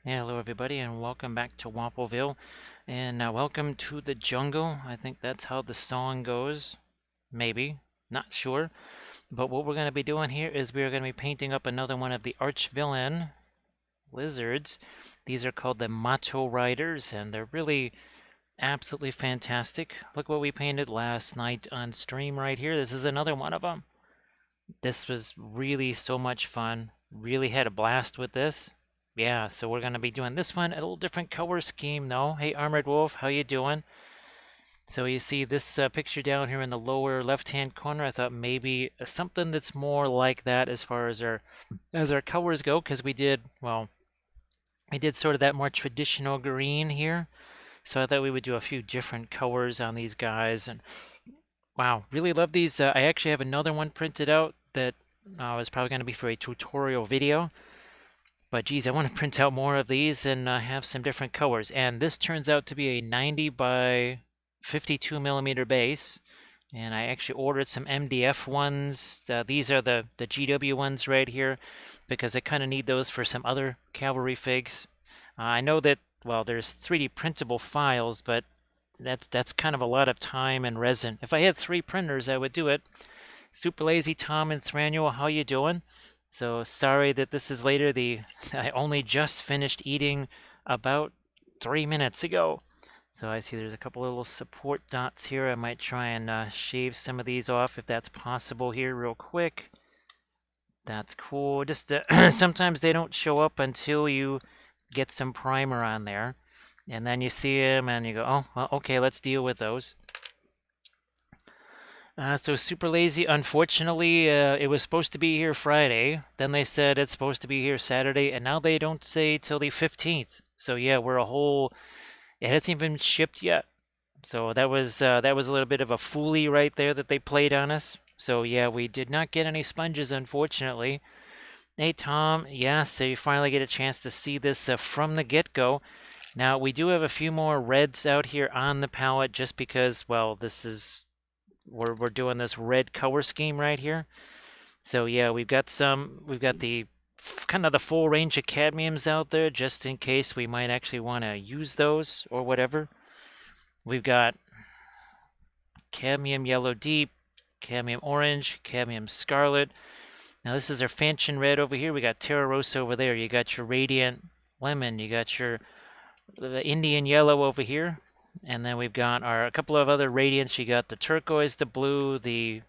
Hello everybody and welcome back to Wappelville and welcome to the jungle. I think that's how the song goes. Maybe. Not sure. But what we're going to be doing here is we're going to be painting up another one of the Archvillain lizards. These are called the Mato Riders and they're really absolutely fantastic. Look what we painted last night on stream right here. This is another one of them. This was really so much fun. Really had a blast with this. Yeah, so we're gonna be doing this one, a little different color scheme though. Hey, Armored Wolf, how you doing? So you see this picture down here in the lower left-hand corner. I thought maybe something that's more like that as far as our colors go, because we did sort of that more traditional green here. So I thought we would do a few different colors on these guys, and wow, really love these. I actually have another one printed out that is probably going to be for a tutorial video. But geez, I want to print out more of these and have some different colors. And this turns out to be a 90 by 52 millimeter base. And I actually ordered some MDF ones. These are the GW ones right here, because I kind of need those for some other cavalry figs. I know that, well, there's 3D printable files, but that's kind of a lot of time and resin. If I had 3 printers, I would do it. Super Lazy Tom and Thranuel, how you doing? So sorry that this is later. I only just finished eating about 3 minutes ago. So I see there's a couple little support dots here. I might try and shave some of these off if that's possible here real quick. That's cool. Just sometimes they don't show up until you get some primer on there. And then you see them and you go, oh, well, okay, let's deal with those. So Super Lazy, unfortunately, it was supposed to be here Friday. Then they said it's supposed to be here Saturday, and now they don't say till the 15th. So yeah, it hasn't even been shipped yet. So that was a little bit of a foolie right there that they played on us. So yeah, we did not get any sponges, unfortunately. Hey Tom, yeah, so you finally get a chance to see this from the get-go. Now we do have a few more reds out here on the palette, just because, well, we're doing this red color scheme right here. So yeah, we've got the kind of the full range of cadmiums out there, just in case we might actually want to use those or whatever. We've got cadmium yellow deep, cadmium orange, cadmium scarlet. Now this is our Fanchon red over here. We got Terra Rosa over there. You got your radiant lemon. You got your Indian yellow over here. And then we've got a couple of other radiants. You got the turquoise, the blue, the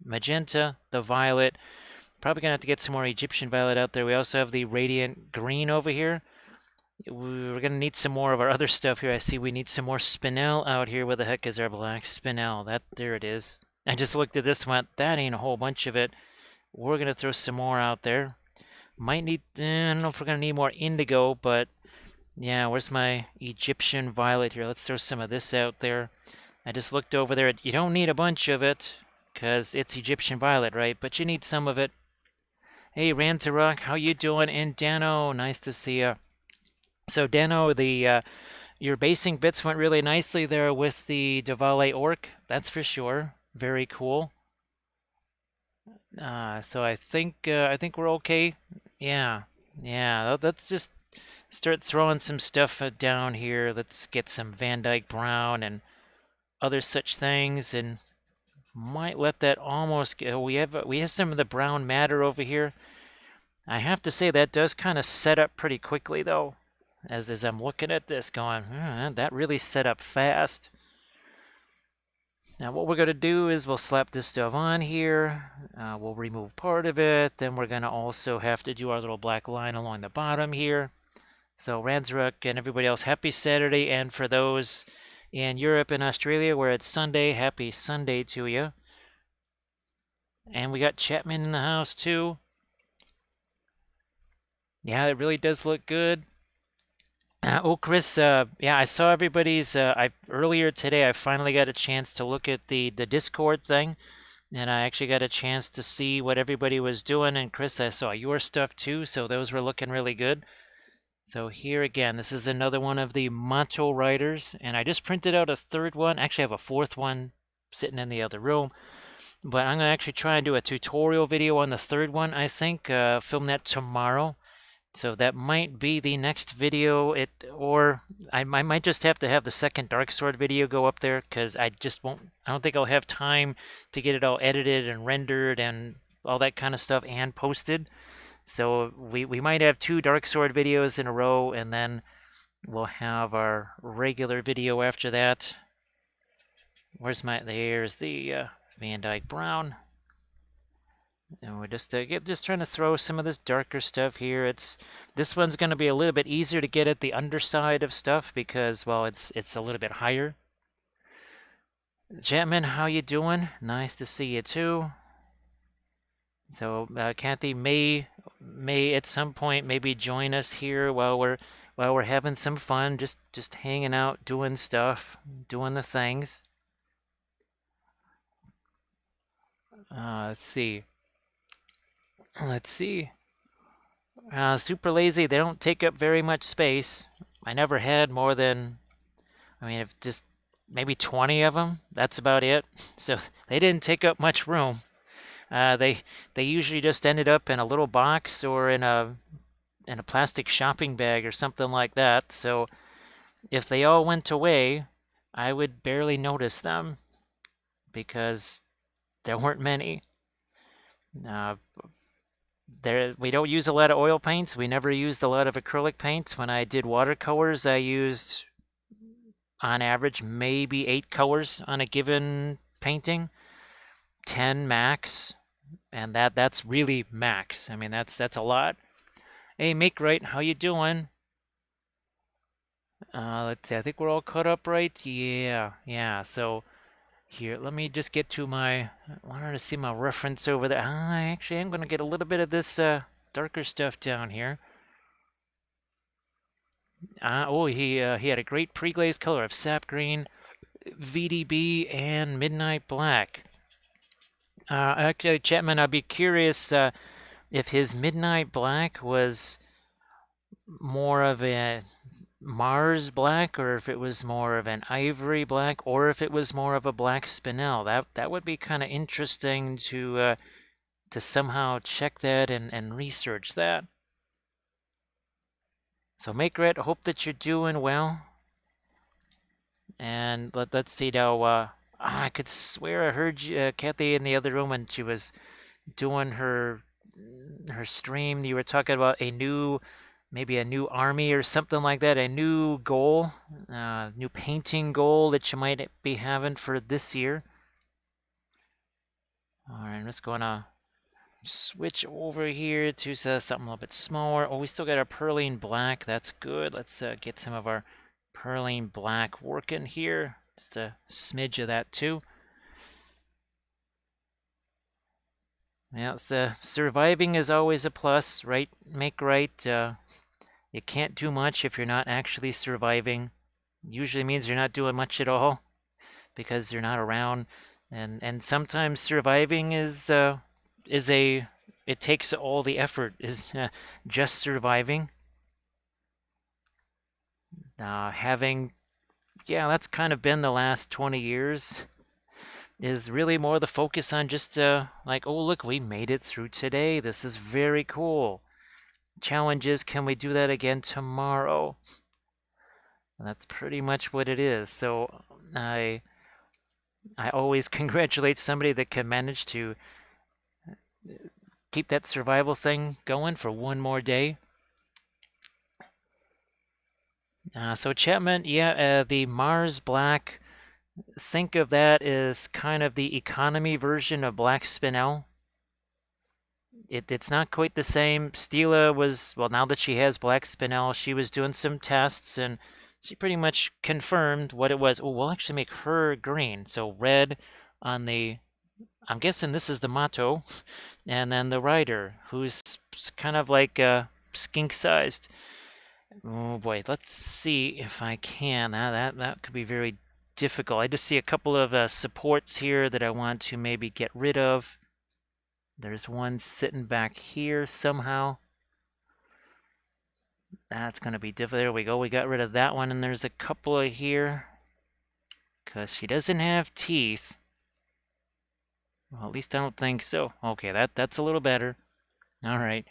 magenta, the violet. Probably going to have to get some more Egyptian violet out there. We also have the radiant green over here. We're going to need some more of our other stuff here. I see we need some more spinel out here. Where the heck is our black spinel? There it is. I just looked at this one. That ain't a whole bunch of it. We're going to throw some more out there. Might need, I don't know if we're going to need more indigo, but yeah, where's my Egyptian violet here? Let's throw some of this out there. I just looked over there. You don't need a bunch of it, because it's Egyptian violet, right? But you need some of it. Hey, Ranzarok, how you doing? And Dano, nice to see you. So Dano, your basing bits went really nicely there with the Davale Orc. That's for sure. Very cool. So I think we're okay. Yeah. Let's just start throwing some stuff down here. Let's get some Van Dyke Brown and other such things, and might let that almost go. We have some of the brown matter over here. I have to say that does kind of set up pretty quickly though, as I'm looking at this going, that really set up fast. Now what we're going to do is we'll slap this stuff on here. We'll remove part of it. Then we're going to also have to do our little black line along the bottom here. So Ranzruk and everybody else, happy Saturday. And for those in Europe and Australia where it's Sunday, happy Sunday to you. And we got Chapman in the house too. Yeah, it really does look good. Oh, Chris, yeah, I saw everybody's, earlier today, I finally got a chance to look at the Discord thing, and I actually got a chance to see what everybody was doing, and Chris, I saw your stuff too, so those were looking really good. So here again, this is another one of the Macho Riders, and I just printed out a third one. Actually, I have a fourth one sitting in the other room, but I'm going to actually try and do a tutorial video on the third one, I think, film that tomorrow. So that might be the next video. Or I might just have to have the second Dark Sword video go up there because I just won't. I don't think I'll have time to get it all edited and rendered and all that kind of stuff and posted. So we might have two Dark Sword videos in a row, and then we'll have our regular video after that. Where's there's the Van Dyke Brown. And we're just trying to throw some of this darker stuff here. This one's going to be a little bit easier to get at the underside of stuff because, well, it's a little bit higher. Chapman, how you doing? Nice to see you too. So Kathy may at some point maybe join us here while we're having some fun, just hanging out, doing stuff, doing the things. Let's see. Super lazy. They don't take up very much space. I never had more than, I mean, if just maybe 20 of them. That's about it. So they didn't take up much room. They usually just ended up in a little box or in a plastic shopping bag or something like that. So if they all went away, I would barely notice them because there weren't many. We don't use a lot of oil paints. We never used a lot of acrylic paints. When I did watercolors, I used, on average, maybe 8 colors on a given painting, 10 max, and that's really max. I mean, that's a lot. Hey, Make Right, how you doing? Let's see. I think we're all caught up, right? Yeah. So here, let me just get to I wanted to see my reference over there. I actually am going to get a little bit of this darker stuff down here. He had a great pre-glazed color of sap green, VDB, and midnight black. Actually, Chapman, I'd be curious if his midnight black was more of a Mars black, or if it was more of an ivory black, or if it was more of a black spinel. That would be kind of interesting to somehow check that and research that. So Make-Ret, hope that you're doing well. And let's see now. I could swear I heard Kathy in the other room when she was doing her stream. You were talking about maybe a new army or something like that, a new goal, new painting goal that you might be having for this year. All right, I'm just gonna switch over here to something a little bit smaller. Oh, we still got our perline black. That's good. Let's get some of our perline black working here. Just a smidge of that too. Yeah, surviving is always a plus, right? Make right. You can't do much if you're not actually surviving. Usually means you're not doing much at all because you're not around. And sometimes surviving it takes all the effort, is just surviving. That's kind of been the last 20 years, is really more the focus on just like, oh, look, we made it through today. This is very cool. Challenge is, can we do that again tomorrow? And that's pretty much what it is. So I always congratulate somebody that can manage to keep that survival thing going for one more day. So Chapman, the Mars Black, think of that as kind of the economy version of Black Spinel. It's not quite the same. Stila was, well, now that she has Black Spinel, she was doing some tests and she pretty much confirmed what it was. Oh, we'll actually make her green. So red on I'm guessing this is the Mato, and then the Rider, who's kind of like skink-sized. Oh boy, let's see if I can. That could be very difficult. I just see a couple of supports here that I want to maybe get rid of. There's one sitting back here somehow. That's going to be difficult. There we go. We got rid of that one, and there's a couple of here. Because she doesn't have teeth. Well, at least I don't think so. Okay, that's a little better. All right.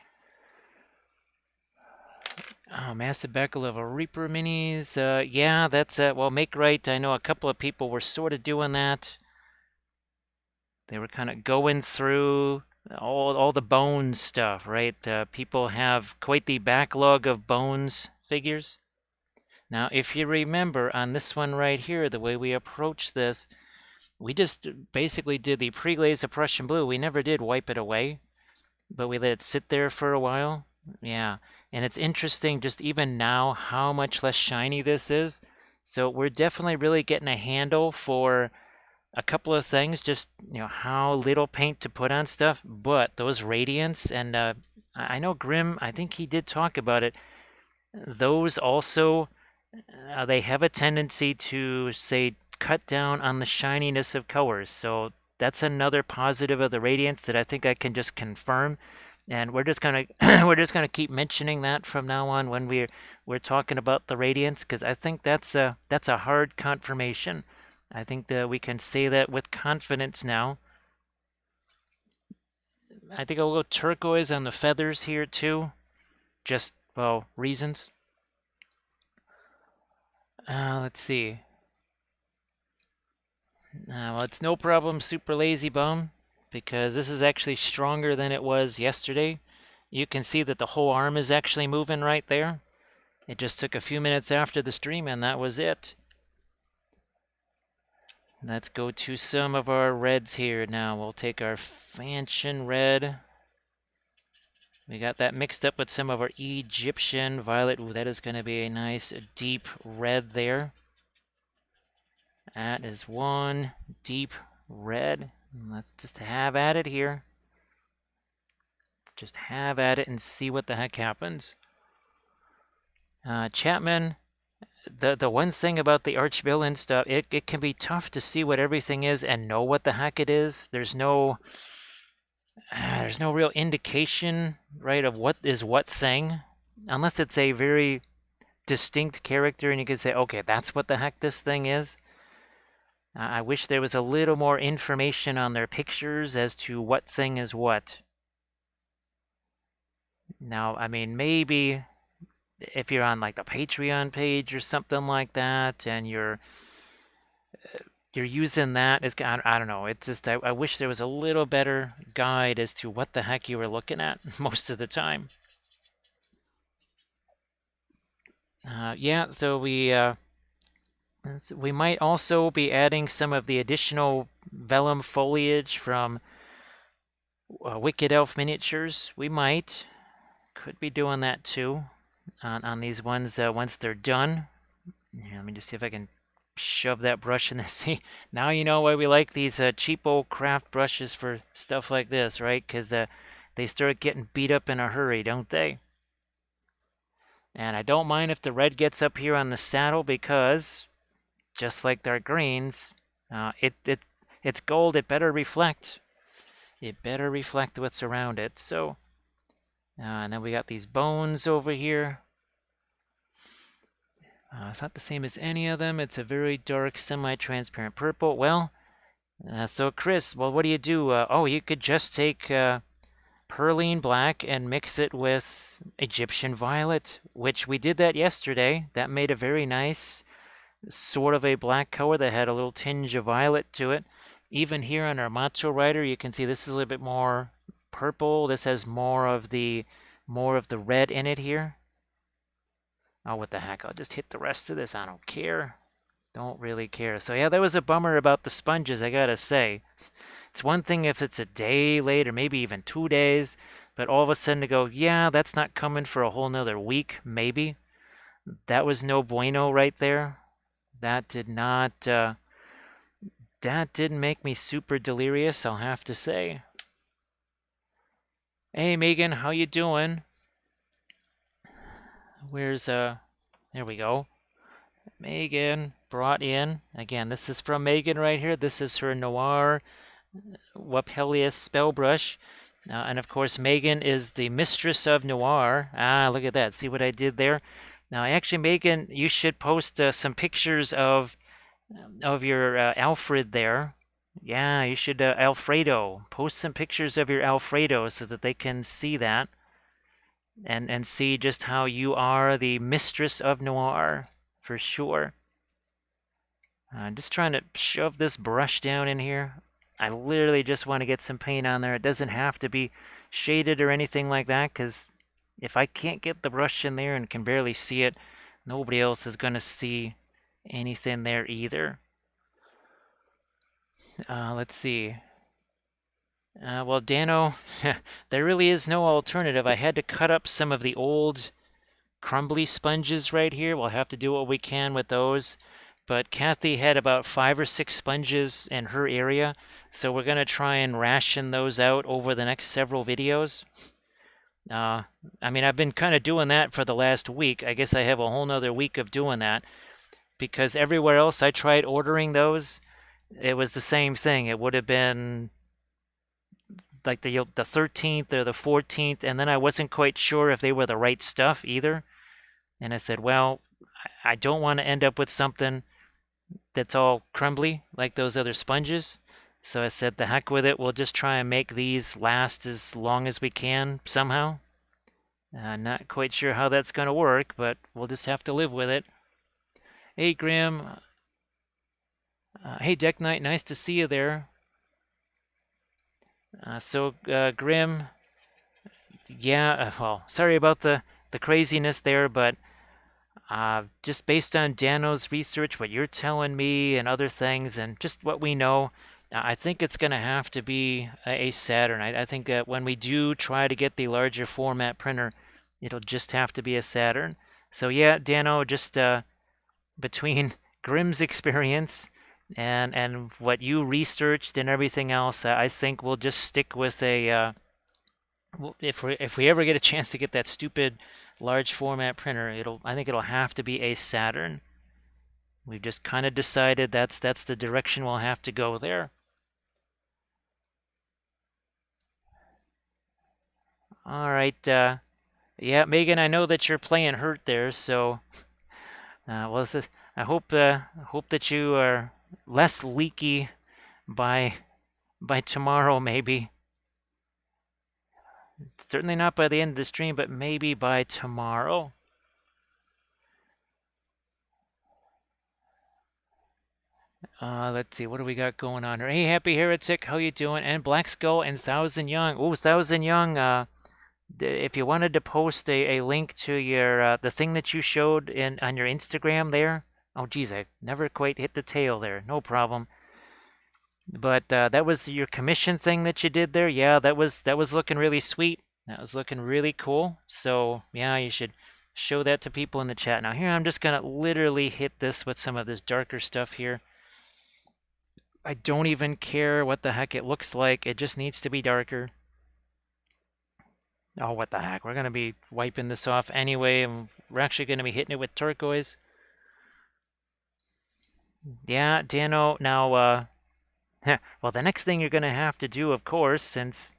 Oh, massive back level Reaper minis. Yeah, that's well, make right. I know a couple of people were sort of doing that. They were kind of going through all the bones stuff, right? People have quite the backlog of bones figures. Now, if you remember on this one right here, the way we approach this, we just basically did the pre-glaze of Prussian blue. We never did wipe it away, but we let it sit there for a while. Yeah, and it's interesting just even now how much less shiny this is. So we're definitely really getting a handle for a couple of things, just how little paint to put on stuff, but those radiants, and I know Grim, I think he did talk about it, those also, they have a tendency to, say, cut down on the shininess of colors. So that's another positive of the radiance that I think I can just confirm. And we're just gonna we're just gonna keep mentioning that from now on when we're talking about the radiance, because I think that's a hard confirmation. I think that we can say that with confidence now. I think I'll go turquoise on the feathers here too. Just, well, reasons. Let's see. Well, it's no problem, Super Lazy Bum, because this is actually stronger than it was yesterday. You can see that the whole arm is actually moving right there. It just took a few minutes after the stream, and that was it. Let's go to some of our reds here now. We'll take our Fanchon red. We got that mixed up with some of our Egyptian violet. Ooh, that is going to be a nice deep red there. That is one deep red. Let's just have at it here. Let's just have at it and see what the heck happens. Chapman, the one thing about the Archvillain stuff, it can be tough to see what everything is and know what the heck it is. There's no real indication, right, of what is what thing, unless it's a very distinct character and you can say, okay, that's what the heck this thing is. I wish there was a little more information on their pictures as to what thing is what. Now, I mean, maybe if you're on like the Patreon page or something like that, and you're using that, I don't know. It's just I wish there was a little better guide as to what the heck you were looking at most of the time. Yeah, so we might also be adding some of the additional vellum foliage from Wicked Elf Miniatures. We could be doing that too on these ones once they're done. Yeah, let me just see if I can shove that brush in the sea. Now you know why we like these cheapo craft brushes for stuff like this, right? Because they start getting beat up in a hurry, don't they? And I don't mind if the red gets up here on the saddle, because just like our greens, it's gold. It better reflect. It better reflect what's around it. So, and then we got these bones over here. It's not the same as any of them. It's a very dark, semi-transparent purple. Well, so Chris, well, what do you do? Oh, you could just take Perline Black and mix it with Egyptian Violet, which we did that yesterday. That made a very nice sort of a black color that had a little tinge of violet to it. Even here on our Macho Rider, you can see this is a little bit more purple. This has more of the red in it here. Oh, what the heck? I'll just hit the rest of this. I don't care. Don't really care. So yeah, that was a bummer about the sponges, I gotta say. It's one thing if it's a day late or maybe even 2 days, but all of a sudden to go, yeah, that's not coming for a whole nother week, maybe. That was no bueno right there. That did not, that didn't make me super delirious, I'll have to say. Hey, Megan, how you doing? Where's, there we go. Megan brought in, again, this is from Megan right here. This is her Noir Wappelius spell brush. And of course, Megan is the mistress of Noir. Ah, look at that. See what I did there? Now, actually, Megan, you should post some pictures of your Alfred there. Yeah, you should, Alfredo. Post some pictures of your Alfredo so that they can see that. and see just how you are the mistress of noir, for sure. I'm just trying to shove this brush down in here. I literally just want to get some paint on there. It doesn't have to be shaded or anything like that, because if I can't get the brush in there and can barely see it, nobody else is going to see anything there either. Let's see. Well, Dano, there really is no alternative. I had to cut up some of the old crumbly sponges right here. We'll have to do what we can with those. But Kathy had about 5 or 6 sponges in her area, so we're going to try and ration those out over the next several videos. I mean, I've been kind of doing that for the last week. I guess I have a whole nother week of doing that, because everywhere else I tried ordering those, it was the same thing. It would have been like the 13th or the 14th, and then I wasn't quite sure if they were the right stuff either. And I said, well, I don't want to end up with something that's all crumbly like those other sponges. So I said, the heck with it, we'll just try and make these last as long as we can somehow. Not quite sure how that's going to work, but we'll just have to live with it. Hey, Grim. Hey, Deck Knight, nice to see you there. Grim, yeah, well, sorry about the craziness there, but just based on Dano's research, what you're telling me and other things, and just what we know, I think it's going to have to be a Saturn. I think that when we do try to get the larger format printer, it'll just have to be a Saturn. So yeah, Dano, just between Grim's experience and what you researched and everything else, I think we'll just stick with a if we ever get a chance to get that stupid large format printer, I think it'll have to be a Saturn. We've just kind of decided that's the direction we'll have to go there. All right, yeah, Megan, I know that you're playing hurt there, so well, I hope that you are less leaky by tomorrow, maybe. Certainly not by the end of the stream, but maybe by tomorrow. Let's see, what do we got going on here? Hey, Happy Heretic, how you doing? And Black Skull and Thousand Young. Oh, Thousand Young, if you wanted to post a link to your the thing that you showed on your Instagram there. Oh, geez, I never quite hit the tail there. No problem. But that was your commission thing that you did there. Yeah, that was looking really sweet. That was looking really cool. So yeah, you should show that to people in the chat. Now here, I'm just gonna literally hit this with some of this darker stuff here. I don't even care what the heck it looks like. It just needs to be darker. Oh, what the heck? We're going to be wiping this off anyway, and we're actually going to be hitting it with turquoise. Yeah, Dano, now, well, the next thing you're going to have to do, of course, since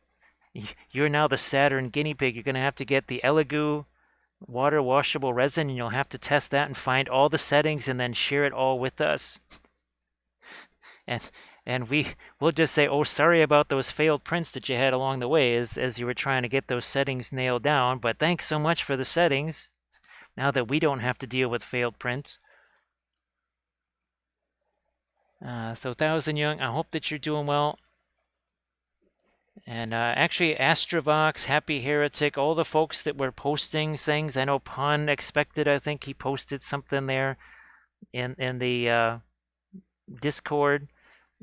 you're now the Saturn guinea pig, you're going to have to get the Elegoo water washable resin, and you'll have to test that and find all the settings and then share it all with us. And we'll just say, oh, sorry about those failed prints that you had along the way as you were trying to get those settings nailed down, but thanks so much for the settings, now that we don't have to deal with failed prints. So Thousand Young, I hope that you're doing well. And actually, Astrovox, Happy Heretic, all the folks that were posting things. I know Pun Expected, I think he posted something there in the Discord.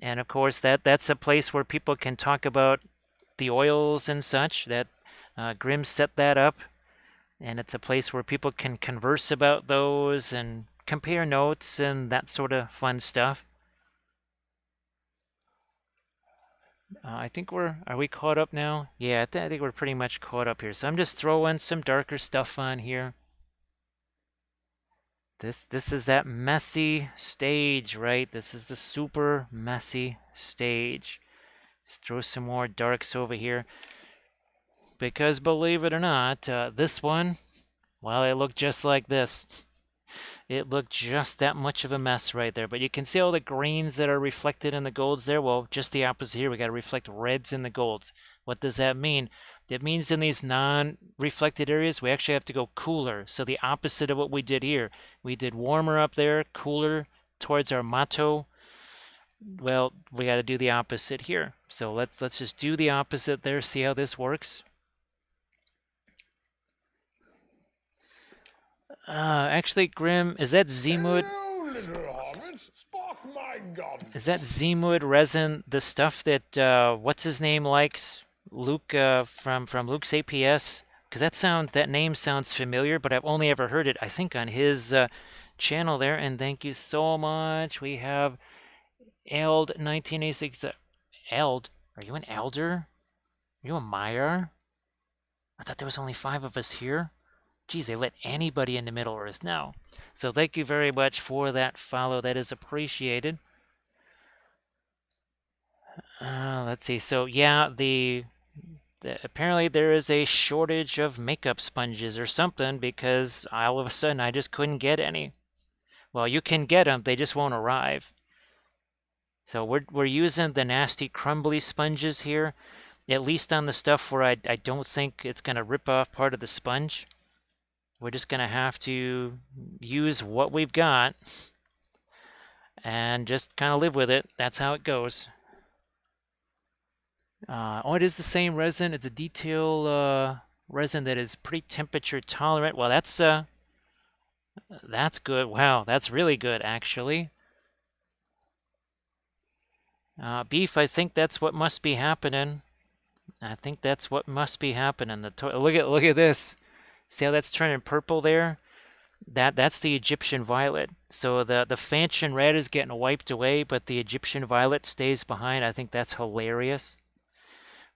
And of course, that's a place where people can talk about the oils and such. That Grim set that up, and it's a place where people can converse about those and compare notes and that sort of fun stuff. I think are we caught up now? Yeah, I think we're pretty much caught up here. So I'm just throwing some darker stuff on here. This is that messy stage, right? This is the super messy stage. Let's throw some more darks over here. Because believe it or not, this one, well, it looked just like this. It looked just that much of a mess right there. But you can see all the greens that are reflected in the golds there. Well, just the opposite here. We got to reflect reds in the golds. What does that mean? That means in these non-reflected areas, we actually have to go cooler. So the opposite of what we did here. We did warmer up there, cooler towards our Mato. Well, we got to do the opposite here. So let's just do the opposite there, see how this works. Actually, Grim, is that Zemud? Is that Zemud resin the stuff that what's his name likes? Luke from Luke's APS? Because that name sounds familiar, but I've only ever heard it, I think, on his channel there. And thank you so much. We have Eld 1986. Eld, are you an elder? Are you a Meyer? I thought there was only 5 of us here. Geez, they let anybody into Middle Earth now. So thank you very much for that follow. That is appreciated. Let's see. So yeah, apparently there is a shortage of makeup sponges or something because all of a sudden I just couldn't get any. Well, you can get them, they just won't arrive. So we're using the nasty crumbly sponges here, at least on the stuff where I don't think it's going to rip off part of the sponge. We're just going to have to use what we've got and just kind of live with it. That's how it goes. Oh, it is the same resin. It's a detail resin that is pretty temperature tolerant. Well, that's good. Wow, that's really good, actually. Beef, I think that's what must be happening. I think that's what must be happening. Look at this. See how that's turning purple there? That's the Egyptian violet. So the Fanchon red is getting wiped away, but the Egyptian violet stays behind. I think that's hilarious.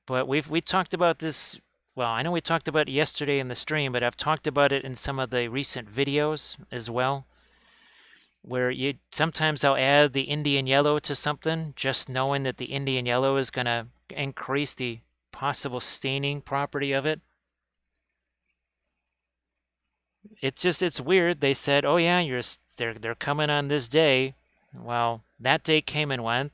But we talked about this. Well, I know we talked about it yesterday in the stream, but I've talked about it in some of the recent videos as well, where sometimes I'll add the Indian yellow to something, just knowing that the Indian yellow is going to increase the possible staining property of it. It's weird. They said, "Oh yeah, they're coming on this day." Well, that day came and went.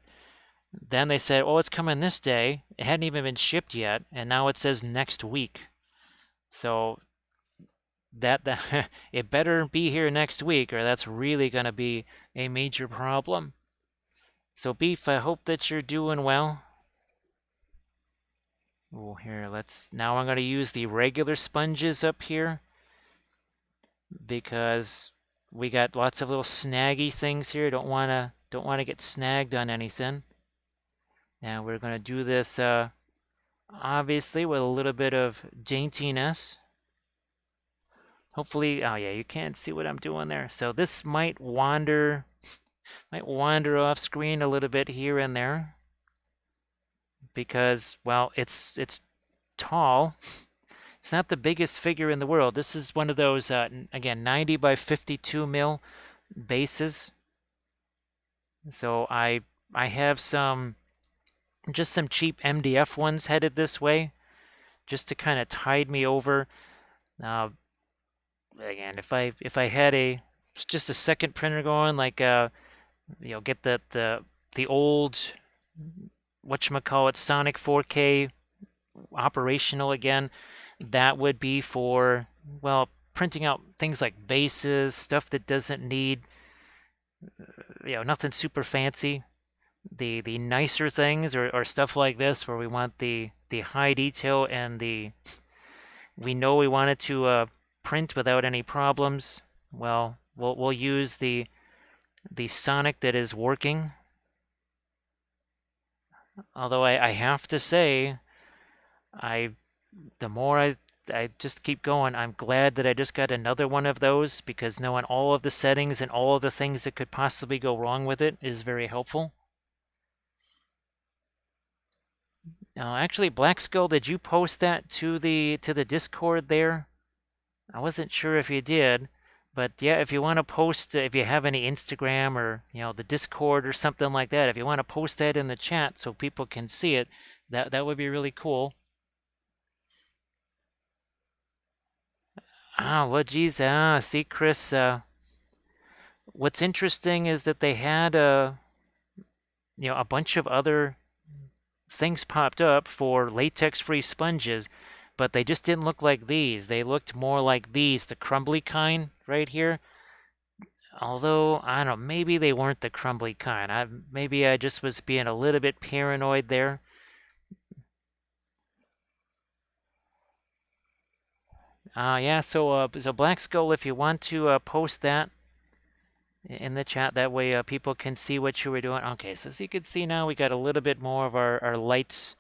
Then they said, "Oh, it's coming this day." It hadn't even been shipped yet, and now it says next week. So that it better be here next week, or that's really going to be a major problem. So Beef, I hope that you're doing well. Oh, here, now I'm going to use the regular sponges up here because we got lots of little snaggy things here. Don't want to get snagged on anything. Now we're going to do this obviously with a little bit of daintiness. Hopefully, oh yeah, you can't see what I'm doing there. So this might wander off screen a little bit here and there because, well, it's tall. It's not the biggest figure in the world. This is one of those, again, 90 by 52 mil bases. So I have just some cheap MDF ones headed this way, just to kind of tide me over. Again, if I had just a second printer going, like get the old whatchamacallit Sonic 4K operational again, that would be for, well, printing out things like bases, stuff that doesn't need nothing super fancy. The nicer things or stuff like this where we want the high detail and we know we want it to print without any problems. Well, we'll use the Sonic that is working. Although I have to say, the more I just keep going, I'm glad that I just got another one of those, because knowing all of the settings and all of the things that could possibly go wrong with it is very helpful. Actually, Black Skull, did you post that to the Discord there? I wasn't sure if you did, but yeah, if you want to post, if you have any Instagram or the Discord or something like that, if you want to post that in the chat so people can see it, that would be really cool. Well, geez, see, Chris, what's interesting is that they had a bunch of other things popped up for latex-free sponges, but they just didn't look like these. They looked more like these, the crumbly kind right here. Although, I don't know, maybe they weren't the crumbly kind. Maybe I just was being a little bit paranoid there. Yeah, so Black Skull, if you want to post that in the chat, that way people can see what you were doing. Okay, so as you can see now, we got a little bit more of our lights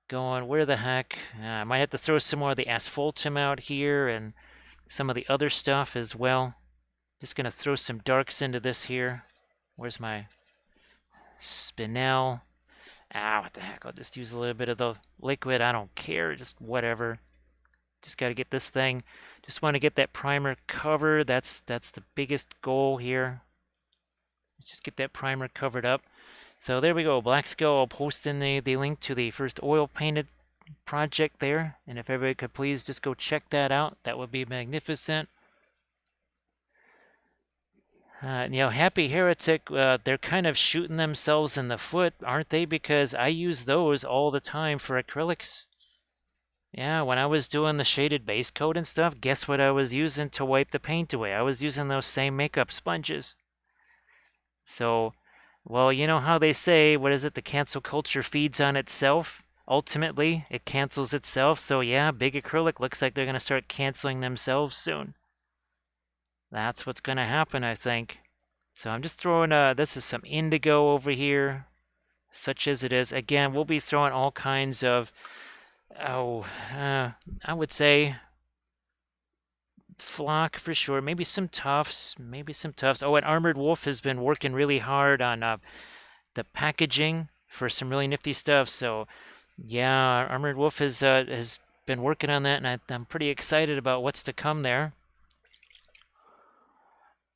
going. Where the heck? I might have to throw some more of the asphaltum out here and some of the other stuff as well. Just going to throw some darks into this here. Where's my spinel? What the heck? I'll just use a little bit of the liquid. I don't care. Just whatever. Just got to get this thing. Just want to get that primer covered. That's the biggest goal here. Let's just get that primer covered up. So there we go. Black Skull. I'll post in the link to the first oil painted project there. And if everybody could please just go check that out, that would be magnificent. Happy Heretic, they're kind of shooting themselves in the foot, aren't they? Because I use those all the time for acrylics. Yeah, when I was doing the shaded base coat and stuff, guess what I was using to wipe the paint away? I was using those same makeup sponges. So, well, you know how they say, what is it, the cancel culture feeds on itself? Ultimately, it cancels itself. So yeah, big acrylic looks like they're going to start canceling themselves soon. That's what's going to happen, I think. So I'm just throwing, this is some indigo over here, such as it is. Again, we'll be throwing all kinds of, I would say flock for sure. Maybe some tufts, Oh, and Armored Wolf has been working really hard on the packaging for some really nifty stuff. So yeah, Armored Wolf has been working on that, and I'm pretty excited about what's to come there.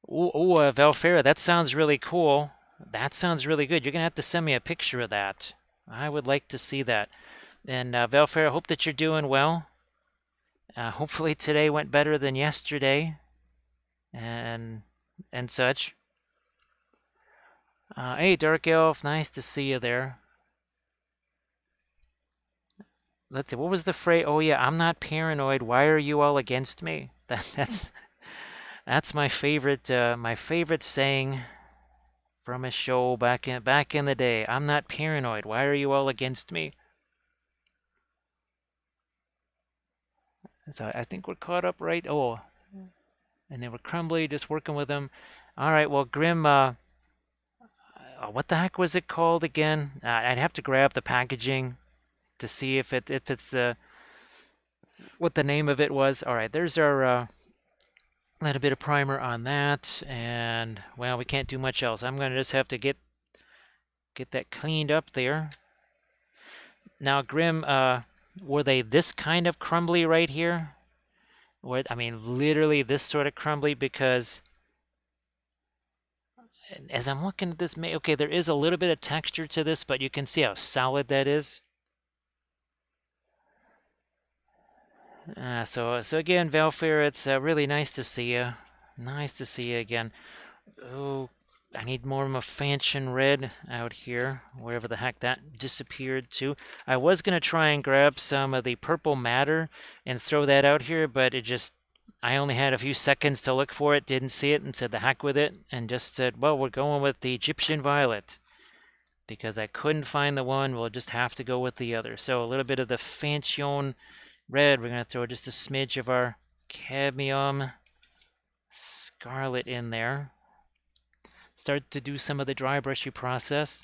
Valfera, that sounds really cool. That sounds really good. You're going to have to send me a picture of that. I would like to see that. And Valfera, I hope that you're doing well. Hopefully today went better than yesterday and such. Hey, Dark Elf, nice to see you there. Let's see, what was the phrase? Oh yeah, I'm not paranoid. Why are you all against me? That's my favorite saying from a show back in the day. I'm not paranoid. Why are you all against me? So I think we're caught up, right? Oh, and they were crumbly, just working with them. All right, well, Grim, what the heck was it called again? I'd have to grab the packaging to see if it's what the name of it was. All right, there's our little bit of primer on that, and well, we can't do much else. I'm gonna just have to get that cleaned up there. Now, Grim, were they this kind of crumbly right here? Or, I mean, literally this sort of crumbly, because as I'm looking at this, okay, there is a little bit of texture to this, but you can see how solid that is. So again, Valfair, it's really nice to see you. Nice to see you again. Oh, I need more of my Fanchon Red out here, wherever the heck that disappeared to. I was going to try and grab some of the Purple Matter and throw that out here, but I only had a few seconds to look for it, didn't see it, and said the heck with it, and just said, well, we're going with the Egyptian Violet. Because I couldn't find the one, we'll just have to go with the other. So a little bit of the Fanchon Red. We're going to throw just a smidge of our Cadmium Scarlet in there. Start to do some of the dry brushy process.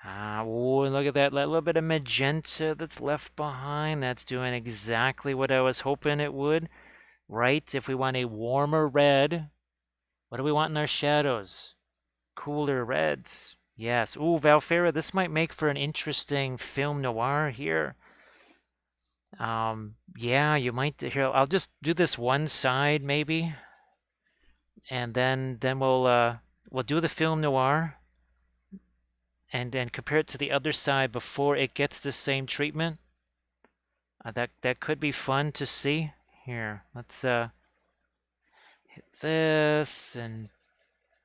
Oh, look at that little bit of magenta that's left behind. That's doing exactly what I was hoping it would. Right? If we want a warmer red, what do we want in our shadows? Cooler reds. Yes. Ooh, Valfera, this might make for an interesting film noir here. Yeah, you might. Here, I'll just do this one side maybe, and then we'll do the film noir, and then compare it to the other side before it gets the same treatment. That could be fun to see. Here, let's hit this and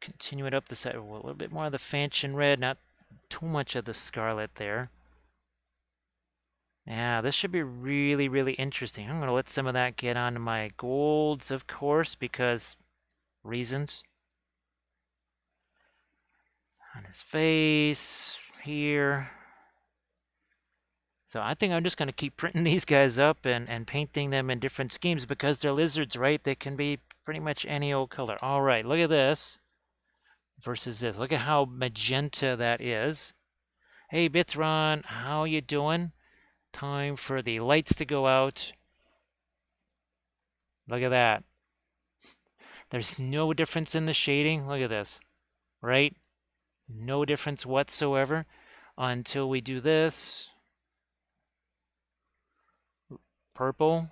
continue it up the side. A little bit more of the Fanchon Red, not too much of the scarlet there. Yeah, this should be really, really interesting. I'm going to let some of that get onto my golds, of course, because reasons. On his face, here. So I think I'm just going to keep printing these guys up and painting them in different schemes because they're lizards, right? They can be pretty much any old color. All right, look at this versus this. Look at how magenta that is. Hey, Bithron, how you doing? Time for the lights to go out. Look at that. There's no difference in the shading. Look at this, right? No difference whatsoever until we do this. Purple,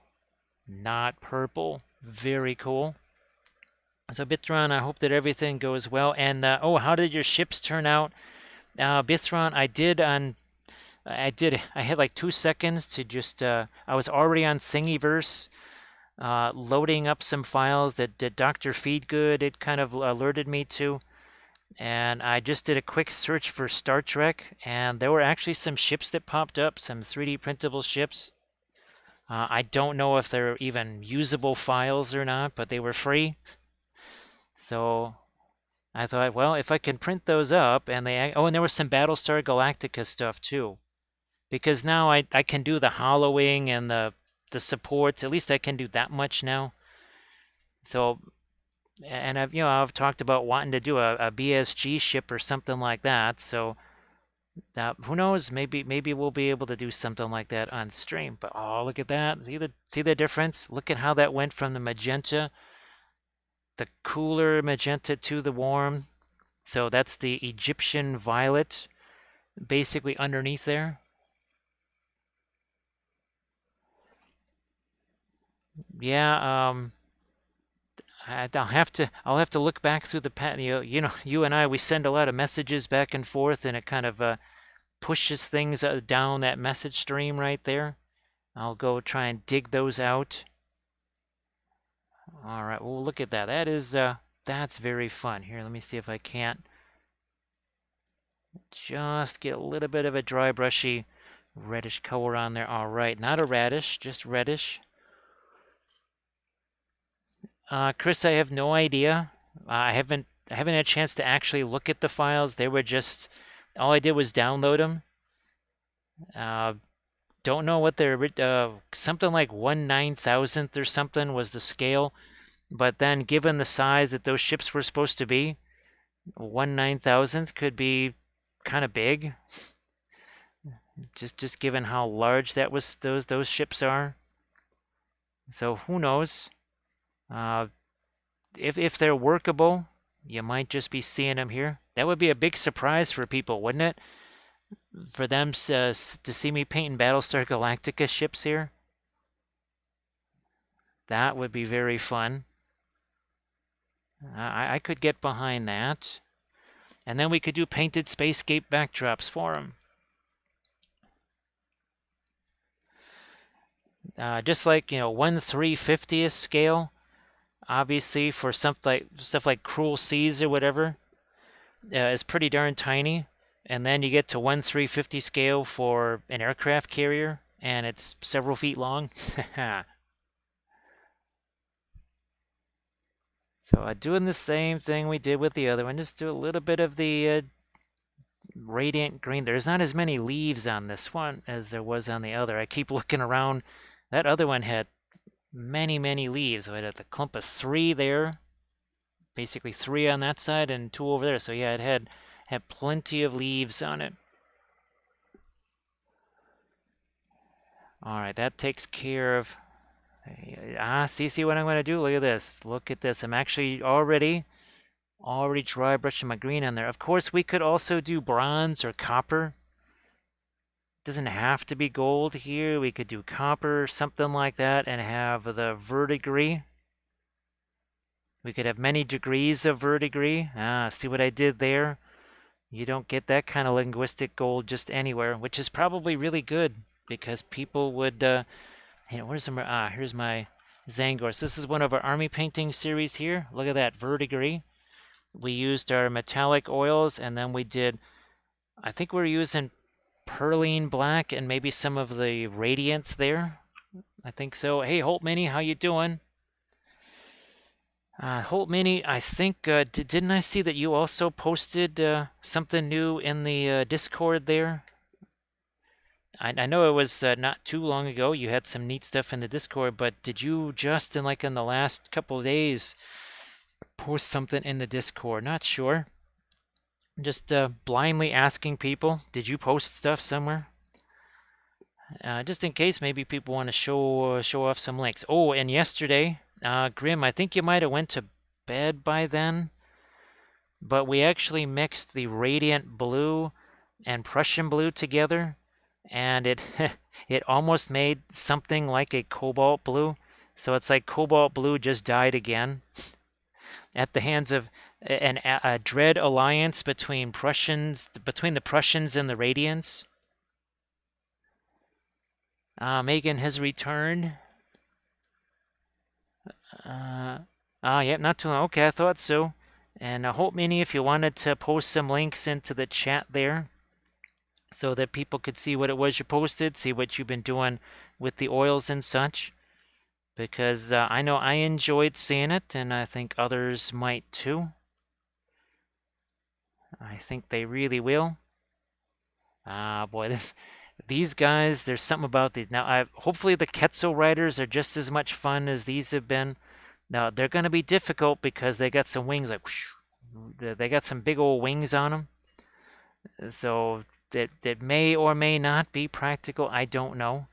not purple. Very cool. So Bithron, I hope that everything goes well. And oh, how did your ships turn out? Bithron, I had like 2 seconds to just, I was already on Thingiverse, loading up some files that Dr. Feedgood, it kind of alerted me to. And I just did a quick search for Star Trek, and there were actually some ships that popped up, some 3D printable ships. I don't know if they're even usable files or not, but they were free. So I thought, well, if I can print those up, and and there was some Battlestar Galactica stuff too, because now I can do the hollowing and the supports. At least I can do that much now. So, and I've talked about wanting to do a BSG ship or something like that. So, who knows? Maybe we'll be able to do something like that on stream. But oh, look at that! See the difference? Look at how that went from the magenta, the cooler magenta to the warm. So that's the Egyptian violet, basically underneath there. Yeah, I'll have to look back through the you and I, we send a lot of messages back and forth, and it kind of pushes things down that message stream right there. I'll go try and dig those out. All right, well, look at that. That's very fun. Here, let me see if I can't just get a little bit of a dry brushy reddish color on there. All right, not a radish, just reddish. Chris, I have no idea. I haven't had a chance to actually look at the files. They were just, all I did was download them. Don't know what they're, something like 1/9000th or something was the scale. But then given the size that those ships were supposed to be, 1/9000th could be kind of big. Just given how large that was, those ships are. So who knows? If they're workable, you might just be seeing them here. That would be a big surprise for people, wouldn't it? For them to see me painting Battlestar Galactica ships here. That would be very fun. I could get behind that. And then we could do painted Spacescape backdrops for them. Just like, 1/350th scale, obviously for stuff like Cruel Seas or whatever, is pretty darn tiny. And then you get to 1/350 scale for an aircraft carrier, and it's several feet long. So doing the same thing we did with the other one, just do a little bit of the radiant green. There's not as many leaves on this one as there was on the other. I keep looking around. That other one had many, many leaves. So I had a clump of 3 there, basically 3 on that side and 2 over there. So yeah, it had plenty of leaves on it. All right, that takes care of. See what I'm going to do? Look at this. Look at this. I'm actually already dry brushing my green on there. Of course, we could also do bronze or copper. Doesn't have to be gold here. We could do copper, something like that, and have the verdigris. We could have many degrees of verdigris. See what I did there? You don't get that kind of linguistic gold just anywhere, which is probably really good because people would, here's my Zangors. This is one of our army painting series here. Look at that, verdigris. We used our metallic oils, and then we did I think we're using Perline Black and maybe some of the Radiance there. I think so. Hey, Holt Mini, how you doing? Holt Mini, I think, didn't I see that you also posted something new in the Discord there? I know it was not too long ago. You had some neat stuff in the Discord, but did you just in the last couple of days post something in the Discord? Not sure. Just blindly asking people, did you post stuff somewhere? Just in case, maybe people want to show off some links. Oh, and yesterday, Grim, I think you might have went to bed by then, but we actually mixed the Radiant Blue and Prussian Blue together, and it it almost made something like a Cobalt Blue. So it's like Cobalt Blue just died again at the hands of a dread alliance between the Prussians and the Radiants. Megan has returned. Yep, not too long. Okay, I thought so. And Hope Mini, if you wanted to post some links into the chat there so that people could see what it was you posted, see what you've been doing with the oils and such. Because I know I enjoyed seeing it, and I think others might too. I think they really will. Boy, these guys, there's something about these. Now, hopefully the Quetzal Riders are just as much fun as these have been. Now, they're going to be difficult because they got some wings like whoosh, they got some big old wings on them. So that may or may not be practical. I don't know.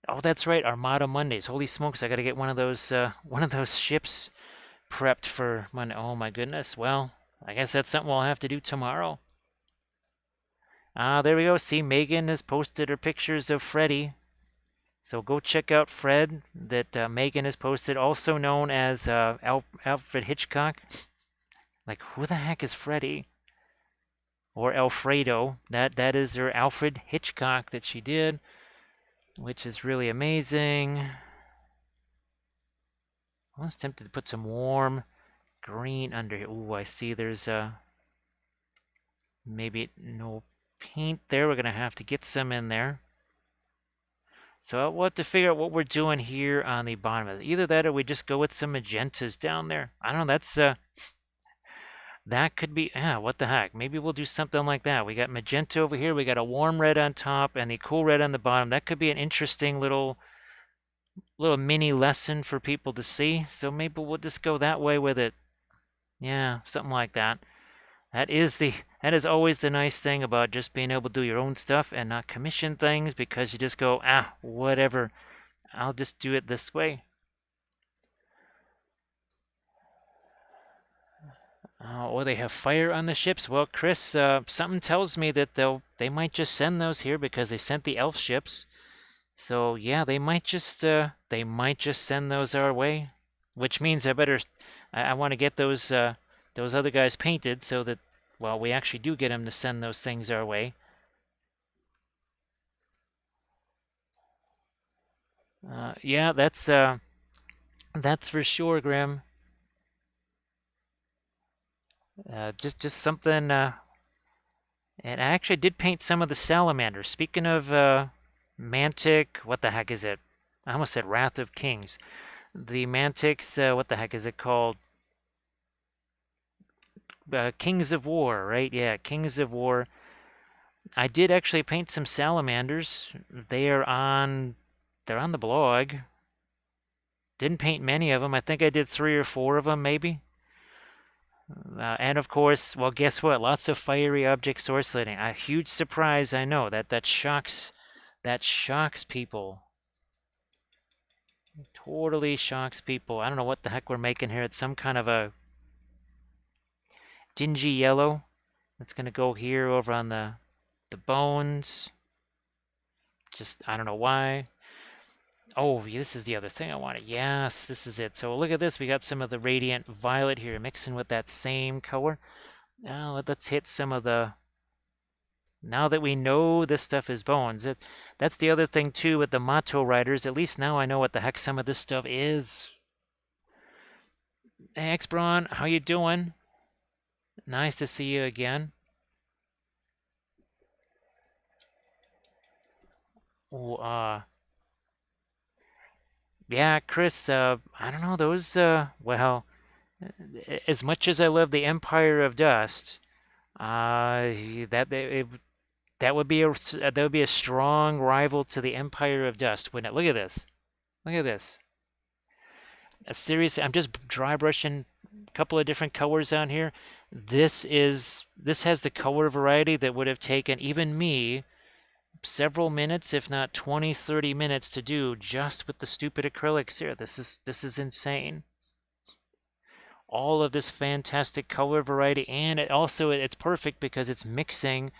Oh, that's right, Armada Mondays. Holy smokes, I got to get one of those ships prepped for Monday. Oh my goodness. Well, I guess that's something we'll have to do tomorrow. There we go. See, Megan has posted her pictures of Freddy. So go check out Fred that Megan has posted, also known as Alfred Hitchcock. Like, who the heck is Freddy? Or Alfredo. That is her Alfred Hitchcock that she did, which is really amazing. I was tempted to put some warm green under here. Ooh, I see there's maybe no paint there. We're going to have to get some in there. So we'll have to figure out what we're doing here on the bottom of it. Either that or we just go with some magentas down there. I don't know, that could be, what the heck. Maybe we'll do something like that. We got magenta over here, we got a warm red on top, and a cool red on the bottom. That could be an interesting little mini lesson for people to see. So maybe we'll just go that way with it. Yeah, something like that. That is always the nice thing about just being able to do your own stuff and not commission things, because you just go, whatever, I'll just do it this way. Or they have fire on the ships. Well, Chris, something tells me that they might just send those here because they sent the elf ships. So yeah, they might just send those our way, which means I want to get those other guys painted so that, well, we actually do get them to send those things our way. Yeah, that's for sure, Grim. Just something. And I actually did paint some of the salamanders. Speaking of Mantic, what the heck is it? I almost said Wrath of Kings. The Mantics, what the heck is it called? Kings of War, right? Yeah, Kings of War. I did actually paint some salamanders. They're on the blog. Didn't paint many of them. I think I did 3 or 4 of them, maybe. And of course, well, guess what? Lots of fiery object source lighting. A huge surprise, I know. That shocks people. It totally shocks people. I don't know what the heck we're making here. It's some kind of a dingy yellow. It's gonna go here over on the bones. Just, I don't know why. Oh, this is the other thing I wanted. Yes, this is it. So look at this. We got some of the radiant violet here mixing with that same color. Now let's hit some of the... Now that we know this stuff is bones, that's the other thing too with the Mato Riders. At least now I know what the heck some of this stuff is. Hey, X-Braun, how you doing? Nice to see you again. Oh, yeah, Chris, I don't know, those, well, as much as I love the Empire of Dust, uh, that it, that would be that would be a strong rival to the Empire of Dust, wouldn't it? Look at this. Look at this. Seriously, I'm just dry brushing a couple of different colors on here. This has the color variety that would have taken even me several minutes, if not 20, 30 minutes to do just with the stupid acrylics here. This is insane. All of this fantastic color variety, and it's perfect because it's mixing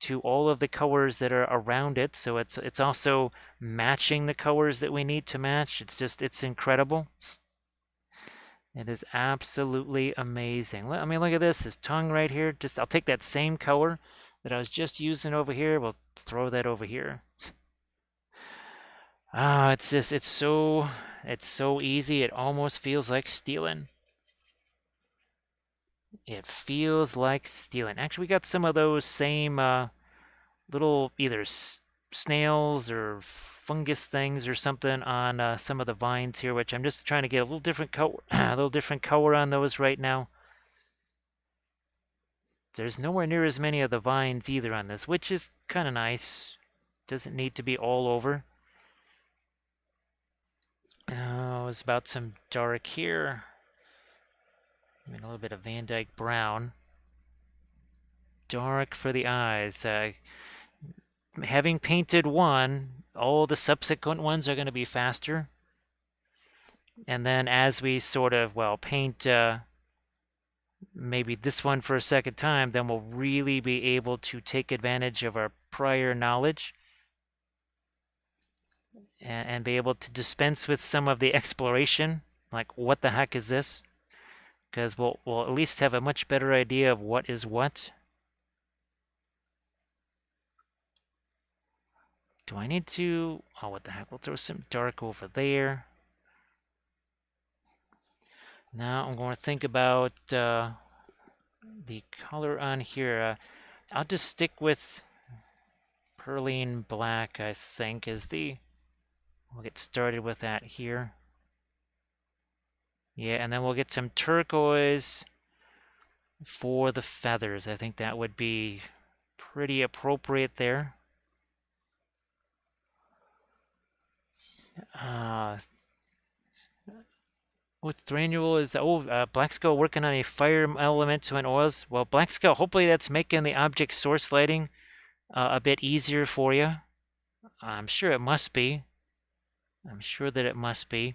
to all of the colors that are around it. So it's also matching the colors that we need to match. It's incredible. It is absolutely amazing. I mean, look at this, his tongue right here. I'll take that same color that I was just using over here. We'll throw that over here. Ah, it's so easy. It almost feels like stealing. It feels like stealing. Actually, we got some of those same little either snails or fungus things or something on some of the vines here, which I'm just trying to get a little different color, a little different color on those right now. There's nowhere near as many of the vines either on this, which is kind of nice. Doesn't need to be all over. Oh, it's about some dark here. I mean, a little bit of Van Dyke brown. Dark for the eyes. Having painted one, all the subsequent ones are going to be faster. And then as we sort of, well, paint maybe this one for a second time, then we'll really be able to take advantage of our prior knowledge and be able to dispense with some of the exploration, like what the heck is this? Because we'll at least have a much better idea of what is what. Do I need to, oh, what the heck, we'll throw some dark over there. Now I'm going to think about the color on here. I'll just stick with Perline Black, I think, we'll get started with that here. Yeah, and then we'll get some turquoise for the feathers. I think that would be pretty appropriate there. With Thranduil is, Black Skull working on a fire elemental and oils. Well, Black Skull, hopefully that's making the object source lighting a bit easier for you. I'm sure it must be. I'm sure that it must be.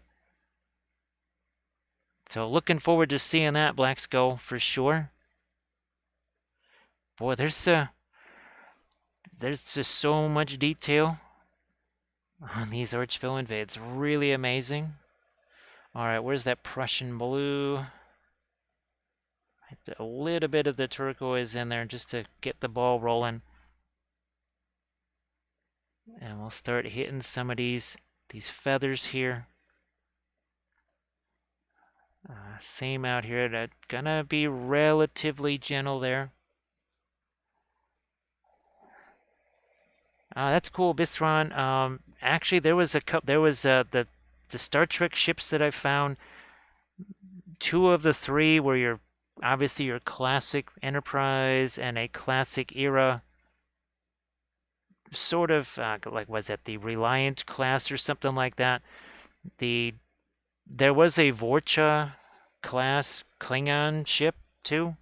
So looking forward to seeing that, Black Skull, for sure. Boy, there's just so much detail on these Archvillain vids. It's really amazing. All right, where's that Prussian blue? A little bit of the turquoise in there just to get the ball rolling. And we'll start hitting some of these feathers here. Same out here. That's gonna be relatively gentle there. That's cool, Bithron. Actually, there was the Star Trek ships that I found. Two of the three were obviously your classic Enterprise and a classic era. Sort of like, was it the Reliant class or something like that? There was a Vorcha class Klingon ship too.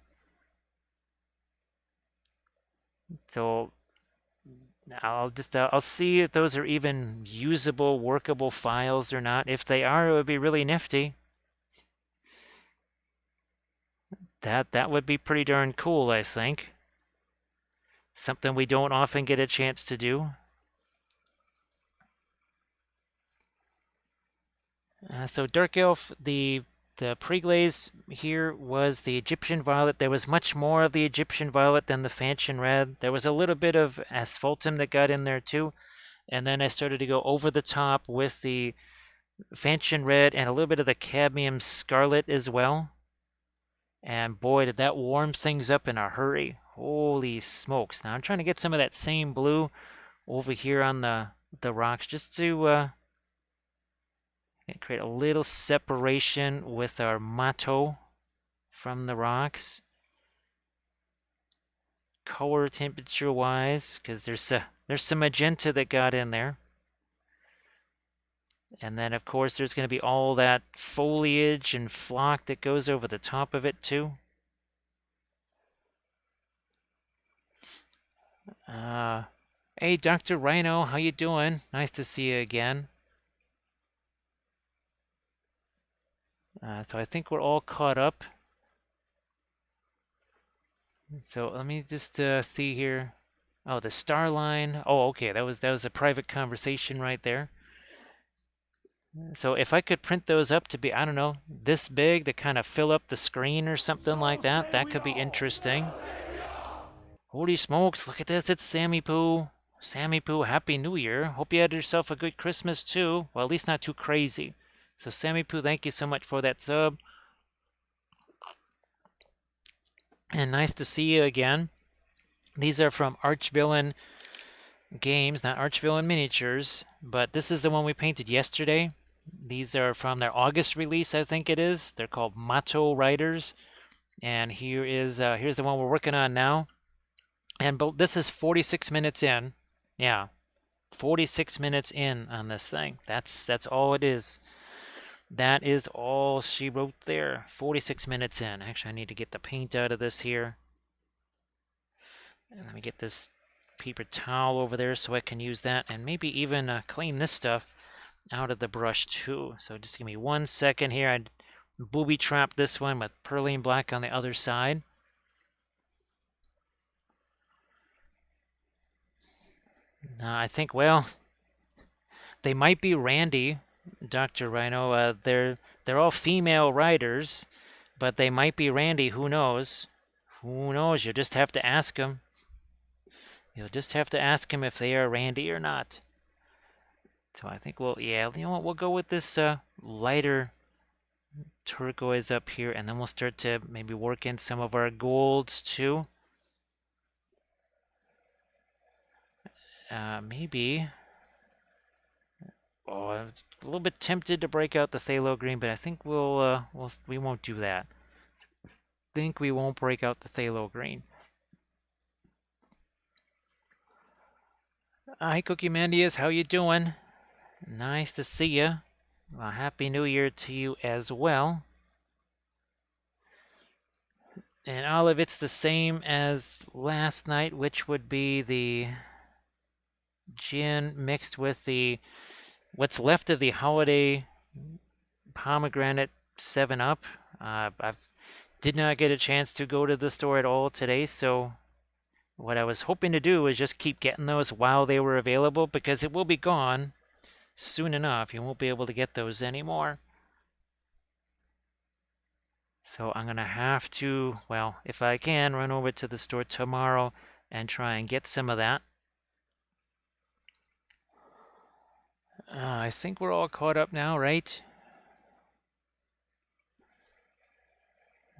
So I'll see if those are even usable, workable files or not. If they are, it would be really nifty. That would be pretty darn cool, I think. Something we don't often get a chance to do. So Dark Elf, the pre-glaze here was the Egyptian Violet. There was much more of the Egyptian Violet than the Fanchon Red. There was a little bit of Asphaltum that got in there too. And then I started to go over the top with the Fanchon Red and a little bit of the Cadmium Scarlet as well. And boy, did that warm things up in a hurry. Holy smokes. Now I'm trying to get some of that same blue over here on the the rocks just to create a little separation with our Mato from the rocks. Color temperature wise, because there's some magenta that got in there. And then of course there's going to be all that foliage and flock that goes over the top of it too. Hey Dr. Rhino, how you doing? Nice to see you again. So I think we're all caught up. So let me just see here. Oh, the star line. Oh, okay, that was a private conversation right there. So if I could print those up to be, I don't know, this big to kind of fill up the screen or something like that, that could be interesting. Holy smokes, look at this, it's Sammy Poo. Sammy Poo, Happy New Year. Hope you had yourself a good Christmas too. Well, at least not too crazy. So Sammy Poo, thank you so much for that sub. And nice to see you again. These are from Archvillain Games, not Archvillain Miniatures, but this is the one we painted yesterday. These are from their August release, I think it is. They're called Mato Riders. And here's the one we're working on now. And this is 46 minutes in. Yeah, 46 minutes in on this thing. That's all it is. That is all she wrote there. 46 minutes in. Actually, I need to get the paint out of this here. And let me get this paper towel over there so I can use that and maybe even clean this stuff out of the brush too. So just give me 1 second here. I booby trapped this one with Perlene Black on the other side. I think, well, they might be Randy, Dr. Rhino. They're all female riders, but they might be Randy. Who knows? Who knows? You'll just have to ask them. You'll just have to ask him if they are Randy or not. So I think yeah, you know what? We'll go with this lighter turquoise up here, and then we'll start to maybe work in some of our golds too. Maybe. Oh, I'm a little bit tempted to break out the phthalo green, but I think we won't do that. I think we won't break out the phthalo green. Hi, Cookie Mandius, how you doing? Nice to see you. Well, Happy New Year to you as well. And Olive, it's the same as last night, which would be the gin mixed with the what's left of the holiday pomegranate 7-Up. I did not get a chance to go to the store at all today, so what I was hoping to do was just keep getting those while they were available, because it will be gone soon enough. You won't be able to get those anymore. So I'm going to have to, well, if I can, run over to the store tomorrow and try and get some of that. I think we're all caught up now, right?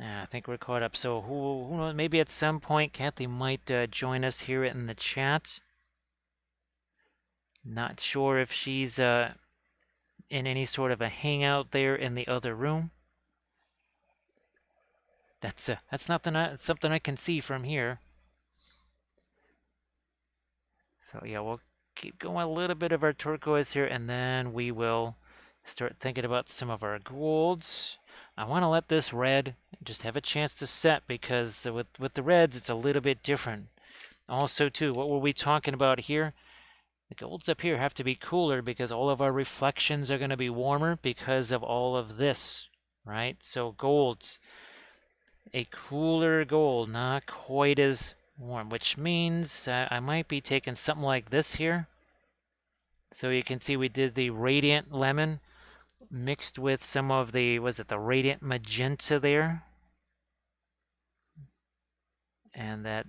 Yeah, I think we're caught up. So who knows? Maybe at some point Kathy might join us here in the chat. Not sure if she's in any sort of a hangout there in the other room. That's something I can see from here. So yeah, we'll keep going a little bit of our turquoise here, and then we will start thinking about some of our golds. I want to let this red just have a chance to set, because with the reds it's a little bit different. Also too, what were we talking about here? The golds up here have to be cooler because all of our reflections are going to be warmer because of all of this, right? So golds, a cooler gold, not quite as warm, which means I might be taking something like this here. So you can see we did the radiant lemon mixed with some of the, was it the radiant magenta there? And that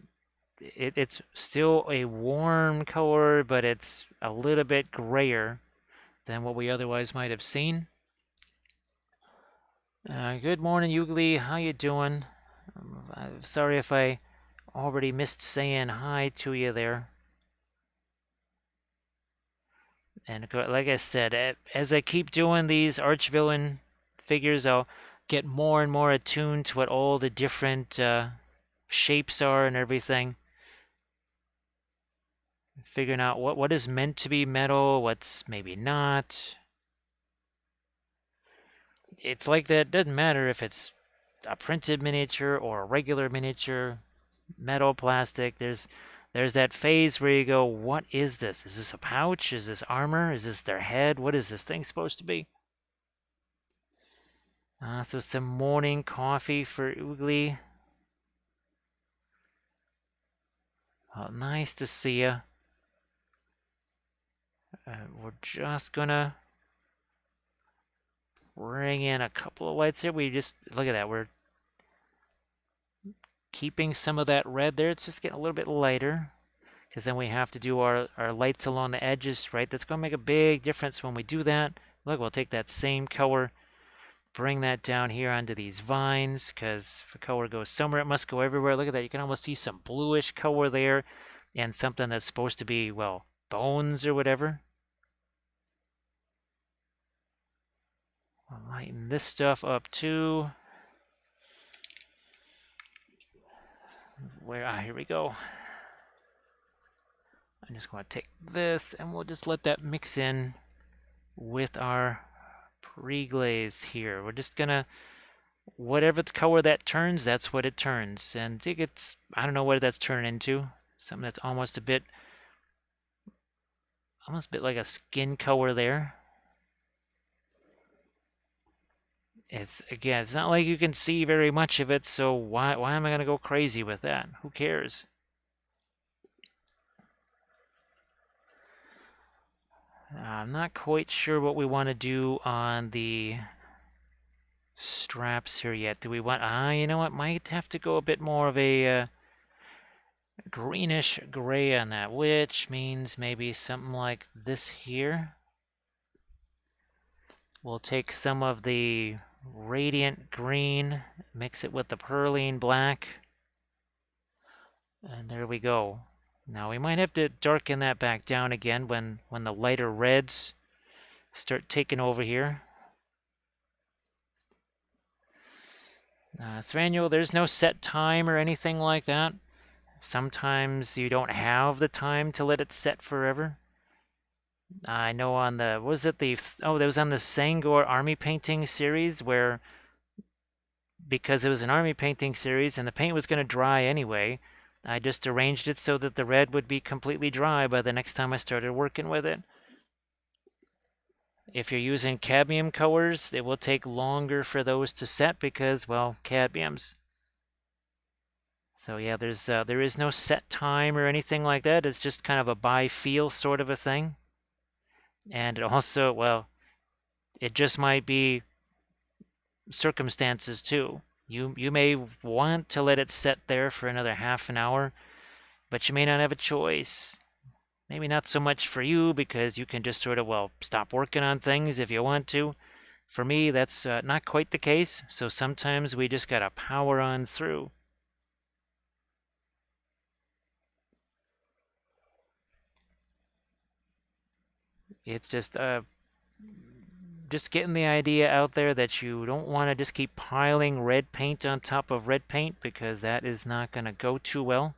it's still a warm color, but it's a little bit grayer than what we otherwise might have seen. Good morning, Yugli. How you doing? I'm sorry if I already missed saying hi to you there. And like I said, as I keep doing these Archvillain figures, I'll get more and more attuned to what all the different shapes are and everything. Figuring out what is meant to be metal, what's maybe not. It's like that. It doesn't matter if it's a printed miniature or a regular miniature, metal, plastic. There's that phase where you go, what is this? Is this a pouch? Is this armor? Is this their head? What is this thing supposed to be? So some morning coffee for Oogly. Nice to see you. We're just gonna bring in a couple of lights here. We just, look at that. We're keeping some of that red there. It's just getting a little bit lighter, because then we have to do our lights along the edges, right? That's going to make a big difference when we do that. Look, we'll take that same color, bring that down here onto these vines, because if a color goes somewhere, it must go everywhere. Look at that. You can almost see some bluish color there, and something that's supposed to be, well, bones or whatever. I'll lighten this stuff up too. Here we go. I'm just going to take this and we'll just let that mix in with our pre-glaze here. We're just going to, whatever the color that turns, that's what it turns. And I think it's, I don't know what that's turned into. Something that's almost a bit like a skin color there. Again, it's not like you can see very much of it, so why am I going to go crazy with that? Who cares? I'm not quite sure what we want to do on the straps here yet. Do we want, you know what, might have to go a bit more of a greenish gray on that, which means maybe something like this here. We'll take some of the radiant green, mix it with the perline black, and there we go. Now we might have to darken that back down again when the lighter reds start taking over here. Thranduil, there's no set time or anything like that. Sometimes you don't have the time to let it set forever. I know on the, was it the, that was on the Sangor army painting series where, because it was an army painting series and the paint was going to dry anyway, I just arranged it so that the red would be completely dry by the next time I started working with it. If you're using cadmium colors, it will take longer for those to set because, well, cadmiums. So yeah, there is no set time or anything like that. It's just kind of a by feel sort of a thing. And it also, well, it just might be circumstances too. You may want to let it set there for another half an hour, but you may not have a choice. Maybe not so much for you because you can just sort of, well, stop working on things if you want to. For me, that's not quite the case, so sometimes we just gotta power on through. It's just getting the idea out there that you don't want to just keep piling red paint on top of red paint because that is not going to go too well.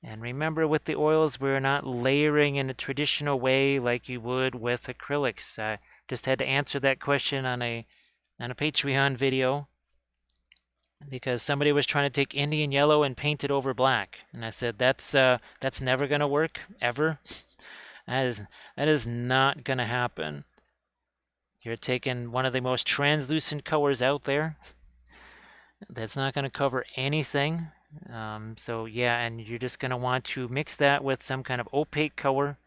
And remember, with the oils, we're not layering in a traditional way like you would with acrylics. I just had to answer that question on a Patreon video because somebody was trying to take Indian yellow and paint it over black, and I said that's never going to work ever. That is not going to happen. You're taking one of the most translucent colors out there. That's not going to cover anything. So yeah, and you're just going to want to mix that with some kind of opaque color.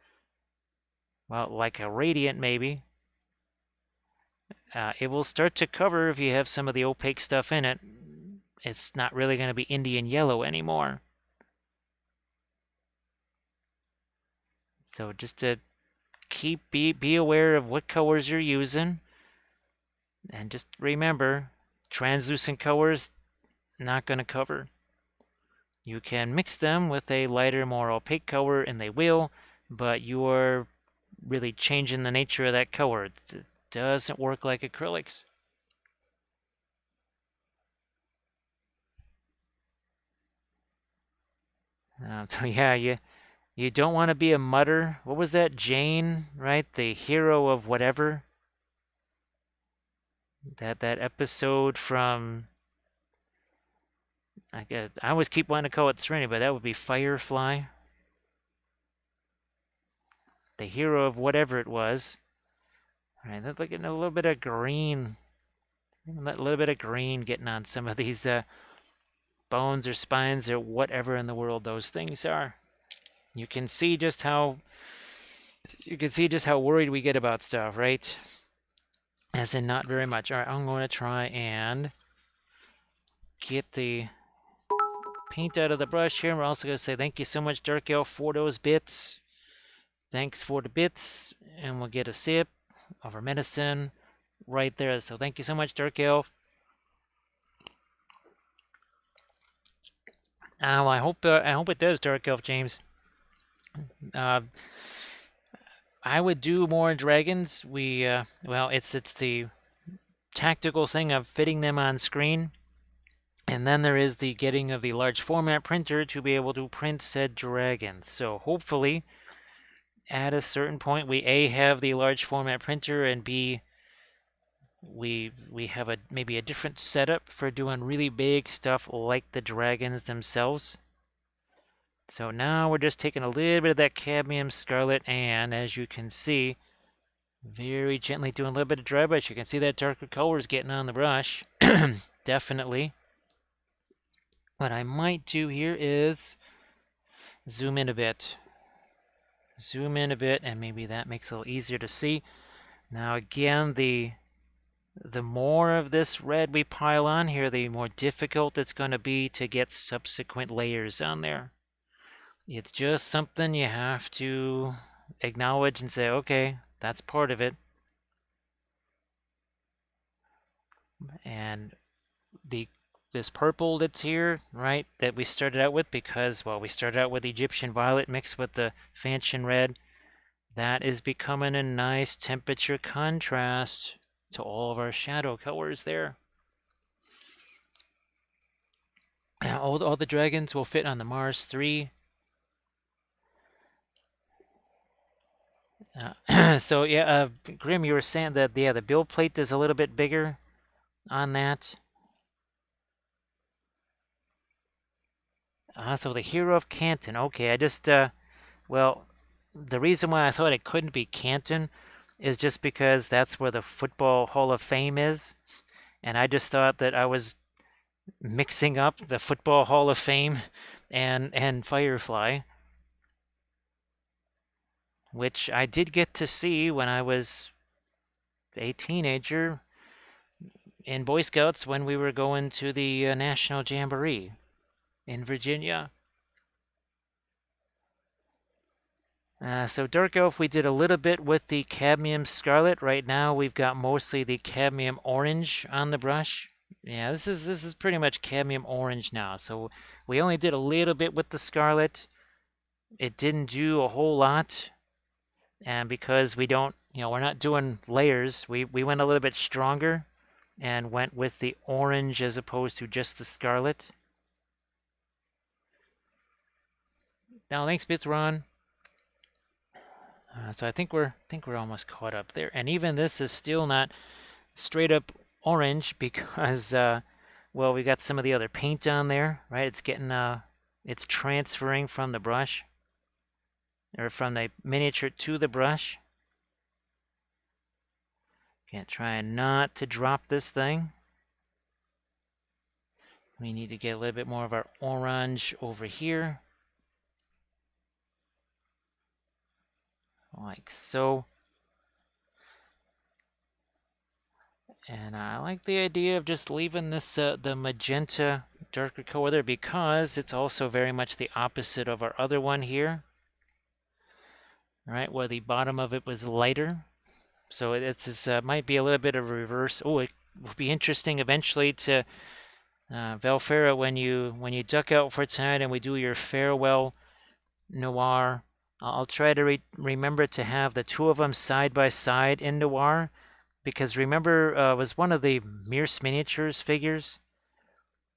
Well, like a radiant maybe. It will start to cover if you have some of the opaque stuff in it. It's not really going to be Indian yellow anymore. So just to be aware of what colors you're using, and just remember, translucent colors not going to cover. You can mix them with a lighter, more opaque color, and they will, but you're really changing the nature of that color. It doesn't work like acrylics. So yeah, you don't want to be a mutter. What was that, Jane? Right, the hero of whatever. That episode from I always keep wanting to call it Serenity, but that would be Firefly. The hero of whatever it was. All right, that's like a little bit of green. A little bit of green getting on some of these bones or spines or whatever in the world those things are. You can see just how worried we get about stuff, right? As in not very much. All right, I'm going to try and get the paint out of the brush here. We're also going to say thank you so much, Dark Elf, for those bits. Thanks for the bits, and we'll get a sip of our medicine right there. So thank you so much, Dark Elf. I hope it does, Dark Elf James. I would do more dragons. Well, it's the tactical thing of fitting them on screen. And then there is the getting of the large format printer to be able to print said dragons. So hopefully, at a certain point, we A, have the large format printer, and B, we have maybe a different setup for doing really big stuff like the dragons themselves. So now we're just taking a little bit of that cadmium scarlet, and as you can see, very gently doing a little bit of dry brush. You can see that darker color is getting on the brush. Definitely. What I might do here is zoom in a bit. Zoom in a bit, and maybe that makes it a little easier to see. Now again, the more of this red we pile on here, the more difficult it's going to be to get subsequent layers on there. It's just something you have to acknowledge and say, okay, that's part of it. And this purple that's here, right, that we started out with because, well, we started out with Egyptian violet mixed with the Fanchon red. That is becoming a nice temperature contrast to all of our shadow colors there. All the dragons will fit on the Mars 3. So yeah, Grim, you were saying that the build plate is a little bit bigger on that. So the hero of Canton. Okay, I just well, the reason why I thought it couldn't be Canton is just because that's where the Football Hall of Fame is, and I just thought that I was mixing up the Football Hall of Fame and Firefly, which I did get to see when I was a teenager in Boy Scouts when we were going to the National Jamboree in Virginia. So Dark Elf, we did a little bit with the cadmium scarlet. Right now we've got mostly the cadmium orange on the brush. Yeah, this is pretty much cadmium orange now. So we only did a little bit with the scarlet. It didn't do a whole lot. And because we don't, we're not doing layers, we went a little bit stronger and went with the orange as opposed to just the scarlet. Now, thanks, Bithron. So I think we're almost caught up there, and even this is still not straight up orange because well, we got some of the other paint on there, right? It's getting it's transferring from the brush or from the miniature to the brush. Can't try not to drop this thing. We need to get a little bit more of our orange over here, like so. And I like the idea of just leaving this the magenta darker color there because it's also very much the opposite of our other one here. All right, where the bottom of it was lighter. So it's might be a little bit of a reverse. Oh, it will be interesting eventually to Valfera when you duck out for tonight and we do your farewell noir I'll try to remember to have the two of them side by side in Noir, because remember, it was one of the Mears Miniatures figures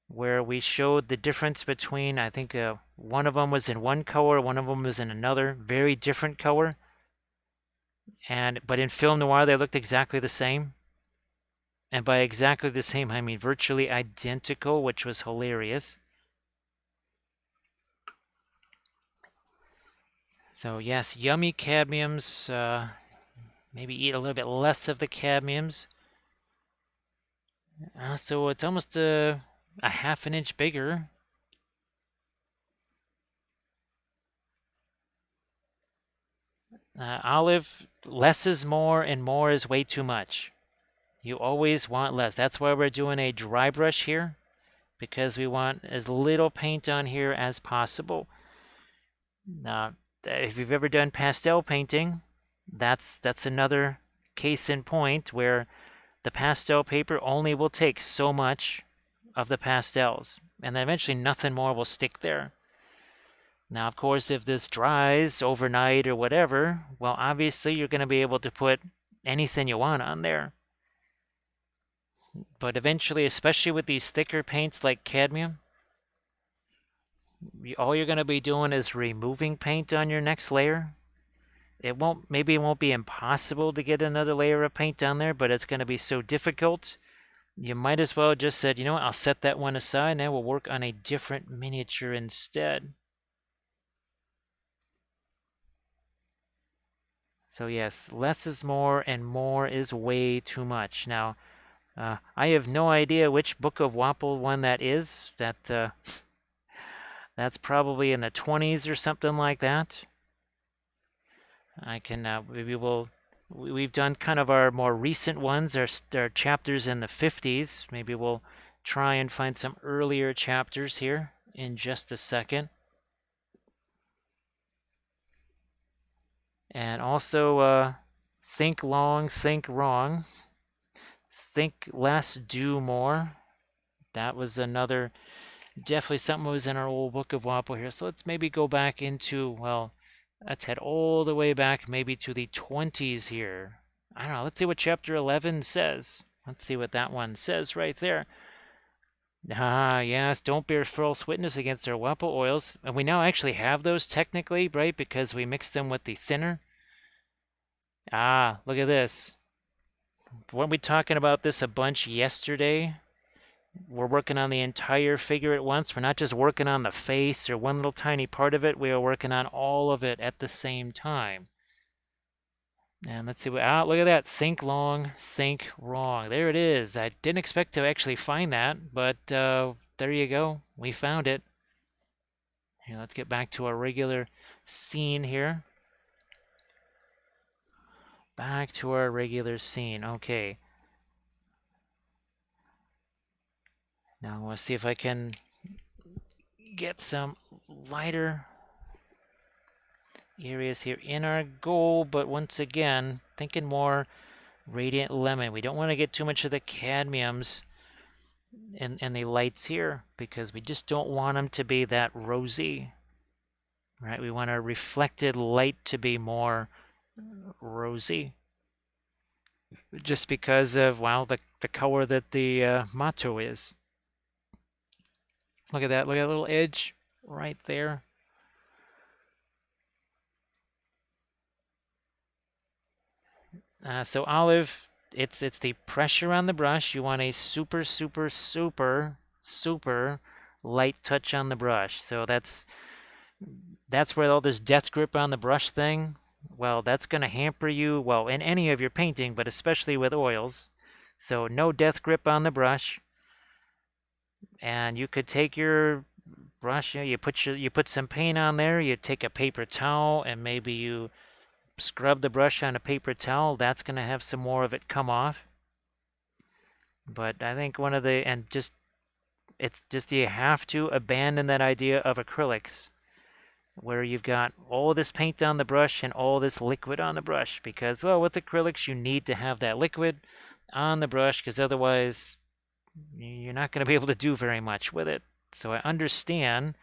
where we showed the difference between, I think one of them was in one color, one of them was in another, very different color. But in film noir, they looked exactly the same. And by exactly the same, I mean virtually identical, which was hilarious. So yes, yummy cadmiums. Maybe eat a little bit less of the cadmiums. So it's almost a half an inch bigger. Olive, less is more and more is way too much. You always want less. That's why we're doing a dry brush here, because we want as little paint on here as possible. Now, if you've ever done pastel painting, that's another case in point where the pastel paper only will take so much of the pastels, and then eventually nothing more will stick there. Now, of course, if this dries overnight or whatever, well, obviously you're going to be able to put anything you want on there. But eventually, especially with these thicker paints like cadmium, all you're going to be doing is removing paint on your next layer. Maybe it won't be impossible to get another layer of paint on there, but it's going to be so difficult. You might as well just said, you know what, I'll set that one aside, and we'll work on a different miniature instead. So yes, less is more, and more is way too much. Now, I have no idea which Book of Wappel one that is. That's probably in the 20s or something like that. I can we've done kind of our more recent ones, our chapters in the 50s. Maybe we'll try and find some earlier chapters here in just a second. And also, think long, think wrong. Think less, do more. That was another, definitely something that was in our old Book of Wappel here. So let's maybe go back into, well, let's head all the way back maybe to the 20s here. I don't know, let's see what chapter 11 says. Let's see what that one says right there. Ah, yes, don't bear false witness against our Wappel oils. And we now actually have those technically, right? Because we mixed them with the thinner. Ah, look at this. Weren't we talking about this a bunch yesterday? We're working on the entire figure at once. We're not just working on the face or one little tiny part of it. We are working on all of it at the same time. And let's see what, look at that. Think long, think wrong. There it is. I didn't expect to actually find that, but there you go. We found it. Here, let's get back to our regular scene here. Back to our regular scene. Okay. Now let's see if I can get some lighter areas here in our goal, but once again, thinking more radiant lemon. We don't want to get too much of the cadmiums and the lights here, because we just don't want them to be that rosy. Right? We want our reflected light to be more rosy. Just because of, well, the color that the Macho is. Look at that. Look at that little edge right there. So olive, it's the pressure on the brush. You want a super, super, super, super light touch on the brush. So that's where all this death grip on the brush thing, well, that's going to hamper you, well, in any of your painting, but especially with oils. So no death grip on the brush. And you could take your brush, you put some paint on there, you take a paper towel, and maybe you scrub the brush on a paper towel. That's going to have some more of it come off. But I think it's just you have to abandon that idea of acrylics, where you've got all this paint on the brush and all this liquid on the brush, because, well, with acrylics you need to have that liquid on the brush, because otherwise you're not going to be able to do very much with it. So I understand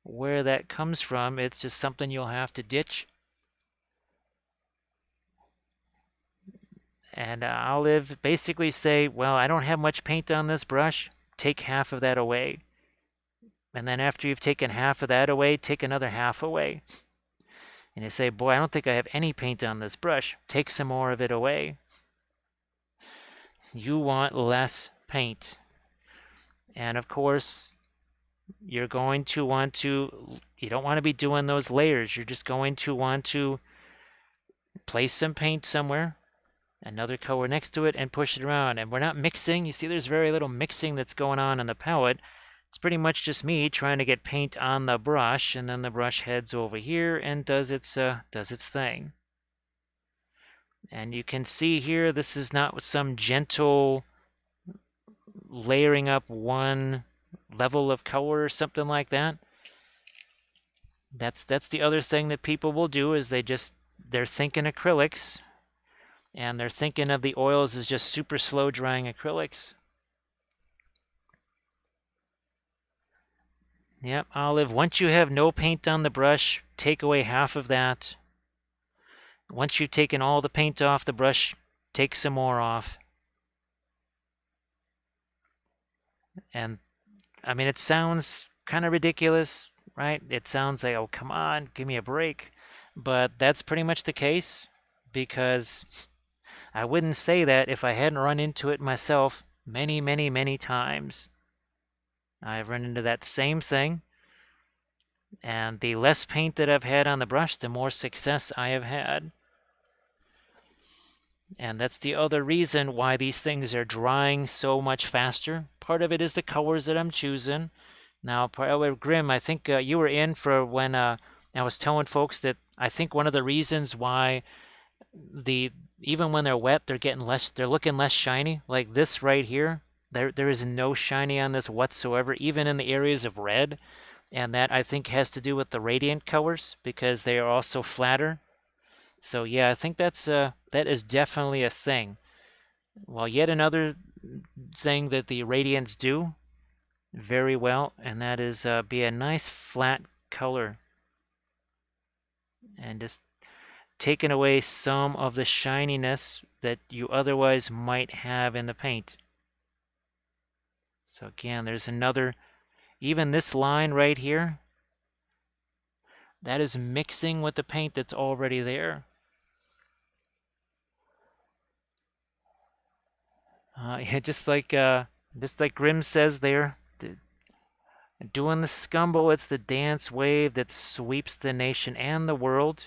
where that comes from. It's just something you'll have to ditch And Olive basically say, well, I don't have much paint on this brush. Take half of that away. And then after you've taken half of that away, take another half away. And you say, boy, I don't think I have any paint on this brush. Take some more of it away. You want less paint. And of course, you're going to want to, you don't want to be doing those layers. You're just going to want to place some paint somewhere, another color next to it, and push it around. And we're not mixing. You see there's very little mixing that's going on in the palette. It's pretty much just me trying to get paint on the brush, and then the brush heads over here and does its thing. And you can see here, this is not some gentle layering up one level of color or something like that. That's the other thing that people will do, is they're thinking acrylics, and they're thinking of the oils as just super slow drying acrylics. Yep, Olive, once you have no paint on the brush, take away half of that. Once you've taken all the paint off the brush, take some more off. And, I mean, it sounds kind of ridiculous, right? It sounds like, oh, come on, give me a break. But that's pretty much the case, because I wouldn't say that if I hadn't run into it myself many, many, many times. I've run into that same thing, and the less paint that I've had on the brush, the more success I have had. And that's the other reason why these things are drying so much faster. Part of it is the colors that I'm choosing. Now, Grim, I think you were in for when I was telling folks that I think one of the reasons why even when they're wet, they're looking less shiny. Like this right here, there is no shiny on this whatsoever, even in the areas of red. And that, I think, has to do with the radiant colors, because they are also flatter. So yeah, I think that is definitely a thing. Well, yet another thing that the radiants do very well, and that is be a nice flat color, and just taking away some of the shininess that you otherwise might have in the paint. So again, there's another, even this line right here, that is mixing with the paint that's already there. Yeah, just like Grimm says there, doing the scumble, it's the dance wave that sweeps the nation and the world.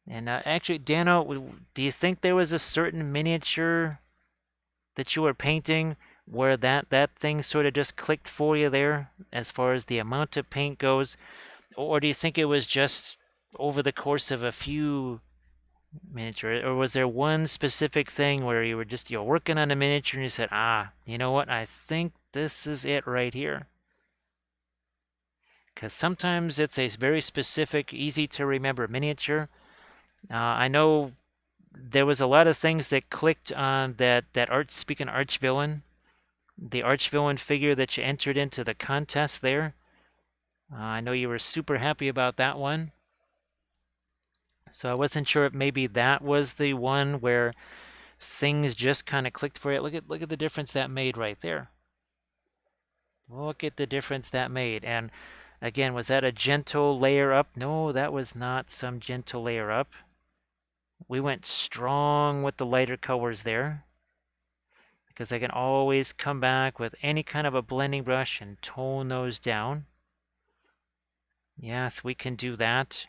And actually, Dano, do you think there was a certain miniature that you were painting where that thing sort of just clicked for you there, as far as the amount of paint goes? Or do you think it was just over the course of a few miniature, or was there one specific thing where you were just working on a miniature and you said, you know what, I think this is it right here? Because sometimes it's a very specific, easy to remember miniature. I know there was a lot of things that clicked on speaking of Archvillain, the Archvillain figure that you entered into the contest there. I know you were super happy about that one. So I wasn't sure if maybe that was the one where things just kind of clicked for you. Look at the difference that made right there. Look at the difference that made. And again, was that a gentle layer up? No, that was not some gentle layer up. We went strong with the lighter colors there, because I can always come back with any kind of a blending brush and tone those down. Yes, we can do that.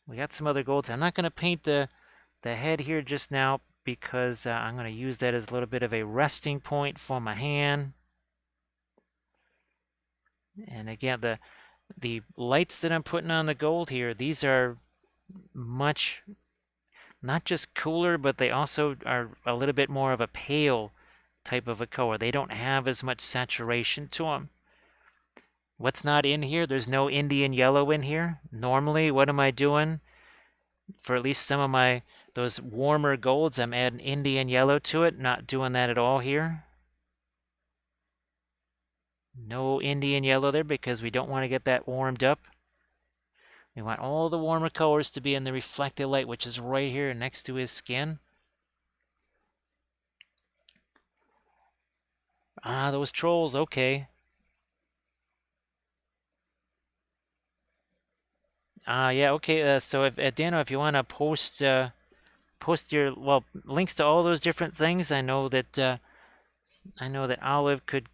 We got some other golds. I'm not going to paint the head here just now, because I'm going to use that as a little bit of a resting point for my hand. And again, the lights that I'm putting on the gold here, these are much, not just cooler, but they also are a little bit more of a pale type of a color. They don't have as much saturation to them. What's not in here? There's no Indian yellow in here. Normally, what am I doing? For at least some of those warmer golds, I'm adding Indian yellow to it. Not doing that at all here. No Indian yellow there, because we don't want to get that warmed up. We want all the warmer colors to be in the reflected light, which is right here next to his skin. Ah, those trolls, okay. Yeah, okay. So if Dano, if you want to post your links to all those different things, I know that Olive could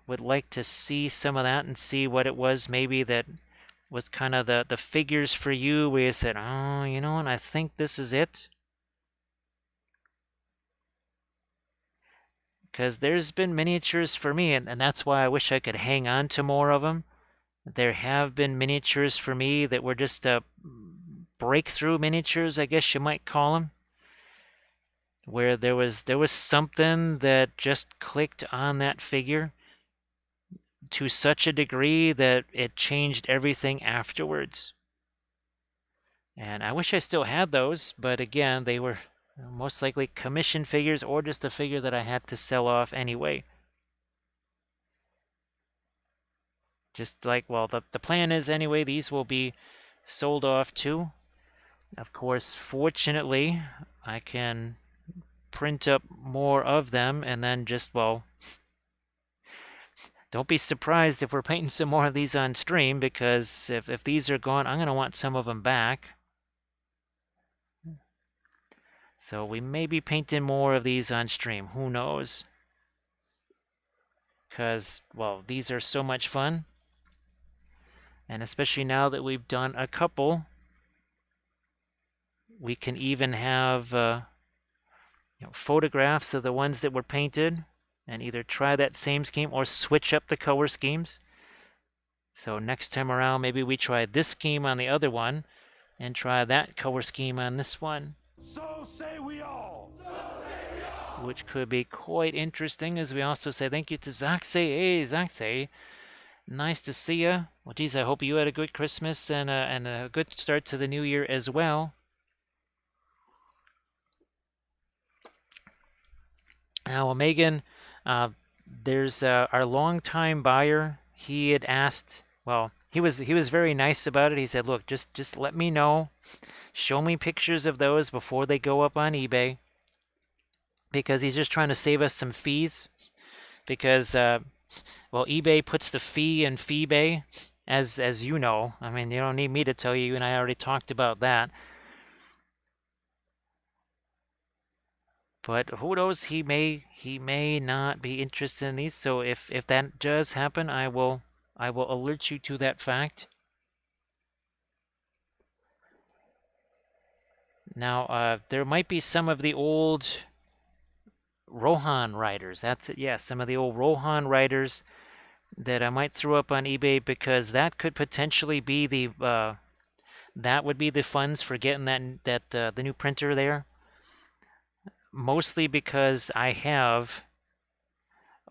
would like to see some of that and see what it was maybe that was kind of the figures for you where you said, oh, you know what, I think this is it. Because there's been miniatures for me, and that's why I wish I could hang on to more of them. There have been miniatures for me that were just breakthrough miniatures, I guess you might call them, where there was something that just clicked on that figure to such a degree that it changed everything afterwards. And I wish I still had those, but again, they were most likely commission figures or just a figure that I had to sell off anyway. Just like, well, the plan is anyway, these will be sold off too. Of course, fortunately, I can print up more of them and then just, well, don't be surprised if we're painting some more of these on stream, because if these are gone, I'm going to want some of them back. So we may be painting more of these on stream. Who knows? Because, well, these are so much fun. And especially now that we've done a couple, we can even have photographs of the ones that were painted and either try that same scheme or switch up the color schemes. So next time around, maybe we try this scheme on the other one and try that color scheme on this one. So say we all. So say we all. Which could be quite interesting, as we also say thank you to Zaxe. Hey, Zaxe, nice to see you. Well, geez, I hope you had a good Christmas and a good start to the new year as well. Well, Megan, there's our longtime buyer. He had asked. Well, he was very nice about it. He said, "Look, just let me know. Show me pictures of those before they go up on eBay." Because he's just trying to save us some fees. Because well, eBay puts the fee in FeeBay, as you know. I mean, you don't need me to tell you, and I already talked about that. But who knows? He may not be interested in these. So if that does happen, I will alert you to that fact. Now, there might be some of the old Rohan riders. That's it. Yeah, some of the old Rohan riders that I might throw up on eBay, because that could potentially be that would be the funds for getting that the new printer there. Mostly because I have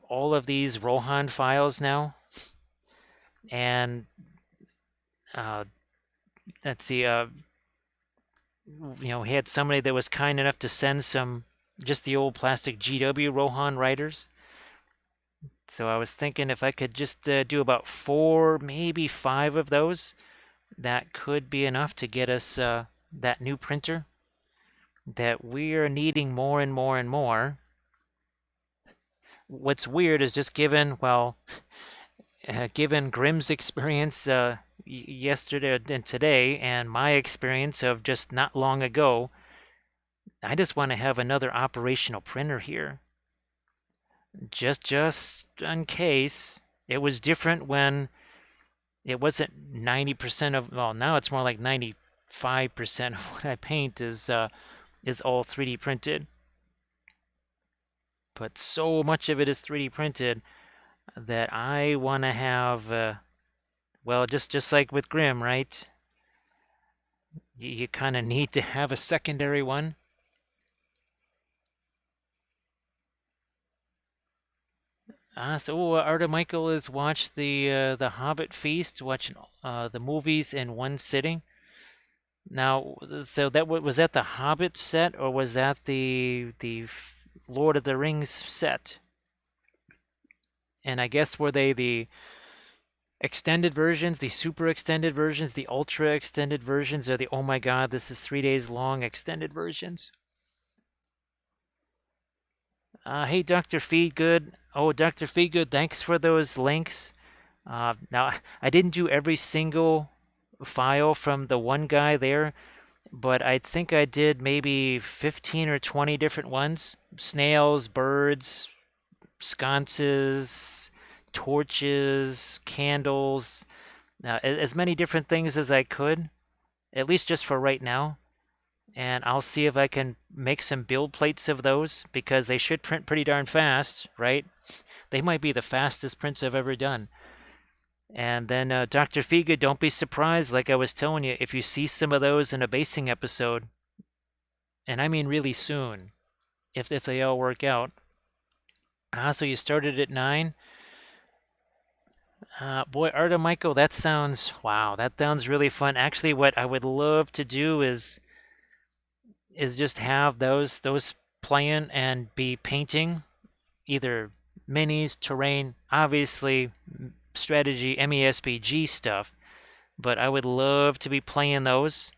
all of these Rohan files now, and let's see, he had somebody that was kind enough to send some just the old plastic GW Rohan riders. So I was thinking if I could just do about 4, maybe 5 of those, that could be enough to get us that new printer that we're needing more and more and more. What's weird is just given Grimm's experience yesterday and today, and my experience of just not long ago, I just want to have another operational printer here. Just in case. It was different when it wasn't 90% of, well, now it's more like 95% of what I paint is all 3D printed. But so much of it is 3D printed that I want to have, well, just like with Grimm, right? You kind of need to have a secondary one. So Arda Michael has watched the Hobbit Feast, watching the movies in one sitting. Now, so that was that the Hobbit set, or was that the Lord of the Rings set? And I guess were they the extended versions, the super extended versions, the ultra extended versions, or the oh my god, this is 3 days long extended versions. Hey, Dr. Feedgood. Oh, Dr. Feedgood, thanks for those links. Now, I didn't do every single file from the one guy there, but I think I did maybe 15 or 20 different ones. Snails, birds, sconces, torches, candles, as many different things as I could, at least just for right now. And I'll see if I can make some build plates of those because they should print pretty darn fast, right? They might be the fastest prints I've ever done. And then Dr. Figa, don't be surprised, like I was telling you, if you see some of those in a basing episode, and I mean really soon, if they all work out. So you started at 9. Boy, Arta Michael, that sounds, wow, that sounds really fun. Actually, what I would love to do is just have those playing and be painting either minis, terrain, obviously strategy, MESBG stuff, but I would love to be playing those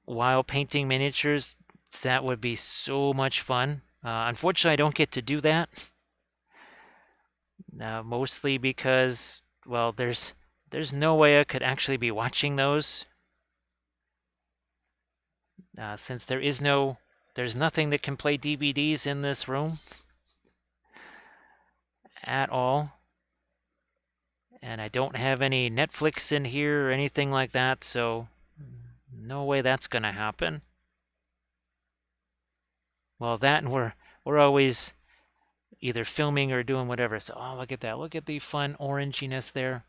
while painting miniatures. That would be so much fun. Unfortunately, I don't get to do that, mostly because, well, there's no way I could actually be watching those, since there's nothing that can play DVDs in this room at all. And I don't have any Netflix in here or anything like that, so no way that's gonna happen. Well, that and we're always either filming or doing whatever. So, oh, look at that! Look at the fun oranginess there.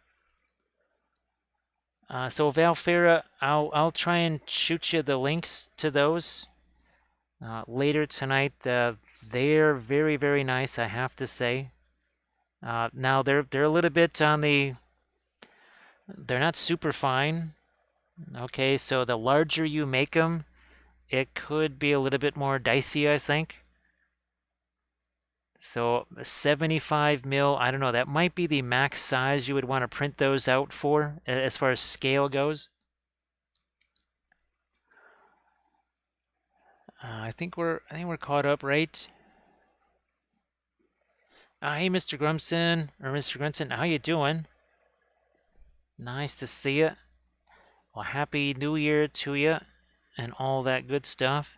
So Valfera, I'll try and shoot you the links to those later tonight. They're very, very nice, I have to say. Now they're a little bit on the. They're not super fine. Okay, so the larger you make them, it could be a little bit more dicey, I think. So 75 mil, I don't know, that might be the max size you would want to print those out for as far as scale goes. I think we're caught up, right? Hey, Mr. Grumson or Mr. Grunson, how you doing? Nice to see you. Well, happy New Year to you and all that good stuff.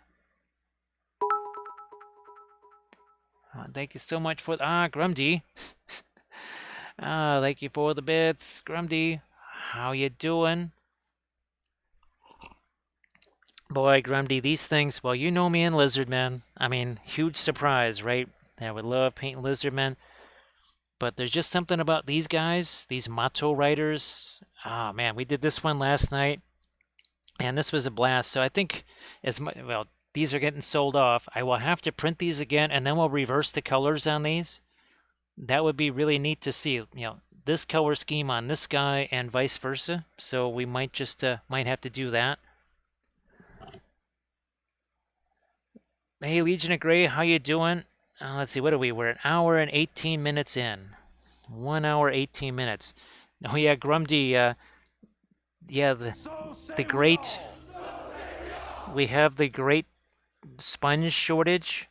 Thank you so much for Grumdy. Thank you for the bits, Grumdy. How you doing? Boy, Grumdy, these things, well, you know me and Lizardman. I mean, huge surprise, right? I would love painting Lizardman. But there's just something about these guys, these Mato Riders. Ah, man, we did this one last night, and this was a blast. So I think well, these are getting sold off. I will have to print these again, and then we'll reverse the colors on these. That would be really neat to see, this color scheme on this guy and vice versa. So we might just might have to do that. Hey, Legion of Grey, how you doing? Let's see, what are we? We're an hour and 18 minutes in. 1 hour, 18 minutes. Oh yeah, Grumdy, yeah, the great, we have the great sponge shortage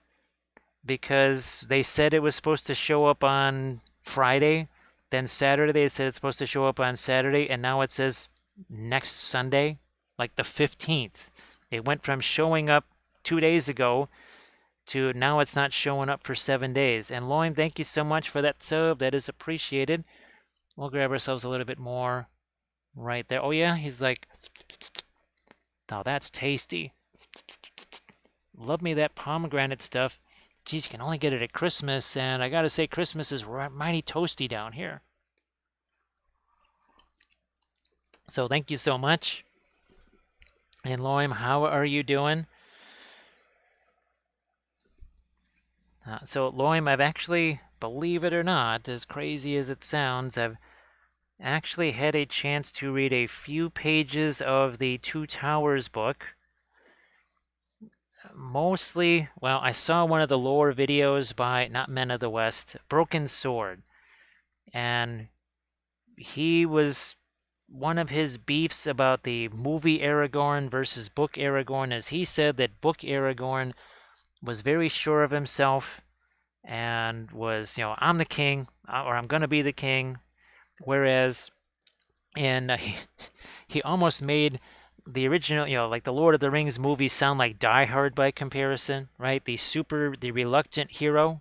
because they said it was supposed to show up on Friday. Then Saturday, they said it's supposed to show up on Saturday, and now it says next Sunday, like the 15th. It went from showing up 2 days ago to now it's not showing up for 7 days. And Loim, thank you so much for that sub. That is appreciated. We'll grab ourselves a little bit more right there. Oh yeah, he's like, oh, that's tasty. Love me that pomegranate stuff. Geez, you can only get it at Christmas, and I gotta say, Christmas is mighty toasty down here. So thank you so much. And Loim, how are you doing? So Loim, I've actually, believe it or not, as crazy as it sounds, I've actually had a chance to read a few pages of the Two Towers book. Mostly, well, I saw one of the lore videos by, not Men of the West, Broken Sword. And he was one of his beefs about the movie Aragorn versus book Aragorn is he said that book Aragorn was very sure of himself and was, I'm the king, or I'm going to be the king. Whereas in he almost made the original, like the Lord of the Rings movies sound like Die Hard by comparison, right? The reluctant hero.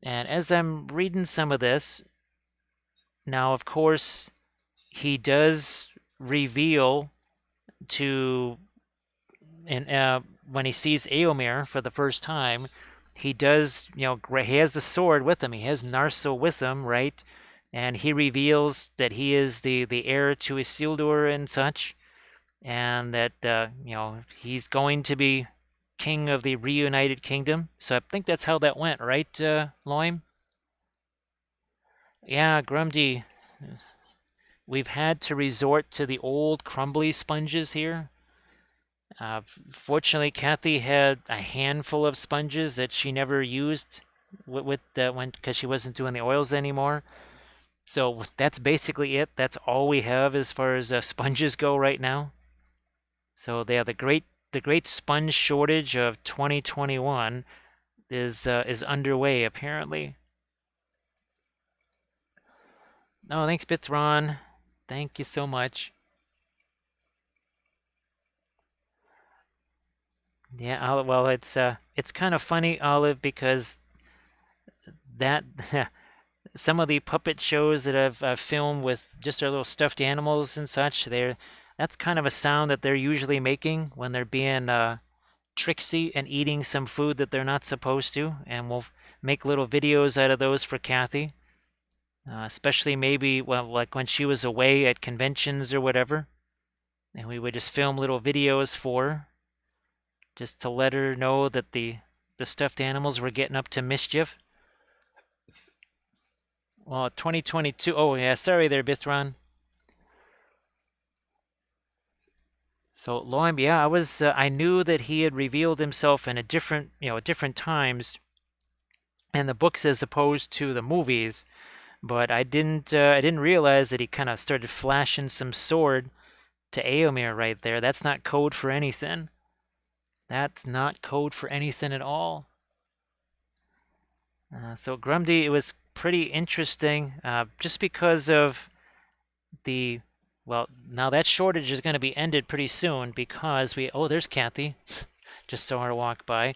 And as I'm reading some of this, now of course he does reveal to and when he sees Eomer for the first time, he does, he has the sword with him. He has Narsil with him, right? And he reveals that he is the heir to Isildur and such, and that he's going to be king of the reunited kingdom. So I think that's how that went, right, Loim? Yeah, Grumdy. We've had to resort to the old crumbly sponges here. Uh, Fortunately, Kathy had a handful of sponges that she never used with the when because she wasn't doing the oils anymore. So that's basically it. That's all we have as far as sponges go right now. So yeah, the great sponge shortage of 2021 is underway apparently. Oh, thanks, Bithron. Thank you so much. Yeah, well, it's kind of funny, Olive, because that some of the puppet shows that I've filmed with just our little stuffed animals and such, that's kind of a sound that they're usually making when they're being tricksy and eating some food that they're not supposed to, and we'll make little videos out of those for Kathy, especially maybe well, like when she was away at conventions or whatever, and we would just film little videos for her, just to let her know that the stuffed animals were getting up to mischief. Well, 2022. Oh yeah, sorry there, Bithron. So Loim, yeah, I knew that he had revealed himself in different times in the books as opposed to the movies, but I didn't realize that he kind of started flashing some sword to Eomer right there. That's not code for anything. That's not code for anything at all. So Grumdy, it was pretty interesting, just because of the well, now that shortage is going to be ended pretty soon because there's Kathy. Just saw her walk by.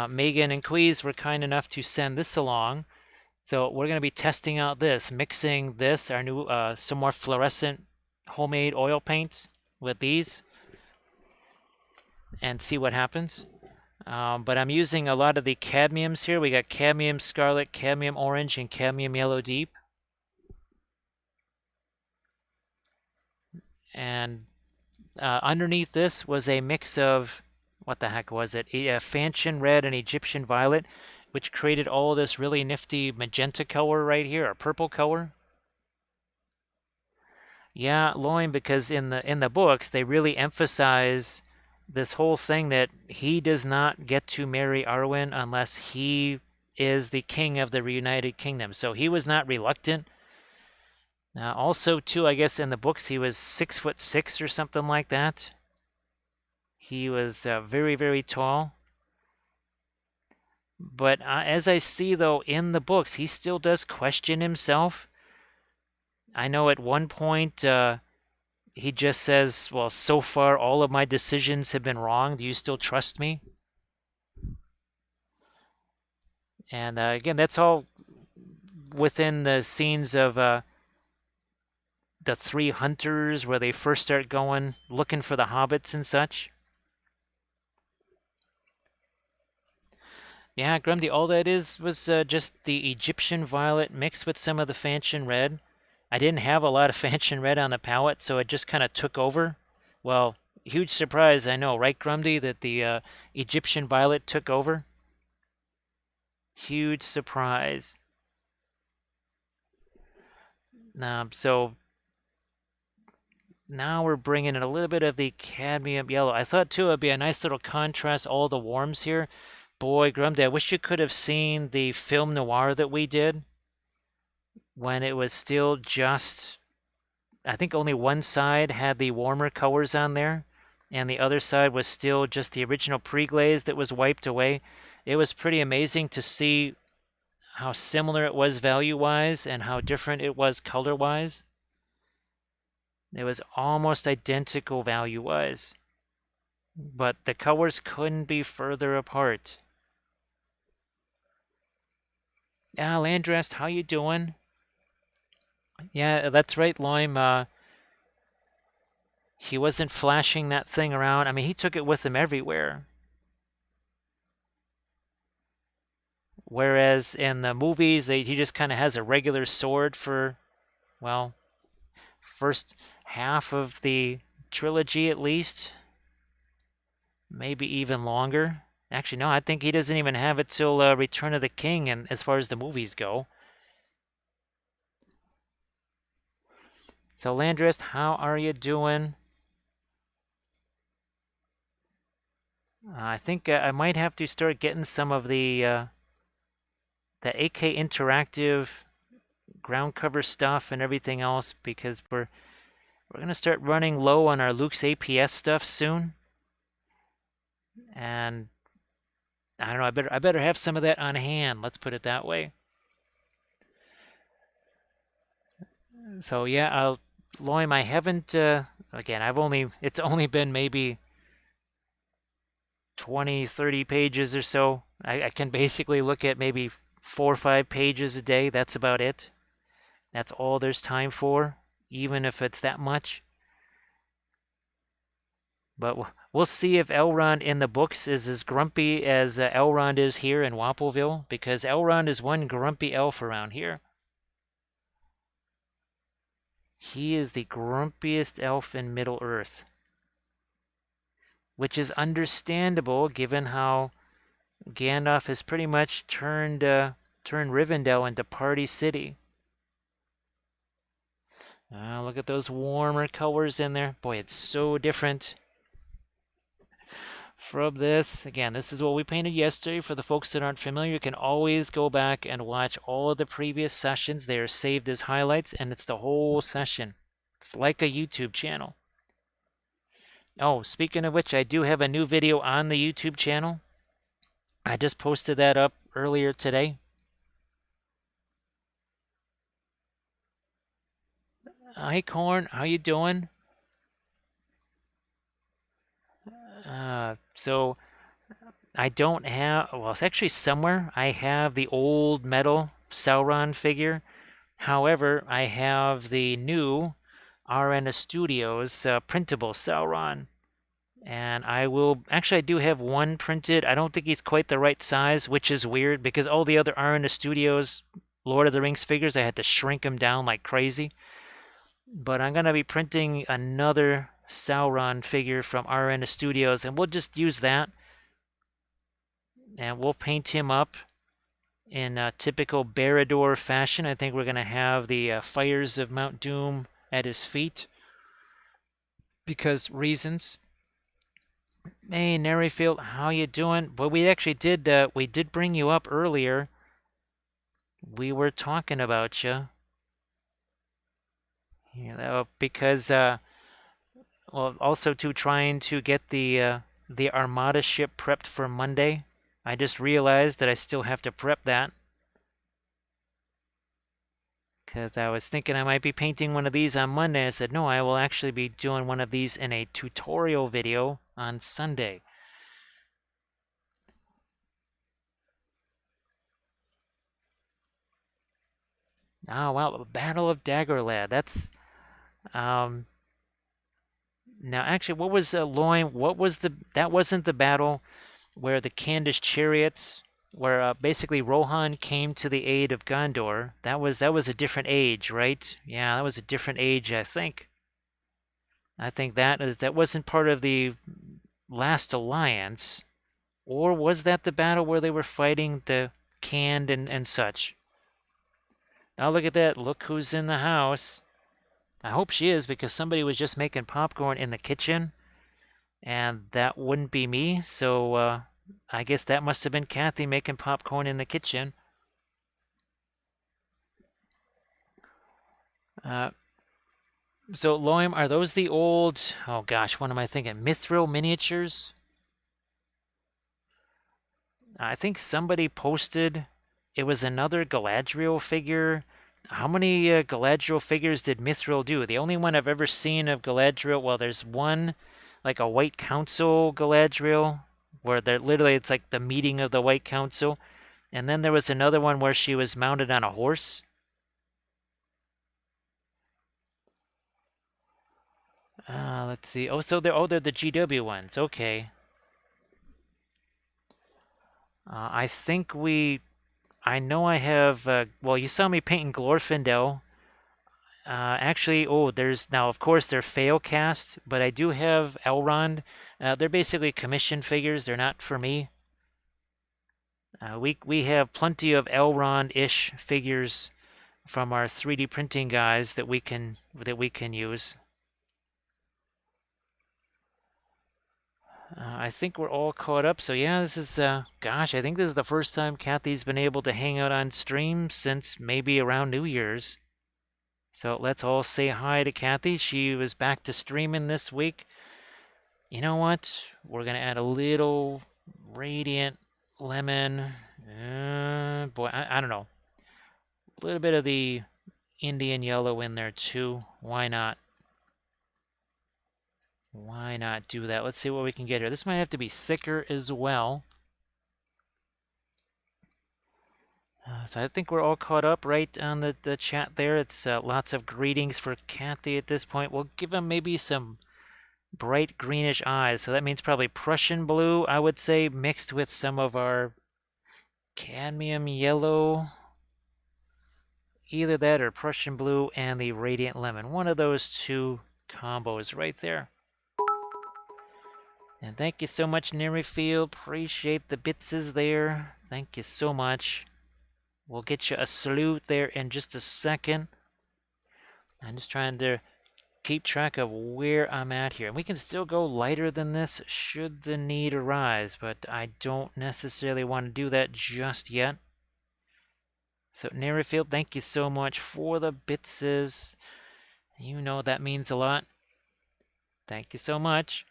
Megan and Queez were kind enough to send this along. So we're going to be testing out this, mixing this, our new, some more fluorescent homemade oil paints with these and see what happens. But I'm using a lot of the cadmiums here. We got cadmium scarlet, cadmium orange, and cadmium yellow deep. And underneath this was a mix of, what the heck was it? A Fanchon red and Egyptian violet, which created all this really nifty magenta color right here, or purple color. Yeah, Loin, because in the books they really emphasize this whole thing that he does not get to marry Arwen unless he is the king of the reunited kingdom. So he was not reluctant. Also, too, I guess in the books he was 6'6" or something like that. He was very, very tall. But as I see, though, in the books, he still does question himself. I know at one point he just says, well, so far all of my decisions have been wrong. Do you still trust me? And again, that's all within the scenes of the three hunters where they first start going looking for the hobbits and such. Yeah, Grumdy, all that was just the Egyptian violet mixed with some of the Fanchon red. I didn't have a lot of Fanchon red on the palette, so it just kind of took over. Well, huge surprise, I know, right, Grumdy, that the Egyptian violet took over? Huge surprise. So now we're bringing in a little bit of the cadmium yellow. I thought, too, it'd be a nice little contrast, all the warms here. Boy, Grumdy, I wish you could have seen the film noir that we did. when it was still just, I think only one side had the warmer colors on there, and the other side was still just the original pre-glaze that was wiped away. It was pretty amazing to see how similar it was value-wise and how different it was color-wise. It was almost identical value-wise, but the colors couldn't be further apart. Ah, Landrest, how you doing? Yeah, that's right, Loim. He wasn't flashing that thing around. I mean, he took it with him everywhere. Whereas in the movies, he just kind of has a regular sword for, well, first half of the trilogy at least. Maybe even longer. Actually, no, I think he doesn't even have it till Return of the King, and as far as the movies go. So, Landrist, how are you doing? I think I might have to start getting some of the AK interactive ground cover stuff and everything else because we're gonna start running low on our Luke's APS stuff soon, and I don't know. I better have some of that on hand. Let's put it that way. So yeah, Loim, I haven't. Again, it's only been maybe 20, 30 pages or so. I can basically look at maybe 4 or 5 pages a day. That's about it. That's all there's time for, even if it's that much. But we'll see if Elrond in the books is as grumpy as Elrond is here in Wappelville, because Elrond is one grumpy elf around here. He is the grumpiest elf in Middle Earth, which is understandable given how Gandalf has pretty much turned Rivendell into Party City. Look at those warmer colors in there. Boy, it's so different from this. Again, this is what we painted yesterday. For the folks that aren't familiar, you can always go back and watch all of the previous sessions. They are saved as highlights, and it's the whole session. It's like a YouTube channel. Oh, speaking of which, I do have a new video on the YouTube channel. I just posted that up earlier today. Hi, Corn. How you doing? So I don't have, well, it's actually somewhere. I have the old metal Sauron figure. However, I have the new RN Studios printable Sauron. And I do have one printed. I don't think he's quite the right size, which is weird because all the other RN Studios Lord of the Rings figures, I had to shrink them down like crazy. But I'm going to be printing another Sauron figure from RN Studios, and we'll just use that. And we'll paint him up in a typical Barad-dûr fashion. I think we're going to have the fires of Mount Doom at his feet because reasons. Hey, Nerryfield, how you doing? Well, we actually we did bring you up earlier. We were talking about you. Because, well, also to trying to get the Armada ship prepped for Monday. I just realized that I still have to prep that. Because I was thinking I might be painting one of these on Monday. I said, no, I will actually be doing one of these in a tutorial video on Sunday. Oh, wow, Battle of Dagorlad. That's, now actually, what was, Loin, what was that wasn't the battle where the Candish chariots, where basically Rohan came to the aid of Gondor. That was a different age, right? Yeah, that was a different age, I think. I think that wasn't part of the last alliance, or was that the battle where they were fighting the Canned and such? Now look at that. Look who's in the house. I hope she is because somebody was just making popcorn in the kitchen, and that wouldn't be me. So I guess that must have been Kathy making popcorn in the kitchen. Uh, so Loim, are those the old? Oh gosh, what am I thinking? Mithril miniatures? I think somebody posted it was another Galadriel figure. How many Galadriel figures did Mithril do? The only one I've ever seen of Galadriel, well, there's one, like a White Council Galadriel, where they're literally it's like the meeting of the White Council. And then there was another one where she was mounted on a horse. Let's see. Oh, so they're the GW ones. Okay. I think I know I have. Well, you saw me painting Glorfindel. Actually, oh, there's now, of course, they're fail cast, but I do have Elrond. They're basically commission figures. They're not for me. We have plenty of Elrond-ish figures from our 3D printing guys that we can use. I think we're all caught up. So yeah, this is gosh, I think this is the first time Kathy's been able to hang out on stream since maybe around New Year's. So let's all say hi to Kathy. She was back to streaming this week. You know what? We're gonna add a little radiant lemon. Boy, I don't know. A little bit of the Indian yellow in there too. Why not? Why not do that? Let's see what we can get here. This might have to be thicker as well. So I think we're all caught up right on the chat there. It's lots of greetings for Kathy at this point. We'll give him maybe some bright greenish eyes. So that means probably Prussian blue, I would say, mixed with some of our cadmium yellow. Either that or Prussian blue and the radiant lemon. One of those two combos right there. And thank you so much, Nearyfield. Appreciate the bitses there. Thank you so much. We'll get you a salute there in just a second. I'm just trying to keep track of where I'm at here. And we can still go lighter than this should the need arise, but I don't necessarily want to do that just yet. So Nearyfield, thank you so much for the bitses. You know that means a lot. Thank you so much.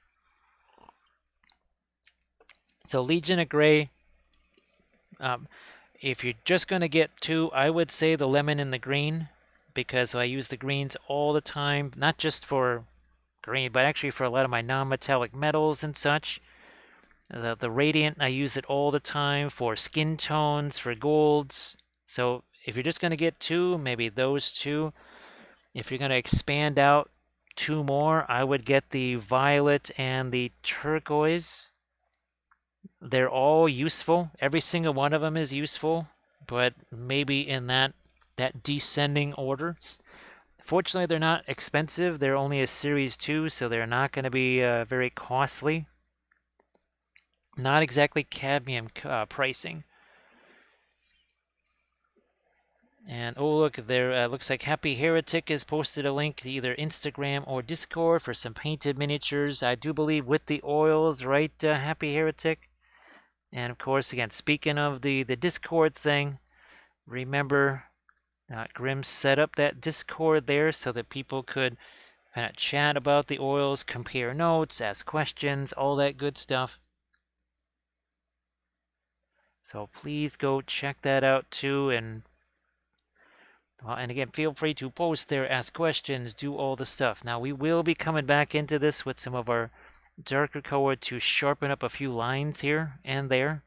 So Legion of Grey, if you're just going to get two, I would say the lemon and the green, because I use the greens all the time, not just for green, but actually for a lot of my non-metallic metals and such. The radiant, I use it all the time for skin tones, for golds. So if you're just going to get two, maybe those two. If you're going to expand out two more, I would get the violet and the turquoise. They're all useful. Every single one of them is useful, but maybe in that descending order. Fortunately, they're not expensive. They're only a Series 2, so they're not going to be very costly. Not exactly cadmium pricing. And oh, look, there looks like Happy Heretic has posted a link to either Instagram or Discord for some painted miniatures. I do believe with the oils, right, Happy Heretic? And of course, again, speaking of the Discord thing, remember Grim set up that Discord there so that people could kind of chat about the oils, compare notes, ask questions, all that good stuff. So please go check that out too. And again, feel free to post there, ask questions, do all the stuff. Now, we will be coming back into this with some of our darker color to sharpen up a few lines here and there.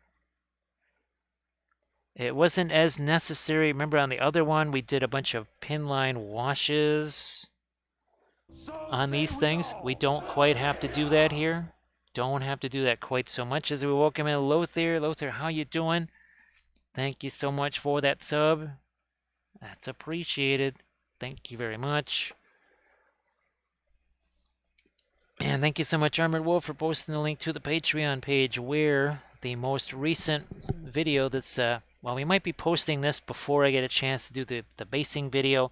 It wasn't as necessary. Remember on the other one, we did a bunch of pin line washes on these things. We don't quite have to do that here. Don't have to do that quite so much. As we welcome in Lothar. Lothar, how you doing? Thank you so much for that sub. That's appreciated. Thank you very much. And thank you so much, Armored Wolf, for posting the link to the Patreon page where the most recent video that's, well, we might be posting this before I get a chance to do the basing video,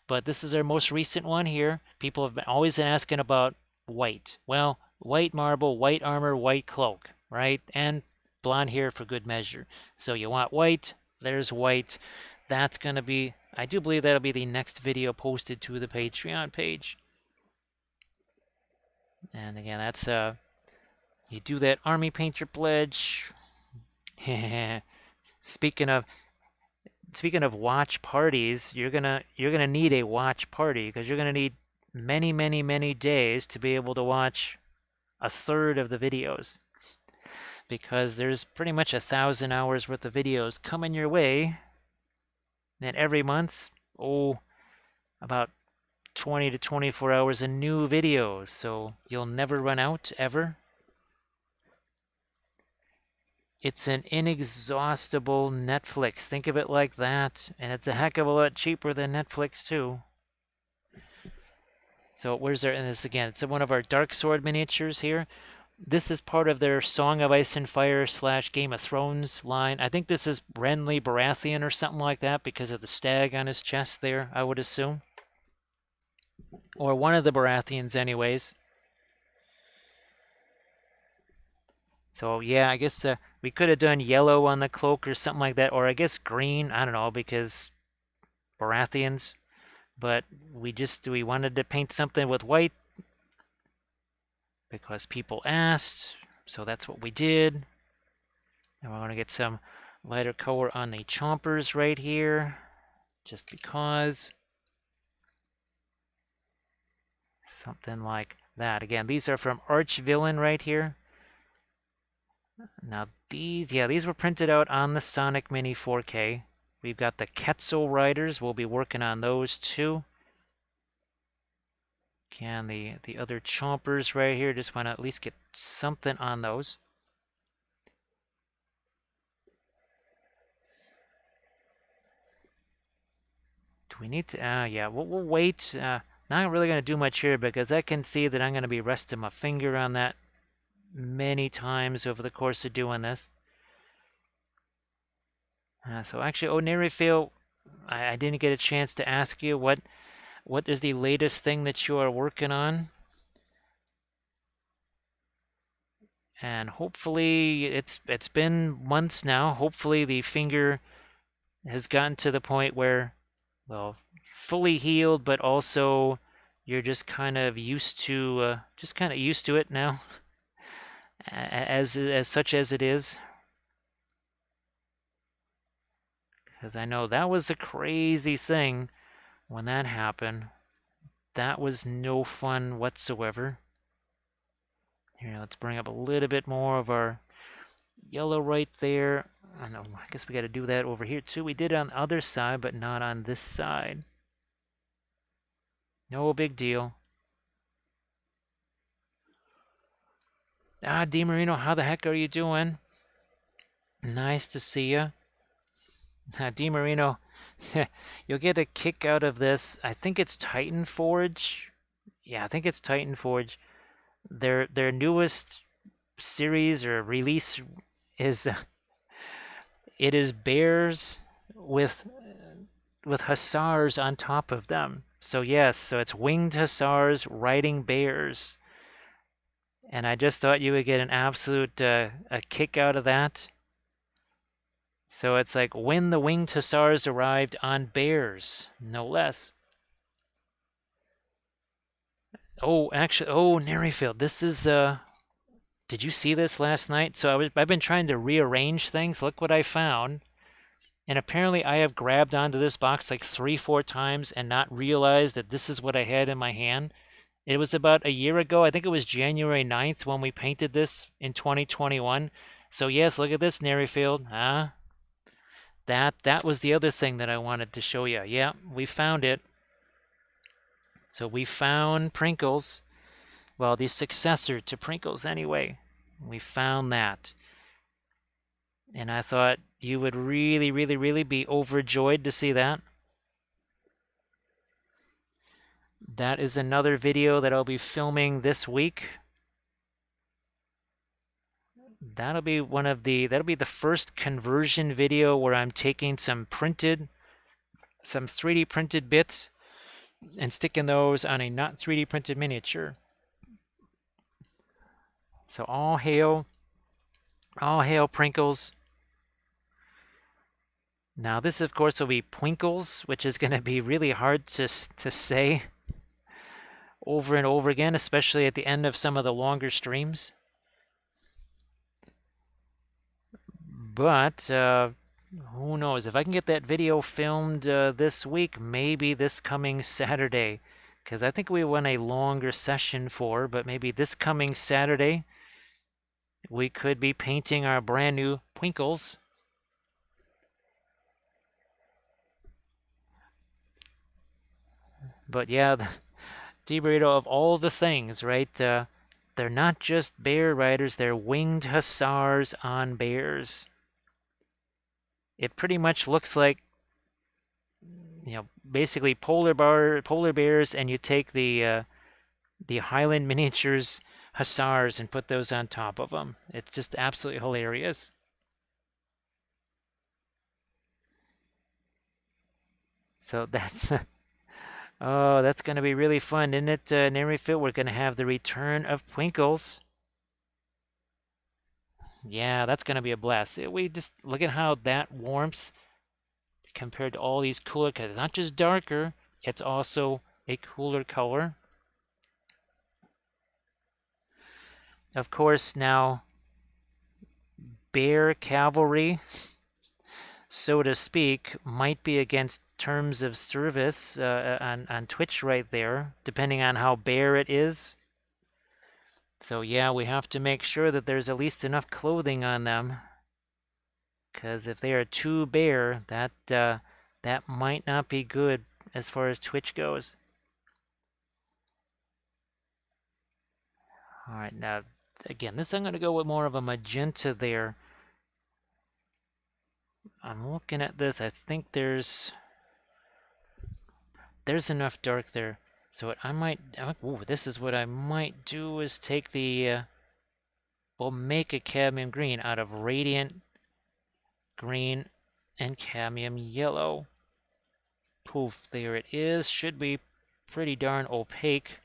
but this is our most recent one here. People have always been asking about white. Well, white marble, white armor, white cloak, right? And blonde hair for good measure. So you want white, there's white. that's going to be, I do believe that'll be the next video posted to the Patreon page. And again, that's you do that army painter pledge. speaking of speaking of watch parties, you're gonna need a watch party because you're gonna need many days to be able to watch a third of the videos, because there's pretty much 1,000 hours worth of videos coming your way, and every month, about 20 to 24 hours of new videos, so you'll never run out, ever. It's an inexhaustible Netflix. Think of it like that. And it's a heck of a lot cheaper than Netflix, too. So where's there, and this again, it's one of our Dark Sword miniatures here. This is part of their Song of Ice and Fire / Game of Thrones line. I think this is Renly Baratheon or something like that because of the stag on his chest there, I would assume. Or one of the Baratheons anyways. So yeah, I guess we could have done yellow on the cloak or something like that, or I guess green, I don't know, because Baratheons. But we wanted to paint something with white because people asked, so that's what we did. And we're going to get some lighter color on the chompers right here, just because. Something like that. Again, these are from Archvillain right here. Now these were printed out on the Sonic Mini 4K. We've got the Quetzal Riders. We'll be working on those too. Can the other chompers right here, just want to at least get something on those. Do we need to? Yeah, we'll wait. Not really going to do much here because I can see that I'm going to be resting my finger on that many times over the course of doing this. So actually, Nerifil, I didn't get a chance to ask you what is the latest thing that you are working on. And hopefully, it's been months now. Hopefully the finger has gotten to the point where, well, fully healed, but also you're just kind of used to it now, as such as it is. Because I know that was a crazy thing when that happened. That was no fun whatsoever. Here, let's bring up a little bit more of our yellow right there. I know, I guess we got to do that over here too. We did it on the other side, but not on this side. No big deal. DiMarino, how the heck are you doing? Nice to see you. DiMarino, you'll get a kick out of this. I think it's Titan Forge. Yeah, I think it's Titan Forge. Their newest series or release is it is bears with hussars on top of them. So yes, so it's winged hussars riding bears. And I just thought you would get an absolute a kick out of that. So it's like when the winged hussars arrived on bears, no less. Oh, actually, Nerryfield, this is did you see this last night? So I've been trying to rearrange things. Look what I found. And apparently I have grabbed onto this box like 3-4 times and not realized that this is what I had in my hand. It was about a year ago. I think it was January 9th when we painted this in 2021. So yes, look at this, Nerryfield. That was the other thing that I wanted to show you. Yeah, we found it. So we found Prinkles. Well, the successor to Prinkles anyway. We found that. And I thought you would really be overjoyed to see that. That is another video that I'll be filming this week. That'll be the first conversion video where I'm taking some 3D printed bits and sticking those on a not 3D printed miniature. So all hail Prinkles. Now this, of course, will be Pwinkles, which is going to be really hard to say over and over again, especially at the end of some of the longer streams. But who knows? If I can get that video filmed this week, maybe this coming Saturday, because I think we want a longer session for, but maybe this coming Saturday, we could be painting our brand new Pwinkles. But yeah, D-Burrito, of all the things, right? They're not just bear riders, they're winged hussars on bears. It pretty much looks like, basically polar bears, and you take the Highland miniatures hussars and put those on top of them. It's just absolutely hilarious. So that's oh, that's going to be really fun, isn't it? In every fit, we're going to have the return of Pwinkles. Yeah, that's going to be a blast. We just look at how that warmth compared to all these cooler colors. It's not just darker, it's also a cooler color. Of course, now bear cavalry, so to speak, might be against terms of service on Twitch right there, depending on how bare it is. So yeah, we have to make sure that there's at least enough clothing on them, because if they are too bare, that might not be good as far as Twitch goes. All right, now again, this I'm going to go with more of a magenta there. I'm looking at this. I think there's enough dark there. So what I might, ooh, this is what I might do is take the, we'll make a cadmium green out of radiant green and cadmium yellow. Poof, there it is. Should be pretty darn opaque.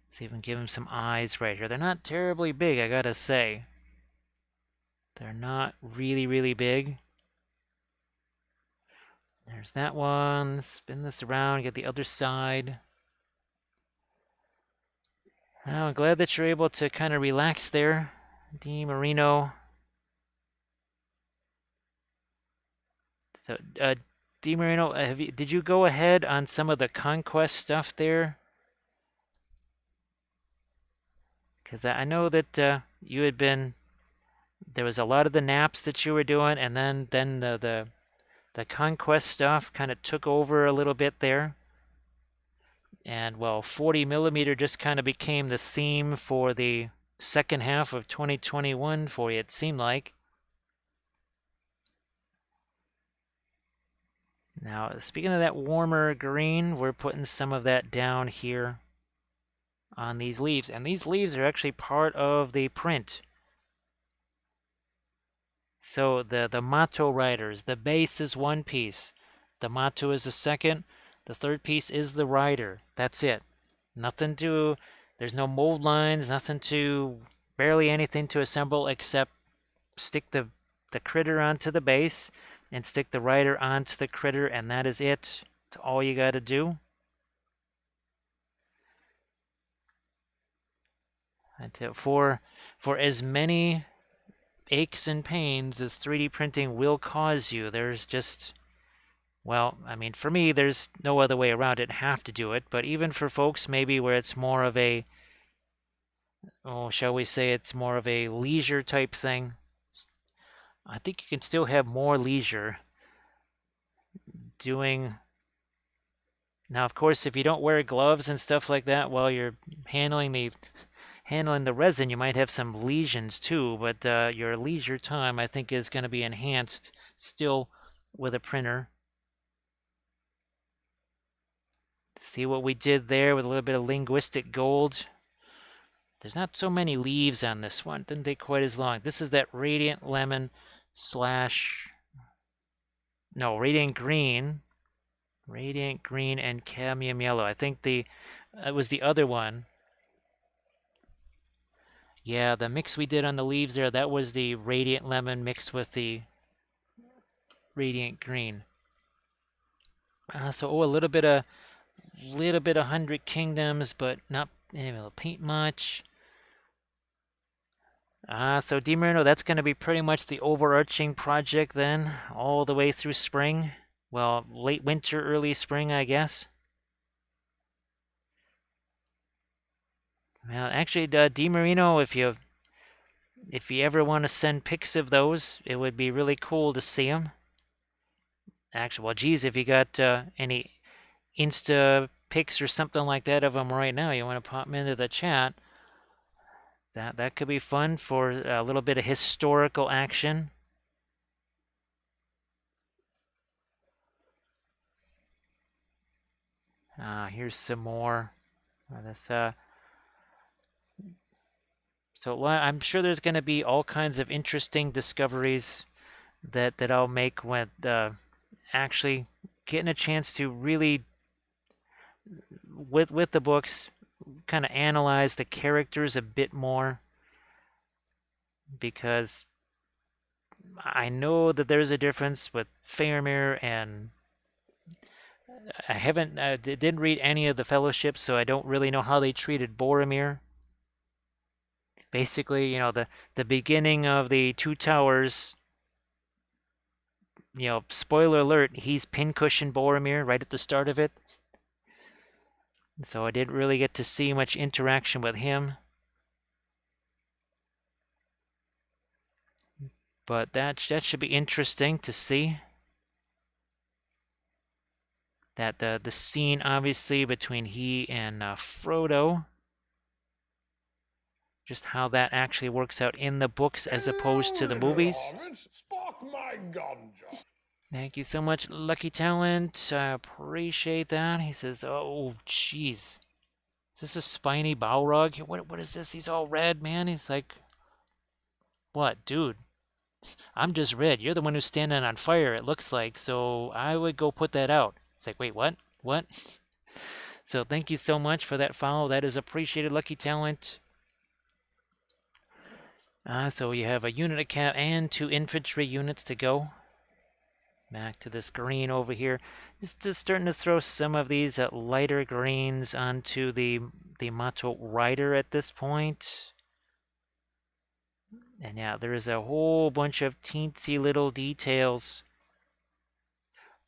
See if we can give him some eyes right here. They're not terribly big, I gotta say. They're not really, really big. There's that one. Spin this around, get the other side. Well, I'm glad that you're able to kind of relax there, D. Marino. So, D. Marino, did you go ahead on some of the conquest stuff there? Because I know that you had been, there was a lot of the naps that you were doing, and then the conquest stuff kind of took over a little bit there. And well, 40 millimeter just kind of became the theme for the second half of 2021 for you, it seemed like. Now, speaking of that warmer green, we're putting some of that down here on these leaves. And these leaves are actually part of the print. So the Mato Riders, the base is one piece. The Mato is the second. The third piece is the rider. That's it. Nothing to, there's no mold lines, nothing to, barely anything to assemble except stick the critter onto the base and stick the rider onto the critter, and that is it. That's all you got to do. For as many aches and pains as 3D printing will cause you, there's just, well, I mean, for me, there's no other way around it. Have to do it. But even for folks maybe where it's more of a, oh, shall we say it's more of a leisure type thing, I think you can still have more leisure doing. Now, of course, if you don't wear gloves and stuff like that while you're handling the resin, you might have some lesions too. But your leisure time, I think, is going to be enhanced still with a printer. See what we did there with a little bit of linguistic gold. There's not so many leaves on this one. Didn't take quite as long. This is that radiant lemon slash, no, radiant green. Radiant green and cadmium yellow. I think it was the other one. Yeah, the mix we did on the leaves there, that was the radiant lemon mixed with the radiant green. So a little bit of 100 Kingdoms, but not able to paint much. So DiMarino, that's going to be pretty much the overarching project then, all the way through spring. Well, late winter, early spring, I guess. Well, actually, DiMarino, if you ever want to send pics of those, it would be really cool to see them. Actually, well, geez, if you got any Insta pics or something like that of them right now, you want to pop them into the chat. That could be fun for a little bit of historical action. Here's some more. This So I'm sure there's going to be all kinds of interesting discoveries that I'll make when actually getting a chance to really with the books kind of analyze the characters a bit more, because I know that there's a difference with Faramir, and I didn't read any of the Fellowship, so I don't really know how they treated Boromir. Basically, the beginning of the Two Towers, spoiler alert, he's pincushion Boromir right at the start of it. So I didn't really get to see much interaction with him. But that should be interesting to see. That the scene, obviously, between he and Frodo, just how that actually works out in the books as opposed to the movies. Spark my ganja. Thank you so much, Lucky Talent. I appreciate that. He says, oh, jeez. Is this a spiny Balrog? What is this? He's all red, man. He's like, what, dude? I'm just red. You're the one who's standing on fire, it looks like. So I would go put that out. It's like, wait, what? What? So thank you so much for that follow. That is appreciated, Lucky Talent. So you have a unit of cav and 2 infantry units to go. Back to this green over here. Just starting to throw some of these lighter greens onto the Mato Rider at this point. And yeah, there is a whole bunch of teensy little details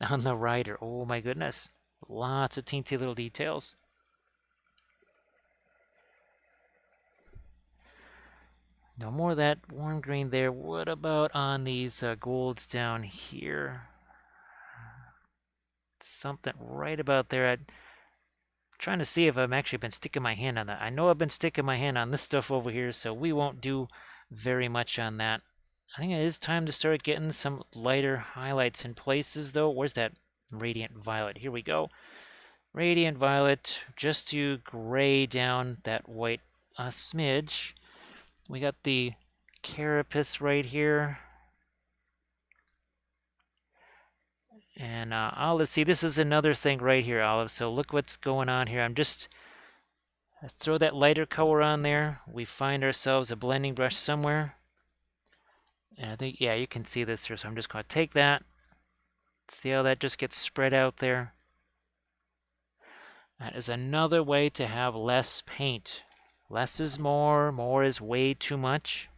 on the Rider. Oh my goodness. Lots of teensy little details. No more of that warm green there. What about on these golds down here? Something right about there. I'm trying to see if I've actually been sticking my hand on that. I know I've been sticking my hand on this stuff over here, so we won't do very much on that. I think it is time to start getting some lighter highlights in places, though. Where's that Radiant Violet? Here we go. Radiant Violet, just to gray down that white a smidge. We got the carapace right here. And Olive, see, this is another thing right here, Olive. So look what's going on here. Let's throw that lighter color on there. We find ourselves a blending brush somewhere. And I think, yeah, you can see this here. So I'm just going to take that. See how that just gets spread out there? That is another way to have less paint. Less is more. More is way too much.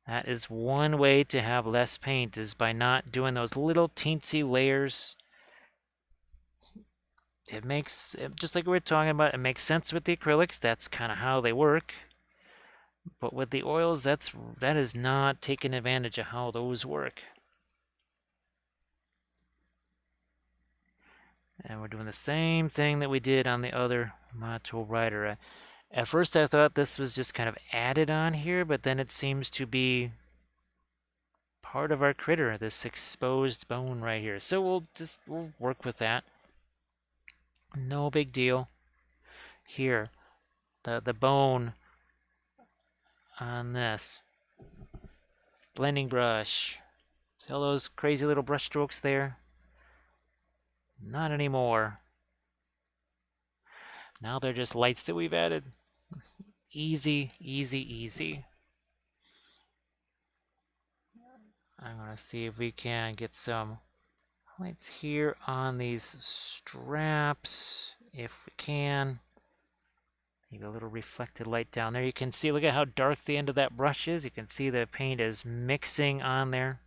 That is one way to have less paint, is by not doing those little teensy layers. It makes, just like we were talking about, it makes sense with the acrylics. That's kind of how they work. But with the oils, that is not taking advantage of how those work. And we're doing the same thing that we did on the other Mato Rider. At first I thought this was just kind of added on here, but then it seems to be part of our critter, this exposed bone right here. So we'll work with that. No big deal. Here, the bone on this. Blending brush. See all those crazy little brush strokes there? Not anymore. Now they're just lights that we've added. Easy, easy, easy. I'm gonna see if we can get some lights here on these straps, if we can. Maybe a little reflected light down there. You can see, look at how dark the end of that brush is. You can see the paint is mixing on there.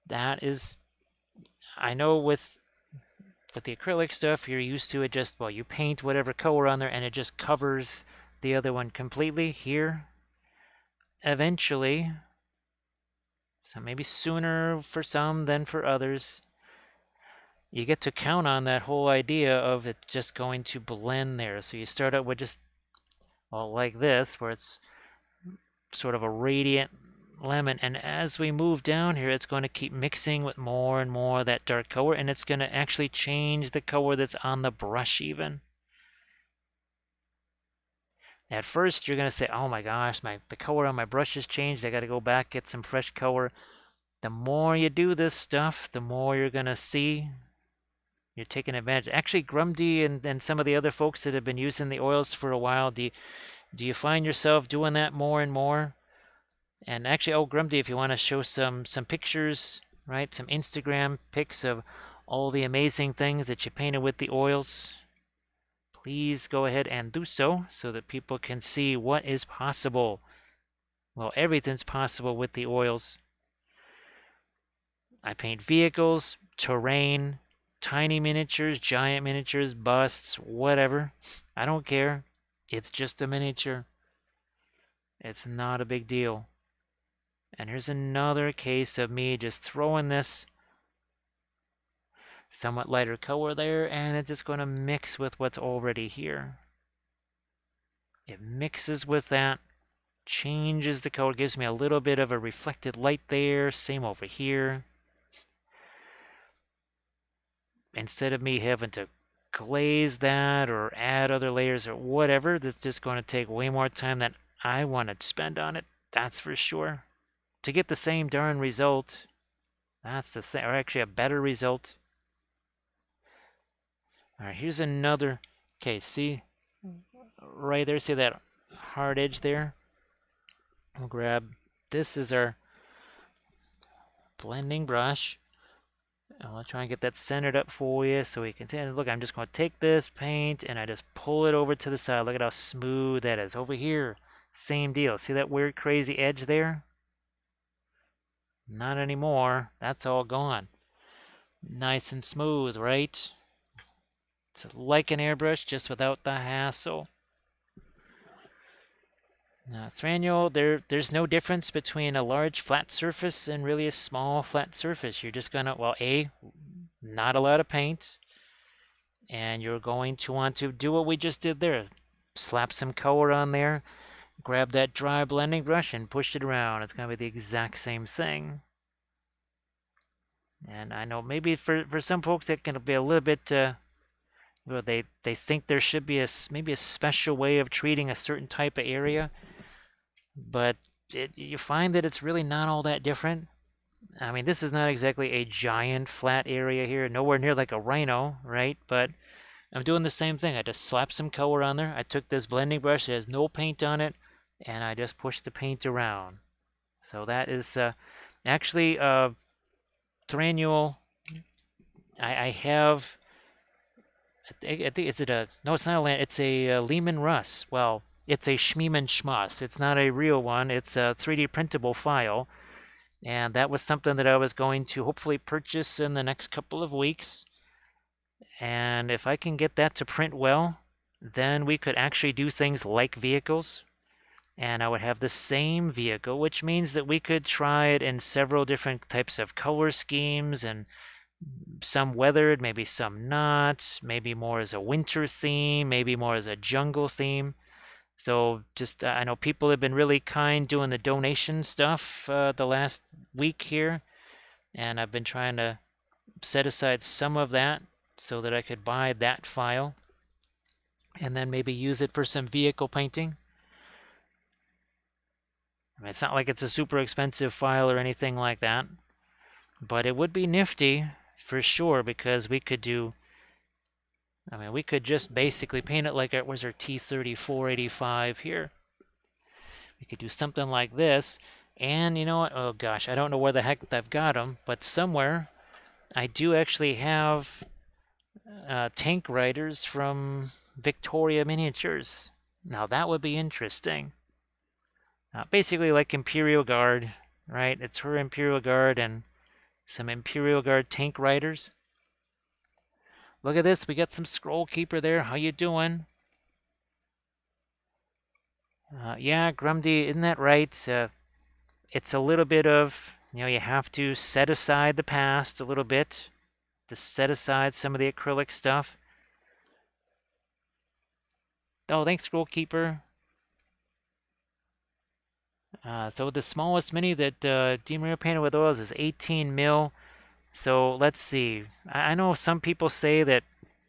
That is, I know with the acrylic stuff, you're used to it just, well, you paint whatever color on there and it just covers the other one completely. Here, eventually, so maybe sooner for some than for others, you get to count on that whole idea of it just going to blend there. So you start out with just, well, like this, where it's sort of a radiant lemon, and as we move down here, it's going to keep mixing with more and more of that dark color, and it's going to actually change the color that's on the brush even. At first, you're going to say, oh my gosh, the color on my brush has changed. I got to go back, get some fresh color. The more you do this stuff, the more you're going to see you're taking advantage. Actually, Grumdy and some of the other folks that have been using the oils for a while, do you find yourself doing that more and more? And actually, oh, Grumdy, if you want to show some pictures, right, some Instagram pics of all the amazing things that you painted with the oils, please go ahead and do so that people can see what is possible. Well, everything's possible with the oils. I paint vehicles, terrain, tiny miniatures, giant miniatures, busts, whatever. I don't care. It's just a miniature. It's not a big deal. And here's another case of me just throwing this somewhat lighter color there, and it's just going to mix with what's already here. It mixes with that, changes the color, gives me a little bit of a reflected light there. Same over here. Instead of me having to glaze that or add other layers or whatever, that's just going to take way more time than I want to spend on it, that's for sure. To get the same darn result, that's the same, or actually a better result. All right, here's another case. See right there, see that hard edge there? We'll grab, this is our blending brush. And we'll try and get that centered up for you so we can see. Look, I'm just going to take this paint and I just pull it over to the side. Look at how smooth that is. Over here, same deal. See that weird crazy edge there? Not anymore. That's all gone. Nice and smooth, right? It's like an airbrush, just without the hassle. Now, Thranule, there's no difference between a large flat surface and really a small flat surface. You're just gonna, well, not a lot of paint, and you're going to want to do what we just did there. Slap some color on there, grab that dry blending brush and push it around. It's gonna be the exact same thing. And I know maybe for some folks it can be a little bit, well, they think there should be maybe a special way of treating a certain type of area, but you find that it's really not all that different. I mean, this is not exactly a giant flat area here, nowhere near like a rhino, right? But I'm doing the same thing. I just slapped some color on there. I took this blending brush that has no paint on it, and I just pushed the paint around. So that is actually Thranule. I have, I think, is it a, no, it's not a land, it's a Lehman Russ. Well, it's a Schmeeman Schmoss. It's not a real one. It's a 3D printable file. And that was something that I was going to hopefully purchase in the next couple of weeks. And if I can get that to print well, then we could actually do things like vehicles. And I would have the same vehicle, which means that we could try it in several different types of color schemes, and some weathered, maybe some not, maybe more as a winter theme, maybe more as a jungle theme. So just, I know people have been really kind doing the donation stuff the last week here, and I've been trying to set aside some of that so that I could buy that file and then maybe use it for some vehicle painting. I mean, it's not like it's a super expensive file or anything like that, but it would be nifty for sure, because we could do, I mean, we could just basically paint it like it was our T3485 here. We could do something like this, And you know what? Oh gosh, I don't know where the heck I've got them, but somewhere I do actually have tank riders from Victoria Miniatures. Now that would be interesting. Basically like Imperial Guard, right? It's her Imperial Guard and some Imperial Guard tank riders. Look at this, we got some Scroll Keeper there. How you doing? Yeah, Grumdy, isn't that right? It's a little bit of, you have to set aside the past a little bit to set aside some of the acrylic stuff. Oh, thanks, Scroll Keeper. So the smallest mini that DeMaria painted with oils is 18 mil. So let's see. I know some people say that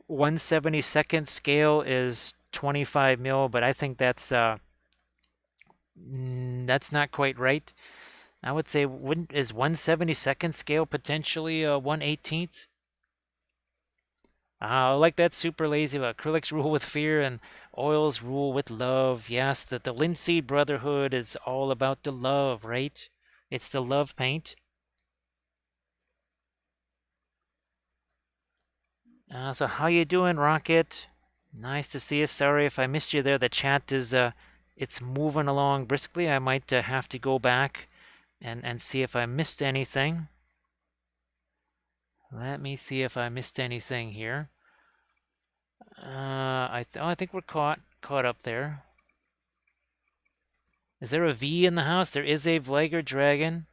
1/72nd scale is 25 mil, but I think that's not quite right. I would say is 1/72nd scale potentially 1/18th? I like that super lazy. Acrylics rule with fear and oils rule with love. Yes, the Linseed Brotherhood is all about the love, right? It's the love paint. So how you doing, Rocket? Nice to see you. Sorry if I missed you there. The chat is it's moving along briskly. I might have to go back and see if I missed anything. Let me see if I missed anything here. I think we're caught up there. Is there a V in the house? There is a Vliger Dragon.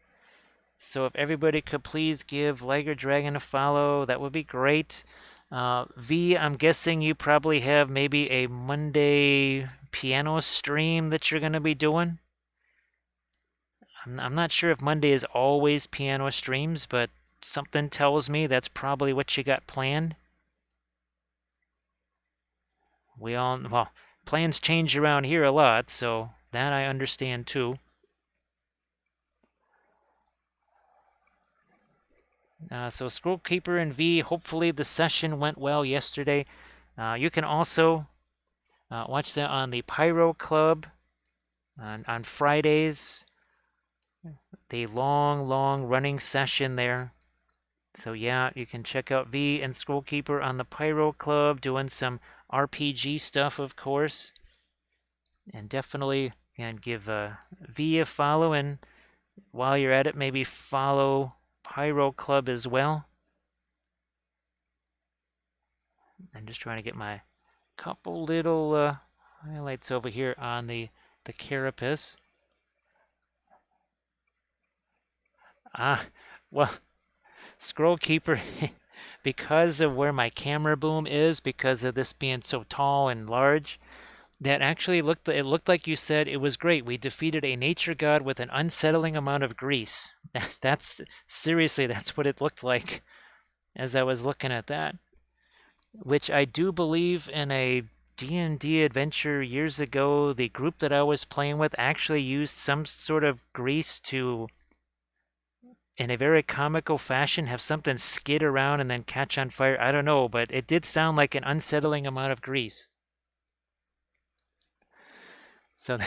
So if everybody could please give Vliger Dragon a follow, that would be great. V, I'm guessing you probably have maybe a Monday piano stream that you're going to be doing. I'm not sure if Monday is always piano streams, but something tells me that's probably what you got planned. Well, plans change around here a lot, so that I understand too. So Scroll Keeper and V, hopefully the session went well yesterday. You can also watch that on the Pyro Club on Fridays. The long running session there. So yeah, you can check out V and Scroll Keeper on the Pyro Club doing some RPG stuff, of course. And definitely can give V a follow, and while you're at it, maybe follow Pyro Club as well. I'm just trying to get my couple little highlights over here on the carapace. Well, Scroll Keeper, because of where my camera boom is, because of this being so tall and large, that actually it looked like you said it was great. We defeated a nature god with an unsettling amount of grease. That's seriously, that's what it looked like as I was looking at that. Which I do believe in a D&D adventure years ago, the group that I was playing with actually used some sort of grease to, in a very comical fashion, have something skid around and then catch on fire. I don't know, but it did sound like an unsettling amount of grease. So,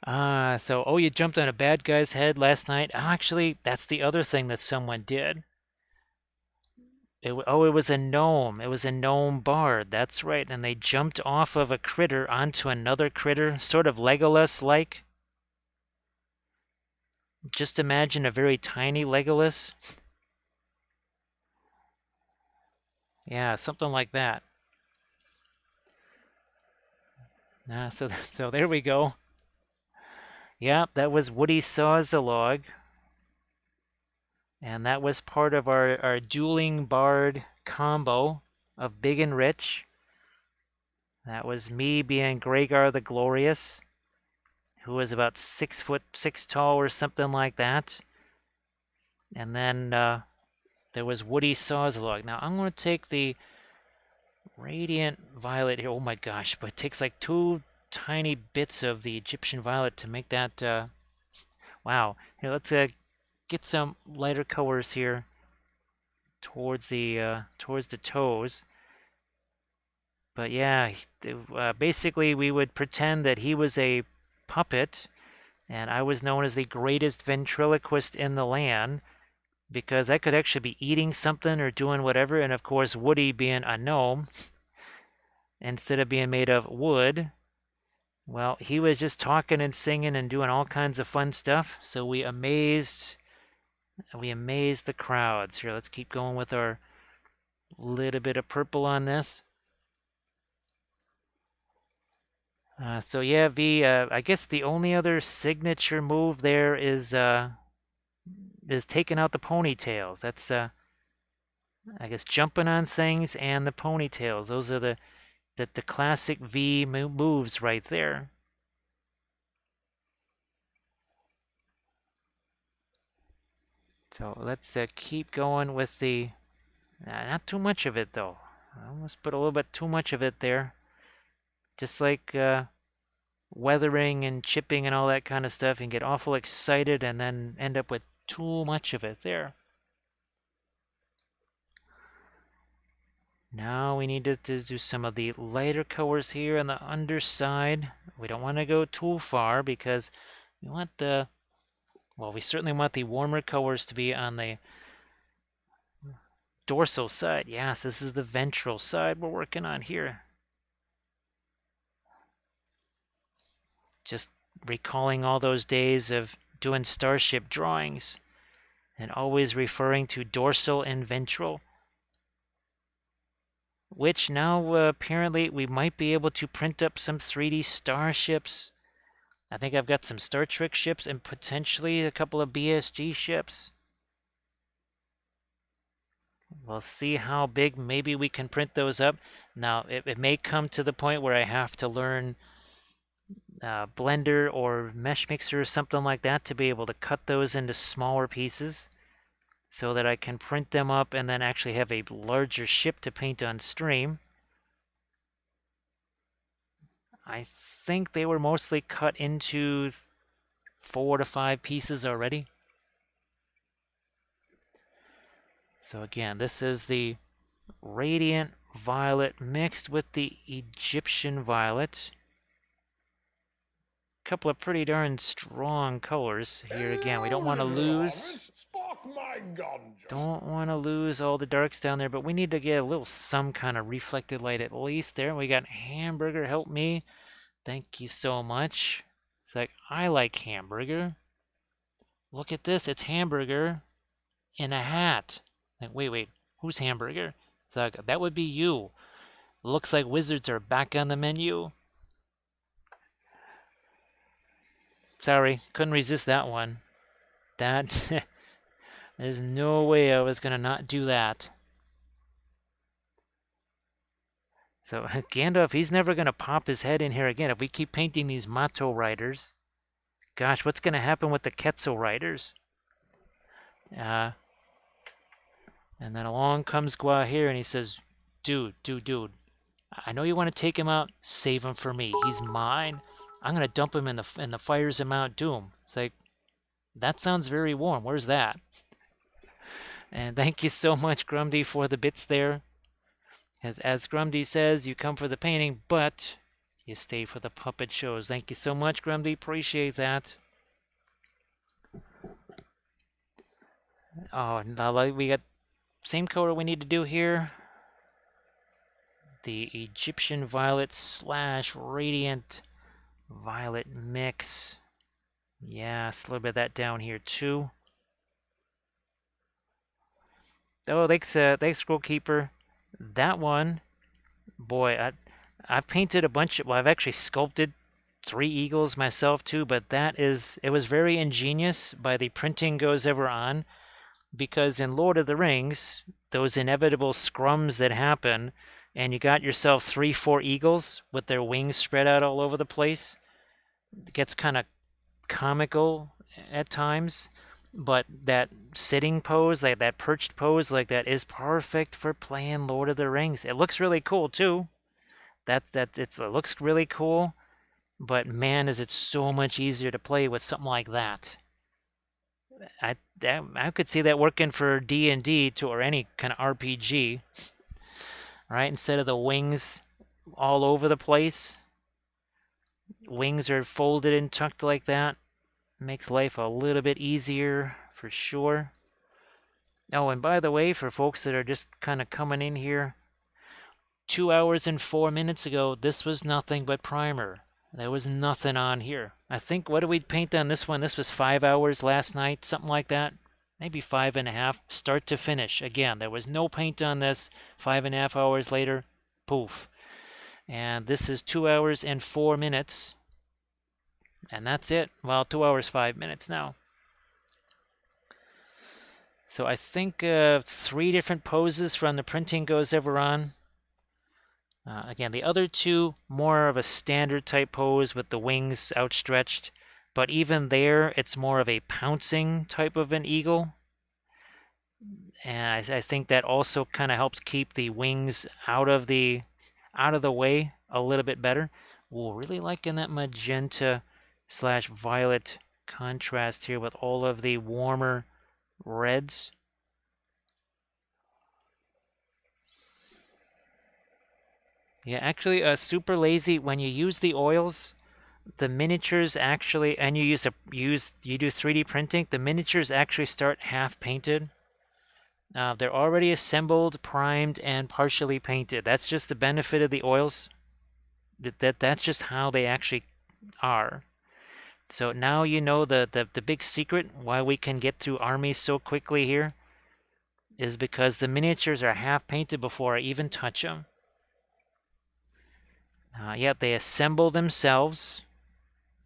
oh, you jumped on a bad guy's head last night. Actually, that's the other thing that someone did. It was a gnome. It was a gnome bard. That's right. And they jumped off of a critter onto another critter, sort of Legolas-like. Just imagine a very tiny Legolas. Yeah, something like that. So there we go. Yeah, that was Woody Saws a Log. And that was part of our dueling bard combo of Big and Rich. That was me being Rhaegar the Glorious, who was about 6'6" tall or something like that. And then there was Woody Sawslog. Now I'm going to take the Radiant Violet here. Oh my gosh, but it takes like 2 tiny bits of the Egyptian Violet to make that. Wow. Here, let's get some lighter colors here towards the toes. But yeah, basically we would pretend that he was a puppet, And I was known as the greatest ventriloquist in the land because I could actually be eating something or doing whatever. And of course, Woody being a gnome, instead of being made of wood, well, he was just talking and singing and doing all kinds of fun stuff. So we amazed the crowds. Here, let's keep going with our little bit of purple on this. So yeah, V. I guess the only other signature move there is taking out the ponytails. That's I guess jumping on things and the ponytails. Those are the classic V moves right there. So let's keep going with the not too much of it though. I almost put a little bit too much of it there. Just like weathering and chipping and all that kind of stuff, and get awful excited and then end up with too much of it there. Now we need to do some of the lighter colors here on the underside. We don't want to go too far because we want well, we certainly want the warmer colors to be on the dorsal side. Yes, this is the ventral side we're working on here. Just recalling all those days of doing starship drawings and always referring to dorsal and ventral, which now apparently we might be able to print up some 3D starships. I think I've got some Star Trek ships and potentially a couple of BSG ships. We'll see how big maybe we can print those up. Now, it may come to the point where I have to learn Blender or Mesh Mixer or something like that to be able to cut those into smaller pieces so that I can print them up and then actually have a larger ship to paint on stream. I think they were mostly cut into 4 to 5 pieces already. So again, this is the Radiant Violet mixed with the Egyptian Violet. Couple of pretty darn strong colors here. Again, we don't want to lose. Don't want to lose all the darks down there, but we need to get a little some kind of reflected light at least there. We got Hamburger, help me. Thank you so much. It's like, I like Hamburger. Look at this, it's Hamburger in a hat. Like, wait, who's Hamburger? It's like, that would be you. Looks like wizards are back on the menu. Sorry, couldn't resist that one. That, there's no way I was gonna not do that. So Gandalf, he's never gonna pop his head in here again if we keep painting these Mato Riders. Gosh, what's gonna happen with the Quetzal Riders? And then along comes Gua here and he says, dude, I know you want to take him out, save him for me. He's mine. I'm going to dump him in the fires of Mount Doom. It's like, that sounds very warm. Where's that? And thank you so much, Grumdy, for the bits there. As Grumdy says, you come for the painting, but you stay for the puppet shows. Thank you so much, Grumdy. Appreciate that. Oh, now we got same color we need to do here. The Egyptian Violet / Radiant Violet mix. Yes, a little bit of that down here too. Oh, thanks, Scrollkeeper. That one, boy, I've painted a bunch of, well, I've actually sculpted 3 eagles myself too, but it was very ingenious by the printing goes ever on, because in Lord of the Rings, those inevitable scrums that happen, and you got yourself 3, 4 eagles with their wings spread out all over the place. It gets kind of comical at times, but that sitting pose, like that perched pose like that, is perfect for playing Lord of the Rings. It looks really cool too. It looks really cool, but man, is it so much easier to play with something like that. I could see that working for D&D or any kind of RPG, right? Instead of the wings all over the place, wings are folded and tucked like that. Makes life a little bit easier for sure. Oh, and by the way, for folks that are just kind of coming in here, 2 hours and 4 minutes ago, this was nothing but primer. There was nothing on here. I think, what did we paint on this one? This was 5 hours last night, something like that. Maybe 5.5, start to finish. Again, there was no paint on this. 5.5 hours later, poof. And this is 2 hours and 4 minutes. And that's it. Well, 2 hours, 5 minutes now. So I think 3 different poses from the printing goes ever on. Again, the other two, more of a standard type pose with the wings outstretched. But even there, it's more of a pouncing type of an eagle. And I think that also kind of helps keep the wings out of the way a little bit better. Ooh, really liking that magenta / violet contrast here with all of the warmer reds. Yeah, actually, super lazy when you use the oils. The miniatures actually, and you you do 3D printing. The miniatures actually start half painted. They're already assembled, primed, and partially painted. That's just the benefit of the oils. That's just how they actually are. So now you know the big secret why we can get through armies so quickly here is because the miniatures are half painted before I even touch them. Yep, they assemble themselves.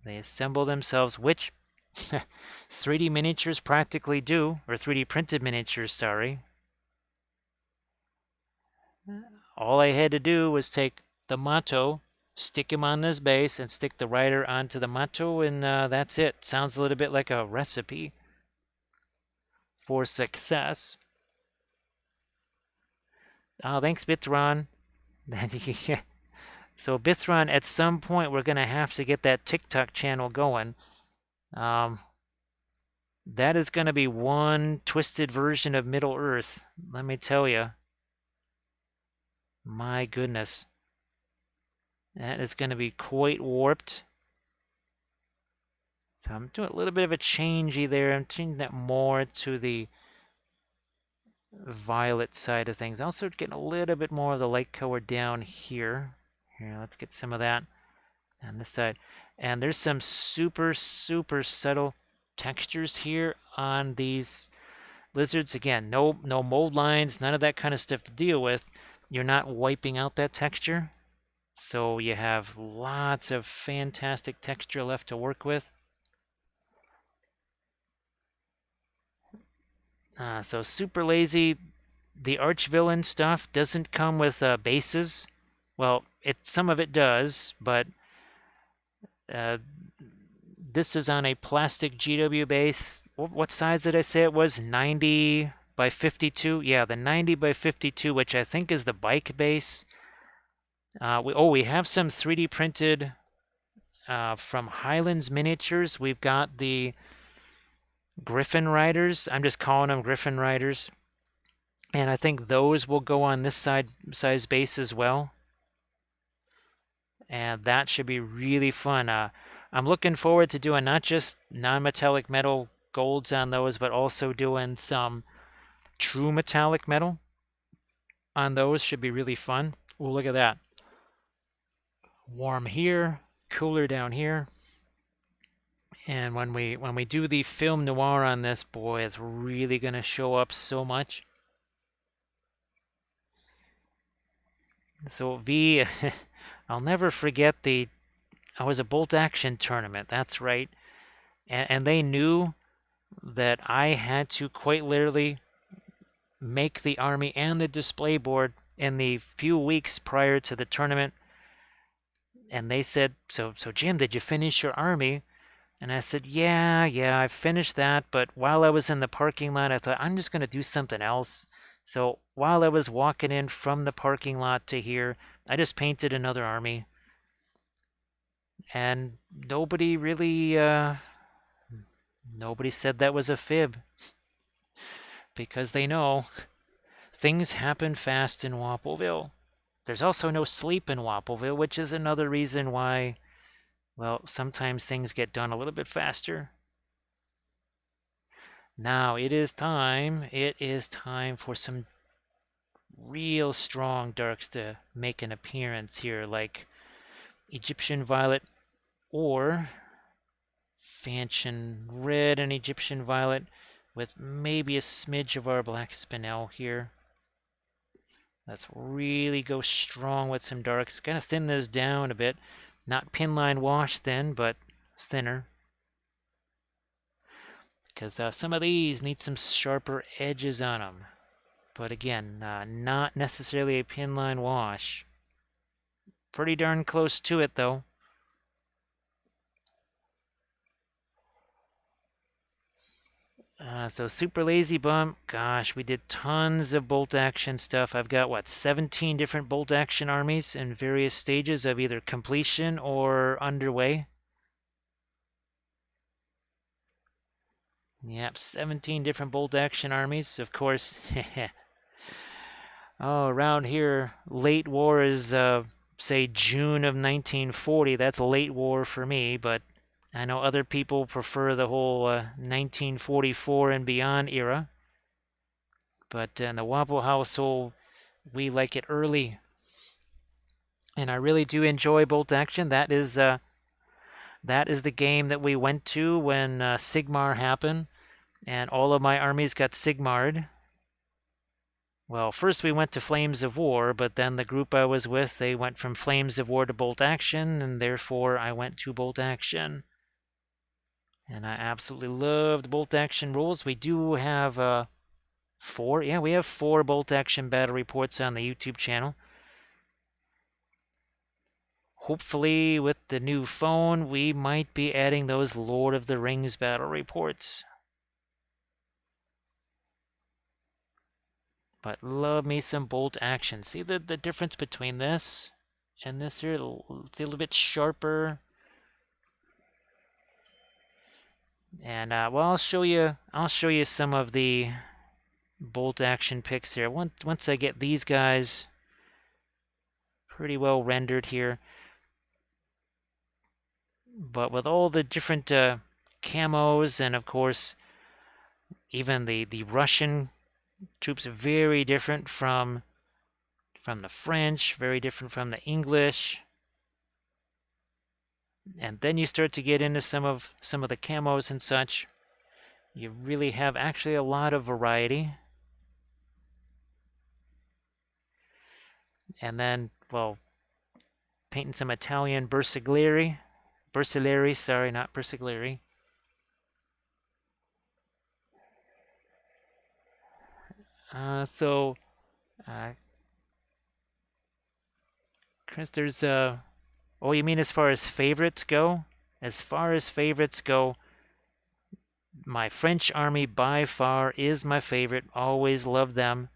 They assemble themselves, which 3D miniatures practically do, or 3D printed miniatures, sorry. All I had to do was take the Mato, stick him on this base, and stick the rider onto the Mato, and that's it. Sounds a little bit like a recipe for success. Oh, thanks, Bithron. So Bithron, at some point, we're going to have to get that TikTok channel going. That is going to be one twisted version of Middle Earth, let me tell you. My goodness. That is going to be quite warped. So I'm doing a little bit of a changey there. I'm changing that more to the violet side of things. Also getting a little bit more of the light color down here. Here, let's get some of that on this side. And there's some super, super subtle textures here on these lizards. Again, no mold lines, none of that kind of stuff to deal with. You're not wiping out that texture. So you have lots of fantastic texture left to work with. So super lazy. The Archvillain stuff doesn't come with bases. Well, some of it does, but this is on a plastic GW base. What size did I say it was? 90 by 52? Yeah, the 90 by 52, which I think is the bike base. We have some 3D printed from Highlands Miniatures. We've got the Griffin Riders. I'm just calling them Griffin Riders. And I think those will go on this size base as well. And that should be really fun. I'm looking forward to doing not just non-metallic metal golds on those, but also doing some true metallic metal on those. Should be really fun. Oh, look at that. Warm here, cooler down here. And when we do the film noir on this, boy, it's really going to show up so much. So V, I'll never forget I was a bolt action tournament, that's right. And they knew that I had to quite literally make the army and the display board in the few weeks prior to the tournament. And they said, so Jim, did you finish your army? And I said, yeah, I finished that. But while I was in the parking lot, I thought, I'm just going to do something else. So while I was walking in from the parking lot to here, I just painted another army. And nobody really, nobody said that was a fib. Because they know things happen fast in Wappelville. There's also no sleep in Wappelville, which is another reason why, well, sometimes things get done a little bit faster. Now it is time. It is time for some real strong darks to make an appearance here, like Egyptian Violet or Fanchon Red and Egyptian Violet with maybe a smidge of our Black Spinel here. Let's really go strong with some darks. Kind of thin this down a bit. Not pinline wash thin, but thinner. Because some of these need some sharper edges on them. But again, not necessarily a pinline wash. Pretty darn close to it, though. So Super Lazy Bum, gosh, we did tons of bolt action stuff. I've got, what, 17 different bolt action armies in various stages of either completion or underway. Yep, 17 different bolt action armies. Of course, oh, around here, late war is, say, June of 1940. That's late war for me, but I know other people prefer the whole 1944 and beyond era. But in the Wappel household, we like it early. And I really do enjoy bolt action. That is the game that we went to when Sigmar happened, and all of my armies got Sigmar'd. Well, first we went to Flames of War, but then the group I was with, they went from Flames of War to Bolt Action, and therefore I went to Bolt Action. And I absolutely loved Bolt Action rules. We do have 4. Yeah, we have 4 Bolt Action battle reports on the YouTube channel. Hopefully, with the new phone, we might be adding those Lord of the Rings battle reports. But love me some bolt action. See the difference between this and this here? It's a little bit sharper. And well, I'll show you some of the bolt action picks here. Once I get these guys pretty well rendered here. But with all the different camos, and of course even the Russian troops, very different from the French, very different from the English. And then you start to get into some of the camos and such. You really have actually a lot of variety. And then, well, painting some Italian Bersaglieri. Bersaglieri, sorry, not Bersaglieri. So, Chris, there's oh, you mean as far as favorites go? As far as favorites go, my French army by far is my favorite. Always loved them.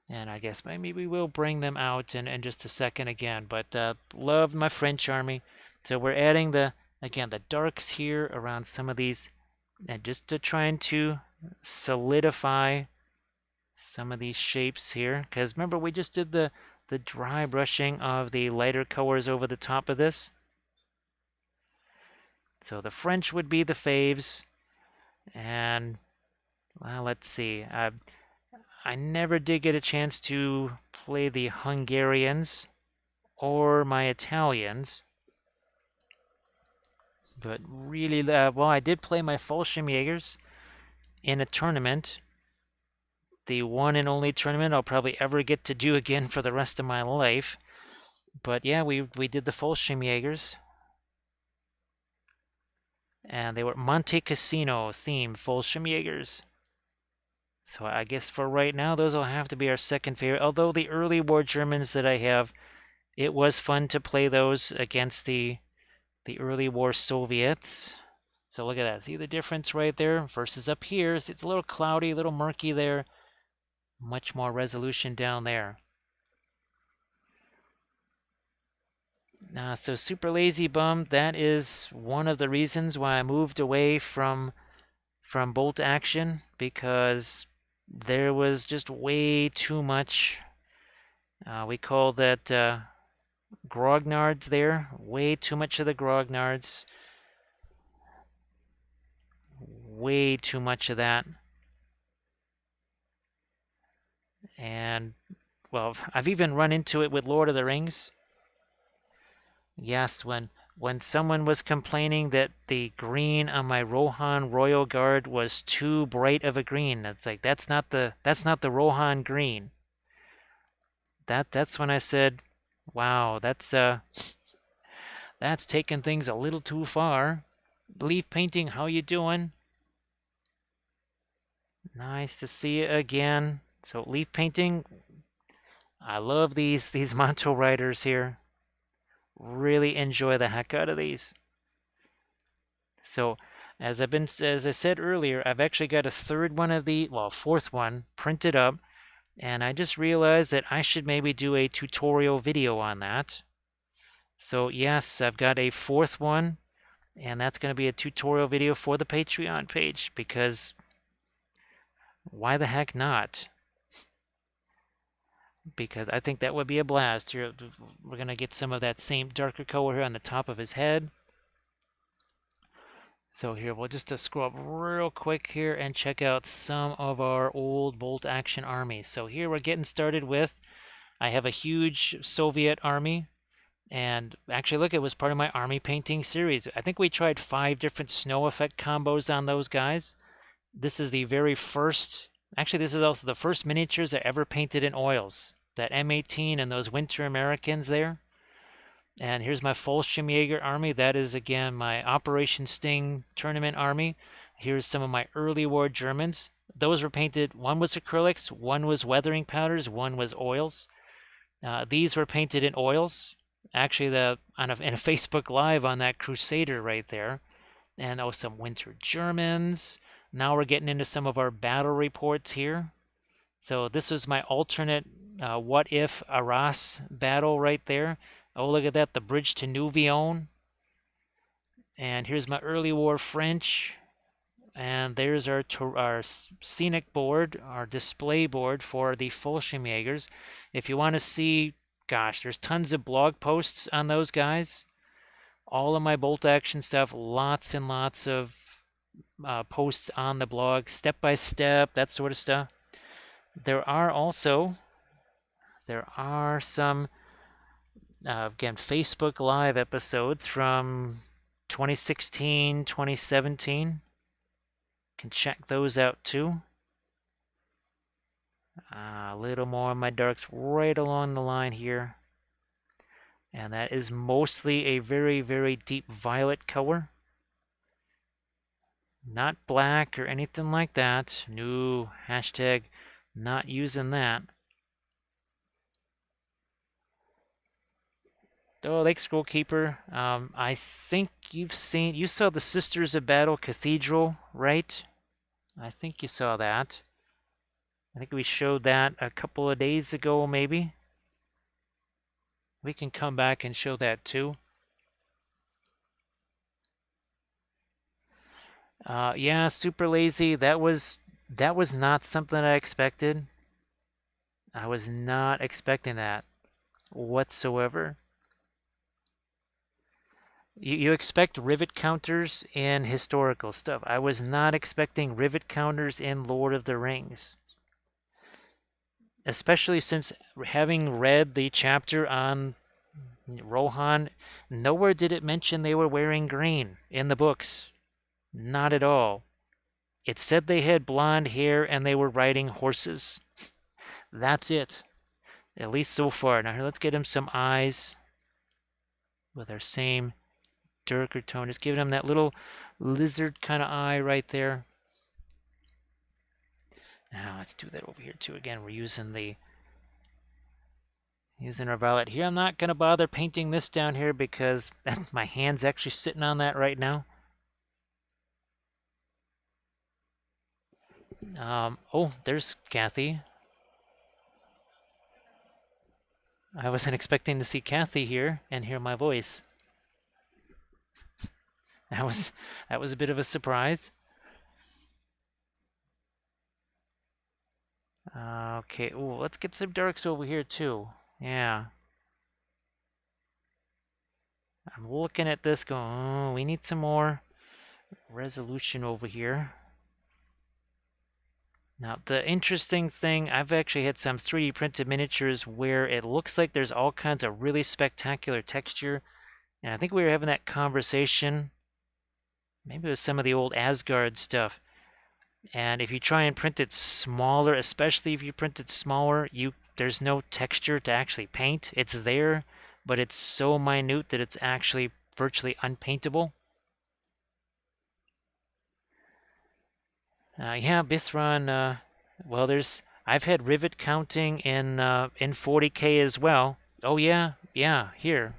And I guess maybe we will bring them out in just a second again. But loved my French army. So we're adding again, the darks here around some of these. And just to trying to solidify some of these shapes here. Because remember, we just did the dry brushing of the lighter colors over the top of this. So the French would be the faves. And, well, let's see. I never did get a chance to play the Hungarians or my Italians. But really, well, I did play my Fallschirmjägers in a tournament. The one and only tournament I'll probably ever get to do again for the rest of my life. But yeah, we did the Fallschirmjägers. And they were Monte Cassino themed Fallschirmjägers. So I guess for right now, those will have to be our second favorite. Although the early war Germans that I have, it was fun to play those against the early war Soviets. So look at that. See the difference right there versus up here. See, it's a little cloudy, a little murky there. Much more resolution down there. So Super Lazy Bum, that is one of the reasons why I moved away from bolt action, because there was just way too much. We call that grognards there. Way too much of the grognards. way too much of that. And, well, I've even run into it with Lord of the Rings. Yes, when someone was complaining that the green on my Rohan Royal Guard was too bright of a green, that's like that's not the Rohan green. That's when I said, "Wow, that's taking things a little too far." Leaf painting, how you doing? Nice to see you again. So leaf painting, I love these Mato Riders here. Really enjoy the heck out of these. So as I said earlier, I've actually got a third one of the, well, fourth one printed up, and I just realized that I should maybe do a tutorial video on that. So yes, I've got a fourth one, and that's going to be a tutorial video for the Patreon page, because why the heck not? Because I think that would be a blast. Here, we're going to get some of that same darker color here on the top of his head. So here, we'll just scroll up real quick here and check out some of our old bolt action armies. So here we're getting started with, I have a huge Soviet army. And actually, look, it was part of my army painting series. I think we tried 5 different snow effect combos on those guys. This is the very first, actually, this is also the first miniatures I ever painted in oils. That M18 and those Winter Americans there. And here's my Fallschirmjäger army. That is, again, my Operation Sting tournament army. Here's some of my early war Germans. Those were painted, one was acrylics, one was weathering powders, one was oils. These were painted in oils. Actually, in a Facebook Live on that Crusader right there. And oh, some Winter Germans. Now we're getting into some of our battle reports here. So this was my alternate what if Arras battle right there. Oh, look at that, the bridge to Nouvion. And here's my early war French. And there's our scenic board, our display board for the Fallschirmjägers. If you want to see, gosh, there's tons of blog posts on those guys. All of my bolt action stuff, lots and lots of posts on the blog, step by step, that sort of stuff. There are some again, Facebook Live episodes from 2016, 2017. Can check those out too. A little more on my darks right along the line here. And that is mostly a very, very deep violet color. Not black or anything like that. No, hashtag not using that. Oh, Lake Scroll Keeper. I think you saw the Sisters of Battle Cathedral, right? I think you saw that. I think we showed that a couple of days ago, maybe. We can come back and show that too. Yeah, super lazy. That was not something I expected. I was not expecting that whatsoever. You expect rivet counters in historical stuff. I was not expecting rivet counters in Lord of the Rings. Especially since, having read the chapter on Rohan, nowhere did it mention they were wearing green in the books. Not at all. It said they had blonde hair and they were riding horses. That's it. At least so far. Now here, let's get him some eyes with our same darker tone. Just giving him that little lizard kind of eye right there. Now let's do that over here too. Again, we're using our violet here. I'm not going to bother painting this down here because my hand's actually sitting on that right now. Oh, there's Kathy. I wasn't expecting to see Kathy here and hear my voice. That was a bit of a surprise. Okay, ooh, let's get some darks over here too. Yeah. I'm looking at this going, oh, we need some more resolution over here. Now, the interesting thing, I've actually had some 3D printed miniatures where it looks like there's all kinds of really spectacular texture. And I think we were having that conversation, maybe it was some of the old Asgard stuff. And if you try and print it smaller, especially if you print it smaller, there's no texture to actually paint. It's there, but it's so minute that it's actually virtually unpaintable. Yeah, Bithron. Well, I've had rivet counting in 40K as well. Oh yeah, yeah. Here,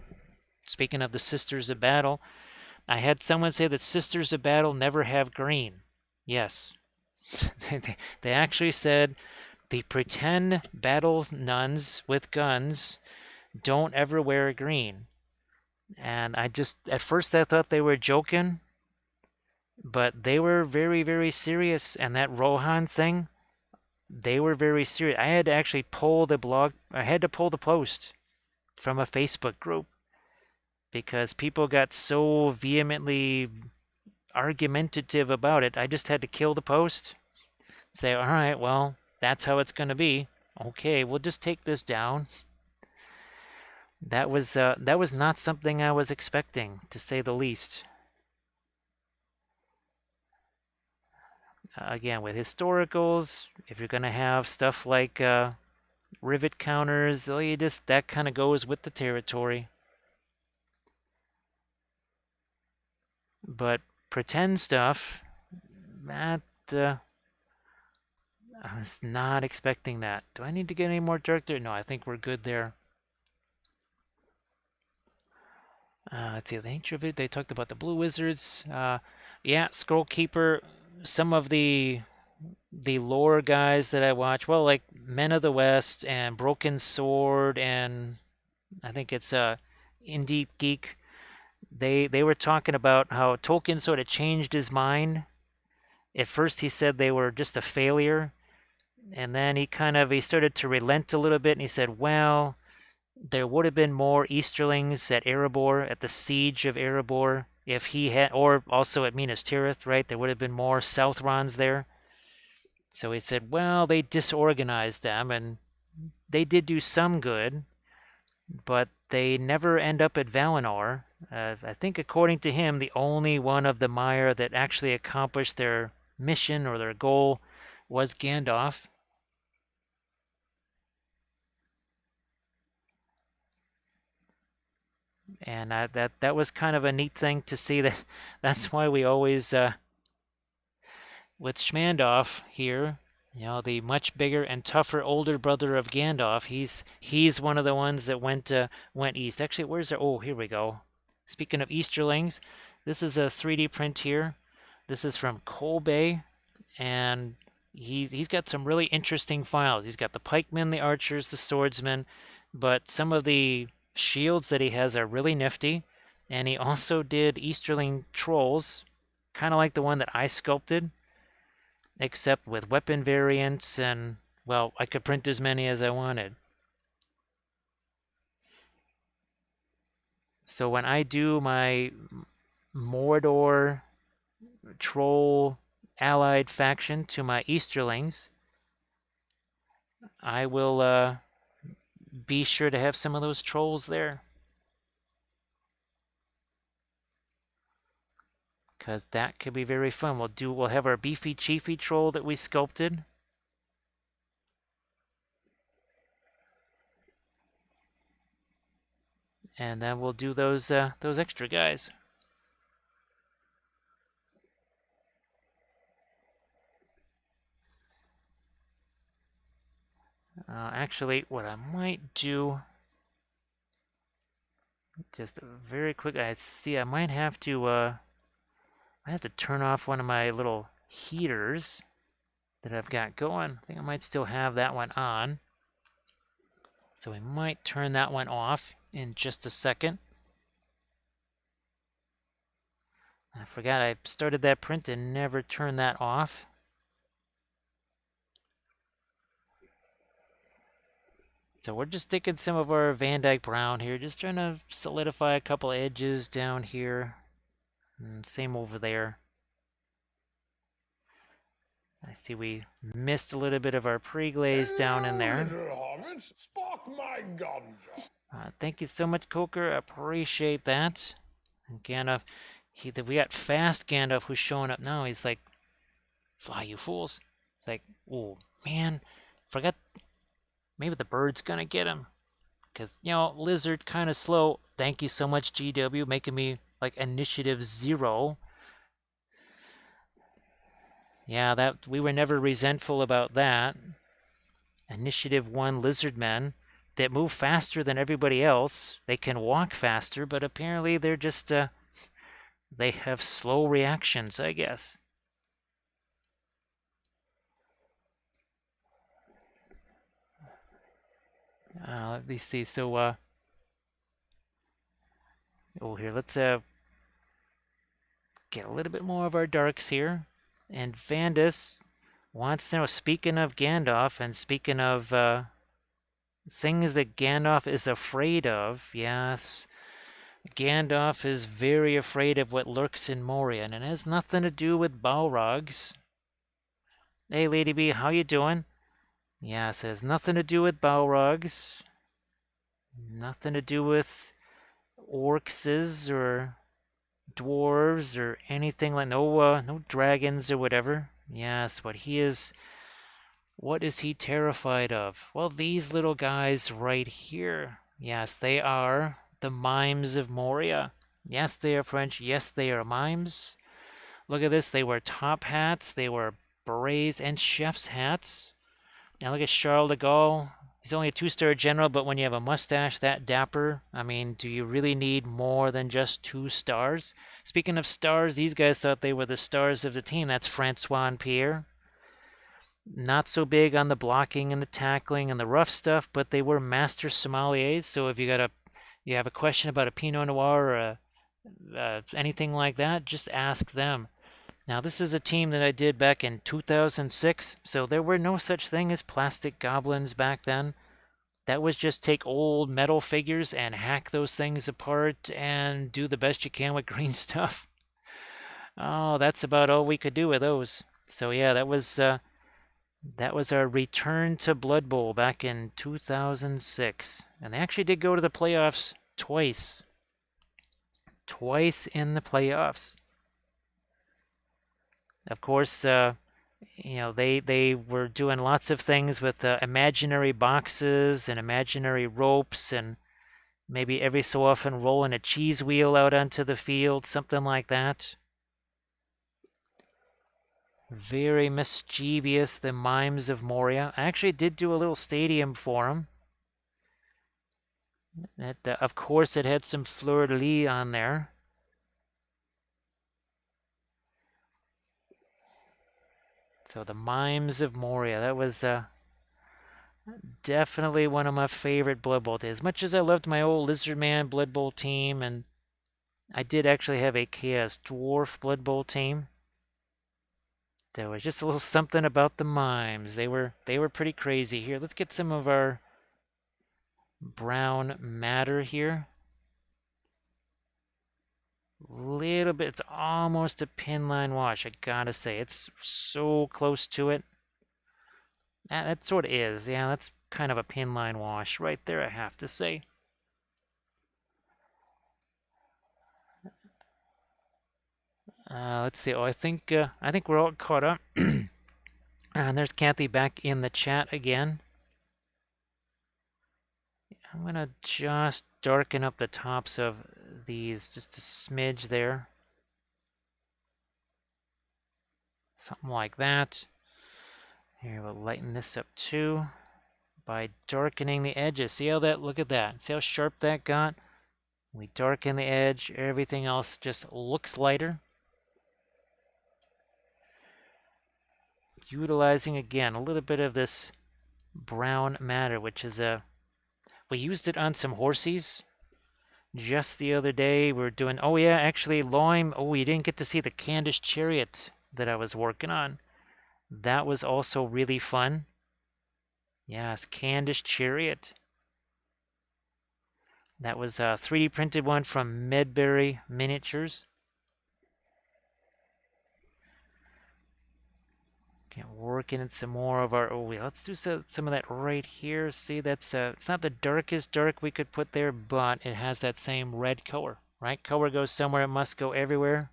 speaking of the Sisters of Battle, I had someone say that Sisters of Battle never have green. Yes, they actually said the pretend battle nuns with guns don't ever wear green. And at first I thought they were joking, but they were very, very serious. And that Rohan thing, they were very serious. I had to actually I had to pull the post from a Facebook group because people got so vehemently argumentative about it. I just had to kill the post, say, all right, well, that's how it's going to be. Okay, we'll just take this down. That was not something I was expecting, to say the least. Again, with historicals, if you're going to have stuff like rivet counters, well, that kind of goes with the territory. But pretend stuff, that I was not expecting that. Do I need to get any more dark there? No, I think we're good there. Let's see, the nature of it. They talked about the Blue Wizards. Yeah, Scroll Keeper. Some of the lore guys that I watch, well, like Men of the West and Broken Sword, and I think it's Indie Geek. They were talking about how Tolkien sort of changed his mind. At first, he said they were just a failure, and then he started to relent a little bit, and he said, well, there would have been more Easterlings at Erebor, at the siege of Erebor, if he had, or also at Minas Tirith, right? There would have been more Southrons there. So he said, well, they disorganized them, and they did do some good, but they never end up at Valinor. I think, according to him, the only one of the Mire that actually accomplished their mission or their goal was Gandalf. And that was kind of a neat thing to see. That's why we always with Schmandorf here, the much bigger and tougher older brother of Gandalf. He's one of the ones that went east. Actually, where's there? Oh, here we go. Speaking of Easterlings, this is a 3D print here. This is from Kolbe, and he's got some really interesting files. He's got the pikemen, the archers, the swordsmen, but some of the shields that he has are really nifty. And he also did Easterling trolls, kind of like the one that I sculpted, except with weapon variants, and, well, I could print as many as I wanted. So when I do my Mordor troll allied faction to my Easterlings, I will be sure to have some of those trolls there, because that could be very fun. We'll have our beefy chiefy troll that we sculpted, and then we'll do those extra guys. Actually, what I might do, just very quick, I see I might have to turn off one of my little heaters that I've got going. I think I might still have that one on. So we might turn that one off in just a second. I forgot I started that print and never turned that off. So we're just taking some of our Van Dyke Brown here, just trying to solidify a couple edges down here. And same over there. I see we missed a little bit of our pre-glaze down in there. Little hobbit, spark my ganja. Thank you so much, Coker. Appreciate that. And Gandalf, we got fast Gandalf who's showing up now. He's like, fly, you fools. It's like, oh, man, forgot. Maybe the bird's gonna get him. Because, lizard kind of slow. Thank you so much, GW, making me like initiative 0. Yeah, that we were never resentful about that. Initiative 1 lizard men that move faster than everybody else. They can walk faster, but apparently they're just they have slow reactions, I guess. Let me see. So, here, let's get a little bit more of our darks here. And Vandus wants to know, speaking of Gandalf and speaking of things that Gandalf is afraid of, yes, Gandalf is very afraid of what lurks in Moria, and it has nothing to do with Balrogs. Hey, Lady B, how you doing? Yes, it has nothing to do with Balrogs. Nothing to do with orcs or dwarves or anything like no dragons or whatever. Yes, what is he terrified of? Well, these little guys right here. Yes, they are the mimes of Moria. Yes, they are French. Yes, they are mimes. Look at this. They wear top hats. They wear berets and chef's hats. Now look at Charles de Gaulle. He's only a 2-star general, but when you have a mustache that dapper, I mean, do you really need more than just 2 stars? Speaking of stars, these guys thought they were the stars of the team. That's Francois and Pierre. Not so big on the blocking and the tackling and the rough stuff, but they were master sommeliers. So if you have a question about a Pinot Noir or anything like that, just ask them. Now, this is a team that I did back in 2006, so there were no such thing as plastic goblins back then. That was just take old metal figures and hack those things apart and do the best you can with green stuff. Oh, that's about all we could do with those. So yeah, that was our return to Blood Bowl back in 2006. And they actually did go to the playoffs twice. Twice in the playoffs. Of course, they were doing lots of things with imaginary boxes and imaginary ropes and maybe every so often rolling a cheese wheel out onto the field, something like that. Very mischievous, the mimes of Moria. I actually did do a little stadium for them. Of course, it had some fleur-de-lis on there. So the mimes of Moria, that was definitely one of my favorite Blood Bowl days. As much as I loved my old Lizardman Blood Bowl team, and I did actually have a Chaos Dwarf Blood Bowl team. There was just a little something about the mimes. They were pretty crazy. Here, let's get some of our brown matter here. Little bit, it's almost a pin line wash, I gotta say. It's so close to it. That sort of is, yeah, that's kind of a pin line wash right there, I have to say. Let's see. Oh, I think we're all caught up. And there's Kathy back in the chat again. I'm gonna just darken up the tops of these just a smidge there. Something like that. Here, we'll lighten this up too by darkening the edges. See how that, look at that. See how sharp that got? We darken the edge, everything else just looks lighter. Utilizing again a little bit of this brown matter, which is we used it on some horsies just the other day. We're doing, oh yeah, actually Loim, oh, you didn't get to see the Candice Chariot that I was working on. That was also really fun. Yes, Candice Chariot. That was a 3D printed one from Medberry Miniatures. Okay, working in some more of our, oh yeah, let's do some of that right here. See, that's it's not the darkest dark we could put there, but it has that same red color, right? Color goes somewhere, it must go everywhere,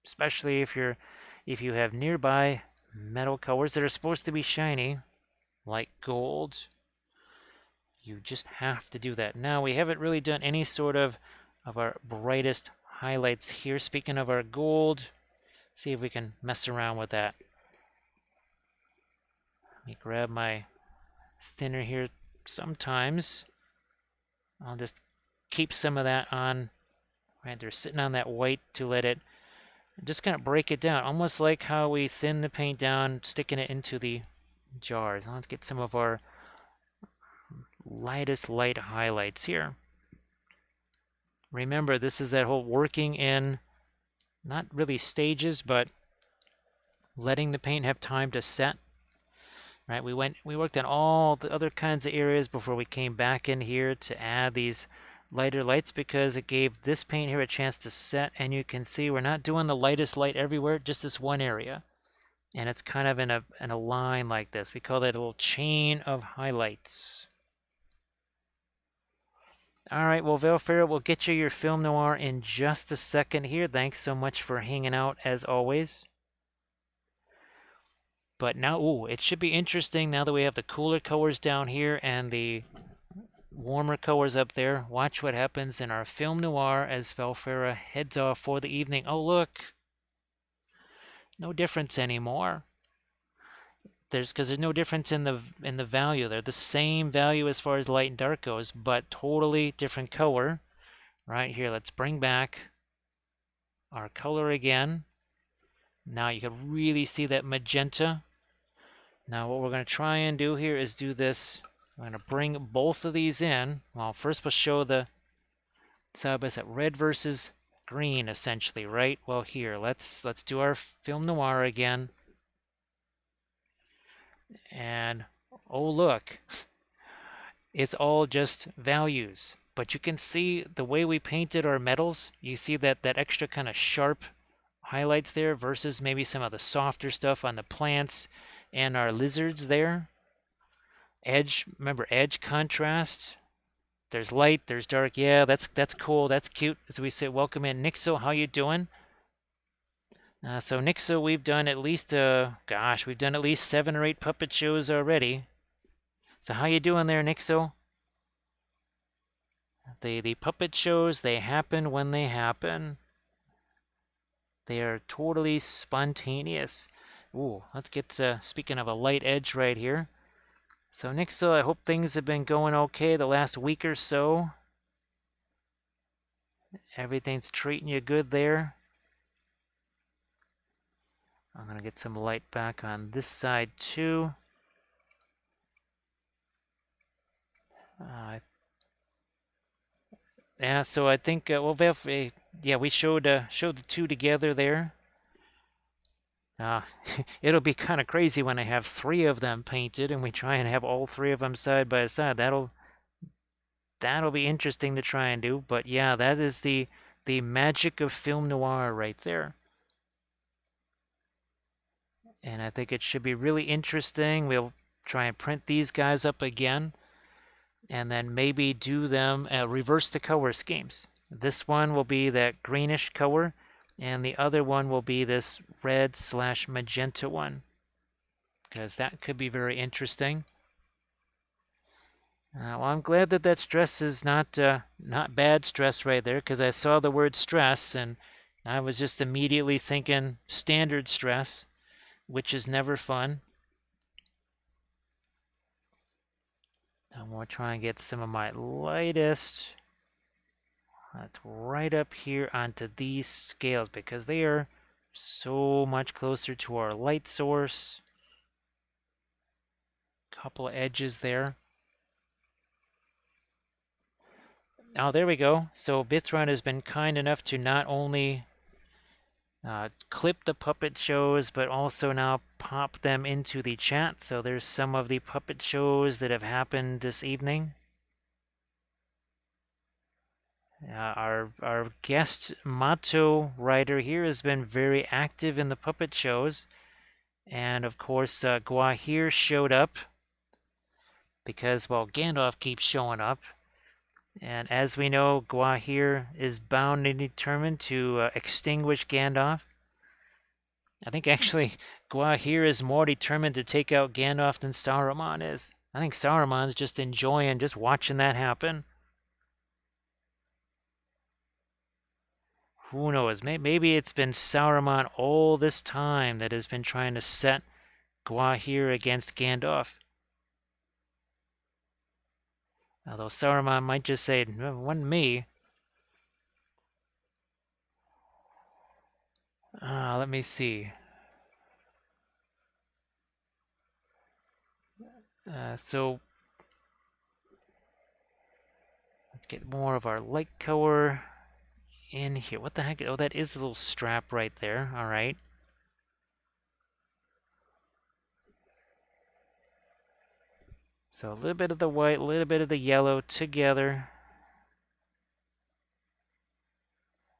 especially if you have nearby metal colors that are supposed to be shiny, like gold. You just have to do that. Now, we haven't really done any sort of our brightest highlights here. Speaking of our gold, see if we can mess around with that. Let me grab my thinner here. Sometimes I'll just keep some of that on, right? They're sitting on that white to let it just kind of break it down, almost like how we thin the paint down, sticking it into the jars. Now let's get some of our lightest light highlights here. Remember, this is that whole working in, not really stages, but letting the paint have time to set. Right, we worked on all the other kinds of areas before we came back in here to add these lighter lights, because it gave this paint here a chance to set. And you can see we're not doing the lightest light everywhere, just this one area. And it's kind of in a line like this. We call that a little chain of highlights. All right, well, Velfera, we'll get you your film noir in just a second here. Thanks so much for hanging out as always. But now, ooh, it should be interesting now that we have the cooler colors down here and the warmer colors up there. Watch what happens in our film noir as Velfera heads off for the evening. Oh, look. No difference anymore. Because there's no difference in the value. They're the same value as far as light and dark goes, but totally different color. Right here, let's bring back our color again. Now you can really see that magenta. Now what we're going to try and do here is do this. We're going to bring both of these in. Well, first we'll show the side by side, red versus green, essentially, right? Well, here, let's do our film noir again. And oh, look, it's all just values. But you can see the way we painted our metals. You see that extra kind of sharp highlights there versus maybe some of the softer stuff on the plants and our lizards there. Edge, remember, edge contrast. There's light, there's dark. Yeah, that's cool, that's cute. As we say, welcome in. Nixel, how you doing? So Nixel, we've done at least, gosh, we've done at least 7 or 8 puppet shows already. So how you doing there, Nixel? The puppet shows, they happen when they happen. They are totally spontaneous. Ooh, let's get, speaking of a light edge right here. So Nixel, I hope things have been going okay the last week or so. Everything's treating you good there. I'm going to get some light back on this side too. Yeah, so I think, well, yeah, we showed the 2 together there. It'll be kind of crazy when I have 3 of them painted and we try and have all 3 of them side by side. That'll be interesting to try and do. But yeah, that is the magic of film noir right there. And I think it should be really interesting. We'll try and print these guys up again and then maybe do them, reverse the color schemes. This one will be that greenish color and the other one will be this red/magenta one, because that could be very interesting. Well, I'm glad that stress is not bad stress right there, because I saw the word stress and I was just immediately thinking standard stress, which is never fun. I'm going to try and get some of my lightest. That's right up here onto these scales, because they are so much closer to our light source. Couple of edges there. Oh, there we go. So Bithron has been kind enough to not only clip the puppet shows, but also now pop them into the chat. So there's some of the puppet shows that have happened this evening. Our guest Mato Rider here has been very active in the puppet shows, And of course, Guahir showed up because, well, Gandalf keeps showing up. And as we know, Guahir is bound and determined to extinguish Gandalf. I think actually Guahir is more determined to take out Gandalf than Saruman is. I think Saruman's just enjoying just watching that happen. Who knows? Maybe it's been Saruman all this time that has been trying to set Guahir against Gandalf. Although Saruman might just say, "No, it wasn't me." Let me see. So let's get more of our light color in here. What the heck? Oh, that is a little strap right there. All right. So a little bit of the white, a little bit of the yellow together.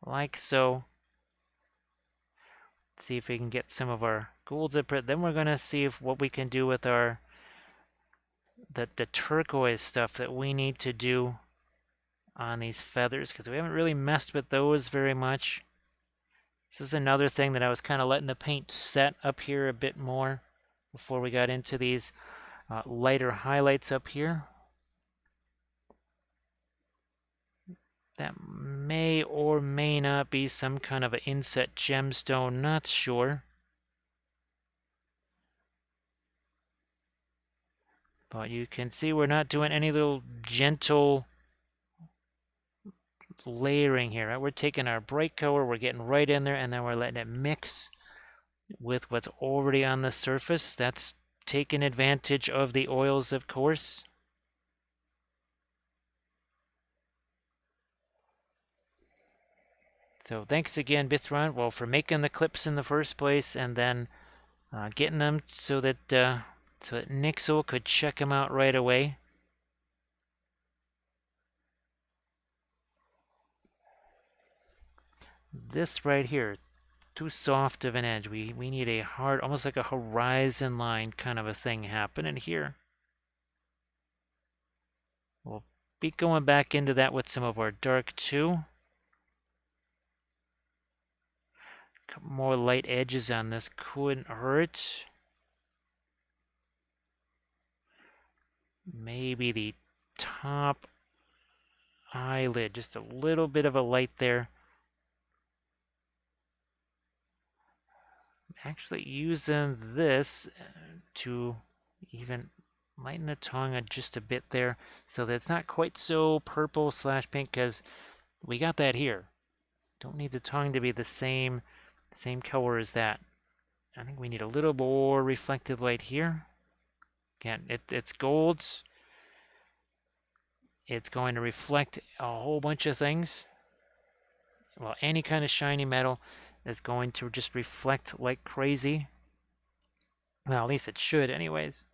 Like so. Let's see if we can get some of our golds up. Then we're going to see what we can do with our the turquoise stuff that we need to do on these feathers, because we haven't really messed with those very much. This is another thing that I was kind of letting the paint set up here a bit more before we got into these lighter highlights up here. That may or may not be some kind of an inset gemstone, not sure. But you can see we're not doing any little gentle layering here, right? We're taking our bright color, we're getting right in there, and then we're letting it mix with what's already on the surface. That's taking advantage of the oils, of course. So thanks again, Bithron, well, for making the clips in the first place, and then getting them so that Nixel could check them out right away. This right here, too soft of an edge. We need a hard, almost like a horizon line kind of a thing happening here. We'll be going back into that with some of our dark too. Couple more light edges on this couldn't hurt. Maybe the top eyelid, just a little bit of a light there. Actually using this to even lighten the tongue just a bit there so that it's not quite so purple / pink, because we got that here. Don't need the tongue to be the same color as that. I think we need a little more reflective light here. Again, it's golds. It's going to reflect a whole bunch of things. Well, any kind of shiny metal is going to just reflect like crazy. Well, at least it should anyways.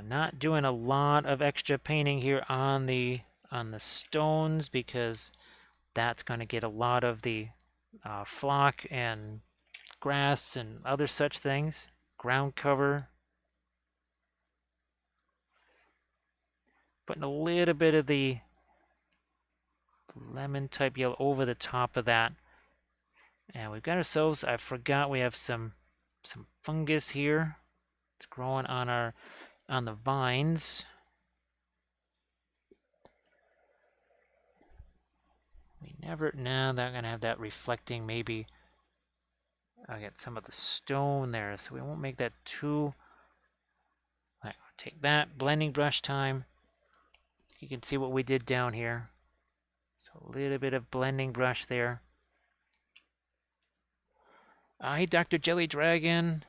Not doing a lot of extra painting here on the stones, because that's going to get a lot of the flock and grass and other such things. Ground cover. Putting a little bit of the lemon type yellow over the top of that. And we've got ourselves, I forgot we have some fungus here. It's growing on the vines. Now they're gonna have that reflecting. Maybe I'll get some of the stone there, so we won't make that too. All right, take that blending brush time. You can see what we did down here. So a little bit of blending brush there. Hey, Dr. Jelly Dragon.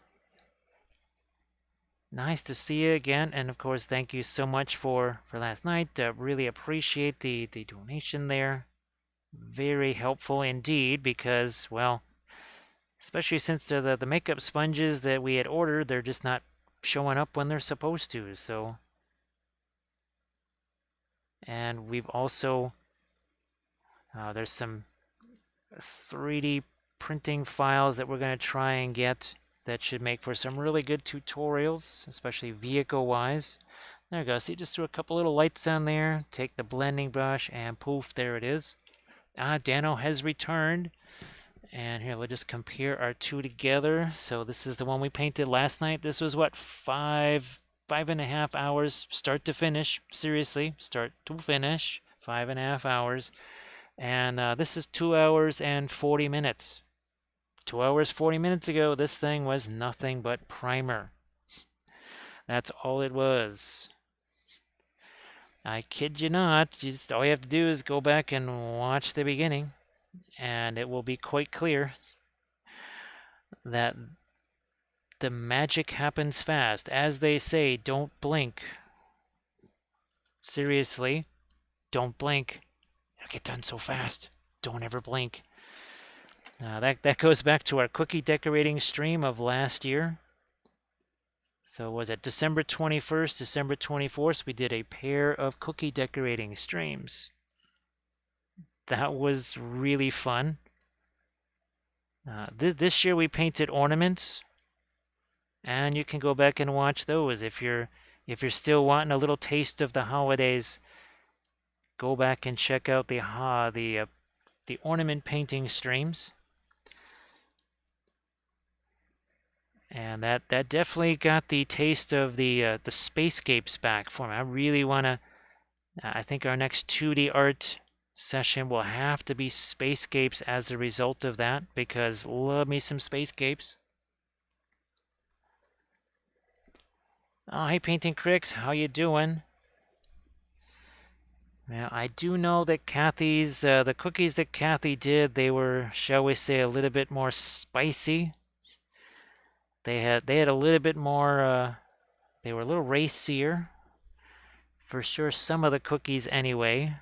Nice to see you again, and of course, thank you so much for last night. Really appreciate the donation there. Very helpful indeed, because, well, especially since the makeup sponges that we had ordered, they're just not showing up when they're supposed to. So, and we've also there's some 3D printing files that we're going to try and get that should make for some really good tutorials, especially vehicle-wise. There we go. See, just threw a couple little lights on there. Take the blending brush and poof, there it is. Dano has returned. And here, we'll just compare our two together. So this is the one we painted last night. This was what, 5.5 hours start to finish. Seriously, start to finish, 5.5 hours. And this is 2 hours and 40 minutes. 2 hours, 40 minutes ago, this thing was nothing but primer. That's all it was. I kid you not, just all you have to do is go back and watch the beginning, and it will be quite clear that the magic happens fast. As they say, don't blink. Seriously, don't blink. It'll get done so fast. Don't ever blink. That goes back to our cookie decorating stream of last year. So was it December 21st, December 24th? We did a pair of cookie decorating streams. That was really fun. This year we painted ornaments, and you can go back and watch those if you're still wanting a little taste of the holidays. Go back and check out the ornament painting streams. And that definitely got the taste of the spacescapes back for me. I really want to. I think our next 2D art session will have to be spacescapes as a result of that, because love me some spacescapes. Oh, hey, Painting Critics, how you doing? Now, I do know that Kathy's the cookies that Kathy did, they were, shall we say, a little bit more spicy. They had a little bit more. They were a little racier, for sure. Some of the cookies, anyway.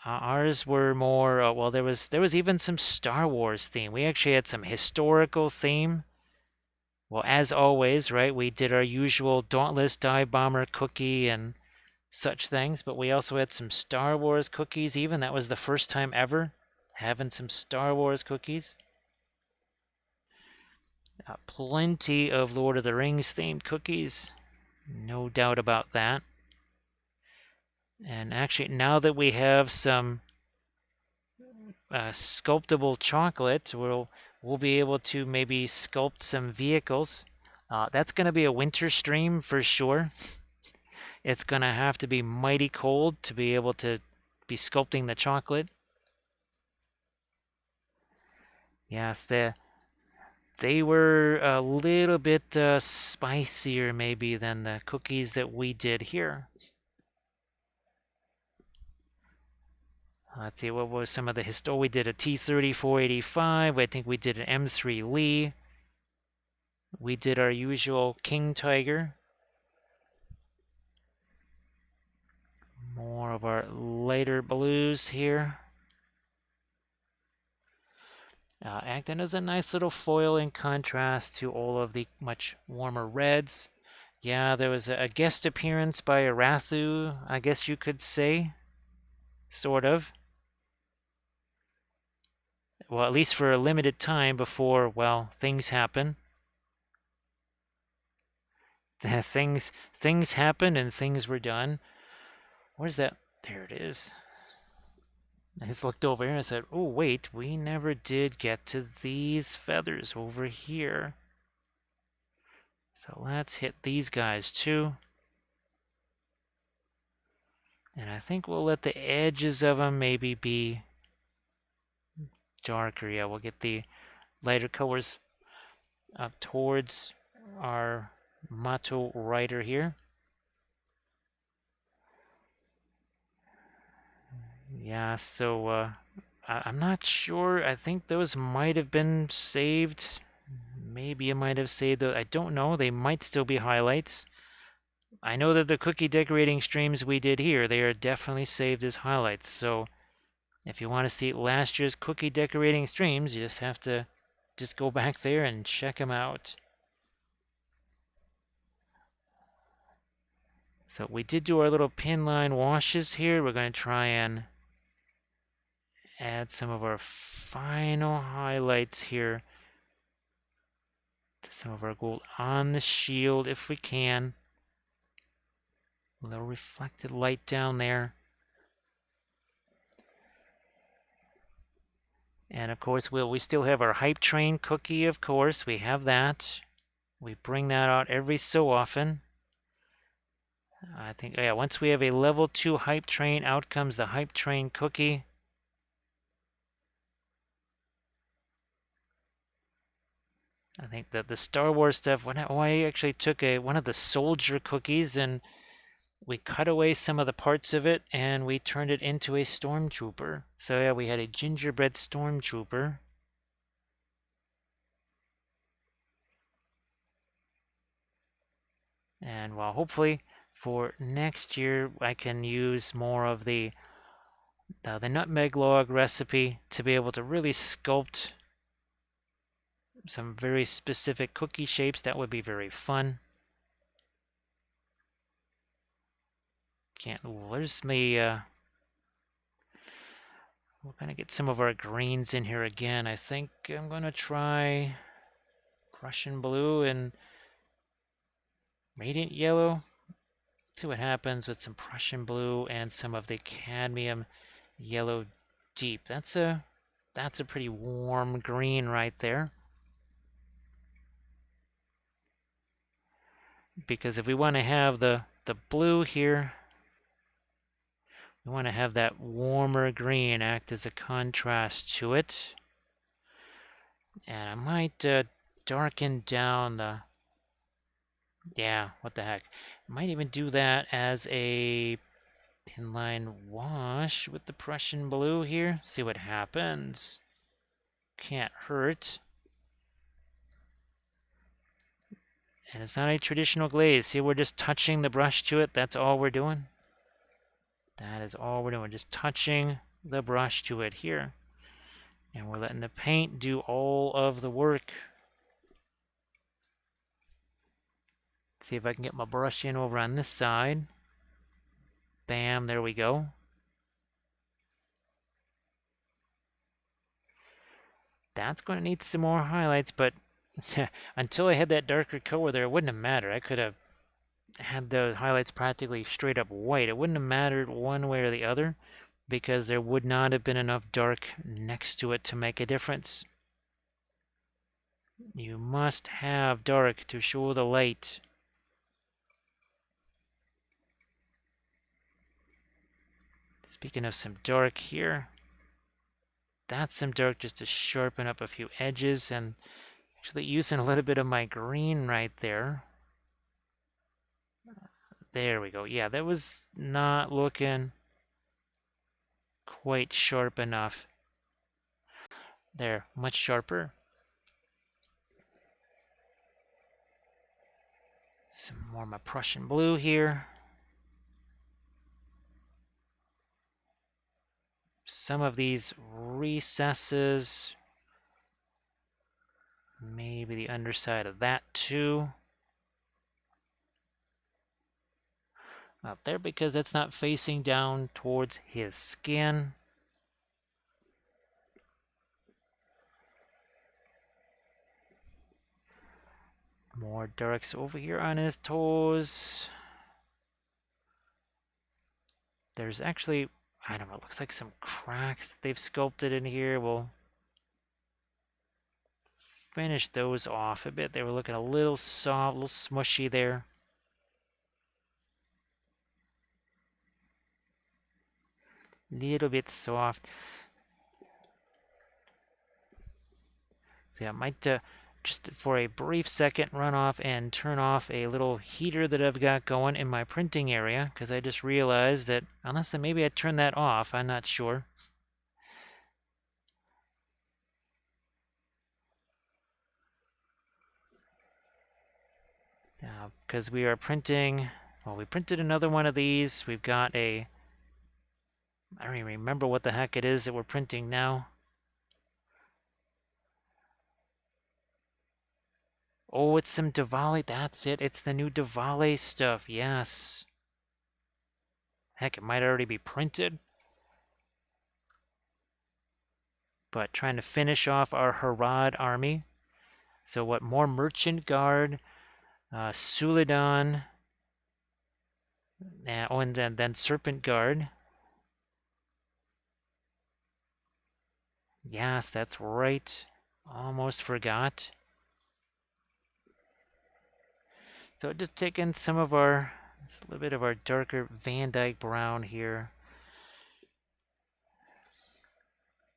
Ours were more. Well, there was even some Star Wars theme. We actually had some historical theme. Well, as always, right? We did our usual Dauntless Dive Bomber cookie and such things, but we also had some Star Wars cookies. Even that was the first time ever having some Star Wars cookies. Plenty of Lord of the Rings themed cookies, no doubt about that. And actually, now that we have some sculptable chocolate, we'll be able to maybe sculpt some vehicles. That's going to be a winter stream for sure. It's going to have to be mighty cold to be able to be sculpting the chocolate. Yes, they were a little bit spicier maybe than the cookies that we did here. Let's see, what was some of the we did a T30 485. I think we did an M3 Lee. We did our usual King Tiger. More of our lighter blues here. Acting as a nice little foil in contrast to all of the much warmer reds. Yeah, there was a guest appearance by Arathu, I guess you could say. Sort of. Well, at least for a limited time before, well, things happen. Things happened and things were done. Where's that? There it is. I just looked over here and I said, oh, wait, we never did get to these feathers over here. So let's hit these guys too. And I think we'll let the edges of them maybe be darker. Yeah, we'll get the lighter colors up towards our Mato Rider here. Yeah, so I'm not sure. I think those might have been saved. Maybe I might have saved those. I don't know. They might still be highlights. I know that the cookie decorating streams we did here, they are definitely saved as highlights. So if you want to see last year's cookie decorating streams, you just have to just go back there and check them out. So we did do our little pin line washes here. We're going to try and add some of our final highlights here to some of our gold on the shield if we can. A little reflected light down there. And of course, we still have our hype train cookie, of course. We have that. We bring that out every so often. I think, yeah, once we have a level 2 hype train, out comes the hype train cookie. I think that the Star Wars stuff, I actually took one of the soldier cookies and we cut away some of the parts of it and we turned it into a stormtrooper. So yeah, we had a gingerbread stormtrooper. And well, hopefully for next year I can use more of the nutmeg log recipe to be able to really sculpt some very specific cookie shapes. That would be very fun. Where's me, we're gonna get some of our greens in here again. I think I'm gonna try Prussian blue and radiant yellow. Let's see what happens with some Prussian blue and some of the cadmium yellow deep. That's a pretty warm green right there. Because if we want to have the blue here, we want to have that warmer green act as a contrast to it. And I might darken down the, yeah, what the heck. I might even do that as a inline wash with the Prussian blue here. See what happens. Can't hurt. And it's not a traditional glaze. See, we're just touching the brush to it. That's all we're doing. That is all we're doing. Just touching the brush to it here. And we're letting the paint do all of the work. See if I can get my brush in over on this side. Bam, there we go. That's going to need some more highlights, but until I had that darker color there, it wouldn't have mattered. I could have had the highlights practically straight up white. It wouldn't have mattered one way or the other because there would not have been enough dark next to it to make a difference. You must have dark to show the light. Speaking of some dark here, that's some dark just to sharpen up a few edges and actually using a little bit of my green right there. There we go. Yeah, that was not looking quite sharp enough. There, much sharper. Some more of my Prussian blue here. Some of these recesses. Maybe the underside of that too. Up there because that's not facing down towards his skin. More darks over here on his toes. There's actually, I don't know, it looks like some cracks that they've sculpted in here. We'll finish those off a bit. They were looking a little soft, a little smushy there. Little bit soft. So yeah, I might just for a brief second run off and turn off a little heater that I've got going in my printing area because I just realized that unless maybe I turn that off, I'm not sure. Now, because we are printing, well, we printed another one of these. We've got I don't even remember what the heck it is that we're printing now. Oh, it's some Diwali. That's it. It's the new Diwali stuff. Yes. Heck, it might already be printed. but trying to finish off our Harad army. So what, more Merchant Guard, Suladon, and then Serpent Guard. Yes, that's right. Almost forgot. So just taking some of a little bit of our darker Van Dyke brown here.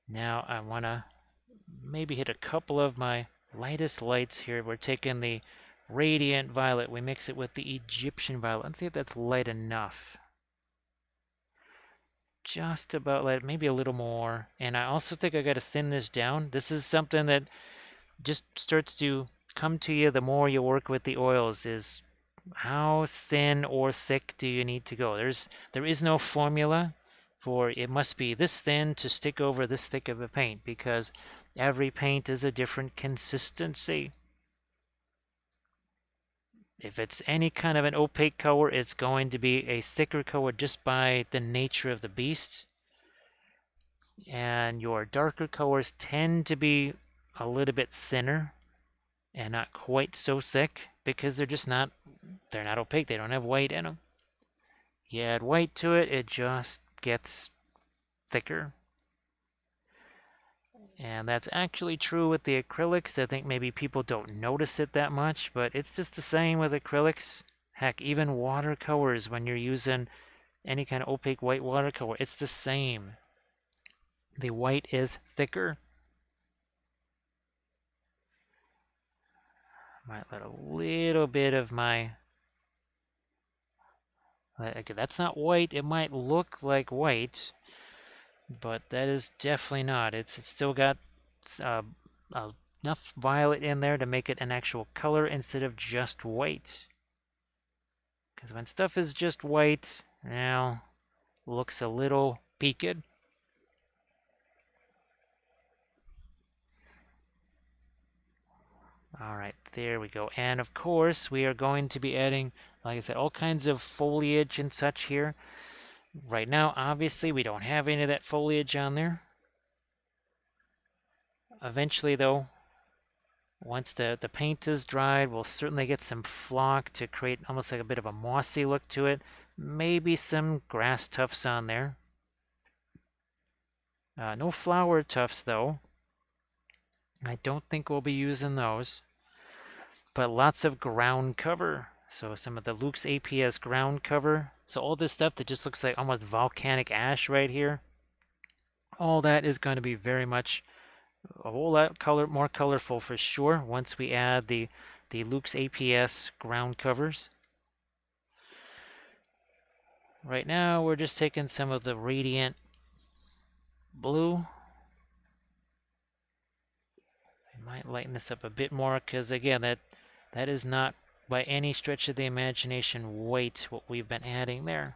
Now I want to maybe hit a couple of my lightest lights here. We're taking the Radiant Violet. We mix it with the Egyptian Violet. Let's see if that's light enough. Just about light, maybe a little more. And I also think I got to thin this down. This is something that just starts to come to you the more you work with the oils, is how thin or thick do you need to go. There is no formula for it must be this thin to stick over this thick of a paint, because every paint is a different consistency. If it's any kind of an opaque color, it's going to be a thicker color just by the nature of the beast. And your darker colors tend to be a little bit thinner and not quite so thick because they're not opaque. They don't have white in them. You add white to it, it just gets thicker. And that's actually true with the acrylics. I think maybe people don't notice it that much, but it's just the same with acrylics. Heck, even watercolors, when you're using any kind of opaque white watercolor, it's the same. The white is thicker. Might let a little bit of my... Okay, that's not white. It might look like white, but that is definitely not. It's still got enough violet in there to make it an actual color instead of just white. Because when stuff is just white, now looks a little peaked. All right, there we go. And of course, we are going to be adding, like I said, all kinds of foliage and such here. Right now, obviously, we don't have any of that foliage on there. Eventually, though, once the paint is dried, we'll certainly get some flock to create almost like a bit of a mossy look to it. Maybe some grass tufts on there. No flower tufts, though. I don't think we'll be using those. But lots of ground cover. So some of the Luke's APS ground cover. So all this stuff that just looks like almost volcanic ash right here. All that is going to be very much a whole lot more colorful for sure once we add the Luke's APS ground covers. Right now we're just taking some of the Radiant Blue. I might lighten this up a bit more because again that is not by any stretch of the imagination white what we've been adding there.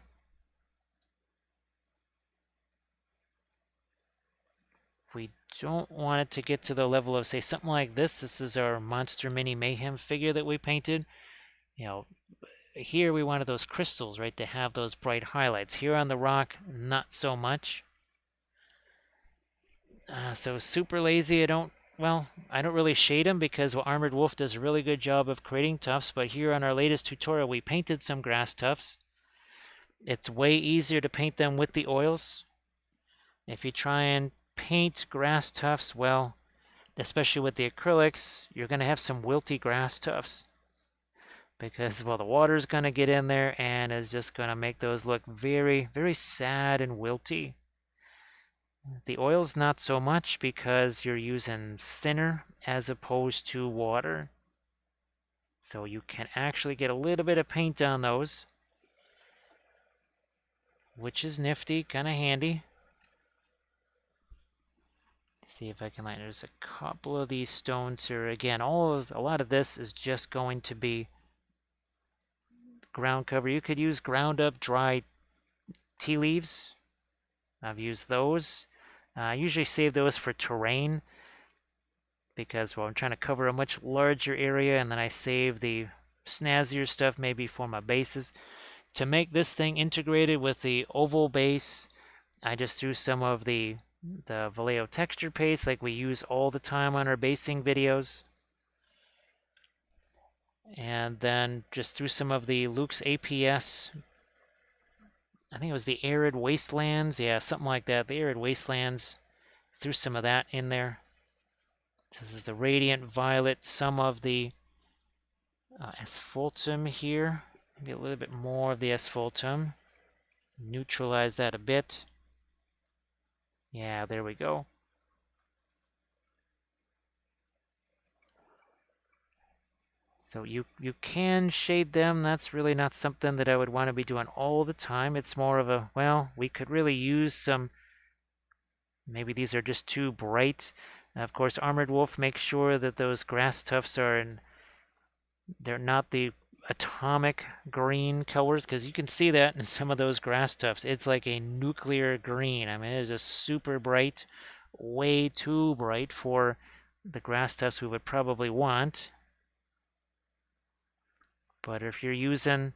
We don't want it to get to the level of, say, something like this. This is our Monster Mini Mayhem figure that we painted. You know, here we wanted those crystals, right, to have those bright highlights. Here on the rock, not so much. So super lazy. I don't really shade them because Armored Wolf does a really good job of creating tufts. But here on our latest tutorial, we painted some grass tufts. It's way easier to paint them with the oils. If you try and paint grass tufts, well, especially with the acrylics, you're going to have some wilty grass tufts. Because, well, the water's going to get in there and is just going to make those look very, very sad and wilty. The oil's not so much because you're using thinner as opposed to water. So you can actually get a little bit of paint on those, which is nifty, kind of handy. See if I can light. There's a couple of these stones here. Again, a lot of this is just going to be ground cover. You could use ground up dry tea leaves. I've used those. I usually save those for terrain because, well, I'm trying to cover a much larger area, and then I save the snazzier stuff maybe for my bases. To make this thing integrated with the oval base, I just threw some of the the Vallejo texture paste like we use all the time on our basing videos. And then just threw some of the Luke's APS. I think it was the Arid Wastelands. Yeah, something like that. The Arid Wastelands. Threw some of that in there. This is the Radiant Violet. Some of the Asphaltum here. Maybe a little bit more of the Asphaltum. Neutralize that a bit. Yeah, there we go. So you can shade them. That's really not something that I would want to be doing all the time. It's more of a, well, we could really use some, maybe these are just too bright. Of course, Armored Wolf makes sure that those grass tufts are in, they're not the atomic green colors, because you can see that in some of those grass tufts. It's like a nuclear green. I mean, it is just super bright, way too bright for the grass tufts we would probably want. But if you're using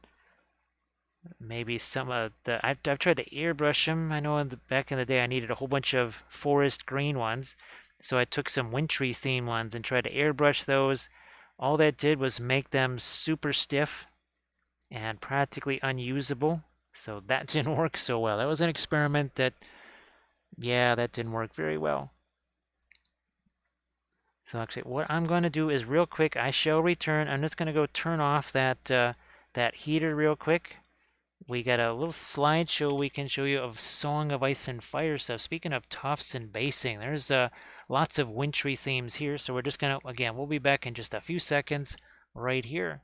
maybe some of the, I've tried to airbrush them. I know back in the day I needed a whole bunch of forest green ones. So I took some wintry theme ones and tried to airbrush those. All that did was make them super stiff and practically unusable. So that didn't work so well. That was an experiment that, yeah, that didn't work very well. So actually what I'm going to do is real quick, I shall return. I'm just going to go turn off that heater real quick. We got a little slideshow we can show you of Song of Ice and Fire stuff. Speaking of tufts and basing, there's lots of wintry themes here. So we're just going to, again, we'll be back in just a few seconds right here.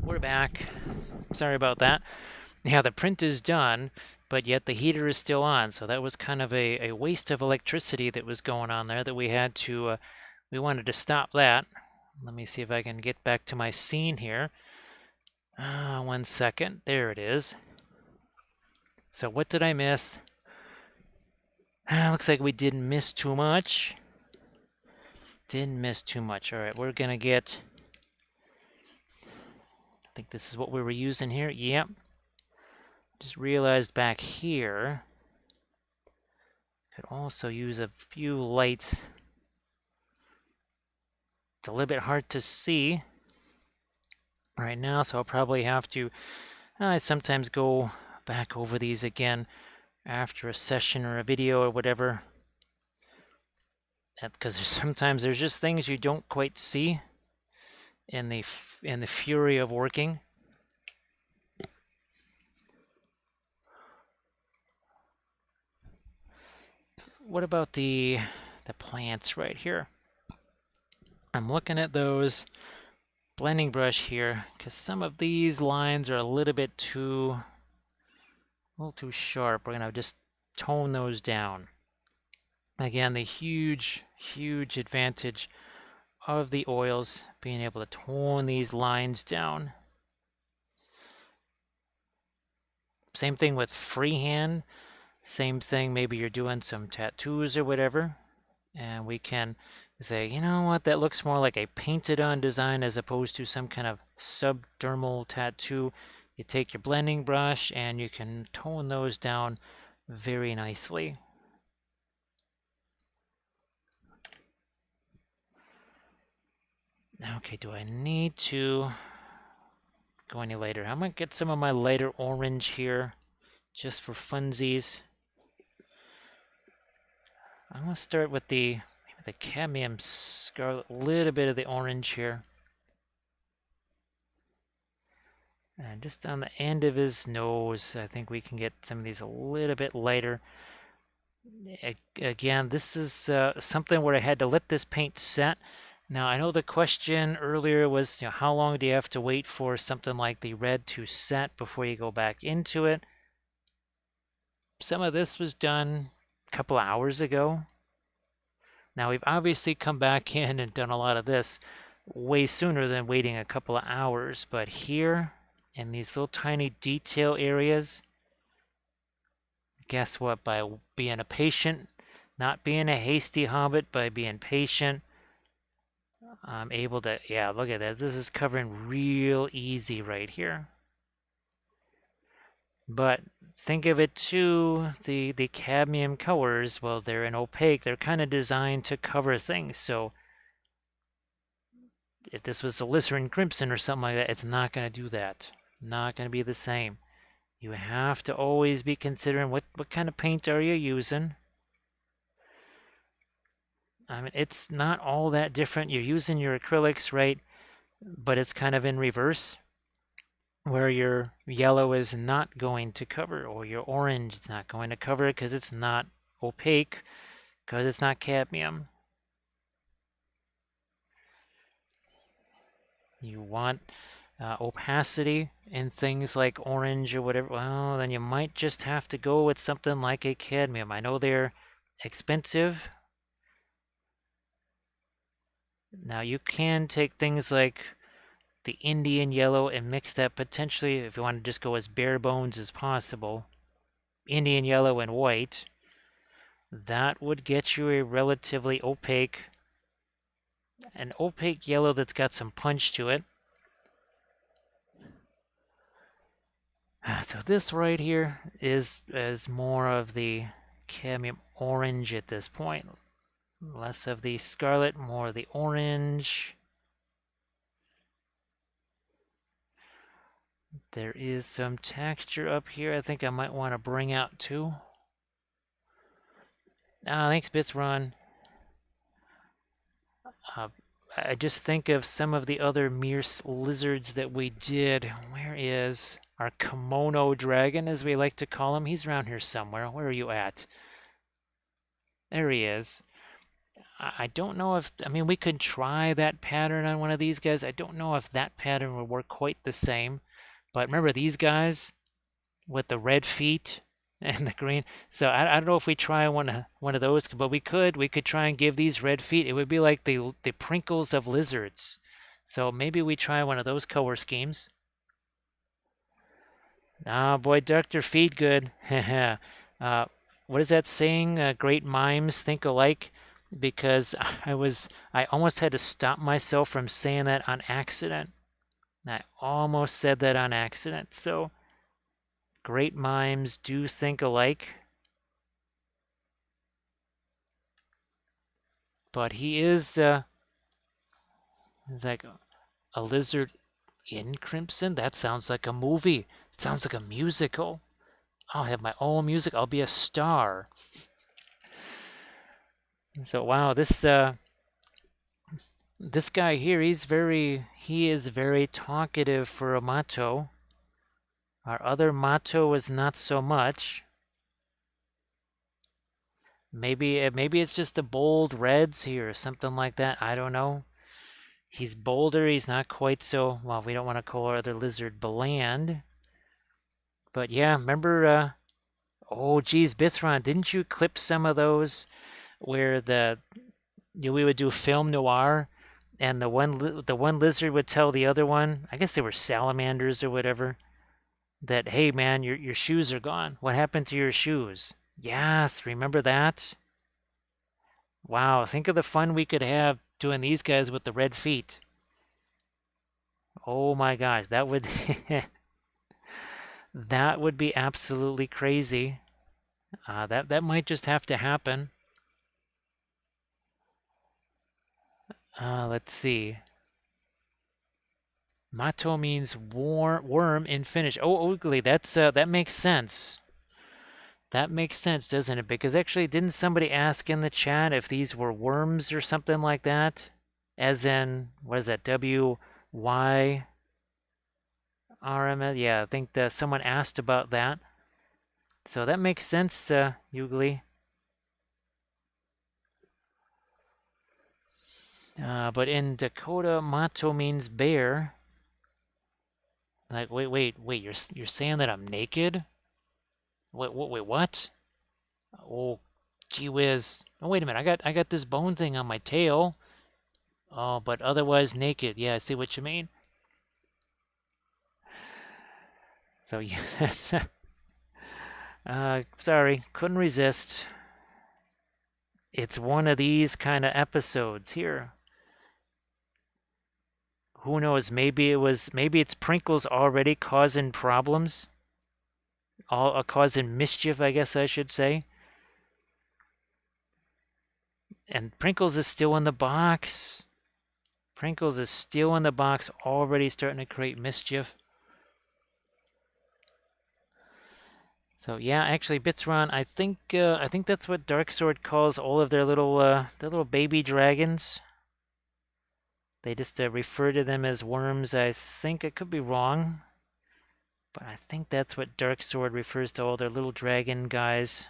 We're back. Sorry about that. Yeah, the print is done, but yet the heater is still on. So that was kind of a waste of electricity that was going on there that we had to, we wanted to stop that. Let me see if I can get back to my scene here. 1 second. There it is. So what did I miss? Looks like we didn't miss too much. Didn't miss too much. All right, we're going to get, I think this is what we were using here. Yep. Just realized back here, could also use a few lights. It's a little bit hard to see right now, so I'll probably have to, I sometimes go back over these again after a session or a video or whatever. Because sometimes there's just things you don't quite see in the fury of working. What about the plants right here? I'm looking at those. Blending brush here, because some of these lines are a little too sharp. We're gonna just tone those down. Again, the huge, huge advantage of the oils, being able to tone these lines down. Same thing with freehand. Same thing, maybe you're doing some tattoos or whatever, and we can say, you know what, that looks more like a painted on design as opposed to some kind of subdermal tattoo. You take your blending brush and you can tone those down very nicely. Okay, do I need to go any lighter? I'm going to get some of my lighter orange here just for funsies. I'm going to start with the cadmium scarlet, a little bit of the orange here. And just on the end of his nose, I think we can get some of these a little bit lighter. Again, this is something where I had to let this paint set. Now, I know the question earlier was, how long do you have to wait for something like the red to set before you go back into it? Some of this was done a couple of hours ago. Now, we've obviously come back in and done a lot of this way sooner than waiting a couple of hours, but here in these little tiny detail areas, guess what? By being a patient, not being a hasty hobbit, by being patient, I'm able to, yeah, look at that. This is covering real easy right here. But think of it too, the cadmium colors, well, they're in opaque. They're kind of designed to cover things. So if this was Glycerin Crimson or something like that, it's not going to do that. Not going to be the same. You have to always be considering what kind of paint are you using. I mean, it's not all that different. You're using your acrylics, right? But it's kind of in reverse, where your yellow is not going to cover, or your orange is not going to cover it because it's not opaque, because it's not cadmium. You want opacity in things like orange or whatever. Well, then you might just have to go with something like a cadmium. I know they're expensive. Now you can take things like the Indian yellow and mix that potentially, if you want to just go as bare bones as possible, Indian yellow and white. That would get you a relatively opaque, an opaque yellow that's got some punch to it. So this right here is more of the cadmium orange at this point. Less of the scarlet, more of the orange. There is some texture up here I think I might want to bring out too. Thanks, Bitsron. I just think of some of the other Mearce lizards that we did. Where is our kimono dragon, as we like to call him? He's around here somewhere. Where are you at? There he is. I don't know if, I mean, we could try that pattern on one of these guys. I don't know if that pattern would work quite the same. But remember these guys with the red feet and the green? So I don't know if we try one of those, but we could try and give these red feet. It would be like the prinkles of lizards. So maybe we try one of those color schemes. Ah, boy, Dr. Feed good. What is that saying? Great minds think alike. Because I almost had to stop myself from saying that on accident. I almost said that on accident. So, great minds do think alike. But he is he's like a lizard in crimson. That sounds like a movie. It sounds like a musical. I'll have my own music. I'll be a star. So wow, this guy here, he is very talkative for a Mato. Our other Mato is not so much. Maybe it's just the bold reds here or something like that. I don't know. He's bolder. He's not quite so, well, we don't want to call our other lizard bland. But yeah, remember Oh, geez, Bithron, didn't you clip some of those where we would do film noir, and the one lizard would tell the other one, I guess they were salamanders or whatever, that hey man, your shoes are gone. What happened to your shoes? Yes, remember that? Wow, think of the fun we could have doing these guys with the red feet. Oh my gosh, that would that would be absolutely crazy. That might just have to happen. Let's see. Mato means worm in Finnish. Oh, ugly. That makes sense. That makes sense, doesn't it? Because actually, didn't somebody ask in the chat if these were worms or something like that? As in, what is that? WYRM? Yeah, I think that someone asked about that. So that makes sense, Ugly. But in Dakota, Mato means bear. Like, wait, you're saying that I'm naked? Wait, what? Oh, gee whiz. Oh, wait a minute. I got this bone thing on my tail. Oh, but otherwise naked. Yeah, I see what you mean. So yes. Sorry, couldn't resist. It's one of these kind of episodes here. Who knows? Maybe it's Prinkles already causing problems, all causing mischief, I guess I should say. And Prinkles is still in the box. Prinkles is still in the box, already starting to create mischief. So yeah, actually, Bitsron, I think that's what Darksword calls all of their little baby dragons. They just refer to them as worms. I think I could be wrong, but I think that's what Darksword refers to all their little dragon guys.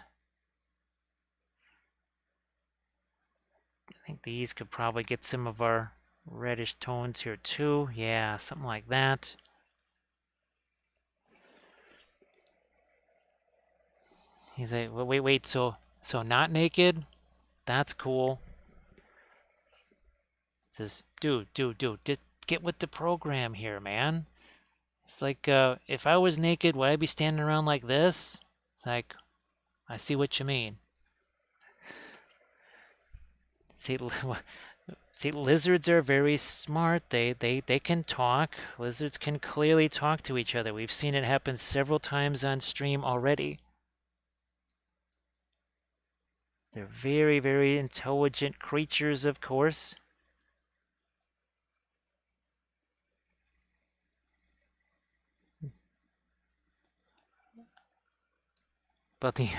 I think these could probably get some of our reddish tones here too. Yeah, something like that. He's like, well, wait, so not naked? That's cool. Says, dude, just get with the program here, man. It's like, if I was naked, would I be standing around like this? It's like, I see what you mean. See, see, lizards are very smart. They can talk. Lizards can clearly talk to each other. We've seen it happen several times on stream already. They're very, very intelligent creatures, of course. But the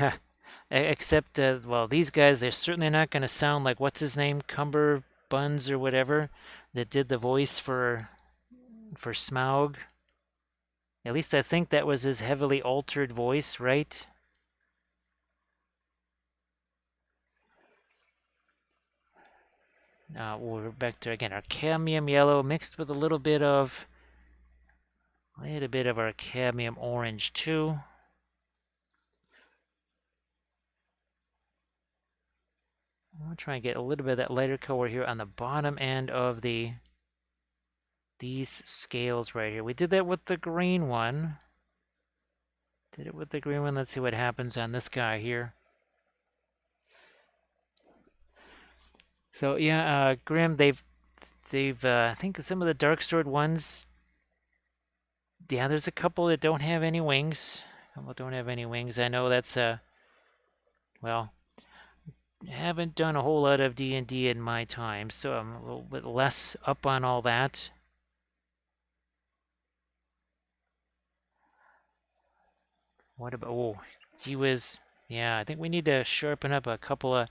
except well, these guys, they're certainly not going to sound like what's his name, Cumber Buns or whatever, that did the voice for Smaug. At least I think that was his heavily altered voice, right? We're back to again our cadmium yellow mixed with a little bit of our cadmium orange too. I'm gonna try and get a little bit of that lighter color here on the bottom end of these scales right here. We did that with the green one. Did it with the green one. Let's see what happens on this guy here. So yeah, Grim, they've I think some of the Darksword ones. Yeah, there's a couple that don't have any wings. A couple don't have any wings. I know that's well, haven't done a whole lot of D&D in my time, so I'm a little bit less up on all that. What about, oh, he was, yeah, I think we need to sharpen up a couple of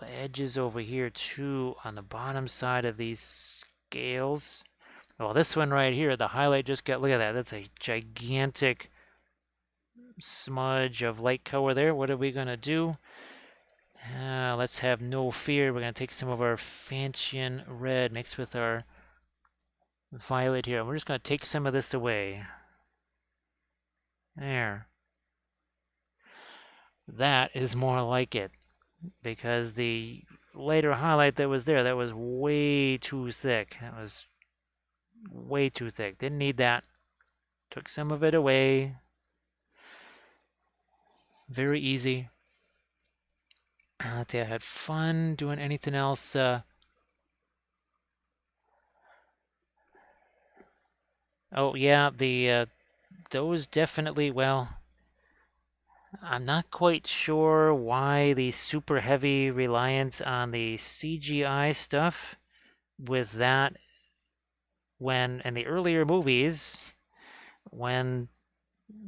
edges over here too on the bottom side of these scales. Well, this one right here, the highlight just got, look at that, that's a gigantic smudge of light color there. What are we gonna do? Let's have no fear. We're gonna take some of our Fantian red mixed with our violet here. We're just gonna take some of this away. There. That is more like it, because the later highlight that was there, that was way too thick. That was way too thick. Didn't need that. Took some of it away. Very easy. Let's see, I had fun doing anything else. Oh yeah, the those definitely. Well, I'm not quite sure why the super heavy reliance on the CGI stuff with that, when in the earlier movies, when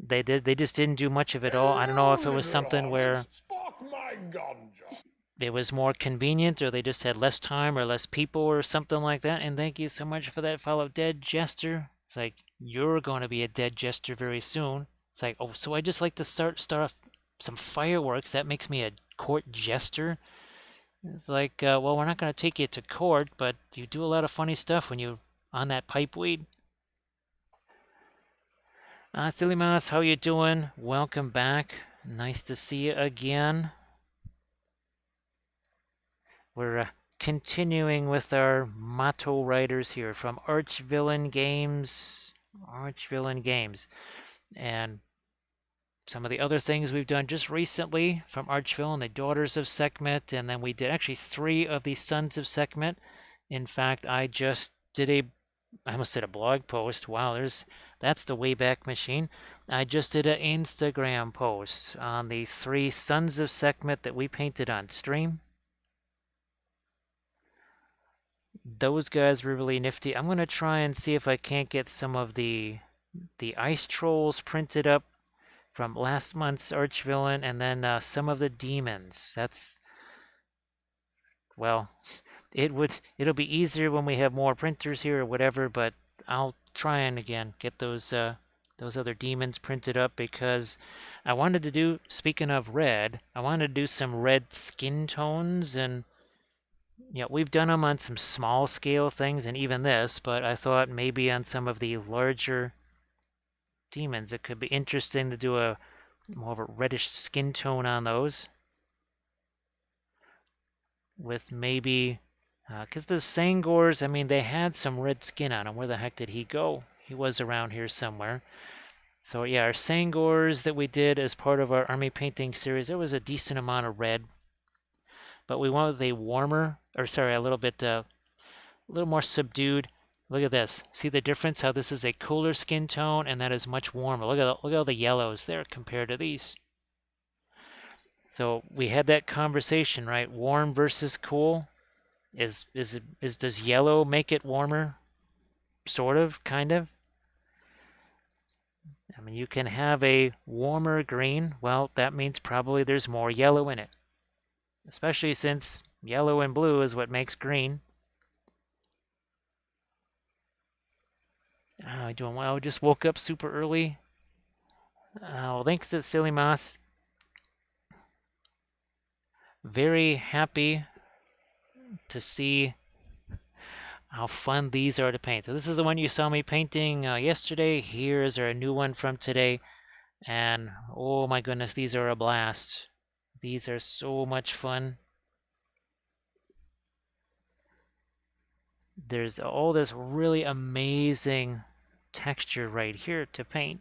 they just didn't do much of it all. I don't know Hello, if it was little something where August. Spark my ganja. it was more convenient, or they just had less time or less people or something like that. And thank you so much for that follow, Dead Jester. It's like, you're going to be a dead jester very soon. It's like, oh, so I just like to start off some fireworks. That makes me a court jester. It's like, well, we're not going to take you to court, but you do a lot of funny stuff when you on that pipe weed. Silly Mouse, how you doing? Welcome back. Nice to see you again. We're continuing with our Mato Riders here from Archvillain Games. Archvillain Games. And some of the other things we've done just recently from Archvillain, the Daughters of Sekhmet, and then we did actually 3 of the Sons of Sekhmet. In fact, I just did I almost said a blog post. Wow, that's the Wayback Machine. I just did an Instagram post on the 3 Sons of Sekhmet that we painted on stream. Those guys were really nifty. I'm gonna try and see if I can't get some of the ice trolls printed up from last month's Archvillain, and then some of the demons. That's, well, it'll be easier when we have more printers here or whatever, but I'll try and again get those other demons printed up, because I wanted to do, speaking of red, I wanted to do some red skin tones. And yeah, we've done them on some small scale things and even this, but I thought maybe on some of the larger demons it could be interesting to do a more of a reddish skin tone on those, with maybe, because the Sangors, I mean, they had some red skin on them. Where the heck did he go? He was around here somewhere. So yeah, our Sangors that we did as part of our army painting series, there was a decent amount of red, but we went with a warmer, or sorry, a little bit, a little more subdued. Look at this. See the difference? How this is a cooler skin tone, and that is much warmer. Look at all the yellows there compared to these. So we had that conversation, right? Warm versus cool. Does yellow make it warmer? Sort of, kind of. I mean, you can have a warmer green. Well, that means probably there's more yellow in it, especially since yellow and blue is what makes green. Oh, I doing well. Just woke up super early. Oh, thanks to Silly Moss. Very happy to see how fun these are to paint. So this is the one you saw me painting yesterday. Here is our new one from today. And oh my goodness, these are a blast. These are so much fun. There's all this really amazing texture right here to paint.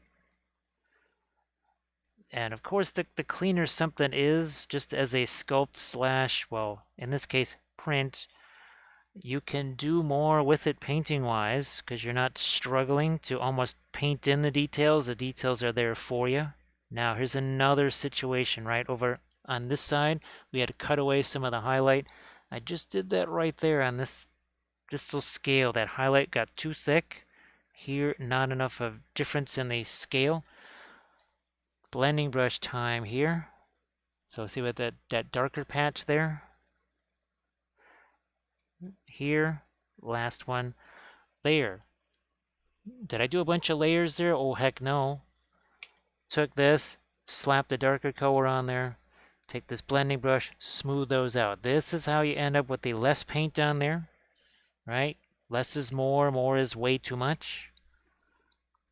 And of course, the cleaner something is, just as a sculpt slash, well, in this case, print, you can do more with it painting wise, because you're not struggling to almost paint in the details. The details are there for you. Now here's another situation right over on this side. We had to cut away some of the highlight. I just did that right there on this little scale. That highlight got too thick. Here, not enough of difference in the scale. Blending brush time here. So see what that darker patch there? Here, last one, layer. Did I do a bunch of layers there? Oh, heck no. Took this, slapped the darker color on there, take this blending brush, smooth those out. This is how you end up with the less paint on there, right? Less is more is way too much.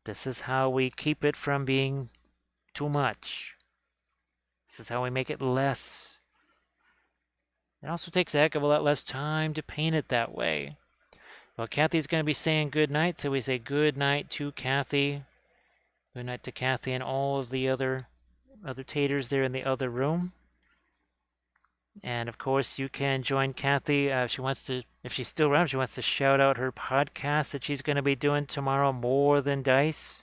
This is how we keep it from being too much. This is how we make it less. It also takes a heck of a lot less time to paint it that way. Well, Kathy's going to be saying good night, so we say good night to Kathy. Good night to Kathy and all of the other taters there in the other room. And of course, you can join Kathy if she wants to. If she's still around, she wants to shout out her podcast that she's going to be doing tomorrow. More Than Dice.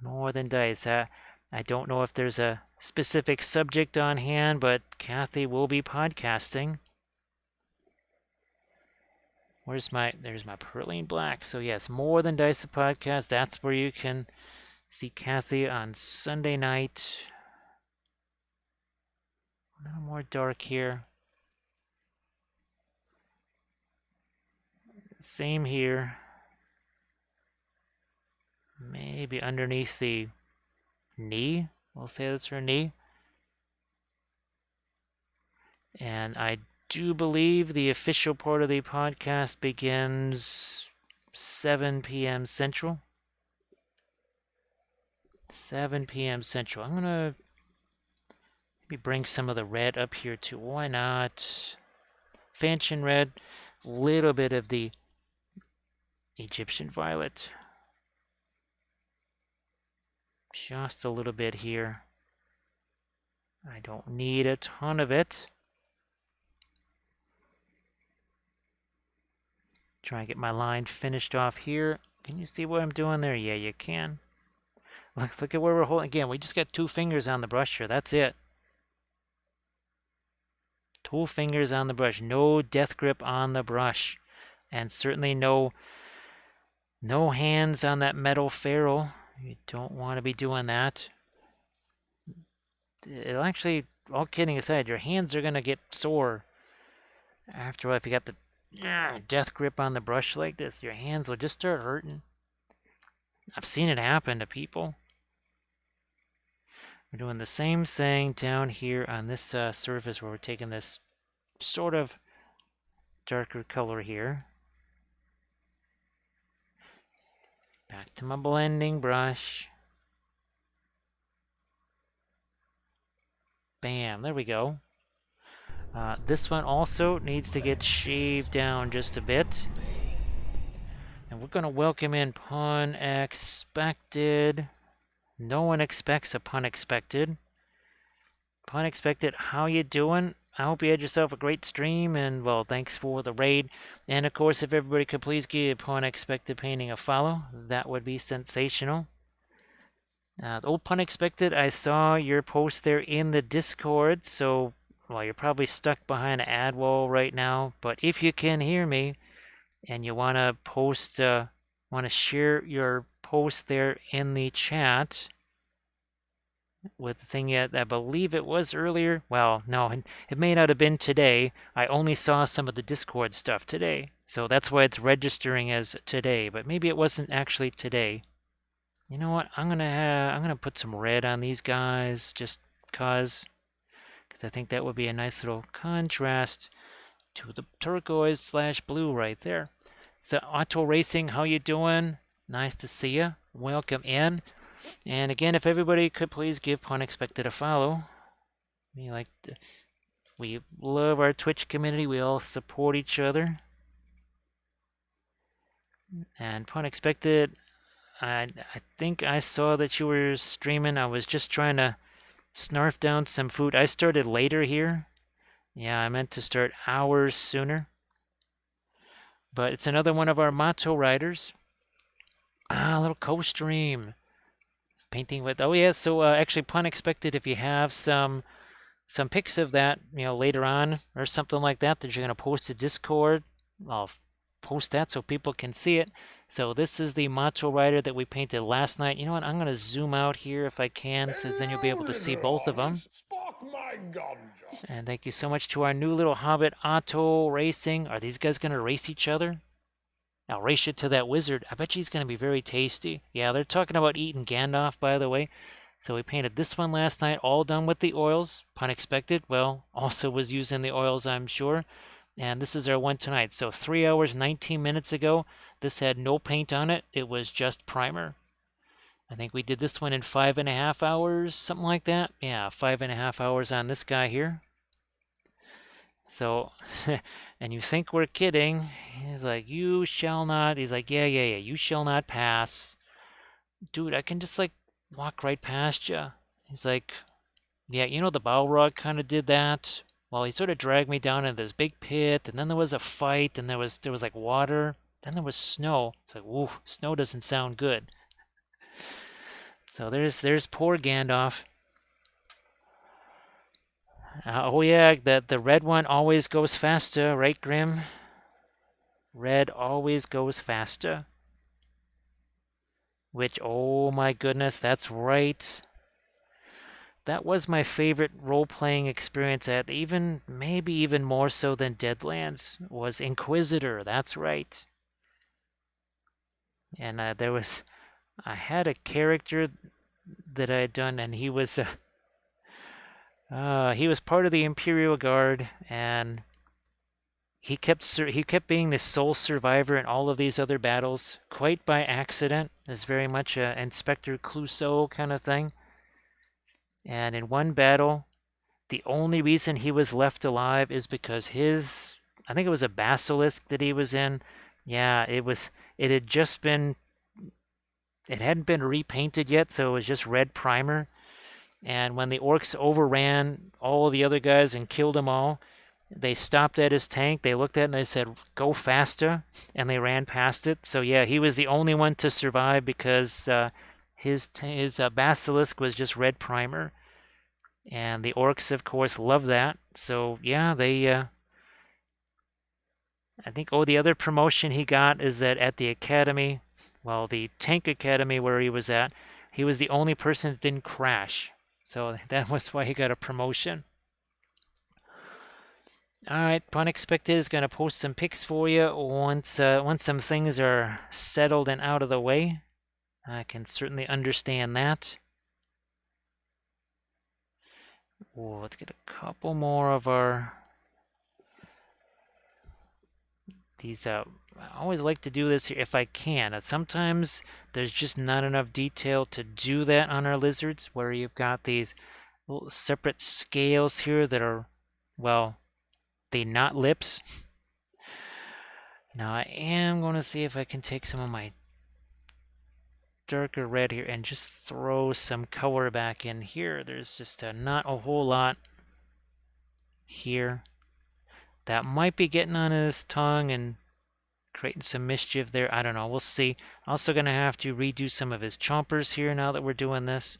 More Than Dice. I don't know if there's a specific subject on hand, but Kathy will be podcasting. There's my Perline Black. So yes, More Than Dice, a podcast. That's where you can see Kathy on Sunday night. A little more dark here. Same here. Maybe underneath the knee. We'll say that's her knee. And I do believe the official part of the podcast begins 7 p.m. Central. 7 p.m. Central. I'm going to maybe bring some of the red up here too. Why not? Fanchon red. Little bit of the Egyptian violet. Just a little bit here. I don't need a ton of it. Try and get my line finished off here. Can you see what I'm doing there? Yeah, you can. Look at where we're holding. Again, we just got 2 fingers on the brush here. That's it. 2 fingers on the brush. No death grip on the brush. And certainly no hands on that metal ferrule. You don't want to be doing that. It'll actually, all kidding aside, your hands are going to get sore. After all, if you got the death grip on the brush like this, your hands will just start hurting. I've seen it happen to people. We're doing the same thing down here on this surface where we're taking this sort of darker color here. Back to my blending brush. Bam, there we go. This one also needs to get shaved down just a bit. And we're going to welcome in Pun Expected. No one expects a Pun Expected. Pun Expected, how you doing? I hope you had yourself a great stream, and, well, thanks for the raid. And, of course, if everybody could please give Pun Expected Painting a follow, that would be sensational. The old Pun Expected, I saw your post there in the Discord, so, well, you're probably stuck behind an ad wall right now, but if you can hear me, and you want to post, want to share your post there in the chat with the thing yet, I believe it was earlier. Well, no, it may not have been today. I only saw some of the Discord stuff today, so that's why it's registering as today, but maybe it wasn't actually today. You know what? I'm gonna put some red on these guys just because I think that would be a nice little contrast to the turquoise/blue right there. So Auto Racing, how you doing? Nice to see you. Welcome in. And again, if everybody could please give Pun Expected a follow. We love our Twitch community. We all support each other. And Pun Expected, I think I saw that you were streaming. I was just trying to snarf down some food. I started later here. Yeah, I meant to start hours sooner. But it's another one of our Mato Riders. A little co-stream. Painting with, oh yeah, so actually Pun Expected, if you have some pics of that, later on or something like that you're going to post to Discord, I'll post that so people can see it. So this is the Macho Rider that we painted last night. You know what, I'm going to zoom out here if I can, so then you'll be able to see both of them. And thank you so much to our new little Hobbit, Auto Racing. Are these guys going to race each other? I'll race you to that wizard. I bet he's going to be very tasty. Yeah, they're talking about eating Gandalf, by the way. So we painted this one last night, all done with the oils. Pun Expected, well, also was using the oils, I'm sure. And this is our one tonight. So 3 hours, 19 minutes ago, this had no paint on it. It was just primer. I think we did this one in 5.5 hours, something like that. Yeah, 5.5 hours on this guy here. So, and you think we're kidding. He's like, you shall not. He's like, yeah, yeah, yeah, you shall not pass. Dude, I can just like walk right past you. He's like, yeah, you know, the Balrog kind of did that. Well, he sort of dragged me down into this big pit, and then there was a fight, and there was like water, then there was snow. It's like, woo, snow doesn't sound good. So there's poor Gandalf. Oh yeah, the red one always goes faster, right, Grim? Red always goes faster. Which, oh my goodness, that's right. That was my favorite role-playing experience at even, maybe even more so than Deadlands, was Inquisitor, that's right. And I had a character that I had done, and he was part of the Imperial Guard, and he kept being the sole survivor in all of these other battles, quite by accident. It's very much a Inspector Clouseau kind of thing. And in one battle, the only reason he was left alive is because I think it was a basilisk that he was in. Yeah, it had just been, it hadn't been repainted yet, so it was just red primer. And when the orcs overran all the other guys and killed them all, they stopped at his tank. They looked at it and they said, "Go faster," and they ran past it. So yeah, he was the only one to survive because his basilisk was just red primer, and the orcs, of course, love that. So yeah, they. I think the other promotion he got is that at the academy, well, the tank academy where he was at, he was the only person that didn't crash. So that was why he got a promotion. All right, Unexpected is going to post some pics for you once some things are settled and out of the way. I can certainly understand that. Ooh, let's get a couple more of these. I always like to do this here if I can. Sometimes there's just not enough detail to do that on our lizards, where you've got these little separate scales here that are, well, they not lips. Now I am going to see if I can take some of my darker red here and just throw some color back in here. There's just not a whole lot here. That might be getting on his tongue and creating some mischief there. I don't know. We'll see. Also going to have to redo some of his chompers here now that we're doing this.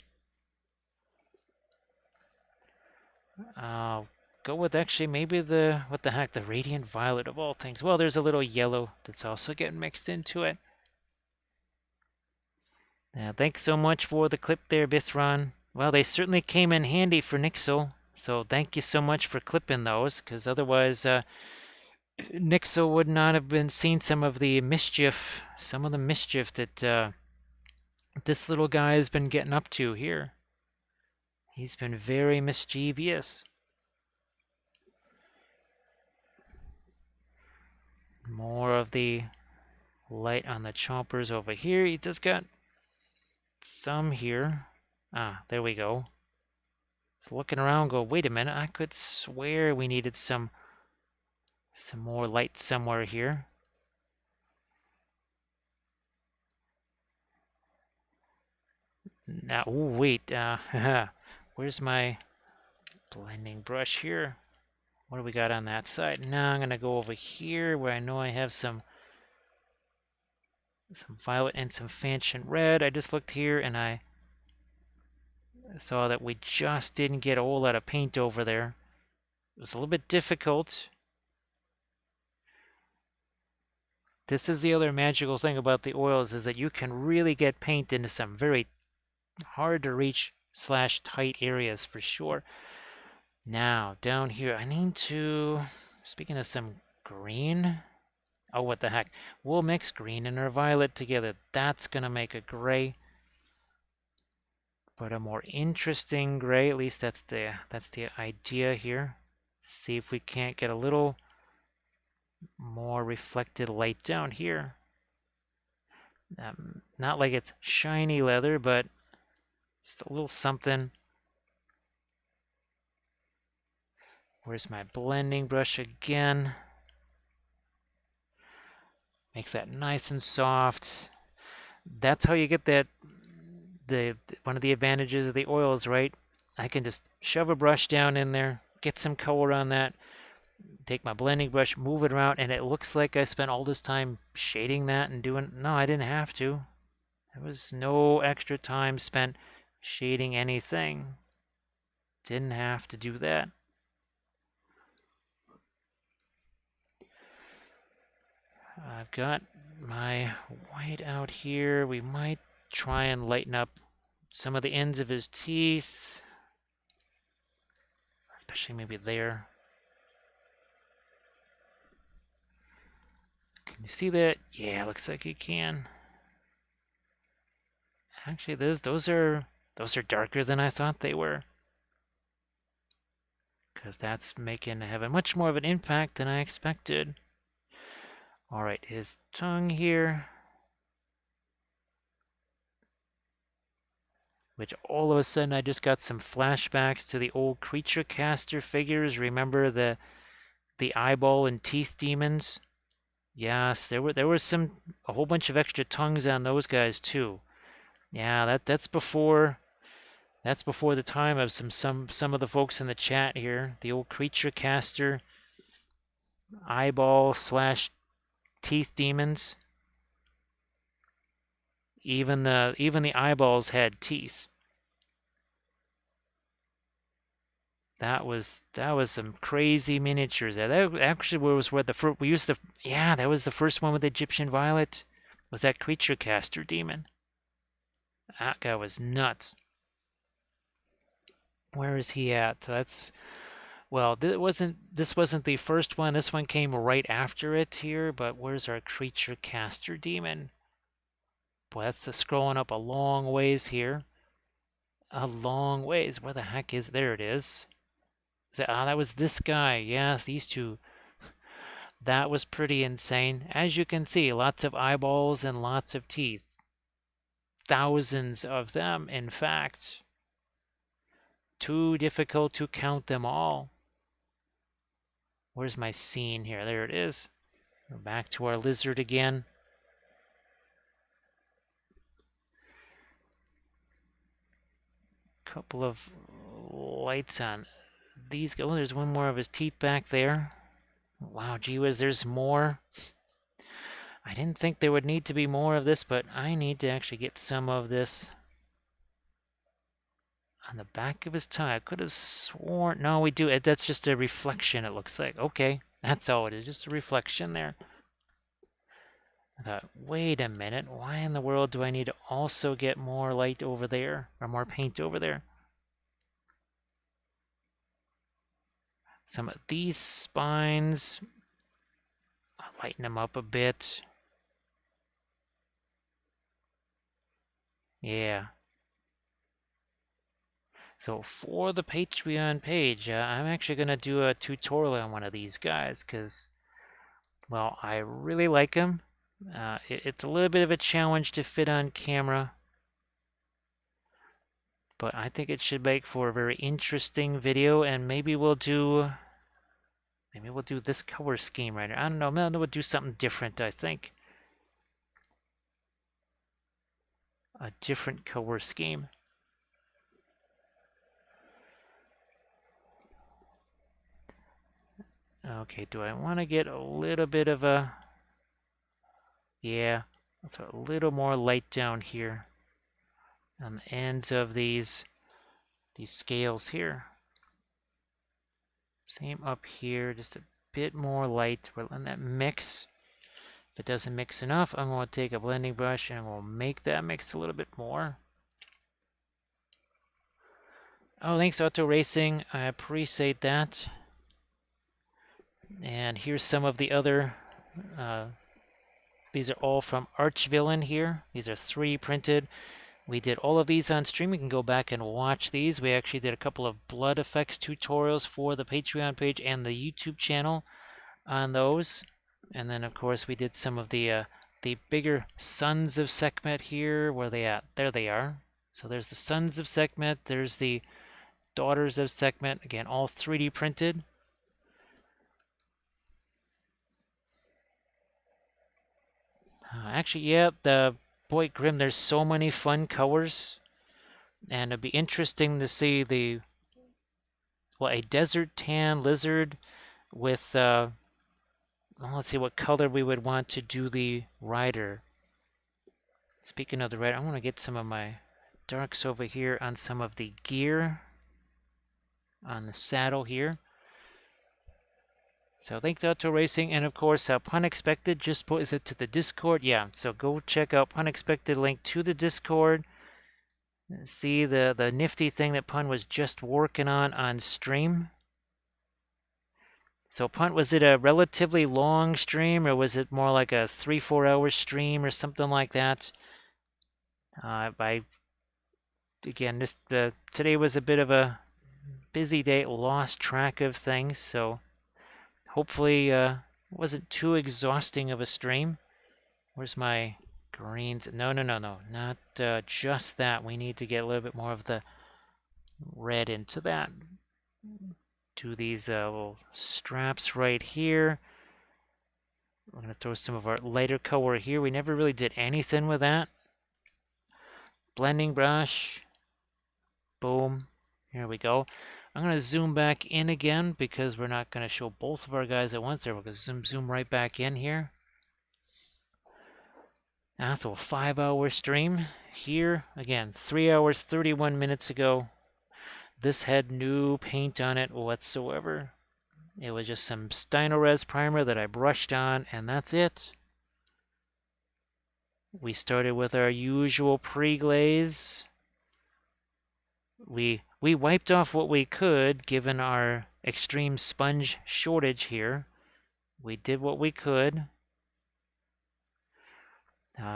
I'll go with actually maybe what the heck, the Radiant Violet of all things. Well, there's a little yellow that's also getting mixed into it. Now, thanks so much for the clip there, Bithron. Well, they certainly came in handy for Nixel, so thank you so much for clipping those, because otherwise Nixel would not have been seen some of the mischief that this little guy has been getting up to here. He's been very mischievous. More of the light on the chompers over here. He just got some here. Ah, there we go. So looking around, go, wait a minute, I could swear we needed some more light somewhere here. Now, ooh, wait, where's my blending brush here? What do we got on that side? Now I'm gonna go over here where I know I have some violet and some Fanchon red. I just looked here and I saw that we just didn't get a whole lot of paint over there. It was a little bit difficult. This is the other magical thing about the oils, is that you can really get paint into some very hard to reach / tight areas for sure. Now, down here, I need to, speaking of some green, oh, what the heck, we'll mix green and our violet together. That's gonna make a gray, but a more interesting gray. At least that's the idea here. See if we can't get a little more reflected light down here. Not like it's shiny leather, but just a little something. Where's my blending brush again? Makes that nice and soft. That's how you get that, one of the advantages of the oils, right? I can just shove a brush down in there, get some color on that, take my blending brush, move it around, and it looks like I spent all this time shading that and doing. No, I didn't have to. There was no extra time spent shading anything. Didn't have to do that. I've got my white out here. We might try and lighten up some of the ends of his teeth, especially maybe there. Can you see that? Yeah, looks like you can. Actually, those are darker than I thought they were, because that's having much more of an impact than I expected. All right, his tongue here, which all of a sudden I just got some flashbacks to the old creature caster figures. Remember the eyeball and teeth demons? Yes, there was a whole bunch of extra tongues on those guys too. Yeah, that's before the time of some of the folks in the chat here. The old creature caster eyeball slash teeth demons. Even the eyeballs had teeth. That was some crazy miniatures. That actually was where the first we used the yeah, that was the first one with Egyptian violet. Was that creature caster demon? That guy was nuts. Where is he at? That's well, this wasn't the first one. This one came right after it here. But where's our creature caster demon? Boy, that's scrolling up a long ways here. A long ways. Where the heck is? There it is. That was this guy. Yes, these two. That was pretty insane. As you can see, lots of eyeballs and lots of teeth. Thousands of them, in fact. Too difficult to count them all. Where's my scene here? There it is. We're back to our lizard again. Couple of lights on these. Oh, there's one more of his teeth back there. Wow, gee whiz, there's more. I didn't think there would need to be more of this, but I need to actually get some of this on the back of his tongue. I could have sworn. No, we do. That's just a reflection, it looks like. Okay, that's all it is. Just a reflection there. I thought, wait a minute. Why in the world do I need to also get more light over there? Or more paint over there? Some of these spines, I'll lighten them up a bit. Yeah. So for the Patreon page, I'm actually going to do a tutorial on one of these guys because, well, I really like him. It's a little bit of a challenge to fit on camera, but I think it should make for a very interesting video, and maybe we'll do this color scheme right here. I don't know, maybe we'll do something different, I think. A different color scheme. Okay, do I want to get a little bit of a... Yeah, let's put a little more light down here on the ends of these scales here. Same up here, just a bit more light. We're letting that mix. If it doesn't mix enough, I'm going to take a blending brush and we'll make that mix a little bit more. Oh, thanks Auto Racing. I appreciate that. And here's some of the other, these are all from Archvillain here. These are 3D printed. We did all of these on stream. You can go back and watch these. We actually did a couple of blood effects tutorials for the Patreon page and the YouTube channel on those. And then, of course, we did some of the the bigger sons of Sekhmet here. Where are they at? There they are. So there's the sons of Sekhmet. There's the daughters of Sekhmet. Again, all 3D printed. Actually, yeah, boy, Grim, there's so many fun colors. And it'd be interesting to see a desert tan lizard with, well, let's see what color we would want to do the rider. Speaking of the rider, I want to get some of my darks over here on some of the gear on the saddle here. So thanks to Auto Racing, and of course, Pun Expected just put it to the Discord. Yeah, so go check out Pun Expected, link to the Discord. See the nifty thing that Pun was just working on stream. So Punt, was it a relatively long stream, or was it more like a 3-4 hour stream or something like that? Again, today was a bit of a busy day, lost track of things, so hopefully it wasn't too exhausting of a stream. Where's my greens? No, not just that. We need to get a little bit more of the red into that. Do these little straps right here. We're going to throw some of our lighter color here. We never really did anything with that. Blending brush. Boom. Here we go. I'm going to zoom back in again because we're not going to show both of our guys at once. There, we're going to zoom right back in here. After a 5-hour stream here. Again, 3 hours, 31 minutes ago. This had no paint on it whatsoever. It was just some Stynylrez primer that I brushed on, and that's it. We started with our usual pre-glaze. We wiped off what we could, given our extreme sponge shortage here. We did what we could.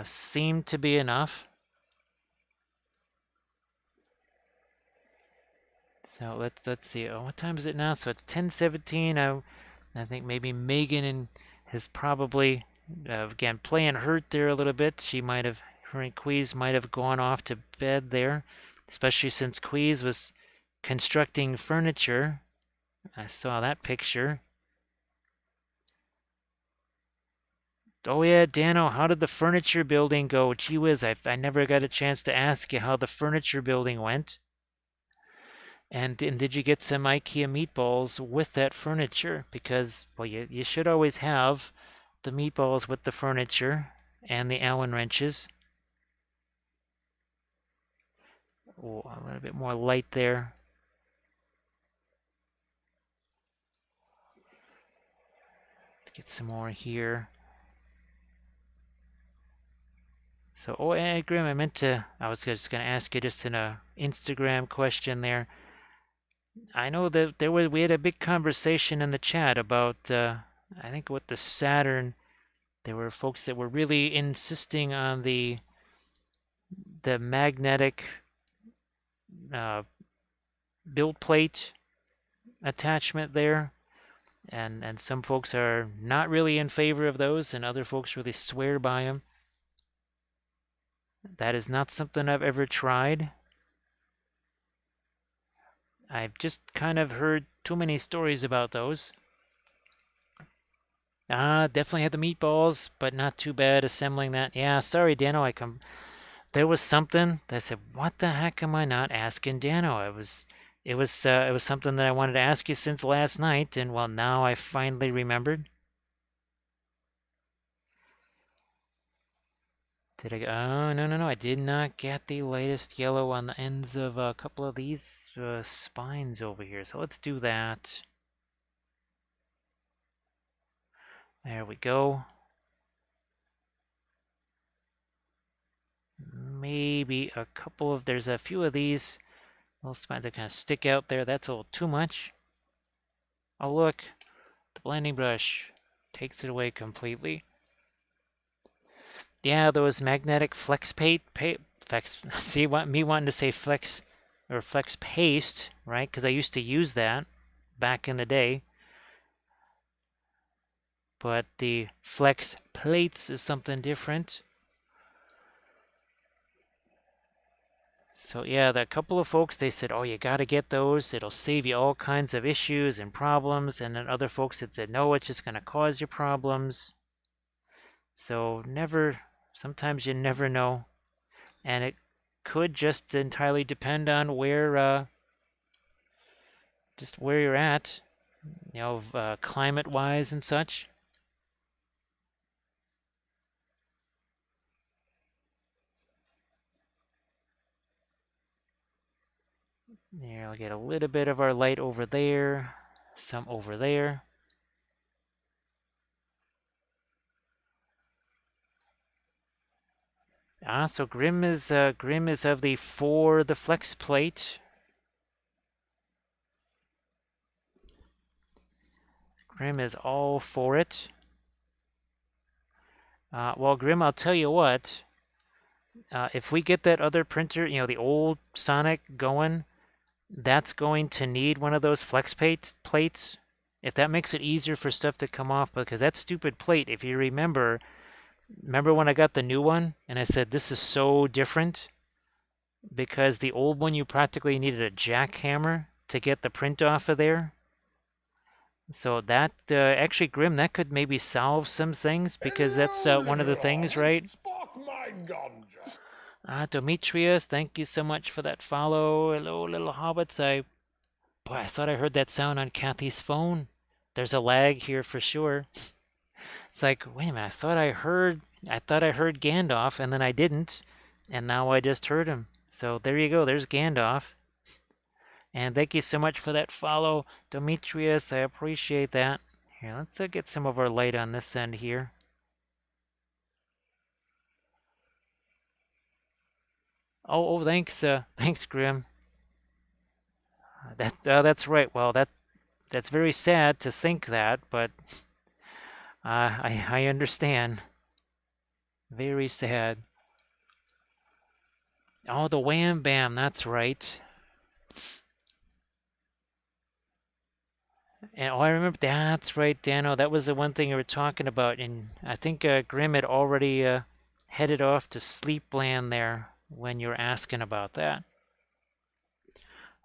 Seemed to be enough. So let's see. Oh, what time is it now? So it's 10:17. I think maybe Megan has probably again playing hurt there a little bit. Her and Queez might have gone off to bed there, especially since Queez was constructing furniture. I saw that picture. Oh yeah, Dano, how did the furniture building go? Gee whiz, I never got a chance to ask you how the furniture building went. And did you get some IKEA meatballs with that furniture? Because, well, you should always have the meatballs with the furniture and the Allen wrenches. Oh, a little bit more light there. Let's get some more here. So, Grim, I was just going to ask you just in a Instagram question there. I know that we had a big conversation in the chat about, I think with the Saturn, there were folks that were really insisting on the magnetic build plate attachment there, and some folks are not really in favor of those, and other folks really swear by them. That is not something I've ever tried. I've just kind of heard too many stories about those. Definitely had the meatballs, but not too bad assembling that. Yeah, sorry, Dano. There was something that I said, "What the heck am I not asking Dano?" It was something that I wanted to ask you since last night, and well, now I finally remembered. Did I? Oh, no! I did not get the latest yellow on the ends of a couple of these spines over here. So let's do that. There we go. Maybe a couple of, there's a few of these little spines that kind of stick out there. That's a little too much. Oh, look, the blending brush takes it away completely. Yeah, those magnetic flex see, me wanting to say flex or flex paste, right? Because I used to use that back in the day. but the flex plates is something different. So yeah, the couple of folks, they said, oh, you got to get those. It'll save you all kinds of issues and problems. And then other folks had said, no, it's just going to cause you problems. So sometimes you never know. And it could just entirely depend on just where you're at, climate-wise and such. There, I'll get a little bit of our light over there, some over there. So Grim is of the flex plate. Grim is all for it. Well, Grim, I'll tell you what. If we get that other printer, the old Sonic going, that's going to need one of those flex plates. If that makes it easier for stuff to come off, because that stupid plate, if you remember when I got the new one and I said this is so different, because the old one you practically needed a jackhammer to get the print off of there. So that actually, Grim, that could maybe solve some things, because that's one of the things, right? Demetrius, thank you so much for that follow. Hello, little hobbits. Boy, I thought I heard that sound on Kathy's phone. There's a lag here for sure. It's like, wait a minute, I thought I heard Gandalf, and then I didn't, and now I just heard him. So there you go, there's Gandalf. And thank you so much for that follow, Demetrius. I appreciate that. Here, let's get some of our light on this end here. Oh, thanks, Grim. That's right. Well, that's very sad to think that, but I understand. Very sad. Oh, the Wham Bam. That's right. And I remember. That's right, Dano. That was the one thing you were talking about, and I think Grim had already headed off to Sleepland there when you were asking about that.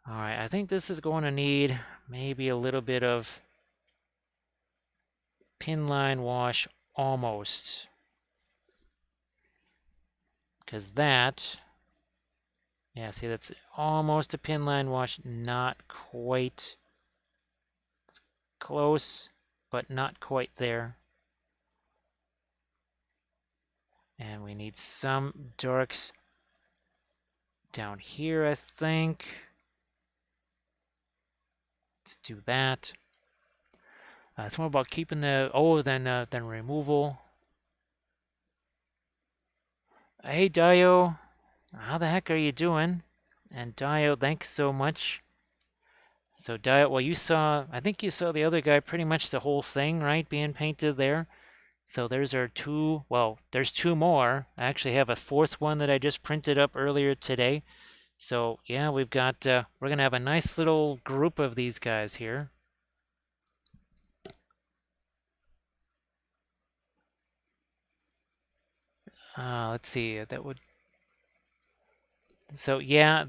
All right, I think this is going to need maybe a little bit of pin line wash almost. Because that, yeah, see, that's almost a pin line wash, not quite. It's close, but not quite there. And we need some darks down here, I think. Let's do that. It's more about keeping than removal. Hey, Dio. How the heck are you doing? And Dio, thanks so much. So Dio, well, I think you saw the other guy pretty much the whole thing, right, being painted there. So there's our two, well, there's two more. I actually have a fourth one that I just printed up earlier today. So yeah, we're gonna have a nice little group of these guys here. Let's see, that would. So yeah,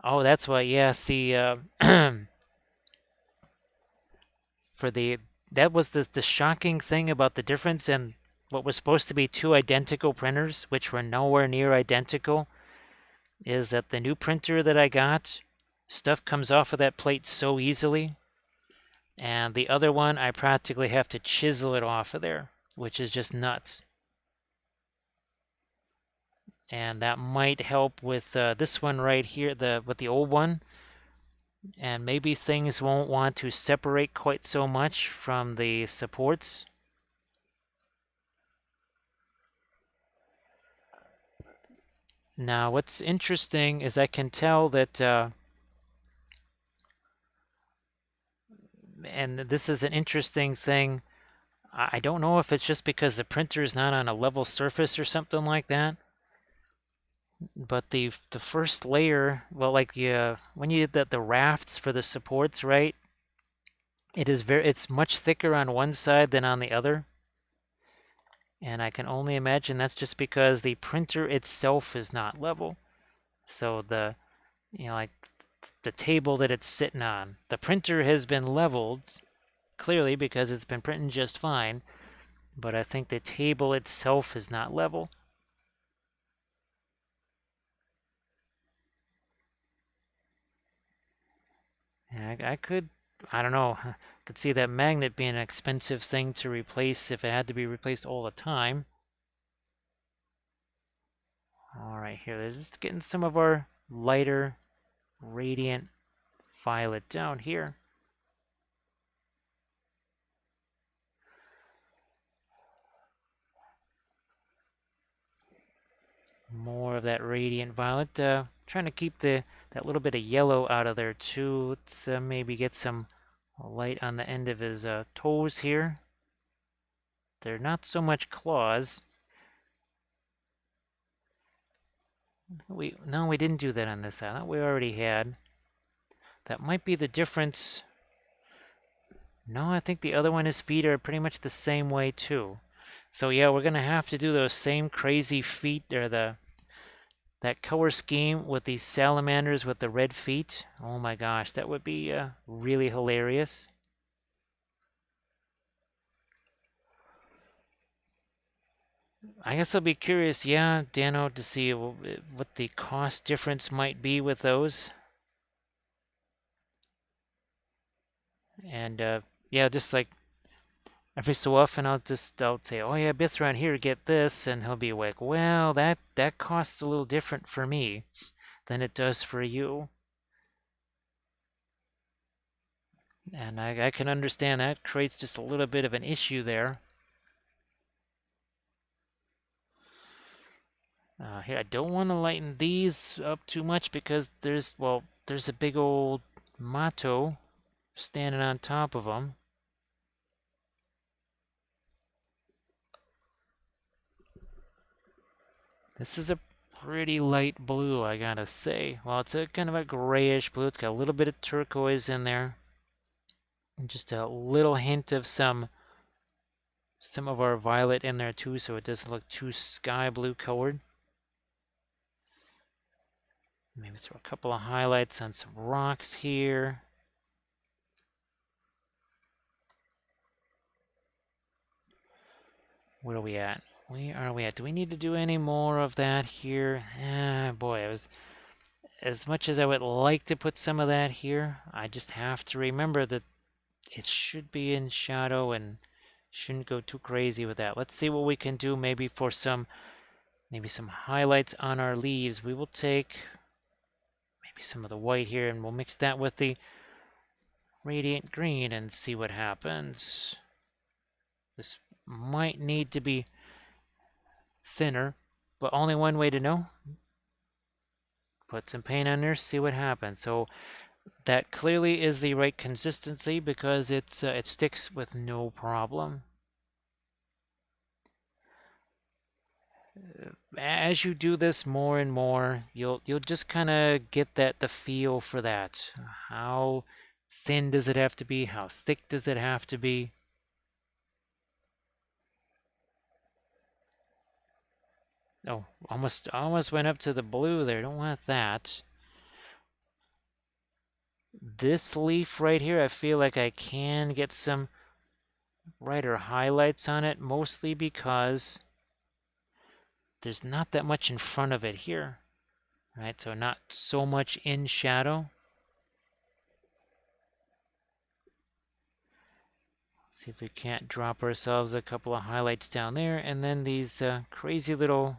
oh, that's why. Yeah, see, that was the shocking thing about the difference in what was supposed to be two identical printers, which were nowhere near identical, is that the new printer that I got, stuff comes off of that plate so easily, and the other one, I practically have to chisel it off of there, which is just nuts. And that might help with this one right here, with the old one. And maybe things won't want to separate quite so much from the supports. Now, what's interesting is I can tell that, and this is an interesting thing, I don't know if it's just because the printer is not on a level surface or something like that, but the first layer, well, like when you did the rafts for the supports, right? It's much thicker on one side than on the other. And I can only imagine that's just because the printer itself is not level. So like the table that it's sitting on, the printer has been leveled clearly because it's been printing just fine, but I think the table itself is not level. And I don't know, could see that magnet being an expensive thing to replace if it had to be replaced all the time. All right, here, let's just getting some of our lighter radiant violet down here. More of that radiant violet. Trying to keep that little bit of yellow out of there too. Let's maybe get some light on the end of his toes here. They're not so much claws. No, we didn't do that on this side. That we already had. That might be the difference. No, I think the other one, his feet are pretty much the same way too. So yeah, we're gonna have to do those same crazy feet, or that color scheme with these salamanders with the red feet. Oh my gosh, that would be really hilarious. I guess I'll be curious, yeah, Dano, to see what the cost difference might be with those. And yeah, just like every so often I'll say, oh yeah, bits around here, get this, and he'll be like, well, that costs a little different for me than it does for you. And I can understand that creates just a little bit of an issue there. Here, I don't want to lighten these up too much because there's a big old Mato standing on top of them. This is a pretty light blue, I gotta say. Well, it's a kind of a grayish blue. It's got a little bit of turquoise in there. And just a little hint of some of our violet in there too, so it doesn't look too sky blue colored. Maybe throw a couple of highlights on some rocks here. Where are we at? Where are we at? Do we need to do any more of that here? Boy, as much as I would like to put some of that here, I just have to remember that it should be in shadow and shouldn't go too crazy with that. Let's see what we can do maybe for maybe some highlights on our leaves. We will take maybe some of the white here and we'll mix that with the radiant green and see what happens. This might need to be thinner, but only one way to know. Put some paint on there, see what happens. So that clearly is the right consistency because it sticks with no problem. As you do this more and more, you'll just kind of get the feel for that. How thin does it have to be? How thick does it have to be? Oh, almost went up to the blue there. Don't want that. This leaf right here, I feel like I can get some brighter highlights on it, mostly because there's not that much in front of it here, right? So not so much in shadow. See if we can't drop ourselves a couple of highlights down there, and then these crazy little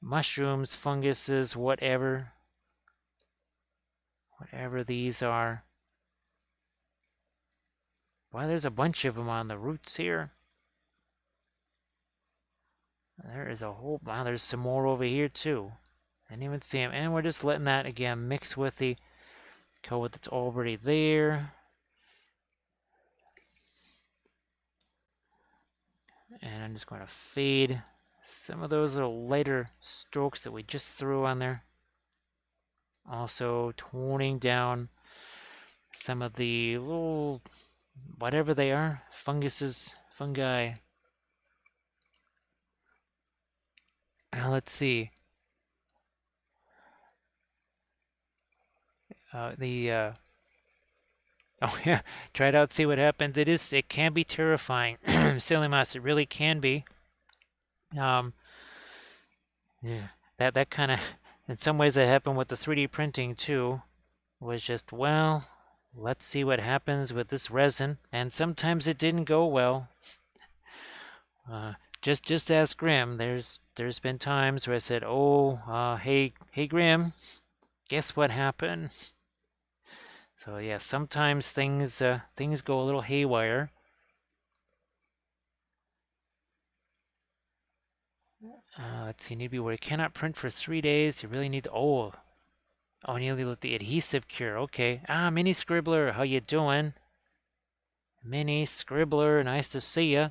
mushrooms, funguses, whatever these are. Why, there's a bunch of them on the roots here. There is a whole, wow, there's some more over here too. Didn't even see them. And we're just letting that, again, mix with the color that's already there. And I'm just going to fade some of those little lighter strokes that we just threw on there. Also toning down some of the little, whatever they are, fungi. Let's see. Oh yeah, try it out, see what happens. It can be terrifying. Silly mouse, it really can be. Um, yeah, that kind of, in some ways that happened with the 3D printing too, was just, well, let's see what happens with this resin. And sometimes it didn't go well. Uh, just ask Grim. There's been times where I said, "Oh, hey Grim, guess what happened?" So yeah, sometimes things go a little haywire. Let's see, need to be where you cannot print for 3 days. You really need to, oh, nearly let the adhesive cure. Okay. Mini Scribbler, how you doing? Mini Scribbler, nice to see you.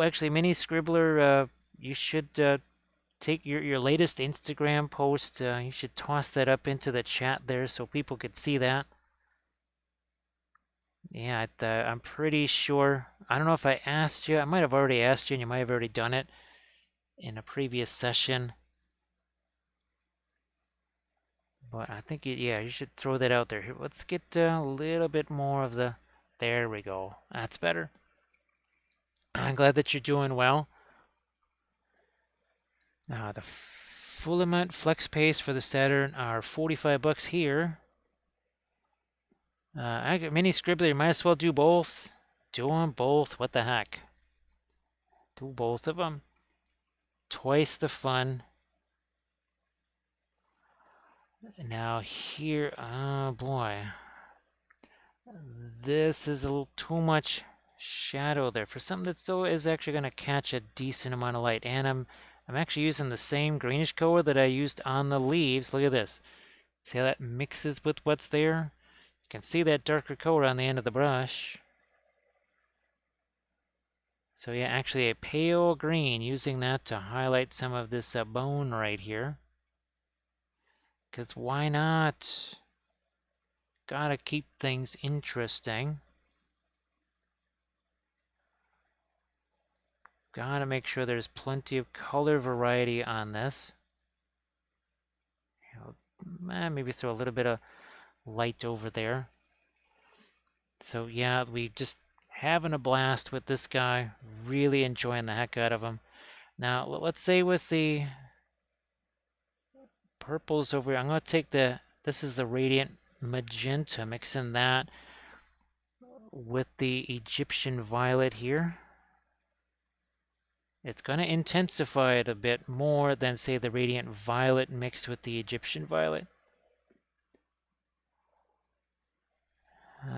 Actually, Mini Scribbler, you should take your latest Instagram post. You should toss that up into the chat there so people could see that. Yeah, I'm pretty sure. I don't know if I asked you. I might have already asked you, and you might have already done it in a previous session. But I think, yeah, you should throw that out there. Here, let's get a little bit more of the... There we go. That's better. I'm glad that you're doing well. The Filament Flex Paste for the Saturn are $45 here. I got Mini Scribbler, you might as well do both. Do them both. What the heck? Do both of them. Twice the fun. Now here, oh boy. This is a little too much shadow there for something that still is actually going to catch a decent amount of light. And I'm actually using the same greenish color that I used on the leaves. Look at this. See how that mixes with what's there? You can see that darker color on the end of the brush. So yeah, actually a pale green, using that to highlight some of this bone right here. Because why not? Gotta keep things interesting. Gotta make sure there's plenty of color variety on this. Maybe throw a little bit of light over there. So yeah, we just having a blast with this guy. Really enjoying the heck out of him. Now, let's say with the purples over here, I'm going to take this is the Radiant Magenta, mixing that with the Egyptian Violet here. It's going to intensify it a bit more than, say, the Radiant Violet mixed with the Egyptian Violet.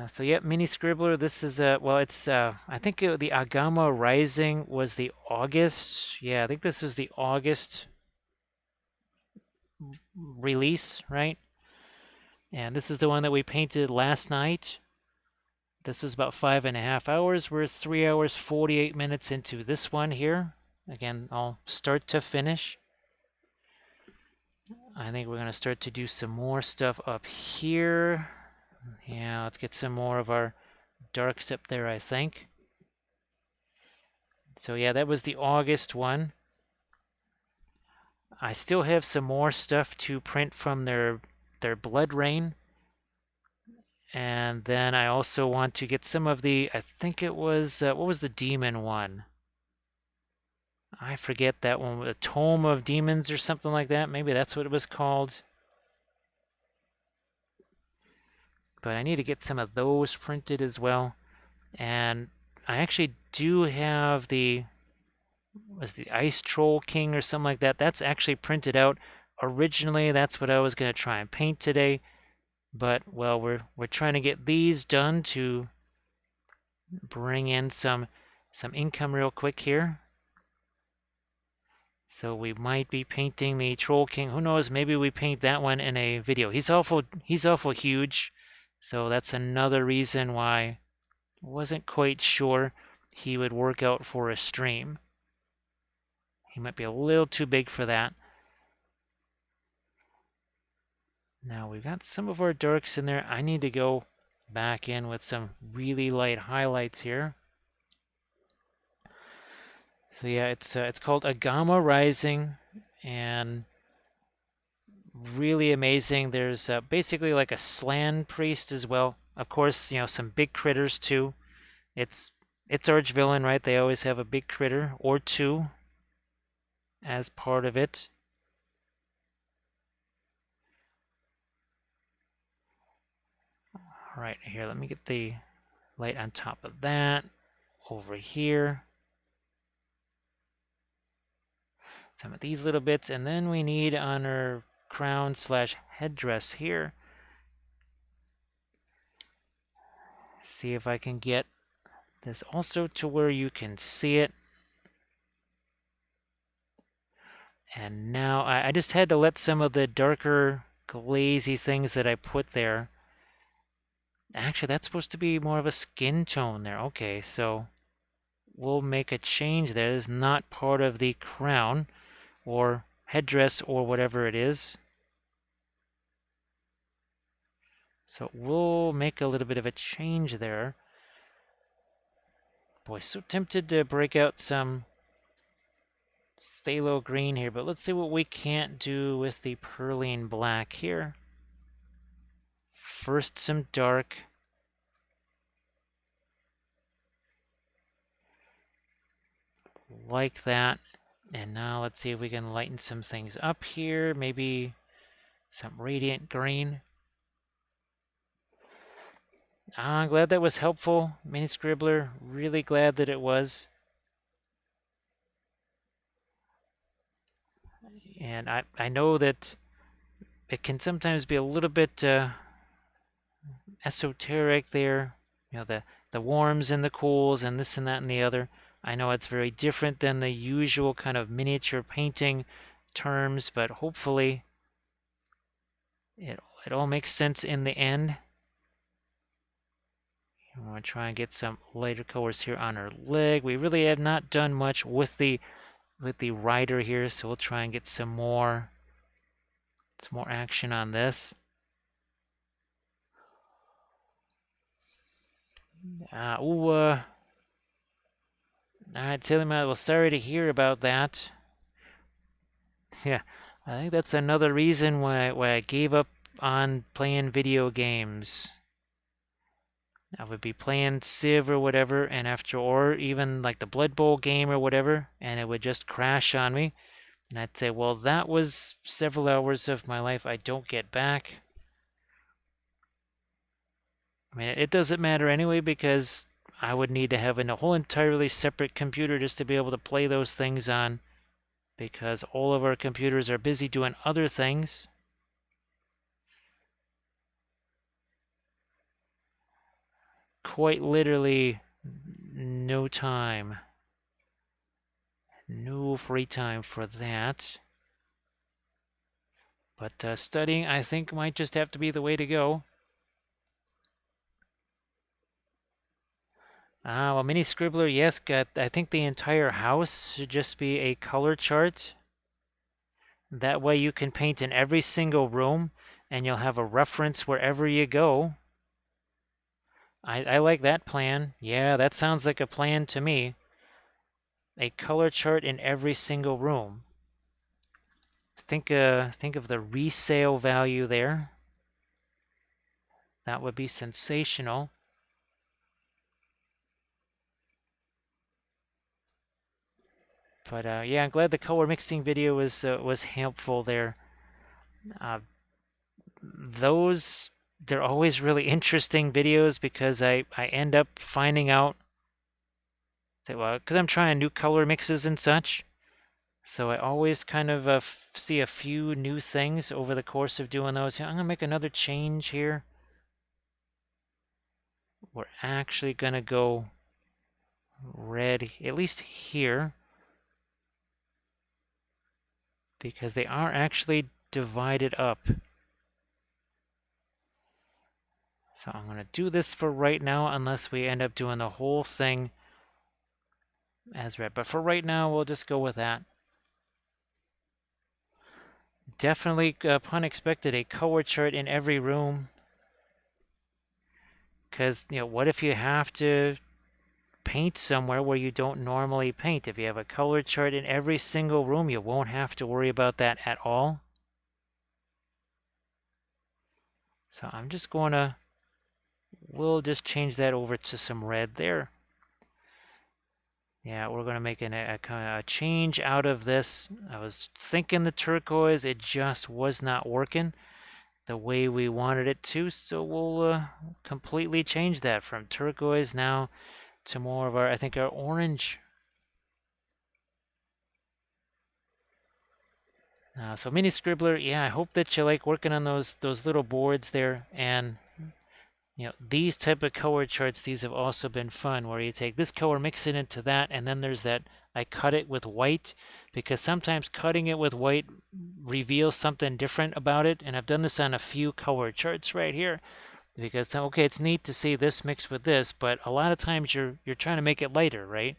So yeah, Mini Scribbler, this is, well, it's, I think the Agama Rising was the August. Yeah, I think this is the August release, right? And this is the one that we painted last night. This was about 5.5 hours. We're 3 hours, 48 minutes into this one here. Again, I'll start to finish. I think we're going to start to do some more stuff up here. Yeah, let's get some more of our darks up there, I think. So yeah, that was the August one. I still have some more stuff to print from their Blood Rain. And then I also want to get some of the, I think it was, what was the demon one? I forget that one, the Tome of Demons or something like that. Maybe that's what it was called. But I need to get some of those printed as well. And I actually do have was the Ice Troll King or something like that. That's actually printed out. Originally, that's what I was going to try and paint today. But, well, we're trying to get these done to bring in some income real quick here. So we might be painting the Troll King. Who knows? Maybe we paint that one in a video. He's awful huge. So that's another reason why I wasn't quite sure he would work out for a stream. He might be a little too big for that. Now we've got some of our darks in there. I need to go back in with some really light highlights here. So yeah, it's called Agama Rising, and really amazing. There's basically like a Slan priest as well. Of course, some big critters too. It's it's Archvillain, right? They always have a big critter or two as part of it. All right, here, let me get the light on top of that. Over here. Some of these little bits, and then we need on our crown slash headdress here. See if I can get this also to where you can see it. And now I just had to let some of the darker glazy things that I put there. Actually, that's supposed to be more of a skin tone there. Okay, so we'll make a change there. It's not part of the crown or headdress or whatever it is. So we'll make a little bit of a change there. Boy, so tempted to break out some phthalo green here, but let's see what we can't do with the perline black here. First, some dark. Like that. And now let's see if we can lighten some things up here. Maybe some radiant green. I'm glad that was helpful, Mini Scribbler. Really glad that it was. And I know that it can sometimes be a little bit esoteric there. The warms and the cools and this and that and the other. I know it's very different than the usual kind of miniature painting terms, but hopefully it all makes sense in the end. I'm going to try and get some lighter colors here on her leg. We really have not done much with the rider here, so we'll try and get some more action on this. All right, Tillyman, well, sorry to hear about that. Yeah, I think that's another reason why I gave up on playing video games. I would be playing Civ or whatever, and or even like the Blood Bowl game or whatever, and it would just crash on me. And I'd say, well, that was several hours of my life I don't get back. I mean, it doesn't matter anyway because I would need to have a whole entirely separate computer just to be able to play those things on, because all of our computers are busy doing other things. Quite literally, no time. No free time for that. But studying, I think, might just have to be the way to go. Well, Mini Scribbler, yes, I think the entire house should just be a color chart. That way you can paint in every single room, and you'll have a reference wherever you go. I like that plan. Yeah, that sounds like a plan to me. A color chart in every single room. Think of the resale value there. That would be sensational. But yeah, I'm glad the color mixing video was helpful there. They're always really interesting videos because I end up finding out that, well, because I'm trying new color mixes and such, so I always kind of see a few new things over the course of doing those. I'm gonna make another change here. We're actually gonna go red, at least here, because they are actually divided up. So I'm going to do this for right now, unless we end up doing the whole thing as red. But for right now, we'll just go with that. definitely, pun expected, a color chart in every room. Because, what if you have to paint somewhere where you don't normally paint? If you have a color chart in every single room, you won't have to worry about that at all. So I'm just going to, we'll just change that over to some red there. Yeah, we're going to make a kind of a change out of this. I was thinking the turquoise, it just was not working the way we wanted it to, so we'll completely change that from turquoise now to more of our, I think, our orange. So Mini Scribbler, yeah, I hope that you like working on those little boards there, and these type of color charts, these have also been fun, where you take this color, mix it into that, and then there's that, I cut it with white, because sometimes cutting it with white reveals something different about it, and I've done this on a few color charts right here, because, okay, it's neat to see this mixed with this, but a lot of times you're trying to make it lighter, right?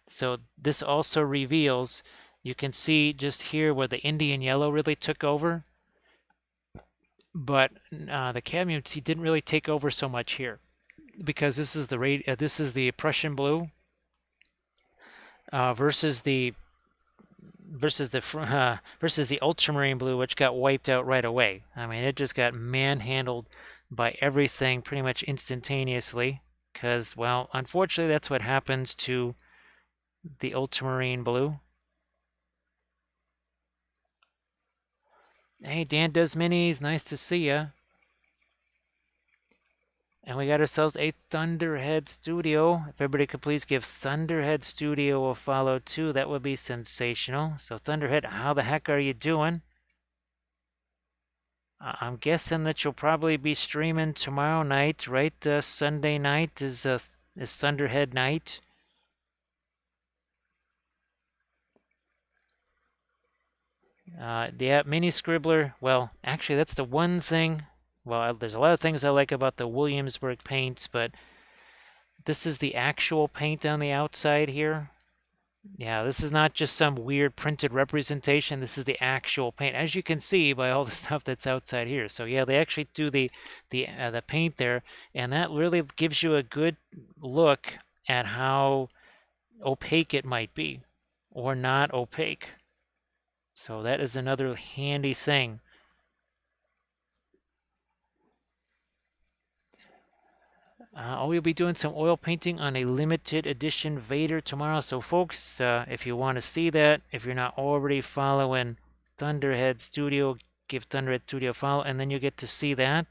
So this also reveals, you can see just here where the Indian yellow really took over, but the cadmium tea didn't really take over so much here, because this is the Prussian blue versus the ultramarine blue, which got wiped out right away. I mean, it just got manhandled by everything pretty much instantaneously, because, well, unfortunately, that's what happens to the ultramarine blue. Hey, Dan Does Minis, nice to see ya. And we got ourselves a Thunderhead Studio. If everybody could please give Thunderhead Studio a follow too, that would be sensational. So Thunderhead, how the heck are you doing? I'm guessing that you'll probably be streaming tomorrow night, right? Sunday night is Thunderhead night. Yeah, Mini Scribbler. Well, actually, that's the one thing. Well, there's a lot of things I like about the Williamsburg paints, but this is the actual paint on the outside here. Yeah, this is not just some weird printed representation. This is the actual paint, as you can see by all the stuff that's outside here. So yeah, they actually do the paint there, and that really gives you a good look at how opaque it might be, or not opaque. So that is another handy thing. We'll be doing some oil painting on a limited edition Vader tomorrow. So folks, if you want to see that, if you're not already following Thunderhead Studio, give Thunderhead Studio a follow, and then you get to see that.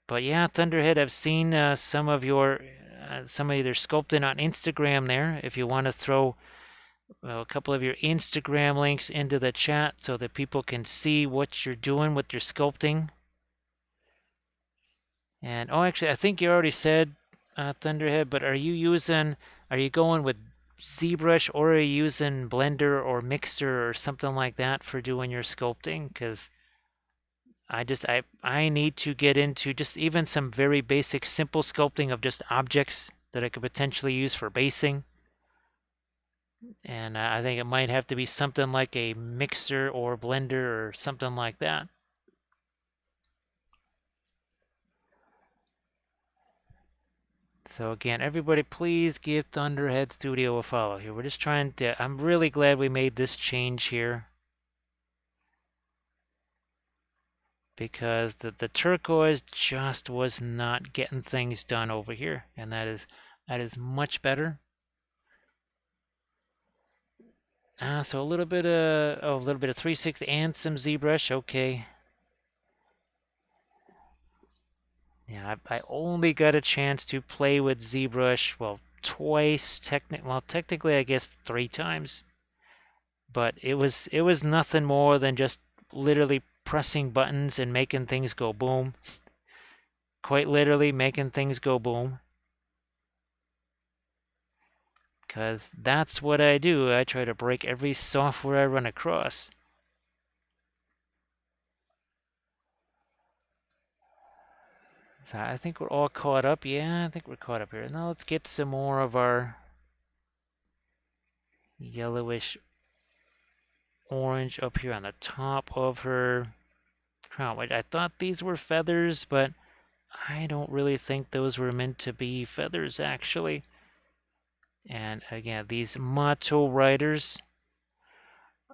But yeah, Thunderhead, I've seen some of your sculpting on Instagram there. If you want to throw a couple of your Instagram links into the chat so that people can see what you're doing with your sculpting. And oh, actually, I think you already said Thunderhead, but are you going with ZBrush, or are you using Blender or Mixer or something like that for doing your sculpting? Because I need to get into just even some very basic, simple sculpting of just objects that I could potentially use for basing. And I think it might have to be something like a Mixer or Blender or something like that. So again, everybody please give Thunderhead Studio a follow here. We're just trying to, I'm really glad we made this change here, because the turquoise just was not getting things done over here, and that is much better. So a little bit of 3/6 and some ZBrush, okay. Yeah, I only got a chance to play with ZBrush, well, twice, technically I guess 3 times. But it was nothing more than just literally pressing buttons and making things go boom. Quite literally making things go boom. Because that's what I do. I try to break every software I run across. So I think we're all caught up. Yeah, I think we're caught up here. Now let's get some more of our yellowish orange up here on the top of her crown, which I thought these were feathers, but I don't really think those were meant to be feathers, actually. And again, these Mato Riders,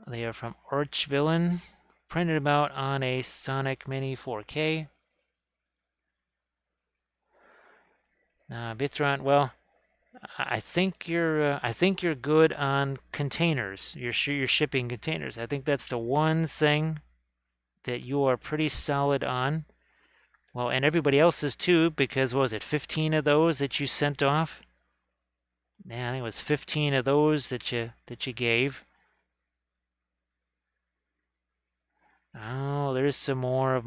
they are from Archvillain, printed them out on a Sonic Mini 4K. Bithron, well, I think you're good on containers. You're shipping containers. I think that's the one thing that you are pretty solid on. Well, and everybody else is too, because what was it, 15 of those that you sent off? Yeah, I think it was 15 of those that you gave. Oh, there's some more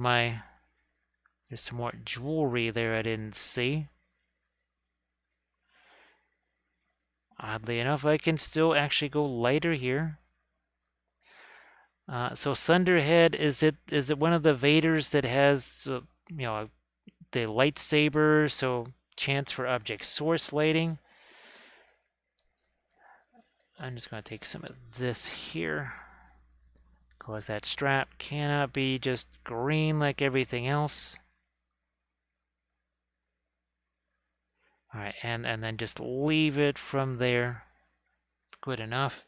jewelry there I didn't see. Oddly enough, I can still actually go lighter here. So Thunderhead, is it one of the Vaders that has the lightsaber, so chance for object source lighting? I'm just going to take some of this here, because that strap cannot be just green like everything else. All right, and then just leave it from there. Good enough.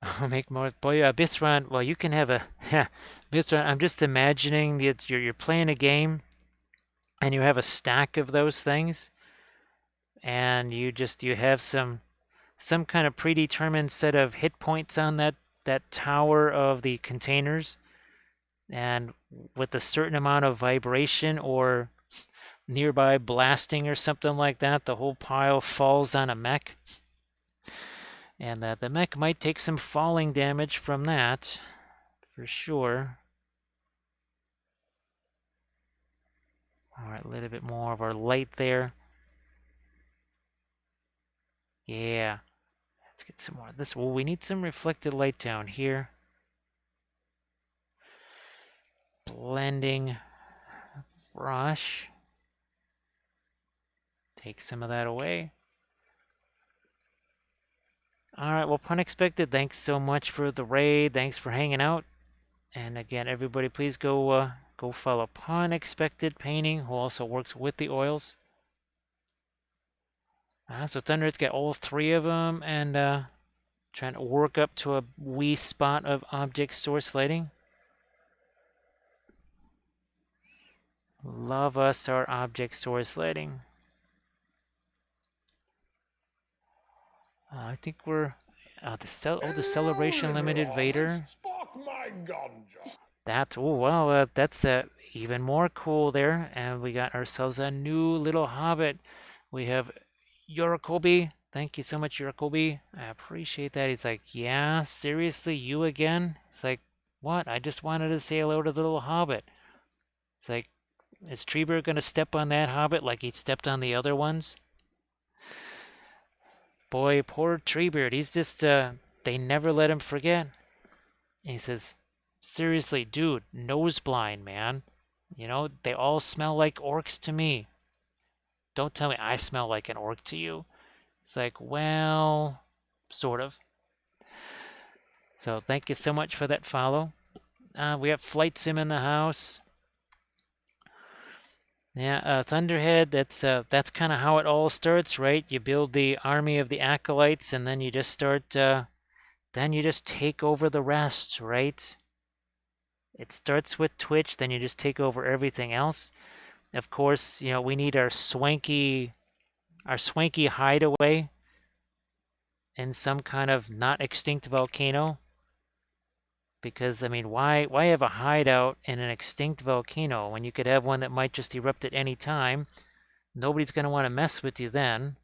I'll make more. Boy, Bithron, well, you can have a. Bithron, I'm just imagining that you're playing a game and you have a stack of those things, and you have some kind of predetermined set of hit points on that tower of the containers, and with a certain amount of vibration or nearby blasting or something like that, the whole pile falls on a mech, and that the mech might take some falling damage from that for sure. All right, a little bit more of our light there. Yeah, let's get some more of this. Well, we need some reflected light down here. Blending brush. Take some of that away. All right, well, Punexpected, thanks so much for the raid. Thanks for hanging out. And again, everybody, please go follow Punexpected Painting, who also works with the oils. So Thunderhead's got all three of them, and trying to work up to a wee spot of object source lighting. Love us our object source lighting. I think we're the Celebration Limited Vader. That's that's even more cool there, and we got ourselves a new little hobbit. We have Yorokobi. Thank you so much, Yorokobi. I appreciate that. He's like, yeah, seriously, you again? It's like, what? I just wanted to say hello to the little hobbit. It's like, is Treebeard gonna step on that hobbit like he stepped on the other ones? Boy, poor Treebeard. He's just they never let him forget. And he says, seriously, dude, nose blind, man. You know, they all smell like orcs to me. Don't tell me I smell like an orc to you. It's like, well, sort of. So thank you so much for that follow. We have Flight Sim in the house. Yeah, Thunderhead, that's kind of how it all starts, right? You build the army of the acolytes, and then you just start, then you just take over the rest, right? It starts with Twitch, then you just take over everything else. Of course, you know, we need our swanky hideaway in some kind of not extinct volcano. Because, I mean, why have a hideout in an extinct volcano when you could have one that might just erupt at any time? Nobody's going to want to mess with you then.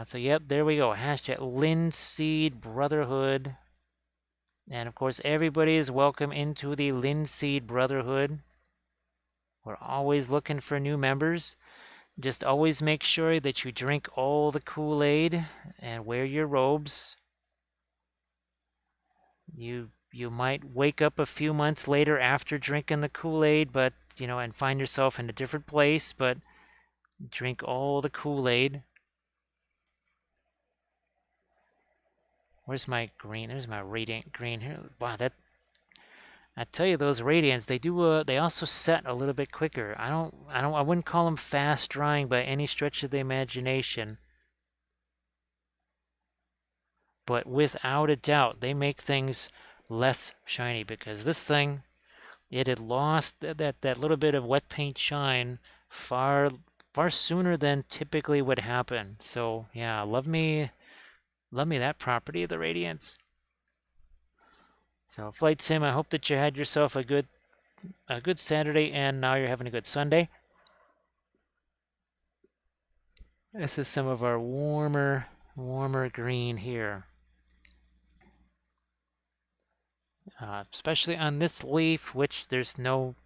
So, yep, there we go. Hashtag Linseed Brotherhood. And, of course, everybody is welcome into the Linseed Brotherhood. We're always looking for new members. Just always make sure that you drink all the Kool-Aid and wear your robes. You might wake up a few months later after drinking the Kool-Aid, but and find yourself in a different place. But Drink all the Kool-Aid. Where's my green? There's my radiant green here. Wow, that I tell you, those radiants, they do they also set a little bit quicker. I wouldn't call them fast drying by any stretch of the imagination, but without a doubt, they make things less shiny because this thing, it had lost that little bit of wet paint shine far sooner than typically would happen. So yeah, love me that property of the radiance. So Flight Sim, I hope that you had yourself a good Saturday and now you're having a good Sunday. This is some of our warmer green here. Especially on this leaf, which there's no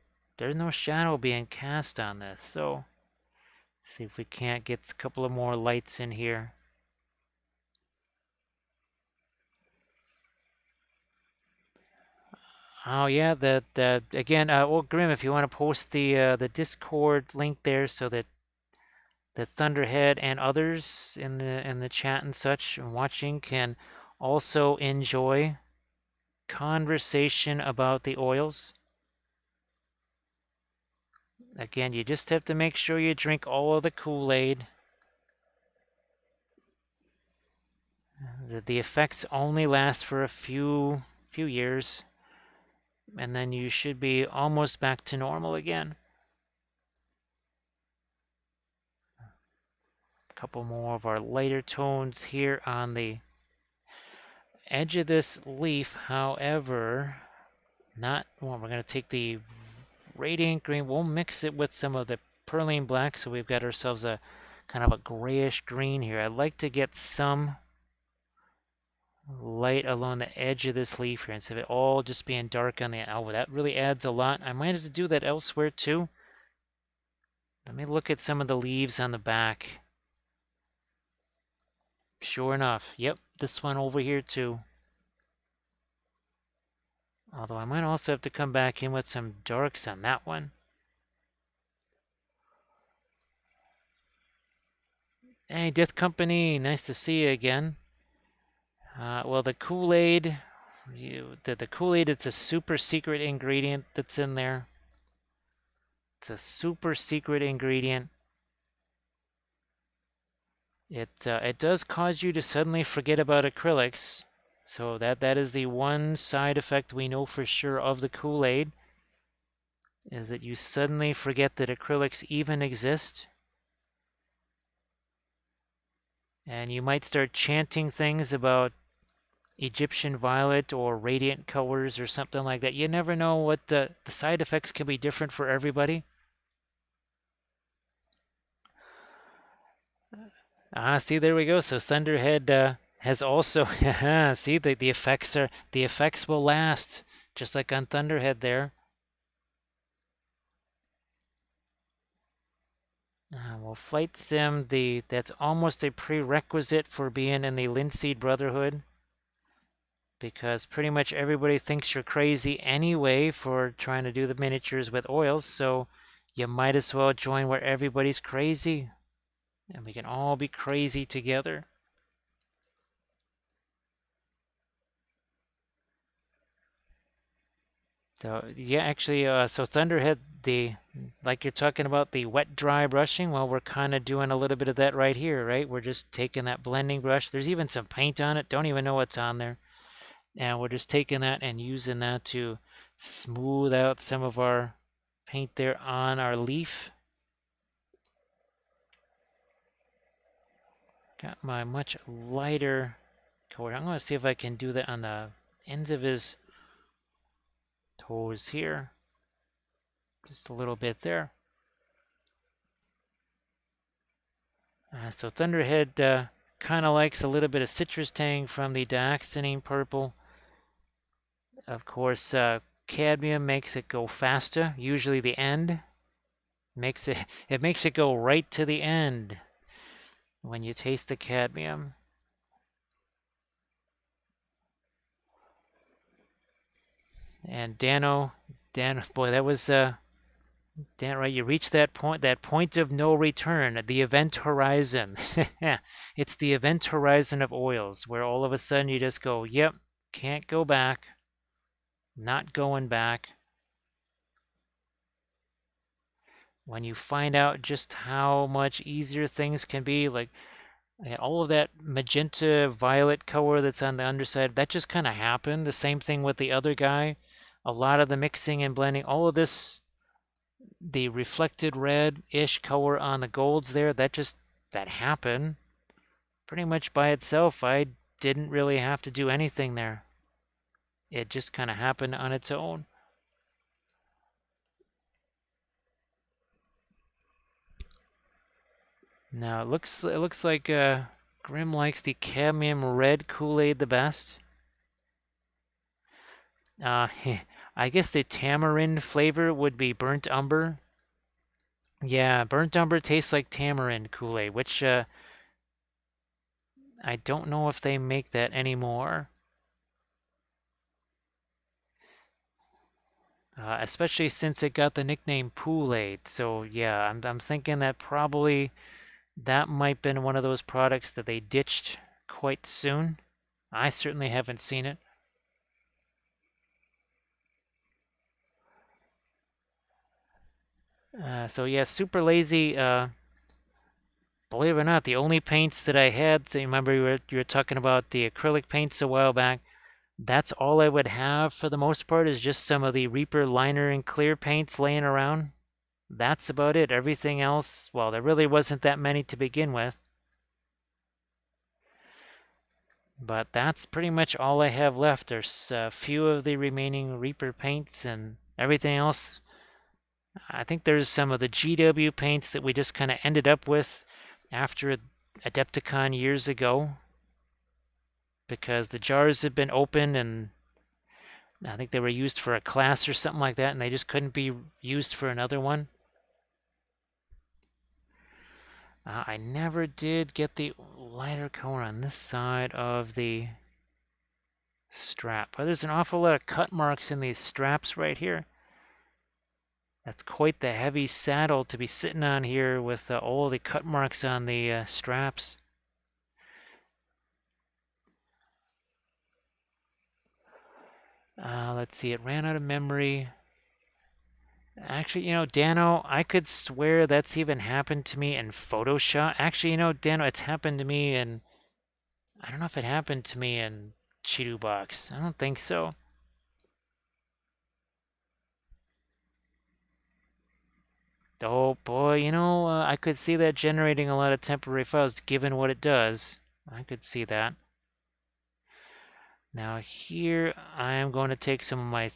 shadow being cast on this. So see if we can't get a couple of more lights in here. Oh yeah, that again. Well, Grim, if you want to post the Discord link there, so that Thunderhead and others in the chat and such watching can also enjoy conversation about the oils. Again, you just have to make sure you drink all of the Kool-Aid. The effects only last for a few years, and then you should be almost back to normal again. A couple more of our lighter tones here on the edge of this leaf. However, not well, we're going to take the radiant green. We'll mix it with some of the perlene black, so we've got ourselves a kind of a grayish green here. I'd like to get some light along the edge of this leaf here instead of it all just being dark on the oh, that really adds a lot. I might have to do that elsewhere too. Let me look at some of the leaves on the back. Sure enough, yep, this one over here too. Although I might also have to come back in with some darks on that one. Hey, Death Company, nice to see you again. Well, the Kool-Aid, the Kool-Aid, it's a super secret ingredient that's in there. It's a super secret ingredient. It does cause you to suddenly forget about acrylics. So that is the one side effect we know for sure of the Kool-Aid, is that you suddenly forget that acrylics even exist. And you might start chanting things about Egyptian violet or radiant colors or something like that. You never know what the side effects can be different for everybody. See, there we go. So Thunderhead has also see the effects will last, just like on Thunderhead there. Well, Flight Sim, that's almost a prerequisite for being in the Linseed Brotherhood, because pretty much everybody thinks you're crazy anyway for trying to do the miniatures with oils, so you might as well join where everybody's crazy, and we can all be crazy together. So yeah, actually, so Thunderhead, like you're talking about the wet dry brushing, well, we're kind of doing a little bit of that right here, right? We're just taking that blending brush. There's even some paint on it. Don't even know what's on there. And we're just taking that and using that to smooth out some of our paint there on our leaf. Got my much lighter color. I'm going to see if I can do that on the ends of his toes here. Just a little bit there. So Thunderhead kind of likes a little bit of citrus tang from the dioxazine purple. Of course, cadmium makes it go faster. Usually the end makes it makes it go right to the end when you taste the cadmium. And Dano, boy, that was Damn right, you reach that point of no return, the event horizon. It's the event horizon of oils, where all of a sudden you just go, yep, can't go back, not going back. When you find out just how much easier things can be, like all of that magenta violet color that's on the underside, that just kind of happened. The same thing with the other guy. A lot of the mixing and blending, all of this, the reflected red-ish color on the golds there, that happened pretty much by itself. I didn't really have to do anything there. It just kind of happened on its own. Now it looks like Grim likes the cadmium red Kool-Aid the best. Uh, I guess the tamarind flavor would be burnt umber. Yeah, burnt umber tastes like tamarind Kool-Aid, which I don't know if they make that anymore. Especially since it got the nickname Kool-Aid. So yeah, I'm thinking that probably that might been one of those products that they ditched quite soon. I certainly haven't seen it. So yeah, super lazy. Believe it or not, the only paints that I had, so remember you were talking about the acrylic paints a while back. That's all I would have for the most part is just some of the Reaper liner and clear paints laying around. That's about it. Everything else, well, there really wasn't that many to begin with. But that's pretty much all I have left. There's a few of the remaining Reaper paints and everything else. I think there's some of the GW paints that we just kind of ended up with after Adepticon years ago because the jars had been opened and I think they were used for a class or something like that and they just couldn't be used for another one. I never did get the lighter color on this side of the strap. But there's an awful lot of cut marks in these straps right here. That's quite the heavy saddle to be sitting on here with all the cut marks on the straps. Let's see, it ran out of memory. Actually, Dano, I could swear that's even happened to me in Photoshop. Actually, Dano, it's happened to me in, I don't know if it happened to me in Chidu Box. I don't think so. Oh boy, I could see that generating a lot of temporary files given what it does. I could see that. Now here I am going to take some of my,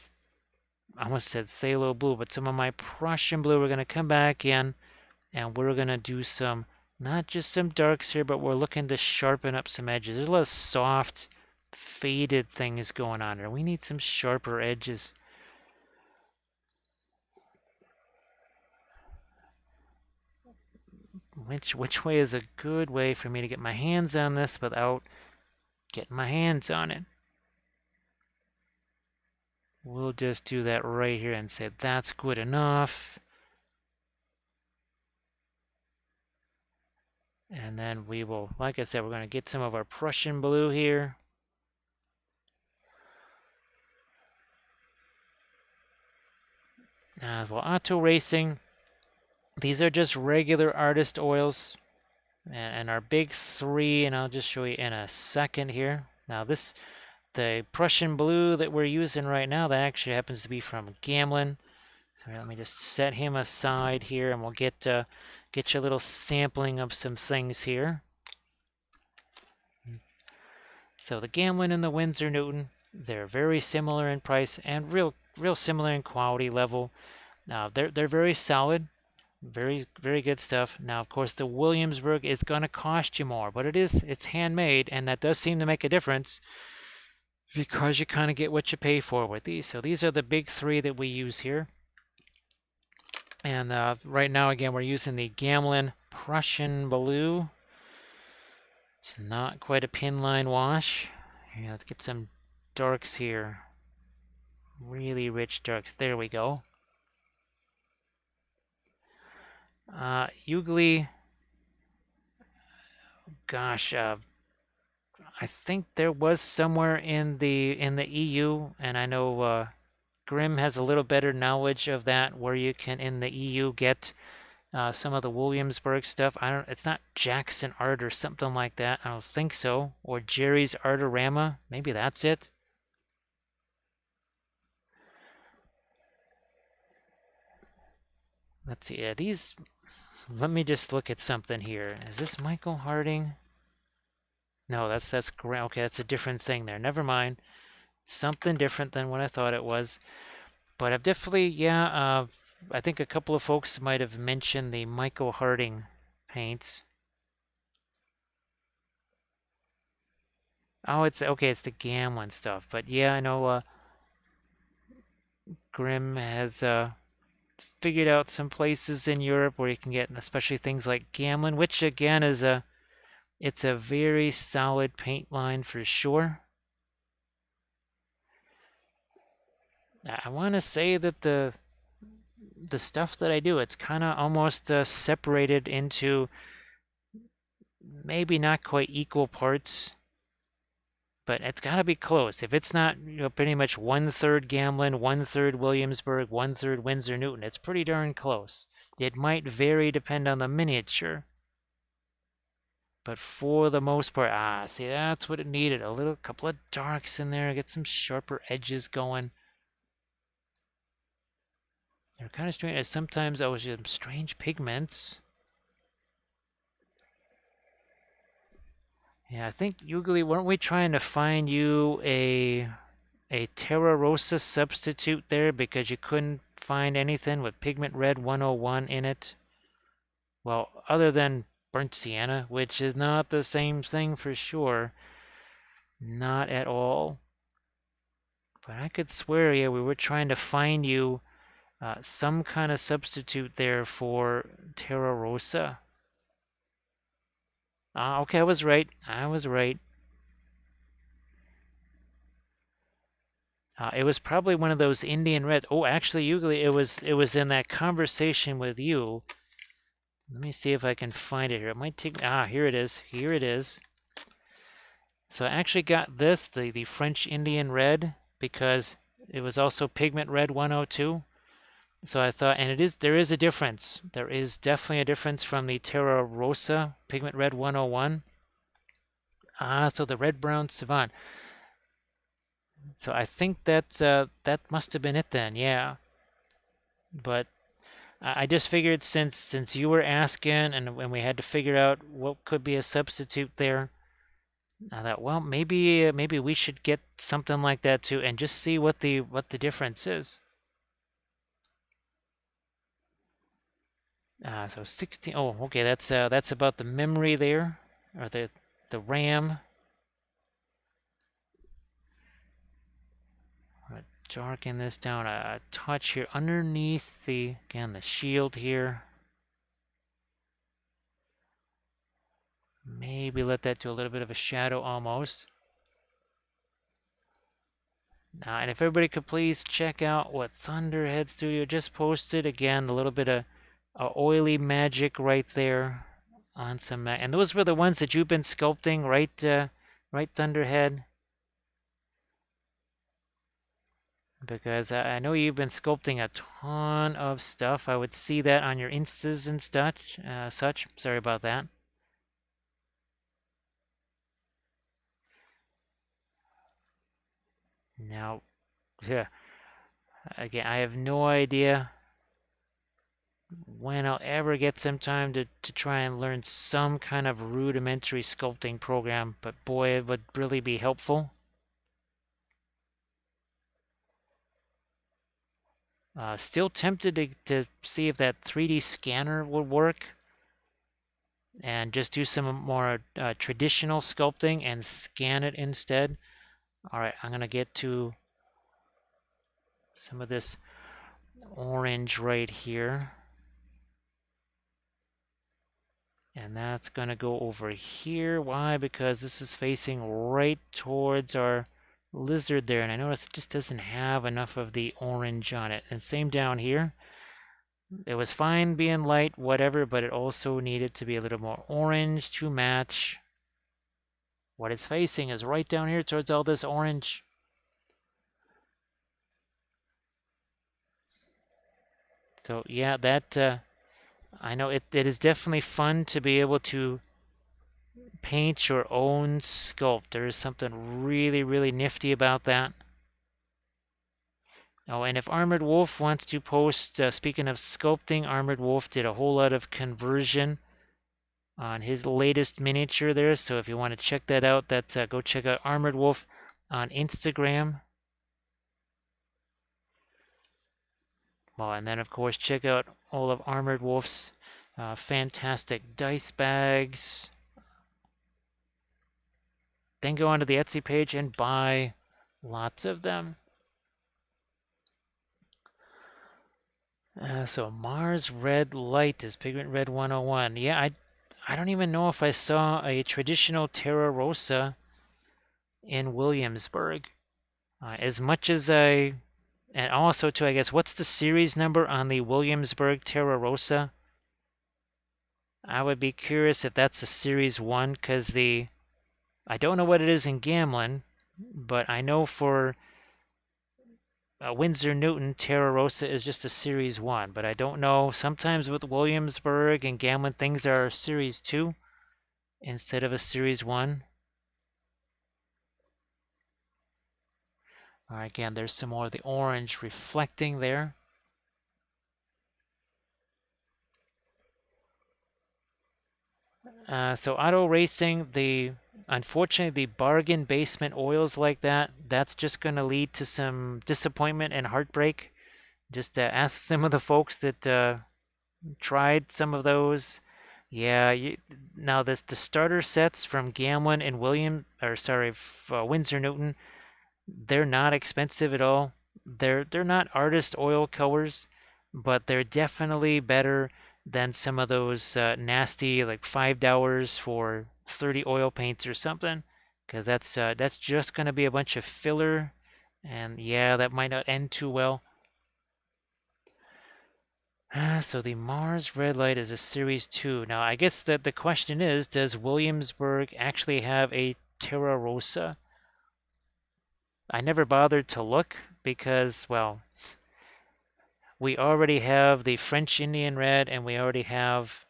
I almost said phthalo blue, but some of my Prussian blue. We're going to come back in and we're going to do some, not just some darks here, but we're looking to sharpen up some edges. There's a lot of soft, faded things going on here. We need some sharper edges. Which way is a good way for me to get my hands on this without getting my hands on it? We'll just do that right here and say that's good enough. And then we will, like I said, we're going to get some of our Prussian blue here. Well, Auto Racing, these are just regular artist oils. And our big three, and I'll just show you in a second here. Now the Prussian blue that we're using right now, that actually happens to be from Gamlin. So let me just set him aside here, and we'll get you a little sampling of some things here. So the Gamlin and the Winsor Newton, they're very similar in price and real similar in quality level. They're very solid, very good stuff. Now, of course, the Williamsburg is going to cost you more, but it's handmade, and that does seem to make a difference because you kind of get what you pay for with these. So these are the big three that we use here. And right now, again, we're using the Gamlin Prussian Blue. It's not quite a pin line wash. Here, let's get some darks here. Really rich darks. There we go. Ugly, gosh, I think there was somewhere in the EU, and I know Grimm has a little better knowledge of that, where you can in the EU get some of the Williamsburg stuff. I don't. It's not Jackson Art or something like that. I don't think so. Or Jerry's Artorama. Maybe that's it. Let's see. Yeah, these. Let me just look at something here. Is this Michael Harding? No, that's great. Okay, that's a different thing there. Never mind. Something different than what I thought it was. But I've definitely, yeah. I think a couple of folks might have mentioned the Michael Harding paints. Oh, it's okay. It's the Gamlin stuff. But yeah, I know Grimm has figured out some places in Europe where you can get, especially things like Gamlin, which again is it's a very solid paint line for sure. I want to say that the stuff that I do, it's kind of almost separated into maybe not quite equal parts, but it's got to be close. If it's not, pretty much 1/3 Gamlin, 1/3 Williamsburg, 1/3 Windsor Newton, it's pretty darn close. It might vary depend on the miniature, but for the most part, see, that's what it needed. A little couple of darks in there, get some sharper edges going. They're kind of strange. Sometimes I was using strange pigments. Yeah, I think usually weren't we trying to find you a Terra Rosa substitute there because you couldn't find anything with Pigment Red 101 in it? Well, other than Burnt Sienna, which is not the same thing for sure. Not at all. But I could swear, yeah, we were trying to find you some kind of substitute there for Terra Rosa. Okay, I was right. I was right. It was probably one of those Indian Reds. Oh, actually, usually it was in that conversation with you. Let me see if I can find it here. It might take. Here it is. Here it is. So I actually got this, the French Indian Red, because it was also Pigment Red 102. So I thought, and there is a difference. There is definitely a difference from the Terra Rosa Pigment Red 101. So the Red Brown Savant. So I think that must have been it then, yeah. But I just figured since you were asking and when we had to figure out what could be a substitute there, I thought, well, maybe we should get something like that too, and just see what the difference is. So 16. Oh, okay. That's about the memory there, or the RAM. Darken this down a touch here underneath the shield here. Maybe let that do a little bit of a shadow almost. And if everybody could please check out what Thunderhead Studio just posted. Again, a little bit of oily magic right there on some, and those were the ones that you've been sculpting, right? Right, Thunderhead? Because I know you've been sculpting a ton of stuff. I would see that on your instas and such. Sorry about that. Now, yeah, again, I have no idea when I'll ever get some time to try and learn some kind of rudimentary sculpting program, but boy, it would really be helpful. Still tempted to see if that 3D scanner would work and just do some more traditional sculpting and scan it instead. All right, I'm going to get to some of this orange right here. And that's going to go over here. Why? Because this is facing right towards our lizard there. And I notice it just doesn't have enough of the orange on it. And same down here. It was fine being light, whatever, but it also needed to be a little more orange to match what it's facing is right down here towards all this orange. So yeah, that I know it is definitely fun to be able to paint your own sculpt. There is something really, really nifty about that. Oh, and if Armored Wolf wants to post, speaking of sculpting, Armored Wolf did a whole lot of conversion on his latest miniature there. So if you want to check that out, that's go check out Armored Wolf on Instagram. Well, and then of course check out all of Armored Wolf's fantastic dice bags. Then go onto the Etsy page and buy lots of them. So Mars Red Light is Pigment Red 101. Yeah, I don't even know if I saw a traditional Terra Rosa in Williamsburg. As much as I, and also too, I guess, what's the series number on the Williamsburg Terra Rosa? I would be curious if that's a series 1, because I don't know what it is in Gamlin, but I know for Windsor Newton, Terra Rosa is just a Series 1, but I don't know. Sometimes with Williamsburg and Gamlin, things are Series 2 instead of a Series 1. All right, again, there's some more of the orange reflecting there. So auto racing, unfortunately, the bargain basement oils like that, that's just going to lead to some disappointment and heartbreak. Just ask some of the folks that tried some of those. Yeah, now the starter sets from Gamlin and Windsor Newton, they're not expensive at all. They're not artist oil colors, but they're definitely better than some of those nasty like $5 for 30 oil paints or something, because that's just gonna be a bunch of filler, and yeah, that might not end too well. So the Mars Red Light is a Series 2. Now, I guess that the question is, does Williamsburg actually have a Terra Rosa? I never bothered to look because, well, we already have the French Indian Red and we already have,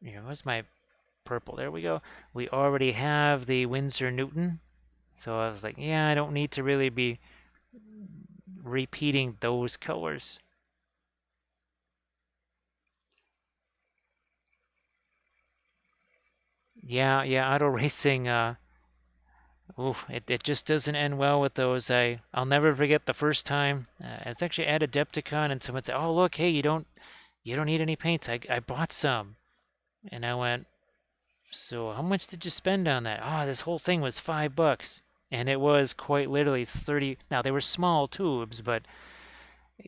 where's my purple? There we go. We already have the Windsor Newton. So I was like, yeah, I don't need to really be repeating those colors. Yeah, auto racing, ooh, it just doesn't end well with those. I'll never forget the first time. It's actually at Adepticon, and someone said, "Oh, look, hey, you don't need any paints. I bought some," and I went, "So how much did you spend on that?" "Oh, this whole thing was $5," and it was quite literally 30. Now they were small tubes, but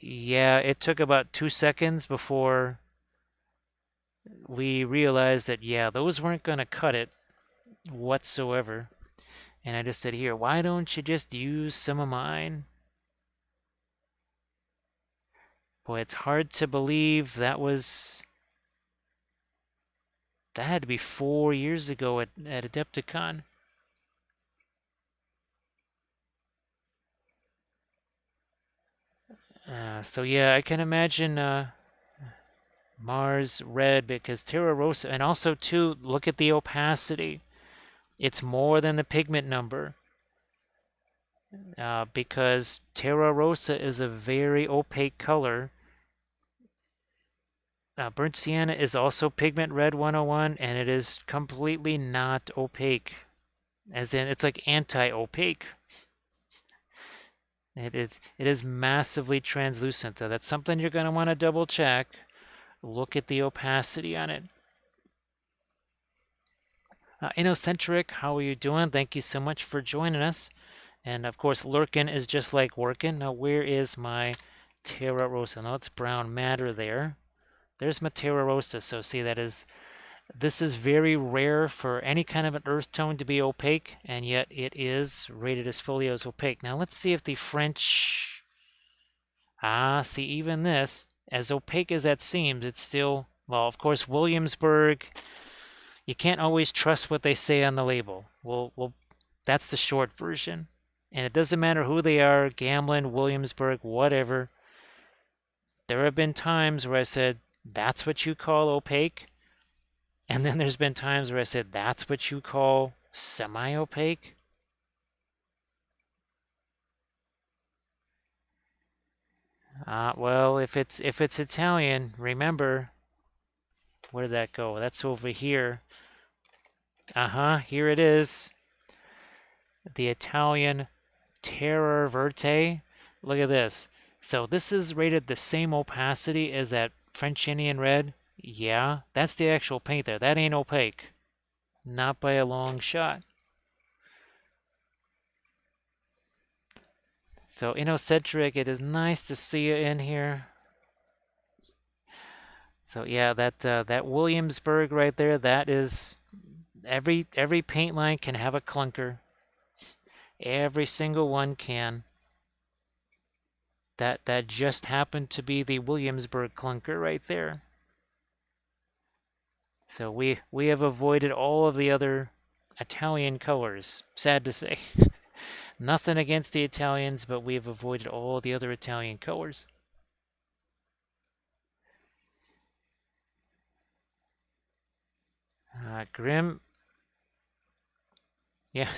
yeah, it took about 2 seconds before we realized that yeah, those weren't gonna cut it whatsoever. And I just said, "Here, why don't you just use some of mine?" Boy, it's hard to believe that had to be 4 years ago at Adepticon. So yeah, I can imagine Mars Red because Terra Rosa, and also too, look at the opacity. It's more than the pigment number because Terra Rosa is a very opaque color. Burnt Sienna is also Pigment Red 101, and it is completely not opaque. As in, it's like anti-opaque. It is massively translucent. So that's something you're going to want to double check. Look at the opacity on it. Innocentric, how are you doing? Thank you so much for joining us. And of course, lurkin is just like working. Now, where is my Terra Rosa? Now, it's brown matter there. There's my Terra Rosa. So see, this is very rare for any kind of an earth tone to be opaque, and yet it is rated as fully as opaque. Now, let's see if the French Ah, see, even this, as opaque as that seems, it's still, well, of course, Williamsburg. You can't always trust what they say on the label. Well, that's the short version. And it doesn't matter who they are, Gamblin, Williamsburg, whatever. There have been times where I said, that's what you call opaque. And then there's been times where I said, that's what you call semi-opaque. Well, if it's Italian, remember, where did that go? That's over here. Here it is. The Italian Terra Verte. Look at this. So this is rated the same opacity as that French Indian Red. Yeah, that's the actual paint there. That ain't opaque. Not by a long shot. So Cedric, it is nice to see you in here. So yeah, that Williamsburg right there, that is every paint line can have a clunker. Every single one can. That just happened to be the Williamsburg clunker right there. So we have avoided all of the other Italian colors. Sad to say. Nothing against the Italians, but we have avoided all the other Italian colors. Grim. Yeah.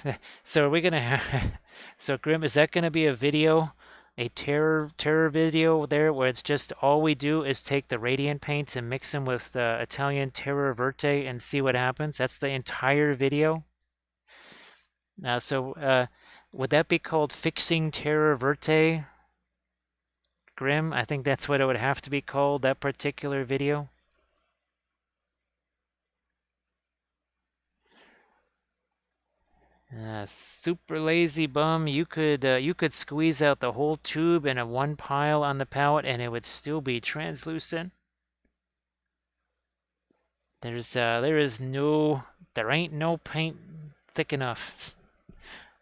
So are we gonna have? So Grim, is that gonna be a video, a terror video there, where it's just all we do is take the radiant paints and mix them with Italian Terra Verte and see what happens? That's the entire video. Would that be called fixing Terra Verte, Grim? I think that's what it would have to be called, that particular video. Super lazy bum. You could squeeze out the whole tube in a one pile on the palette and it would still be translucent. There ain't no paint thick enough.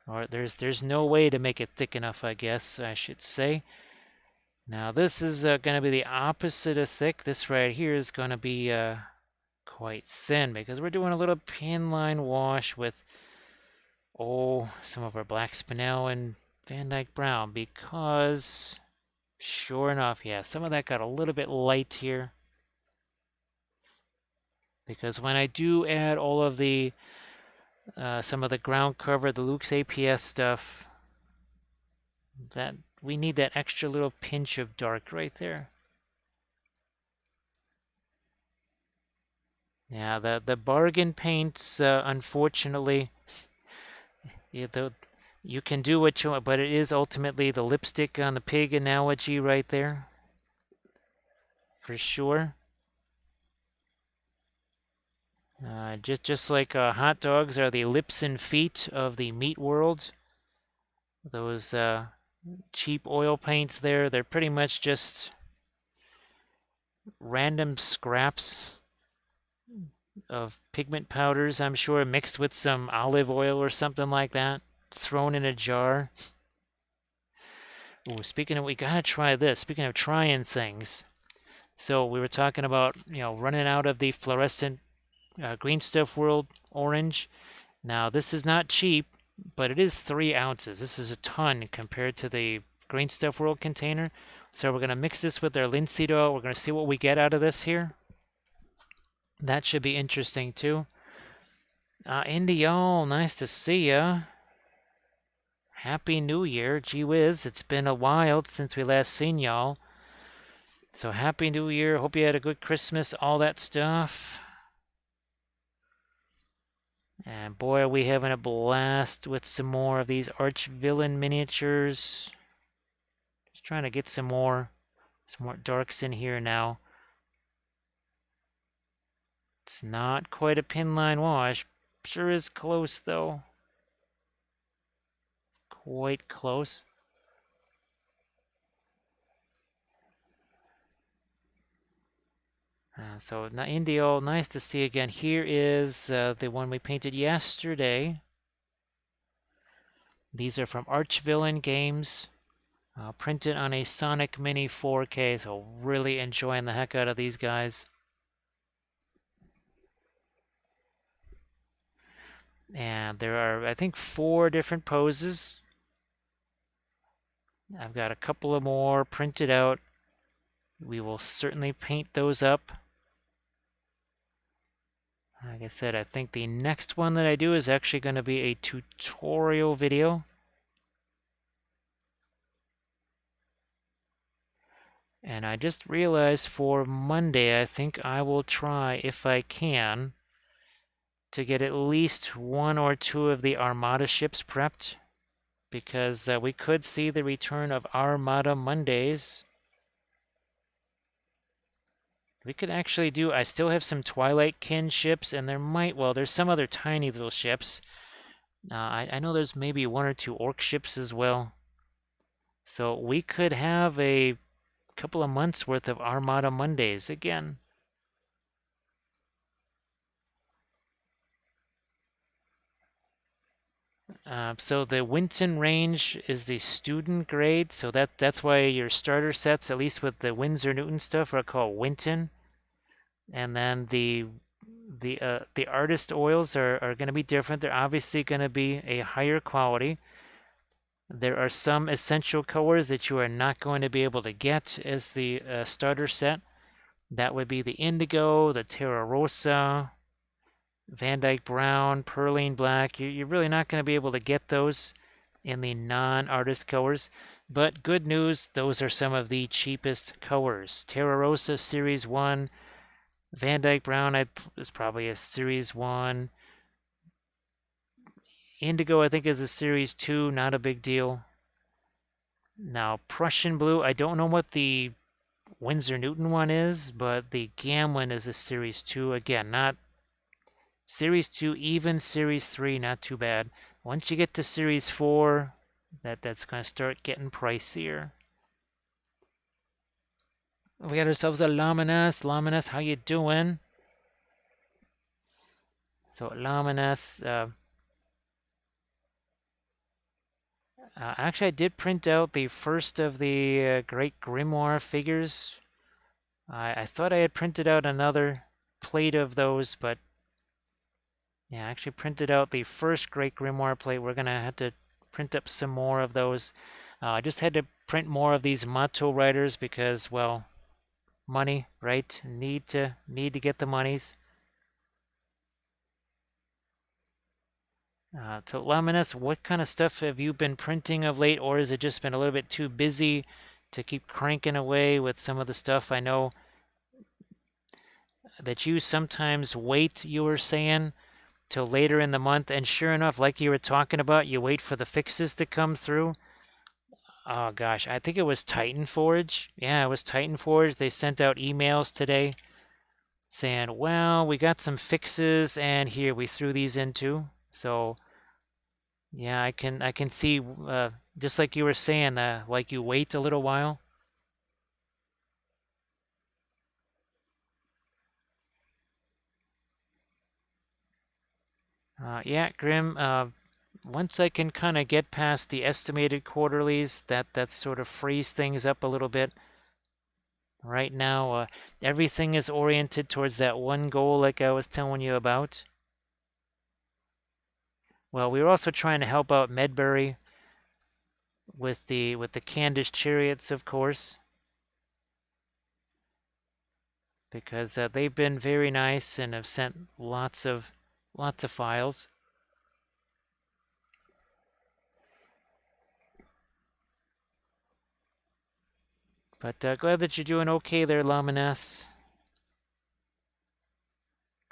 Or there's no way to make it thick enough, I guess I should say. Now this is going to be the opposite of thick. This right here is going to be quite thin because we're doing a little pin line wash with some of our black spinel and Van Dyke Brown, because sure enough, yeah, some of that got a little bit light here. Because when I do add all of the some of the ground cover, the Luke's APS stuff, that we need that extra little pinch of dark right there. Yeah, the bargain paints, unfortunately, you can do what you want, but it is ultimately the lipstick on the pig analogy right there, for sure. Just like hot dogs are the lips and feet of the meat world. Those cheap oil paints there, they're pretty much just random scraps of pigment powders, I'm sure, mixed with some olive oil or something like that, thrown in a jar. Ooh, we gotta try this. Speaking of trying things, so we were talking about, running out of the fluorescent Green Stuff World orange. Now, this is not cheap, but it is 3 ounces. This is a ton compared to the Green Stuff World container. So we're going to mix this with our linseed oil. We're going to see what we get out of this here. That should be interesting too. Indy, y'all, nice to see ya. Happy New Year. Gee whiz, it's been a while since we last seen y'all. So Happy New Year. Hope you had a good Christmas, all that stuff. And boy, are we having a blast with some more of these Archvillain miniatures. Just trying to get some more darks in here now. It's not quite a pin line wash. Sure is close though. Quite close. So Indio, nice to see again. Here is the one we painted yesterday. These are from Archvillain Games. Printed on a Sonic Mini 4K, so really enjoying the heck out of these guys. And there are, I think, 4 different poses. I've got a couple of more printed out. We will certainly paint those up. Like I said, I think the next one that I do is actually going to be a tutorial video. And I just realized for Monday, I think I will try, if I can, to get at least 1 or 2 of the Armada ships prepped, because we could see the return of Armada Mondays. We could actually do, I still have some Twilight Kin ships, and there's some other tiny little ships. I know there's maybe 1 or 2 Orc ships as well. So we could have a couple of months worth of Armada Mondays again. So the Winton range is the student grade, so that's why your starter sets, at least with the Windsor Newton stuff, are called Winton. And then the artist oils are going to be different. They're obviously going to be a higher quality. There are some essential colors that you are not going to be able to get as the starter set. That would be the indigo, the Terra Rosa, Van Dyke Brown, Perline Black. You're really not going to be able to get those in the non-artist colors. But good news, those are some of the cheapest colors. Terra Rosa Series 1, Van Dyke Brown is probably a Series 1. Indigo, I think, is a Series 2, not a big deal. Now, Prussian Blue, I don't know what the Windsor Newton one is, but the Gamlin is a Series 2. Again, not Series 2, even Series 3, not too bad. Once you get to Series 4, that's going to start getting pricier. We got ourselves a Laminas. Laminas, how you doing? So Laminas, actually I did print out the first of the Great Grimoire figures. I thought I had printed out another plate of those, but yeah, I actually printed out the first Great Grimoire plate. We're going to have to print up some more of those. I just had to print more of these Mato Riders because, well, money, right? Need to get the monies. So Laminas, what kind of stuff have you been printing of late, or has it just been a little bit too busy to keep cranking away with some of the stuff? I know that you sometimes wait, you were saying, till later in the month, and sure enough, like you were talking about, you wait for the fixes to come through. Oh gosh, I think it was Titan Forge. Yeah, it was Titan Forge. They sent out emails today saying, well, we got some fixes, and here we threw these into. So yeah, I can see, just like you were saying, like you wait a little while. Yeah, Grim. Once I can kind of get past the estimated quarterlies, that sort of frees things up a little bit. Right now, everything is oriented towards that one goal, like I was telling you about. Well, we were also trying to help out Medbury with the Candish chariots, of course, because they've been very nice and have sent lots of files. But glad that you're doing okay there, Laminas.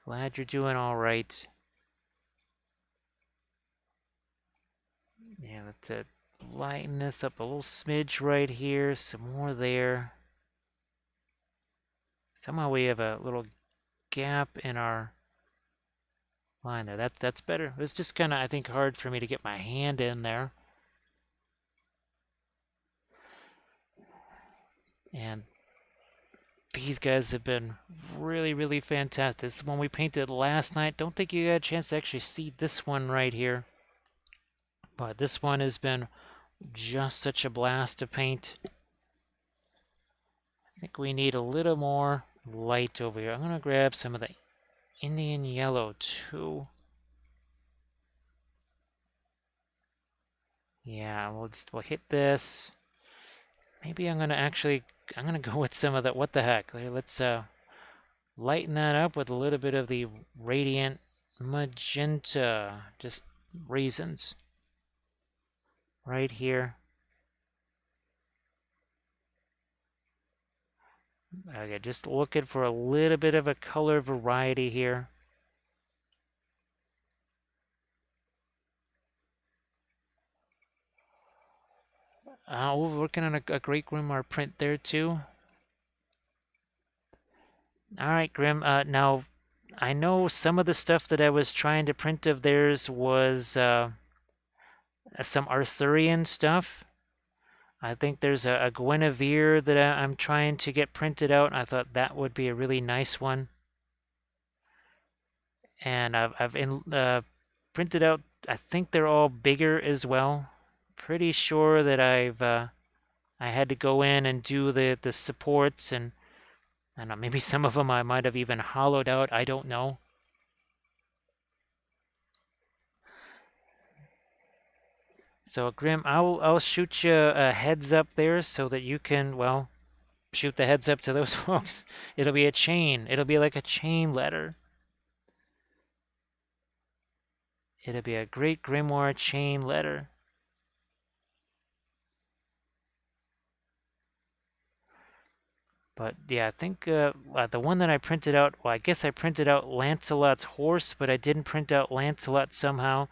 Glad you're doing all right. Yeah, let's lighten this up a little smidge right here. Some more there. Somehow we have a little gap in our line there. That's better. It's just kind of, I think, hard for me to get my hand in there. And these guys have been really, really fantastic. This is one we painted last night. Don't think you got a chance to actually see this one right here. But this one has been Just such a blast to paint. I think we need a little more light over here. I'm going to grab some of the Indian yellow too. Yeah, we'll hit this. Maybe I'm gonna go with some of the, what the heck. Let's lighten that up with a little bit of the radiant magenta. Just reasons. Right here. Okay, just looking for a little bit of a color variety here. We're working on a Great Grimoire print there too. All right, Grim. Now, I know some of the stuff that I was trying to print of theirs was some Arthurian stuff. I think there's a Guinevere that I'm trying to get printed out. I thought that would be a really nice one. And printed out, I think they're all bigger as well. Pretty sure that I had to go in and do the supports, and I don't know, maybe some of them I might have even hollowed out. I don't know. So Grim, I'll shoot you a heads up there so that you can, well, shoot the heads up to those folks. It'll be a chain. It'll be like a chain letter. It'll be a Great Grimoire chain letter. But yeah, I think the one that I printed out, well, I guess I printed out Lancelot's horse, but I didn't print out Lancelot somehow.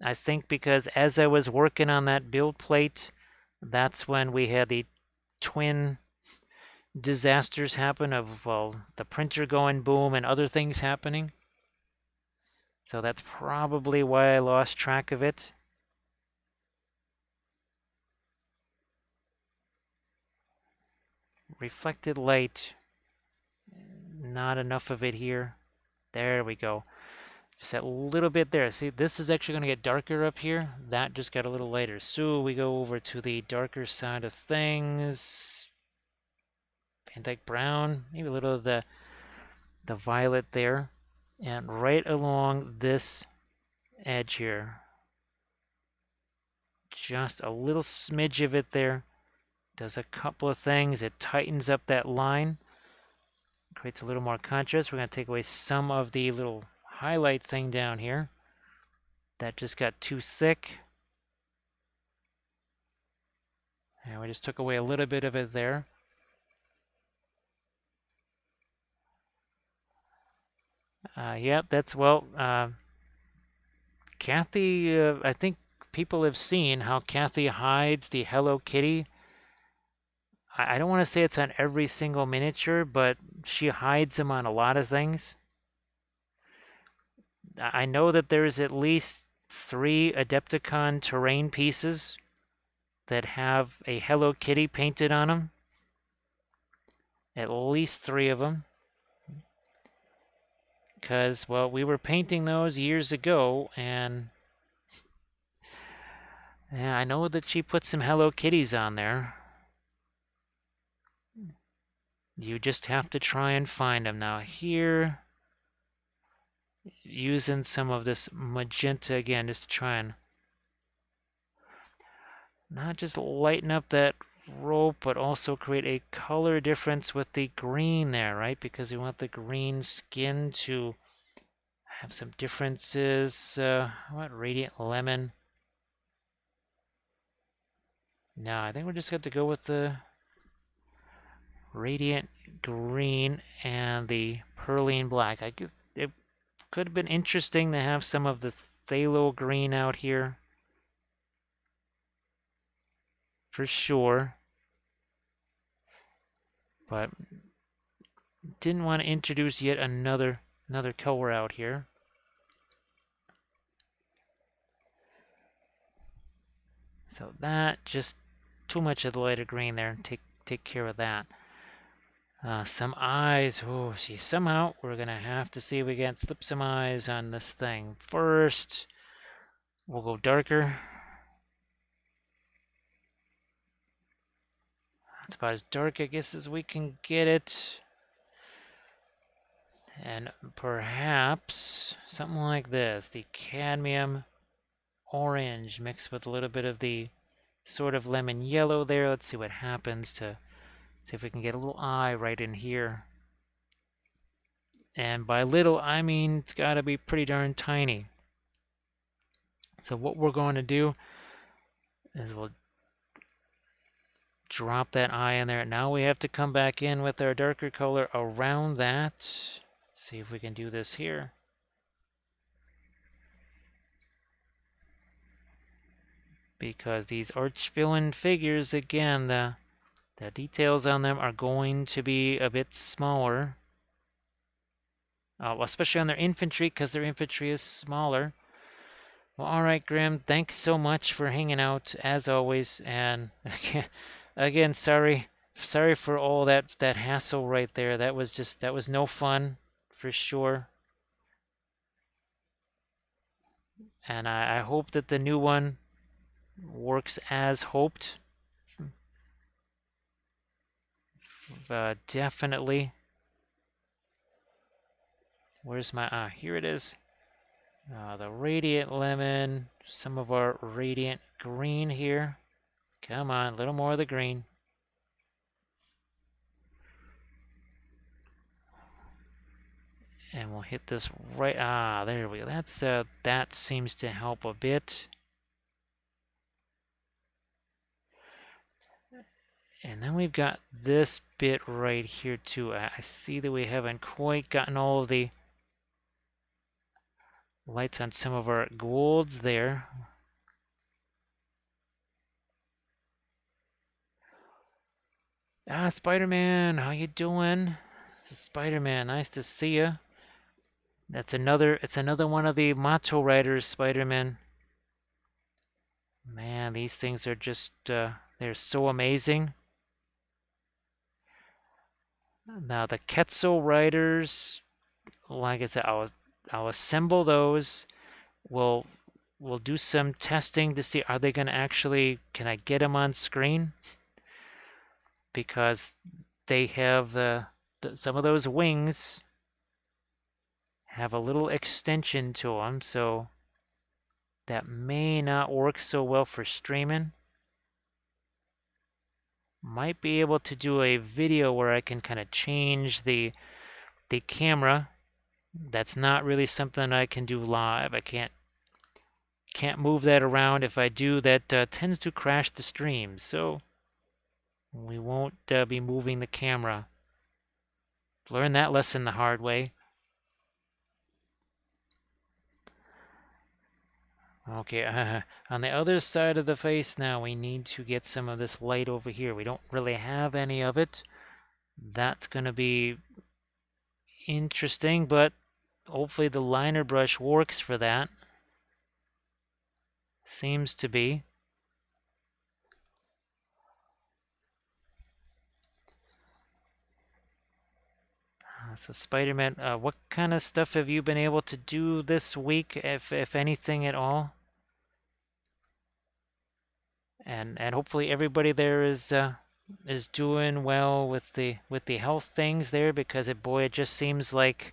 I think because as I was working on that build plate, that's when we had the twin disasters happen of, well, the printer going boom and other things happening. So that's probably why I lost track of it. Reflected light. Not enough of it here. There we go. Just that little bit there. See, this is actually going to get darker up here. That just got a little lighter. So we go over to the darker side of things. Van Dyke Brown. Maybe a little of the violet there. And right along this edge here. Just a little smidge of it there. Does a couple of things. It tightens up that line. Creates a little more contrast. We're going to take away some of the little highlight thing down here. That just got too thick. And we just took away a little bit of it there. Yep, that's, well, Kathy, I think people have seen how Kathy hides the Hello Kitty. I don't want to say it's on every single miniature, but she hides them on a lot of things. I know that there's at least 3 Adepticon terrain pieces that have a Hello Kitty painted on them. At least 3 of them. Because, well, we were painting those years ago, and yeah, I know that she put some Hello Kitties on there. You just have to try and find them. Now here, using some of this magenta again, just to try and not just lighten up that rope, but also create a color difference with the green there, right? Because we want the green skin to have some differences. What, Radiant Lemon? No, I think we're just going to go with the Radiant Green and the Perline Black. I guess it could have been interesting to have some of the phthalo green out here. For sure. But didn't want to introduce yet another color out here. So that, just too much of the lighter green there. Take care of that. Some eyes. Oh, see, somehow we're going to have to see if we can slip some eyes on this thing. First, we'll go darker. about as dark, I guess, as we can get it. And perhaps something like this, the cadmium orange mixed with a little bit of the sort of lemon yellow there. Let's see what happens to see if we can get a little eye right in here. And by little, I mean it's got to be pretty darn tiny. So what we're going to do is we'll drop that eye in there. Now we have to come back in with our darker color around that. See if we can do this here. Because these Archvillain figures, again, the details on them are going to be a bit smaller. Especially on their infantry, because their infantry is smaller. Well, all right, Grim, thanks so much for hanging out, as always. And again, sorry for all that hassle right there. That was no fun, for sure. And I hope that the new one works as hoped. Definitely. Where's my... here it is. The radiant lemon, some of our radiant green here. Come on, a little more of the green. And we'll hit this right... there we go. That seems to help a bit. And then we've got this bit right here too. I see that we haven't quite gotten all of the lights on some of our golds there. Spider-Man, how you doing? This is Spider-Man, nice to see you. It's another one of the Mato Riders, Spider-Man. Man, these things are just, they're so amazing. Now the Quetzal Riders, like I said, I'll assemble those. We'll do some testing to see, are they going to actually, can I get them on screen? Because they have some of those wings have a little extension to them, so that may not work so well for streaming. Might be able to do a video where I can kind of change the camera. That's not really something I can do live. I can't move that around. If I do, that tends to crash the stream. So we won't be moving the camera. Learn that lesson the hard way. Okay, on the other side of the face now, we need to get some of this light over here. We don't really have any of it. That's going to be interesting, but hopefully the liner brush works for that. Seems to be. So Spider-Man, what kind of stuff have you been able to do this week, if anything at all? And hopefully everybody there is doing well with the health things there, because boy, it just seems like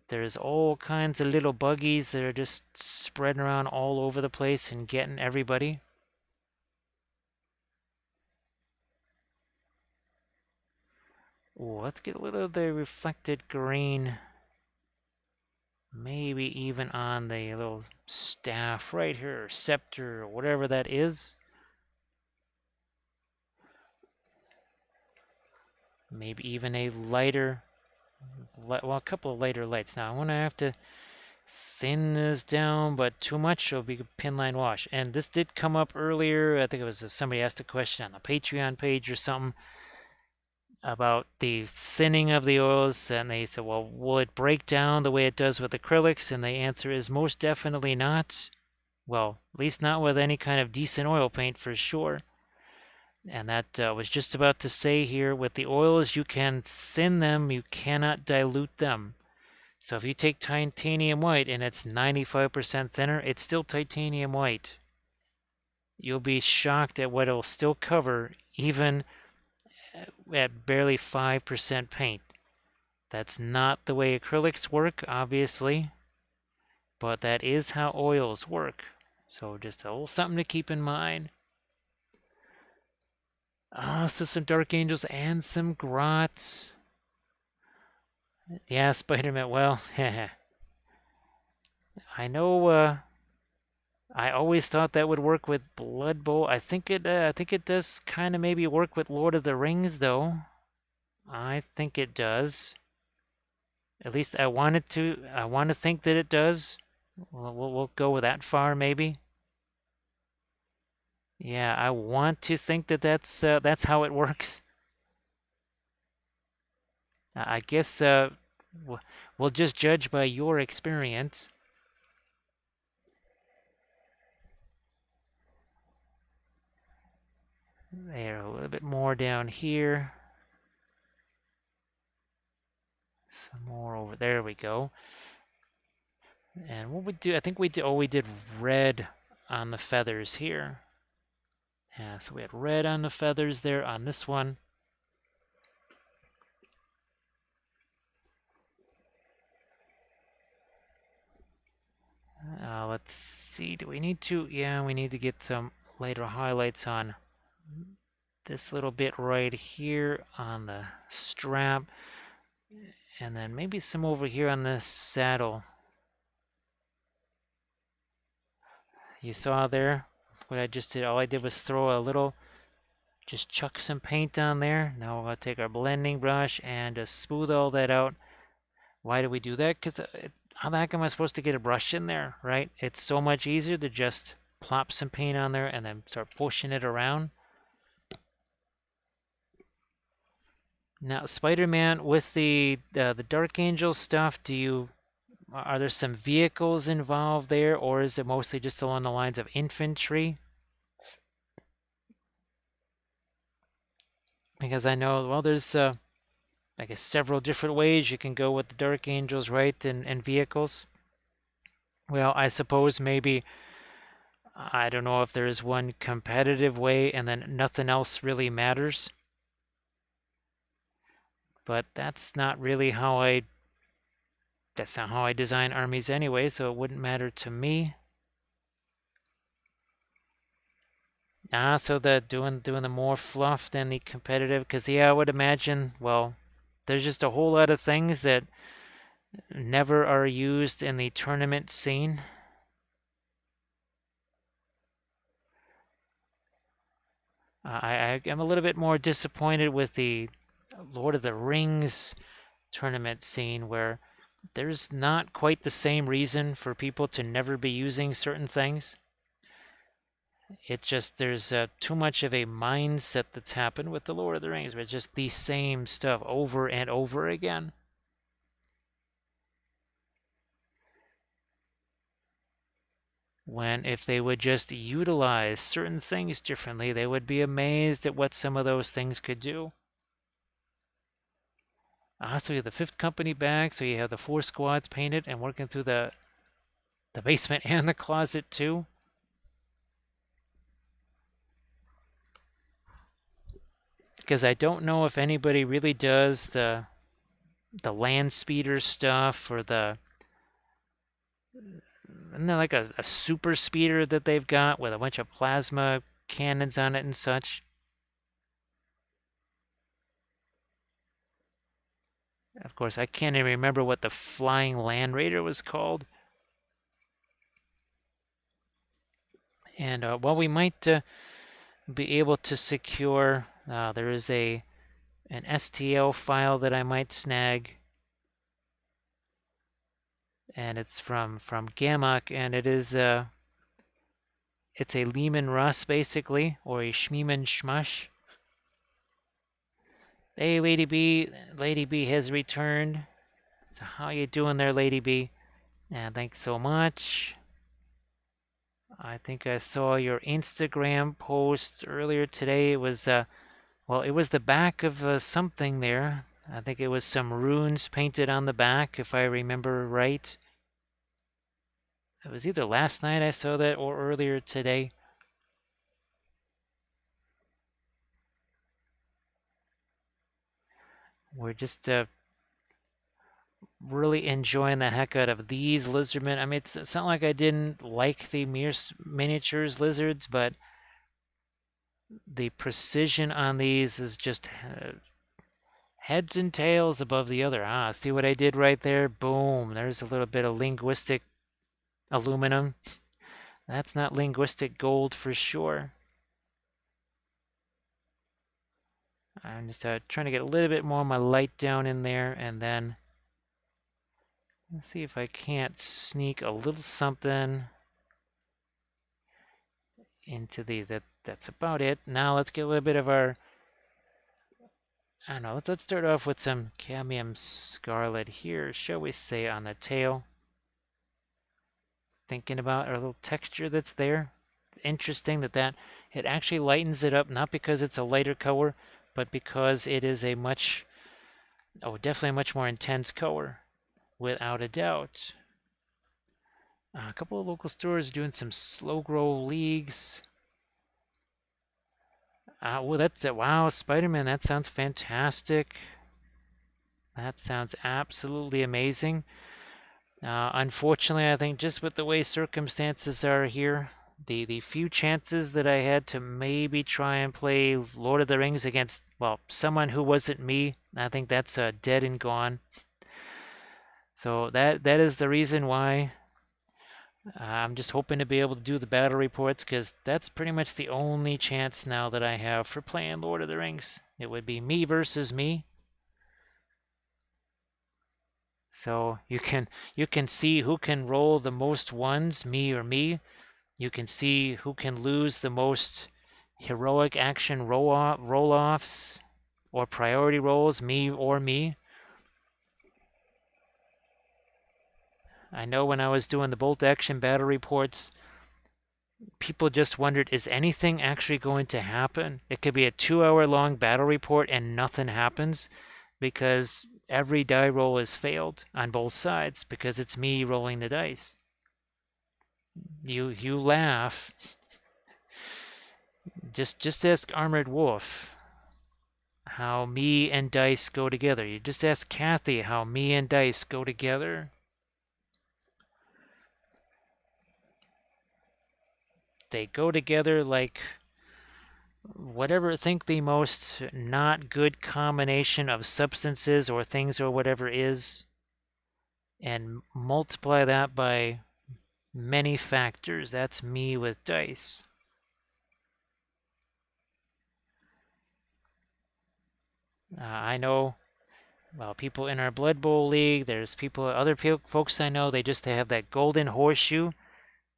there's all kinds of little buggies that are just spreading around all over the place and getting everybody. Ooh, let's get a little of the reflected green. Maybe even on the little staff right here, or scepter, or whatever that is. Maybe even a lighter, well, a couple of lighter lights. Now, I'm going to have to thin this down, but too much will be a pinline wash. And this did come up earlier. I think it was somebody asked a question on the Patreon page or something about the thinning of the oils, and they said, well, will it break down the way it does with acrylics? And the answer is most definitely not. Well, at least not with any kind of decent oil paint for sure. And that was just about to say here, with the oils, you can thin them, you cannot dilute them. So if you take titanium white and it's 95% thinner, it's still titanium white. you'll be shocked at what it'll still cover, even at barely 5% paint. That's not the way acrylics work, obviously, but that is how oils work. So just a little something to keep in mind. So some Dark Angels and some Grots. Yeah, Spider-Man, well, I know, I always thought that would work with Blood Bowl. I think it does kind of maybe work with Lord of the Rings, though. I think it does. At least I wanted to. I want to think that it does. We'll go with that far, maybe. Yeah, I want to think that that's how it works. I guess we'll just judge by your experience. There, a little bit more down here. Some more over there. We go. And what we do? I think we did. Oh, we did red on the feathers here. Yeah, so we had red on the feathers there on this one. Let's see. Do we need to? Yeah, we need to get some later highlights on this little bit right here on the strap. And then maybe some over here on the saddle. You saw there what I just did? All I did was throw a little, just chuck some paint on there. Now we're going to take our blending brush and just smooth all that out. Why do we do that? Because how the heck am I supposed to get a brush in there, right? It's so much easier to just plop some paint on there and then start pushing it around. Now, Spider-Man, with the Dark Angel stuff, are there some vehicles involved there, or is it mostly just along the lines of infantry? Because I know, well, there's I guess several different ways you can go with the Dark Angels, right, and vehicles. Well, I suppose maybe, I don't know if there's one competitive way and then nothing else really matters. But that's not how I design armies anyway, so it wouldn't matter to me. So the doing the more fluff than the competitive, because yeah, I would imagine, well, there's just a whole lot of things that never are used in the tournament scene. I'm a little bit more disappointed with the Lord of the Rings tournament scene, where there's not quite the same reason for people to never be using certain things. It just, there's too much of a mindset that's happened with the Lord of the Rings, where it's just the same stuff over and over again. When if they would just utilize certain things differently, they would be amazed at what some of those things could do. So you have the 5th company back, so you have the 4 squads painted and working through the basement and the closet too. Because I don't know if anybody really does the land speeder stuff, or isn't there like a super speeder that they've got with a bunch of plasma cannons on it and such? Of course, I can't even remember what the flying Land Raider was called. And well, we might be able to secure, there is an STL file that I might snag, and it's from Gamok, and it's a Lehman Russ basically, or a Schmeeman Schmush. Hey, Lady B has returned. So how you doing there, Lady B? And thanks so much. I think I saw your Instagram post earlier today. It was well, it was the back of something there. I think it was some runes painted on the back, if I remember right. It was either last night I saw that or earlier today. We're just really enjoying the heck out of these lizardmen. I mean, it's not like I didn't like the miniatures lizards, but the precision on these is just heads and tails above the other. Ah, see what I did right there? Boom. There's a little bit of linguistic aluminum. That's not linguistic gold for sure. I'm just trying to get a little bit more of my light down in there, and then let's see if I can't sneak a little something into the that's about it. Now let's get a little bit of our I don't know, let's start off with some cadmium scarlet here, shall we say, on the tail. Thinking about our little texture that's there. Interesting that it actually lightens it up, not because it's a lighter color, but because it is a definitely a much more intense color, without a doubt. A couple of local stores doing some slow grow leagues. Well, that's it. Wow, Spider-Man, that sounds fantastic. That sounds absolutely amazing. Unfortunately, I think just with the way circumstances are here, the few chances that I had to maybe try and play Lord of the Rings against, well, someone who wasn't me, I think that's dead and gone. So that is the reason why I'm just hoping to be able to do the battle reports, because that's pretty much the only chance now that I have for playing Lord of the Rings. It would be me versus me. So you can see who can roll the most ones, me or me. You can see who can lose the most heroic action roll-offs or priority rolls, me or me. I know when I was doing the bolt action battle reports, people just wondered, is anything actually going to happen? It could be a 2-hour long battle report and nothing happens because every die roll is failed on both sides because it's me rolling the dice. You laugh. Just ask Armored Wolf how me and dice go together. You just ask Kathy how me and dice go together. They go together like whatever, think the most not good combination of substances or things or whatever is, and multiply that by many factors. That's me with dice. I know, well, people in our Blood Bowl league, there's other folks I know, they have that golden horseshoe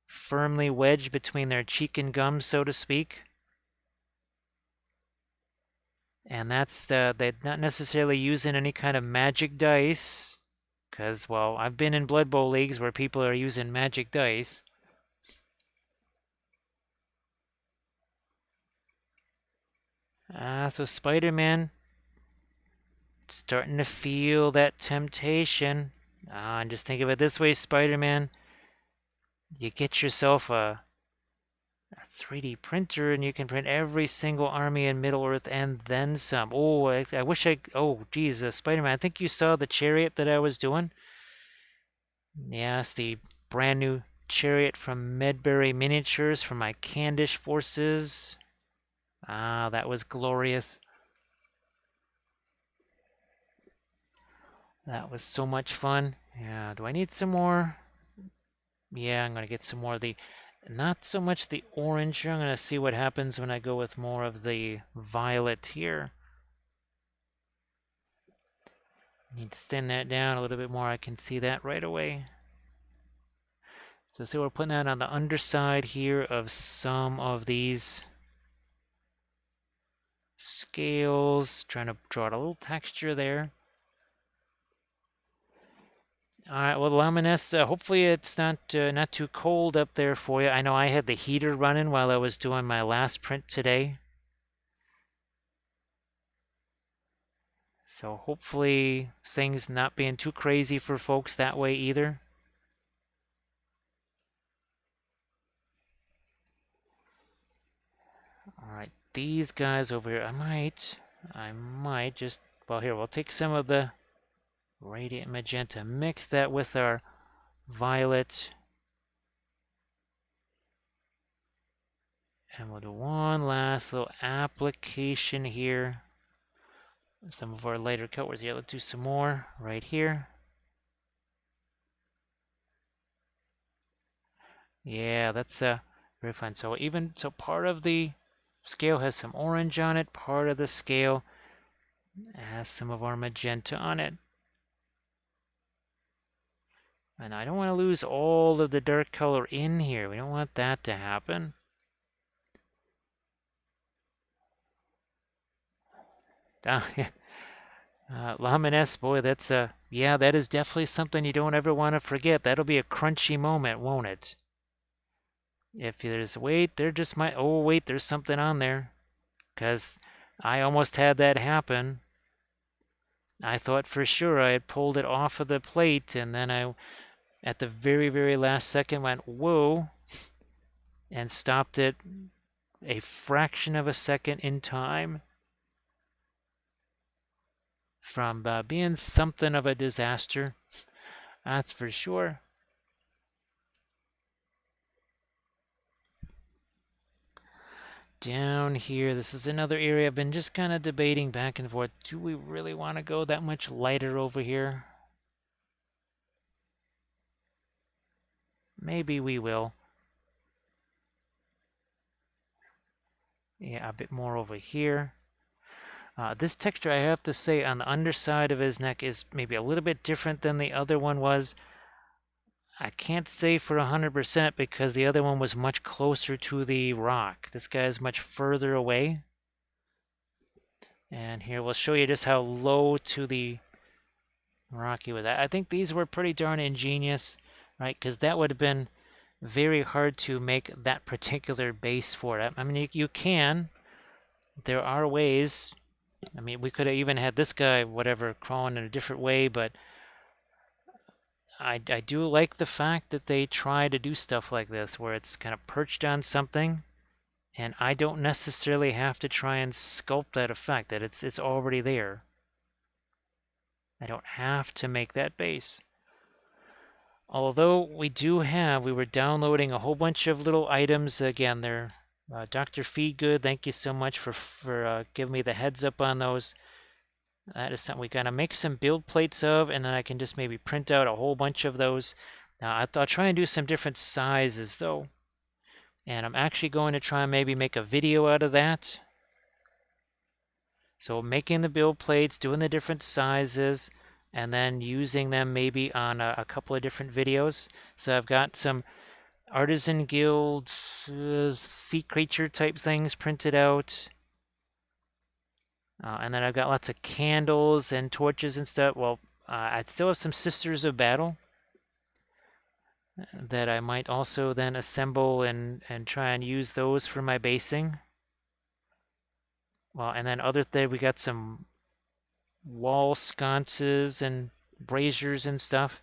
firmly wedged between their cheek and gum, so to speak. And they're not necessarily using any kind of magic dice, because, well, I've been in Blood Bowl leagues where people are using magic dice. So Spider-Man, starting to feel that temptation. And just think of it this way, Spider-Man. You get yourself a 3D printer and you can print every single army in Middle-earth and then some. Oh, I wish oh, geez, Spider-Man, I think you saw the chariot that I was doing. Yes, the brand new chariot from Medbury Miniatures for my Candish forces. Ah, that was glorious. That was so much fun. Yeah, do I need some more? Yeah, I'm going to get some more of the, not so much the orange. I'm going to see what happens when I go with more of the violet here. Need to thin that down a little bit more. I can see that right away. So we're putting that on the underside here of some of these scales, trying to draw out a little texture there. All right, well, Luminous, hopefully it's not too cold up there for you. I know I had the heater running while I was doing my last print today. So hopefully things not being too crazy for folks that way either. All right, these guys over here, I might just Well, here, we'll take some of the radiant magenta, mix that with our violet, and we'll do one last little application here. Some of our lighter colors here. Let's do some more right here. Yeah, that's very fun. So part of the scale has some orange on it, part of the scale has some of our magenta on it. And I don't want to lose all of the dark color in here. We don't want that to happen. Lamines, boy, that's yeah, that is definitely something you don't ever want to forget. That'll be a crunchy moment, won't it? If there's, wait, there just might, oh, wait, there's something on there. Because I almost had that happen. I thought for sure I had pulled it off of the plate, and then I, at the very, very last second, went, whoa, and stopped it a fraction of a second in time from being something of a disaster. That's for sure. Down here, this is another area I've been just kind of debating back and forth. Do we really want to go that much lighter over here? Maybe we will. Yeah, a bit more over here. This texture, I have to say, on the underside of his neck is maybe a little bit different than the other one was. I can't say for 100% because the other one was much closer to the rock. This guy is much further away. And here we'll show you just how low to the rock he was. I think these were pretty darn ingenious, right? Because that would have been very hard to make that particular base for it. I mean, you can. There are ways. I mean, we could have even had this guy, whatever, crawling in a different way, but I do like the fact that they try to do stuff like this, where it's kind of perched on something, and I don't necessarily have to try and sculpt that effect, that it's already there. I don't have to make that base. Although we were downloading a whole bunch of little items. Again, they're Dr. Feedgood, thank you so much for giving me the heads up on those. That is something we gotta make some build plates of, and then I can just maybe print out a whole bunch of those. Now, I'll try and do some different sizes though. And I'm actually going to try and maybe make a video out of that. So making the build plates, doing the different sizes, and then using them maybe on a couple of different videos. So I've got some Artisan Guild sea creature type things printed out. And then I've got lots of candles and torches and stuff. Well, I still have some Sisters of Battle that I might also then assemble and try and use those for my basing. Well, and then other thing, we got some wall sconces and braziers and stuff.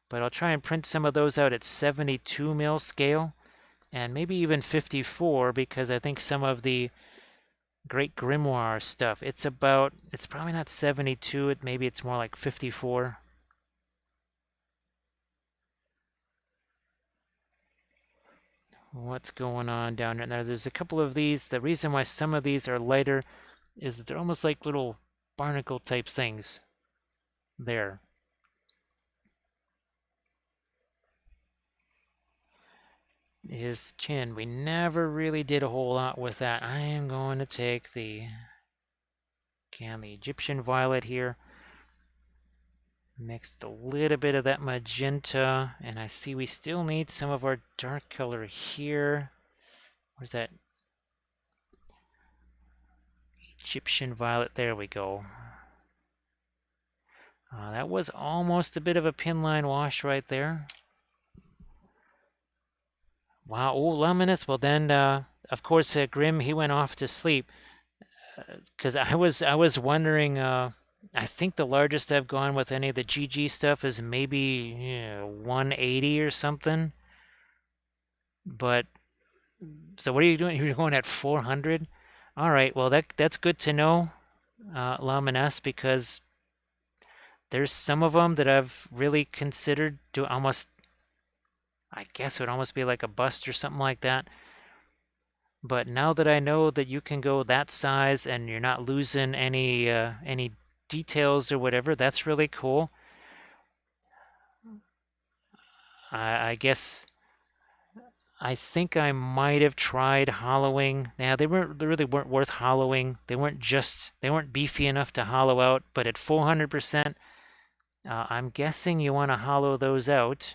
But I'll try and print some of those out at 72 mil scale and maybe even 54, because I think some of the Great Grimoire stuff, it's probably not 72, maybe it's more like 54. What's going on down there? Now, there's a couple of these. The reason why some of these are lighter is that they're almost like little barnacle type things there. His chin, we never really did a whole lot with that. I am going to take the Egyptian violet here. Mixed a little bit of that magenta, and I see we still need some of our dark color here. Where's that? Egyptian violet, there we go. That was almost a bit of a pinline wash right there. Wow, oh, luminous. Well then, of course, Grim, he went off to sleep. Because I was wondering, I think the largest I've gone with any of the GG stuff is maybe 180 or something. But, so what are you doing? You're going at 400? All right, well, that's good to know. Laminess because there's some of them that I've really considered to almost, I guess it would almost be like a bust or something like that. But now that I know that you can go that size and you're not losing any details or whatever, that's really cool. I guess I think I might have tried hollowing. Now they really weren't worth hollowing. They weren't beefy enough to hollow out. But at 400%, I'm guessing you want to hollow those out.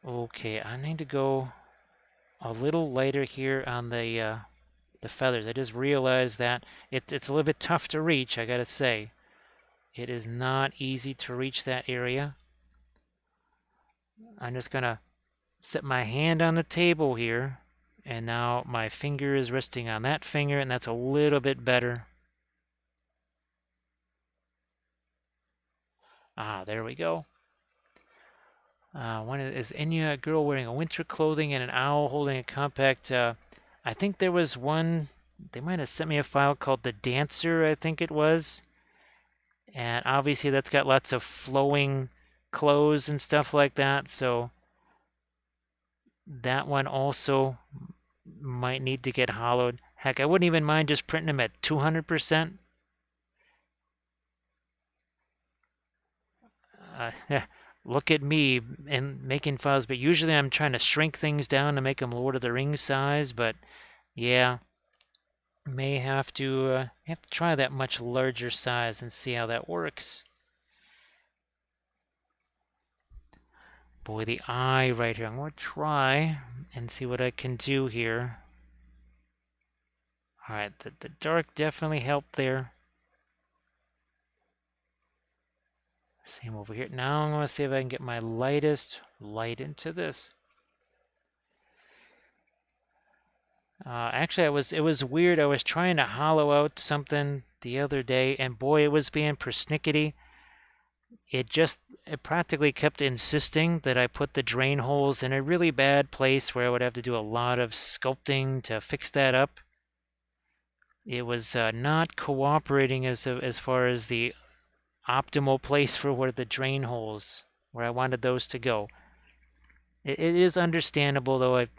Okay, I need to go a little lighter here on the feathers. I just realized that it's a little bit tough to reach, I gotta say. It is not easy to reach that area. I'm just gonna set my hand on the table here, and now my finger is resting on that finger, and that's a little bit better. Ah, there we go. Is Enya a girl wearing a winter clothing and an owl holding a compact? I think there was one. They might have sent me a file called The Dancer, I think it was. And obviously that's got lots of flowing clothes and stuff like that, so that one also might need to get hollowed. Heck, I wouldn't even mind just printing them at 200%. Look at me and making files, but usually I'm trying to shrink things down to make them Lord of the Rings size, but yeah, may have to try that much larger size and see how that works. Boy, the eye right here. I'm going to try and see what I can do here. All right, the dark definitely helped there. Same over here. Now I'm going to see if I can get my lightest light into this. Actually, it was weird. I was trying to hollow out something the other day, and boy, it was being persnickety. It practically kept insisting that I put the drain holes in a really bad place where I would have to do a lot of sculpting to fix that up. It was not cooperating as far as the optimal place for where the drain holes, where I wanted those to go. It is understandable though. It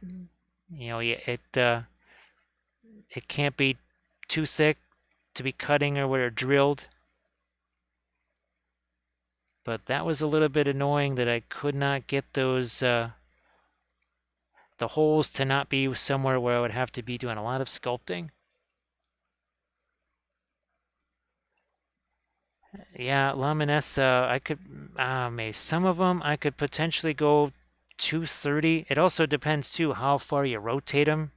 can't be too thick to be cutting or where it drilled. But that was a little bit annoying that I could not get those the holes to not be somewhere where I would have to be doing a lot of sculpting. Yeah, Laminessa, I could, maybe some of them I could potentially go 230. It also depends too how far you rotate them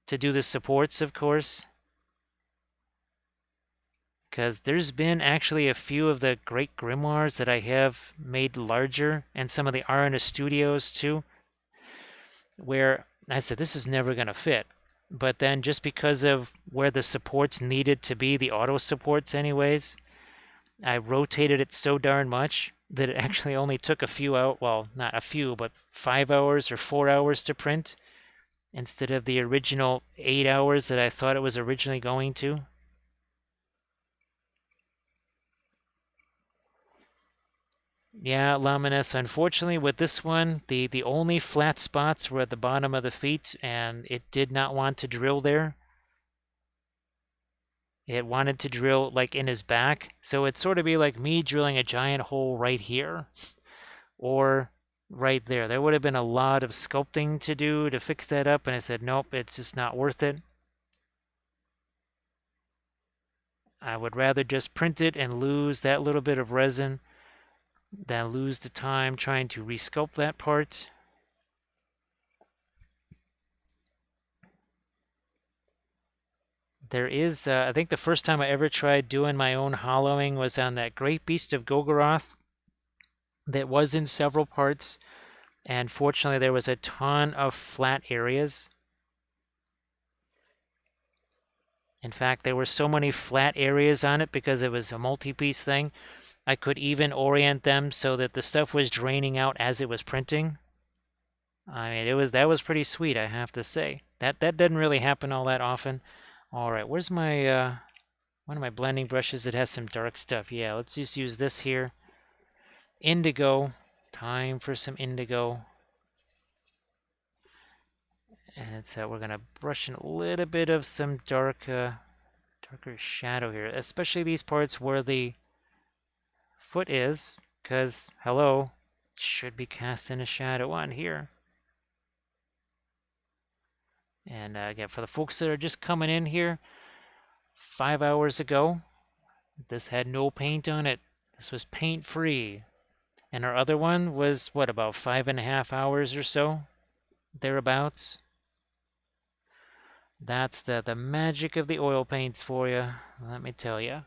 to do the supports, of course. Because there's been actually a few of the great grimoires that I have made larger, and some of the Arena Studios too, where I said this is never going to fit. But then just because of where the supports needed to be, the auto supports anyways, I rotated it so darn much that it actually only took a few out, well, not a few, but 5 hours or 4 hours to print instead of the original 8 hours that I thought it was originally going to. Yeah, Laminus, unfortunately with this one, the only flat spots were at the bottom of the feet and it did not want to drill there. It wanted to drill like in his back. So it'd sort of be like me drilling a giant hole right here or right there. There would have been a lot of sculpting to do to fix that up. And I said, nope, it's just not worth it. I would rather just print it and lose that little bit of resin than lose the time trying to resculpt that part. There is, I think the first time I ever tried doing my own hollowing was on that Great Beast of Golgoroth that was in several parts, and fortunately there was a ton of flat areas. In fact, there were so many flat areas on it because it was a multi-piece thing, I could even orient them so that the stuff was draining out as it was printing. I mean, that was pretty sweet, I have to say. That doesn't really happen all that often. All right, where's my one of my blending brushes that has some dark stuff? Yeah, let's just use this here. Indigo. Time for some indigo. And it's we're gonna brush in a little bit of some darker shadow here, especially these parts where the foot is, because hello, it should be casting a shadow on here. And again, for the folks that are just coming in here, 5 hours ago, this had no paint on it. This was paint free. And our other one was, what, about 5.5 hours or so? Thereabouts. That's the magic of the oil paints for you, let me tell you.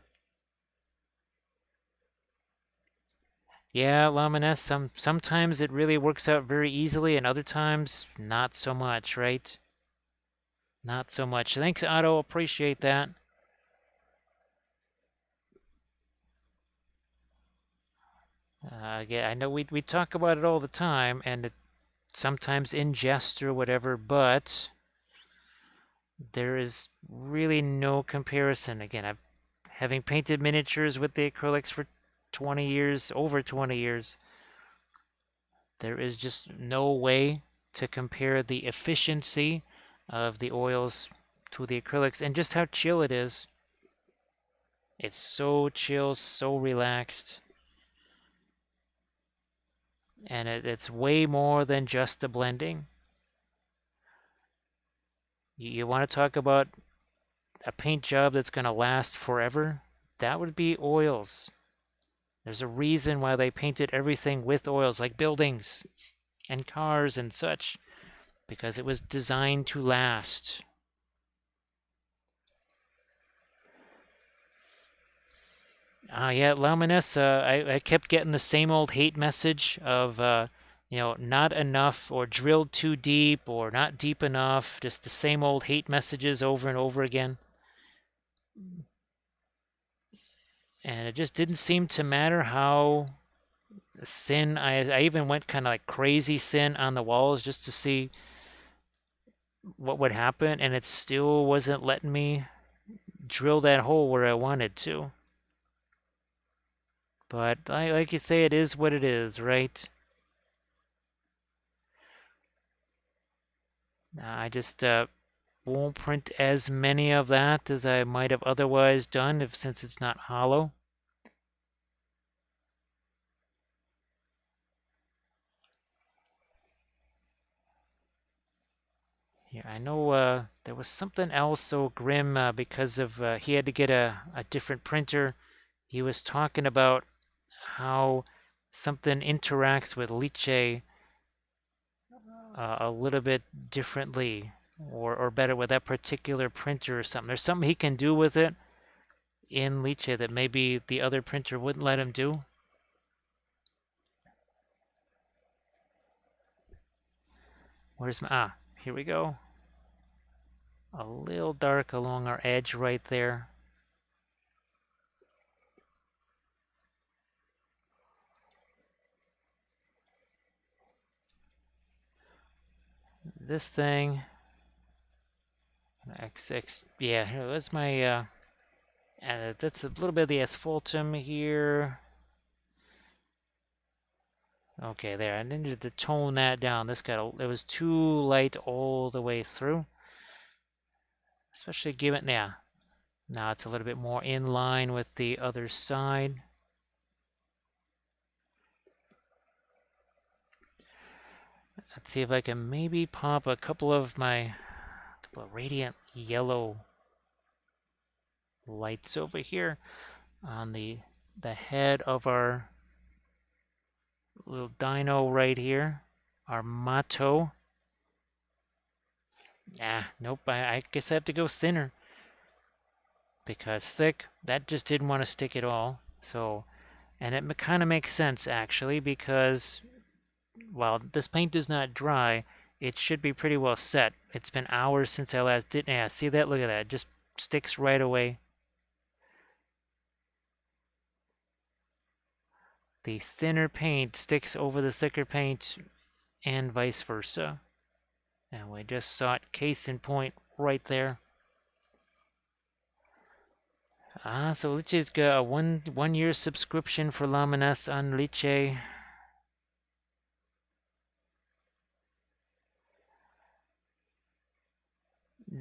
Yeah, Laminess, sometimes it really works out very easily, and other times, not so much, right? Not so much. Thanks, Otto. Appreciate that. Yeah, I know we talk about it all the time, and it, sometimes in jest or whatever, but there is really no comparison. Again, I've having painted miniatures with the acrylics for 20 years, over 20 years, there is just no way to compare the efficiency of the oils to the acrylics and just how chill it is. It's so chill, so relaxed. And it's way more than just the blending. You want to talk about a paint job that's going to last forever? That would be oils. There's a reason why they painted everything with oils, like buildings and cars and such, because it was designed to last. Yeah, Lauminess, I kept getting the same old hate message of, not enough or drilled too deep or not deep enough, just the same old hate messages over and over again. And it just didn't seem to matter how thin. I even went kind of like crazy thin on the walls just to see what would happen, and it still wasn't letting me drill that hole where I wanted to. But like you say, it is what it is, right? I just won't print as many of that as I might have otherwise done since it's not hollow. Yeah, I know there was something else so grim because of he had to get a different printer. He was talking about how something interacts with Liche a little bit differently or better with that particular printer or something. There's something he can do with it in Liche that maybe the other printer wouldn't let him do. Where's my, here we go. A little dark along our edge right there. This thing, yeah, here, that's my, that's a little bit of the asphaltum here. Okay, there, I needed to tone that down. It was too light all the way through. Especially given, yeah, now it's a little bit more in line with the other side. Let's see if I can maybe pop a couple of radiant yellow lights over here on the head of our little dino right here, our Mato. Nope, I guess I have to go thinner because thick, that just didn't want to stick at all. So, and it kind of makes sense actually because while this paint is not dry, it should be pretty well set. It's been hours since I last did. Yeah, see that? Look at that. It just sticks right away. The thinner paint sticks over the thicker paint and vice versa. And we just saw it case in point right there. So Liche's got a one year subscription for Laminas on Liche.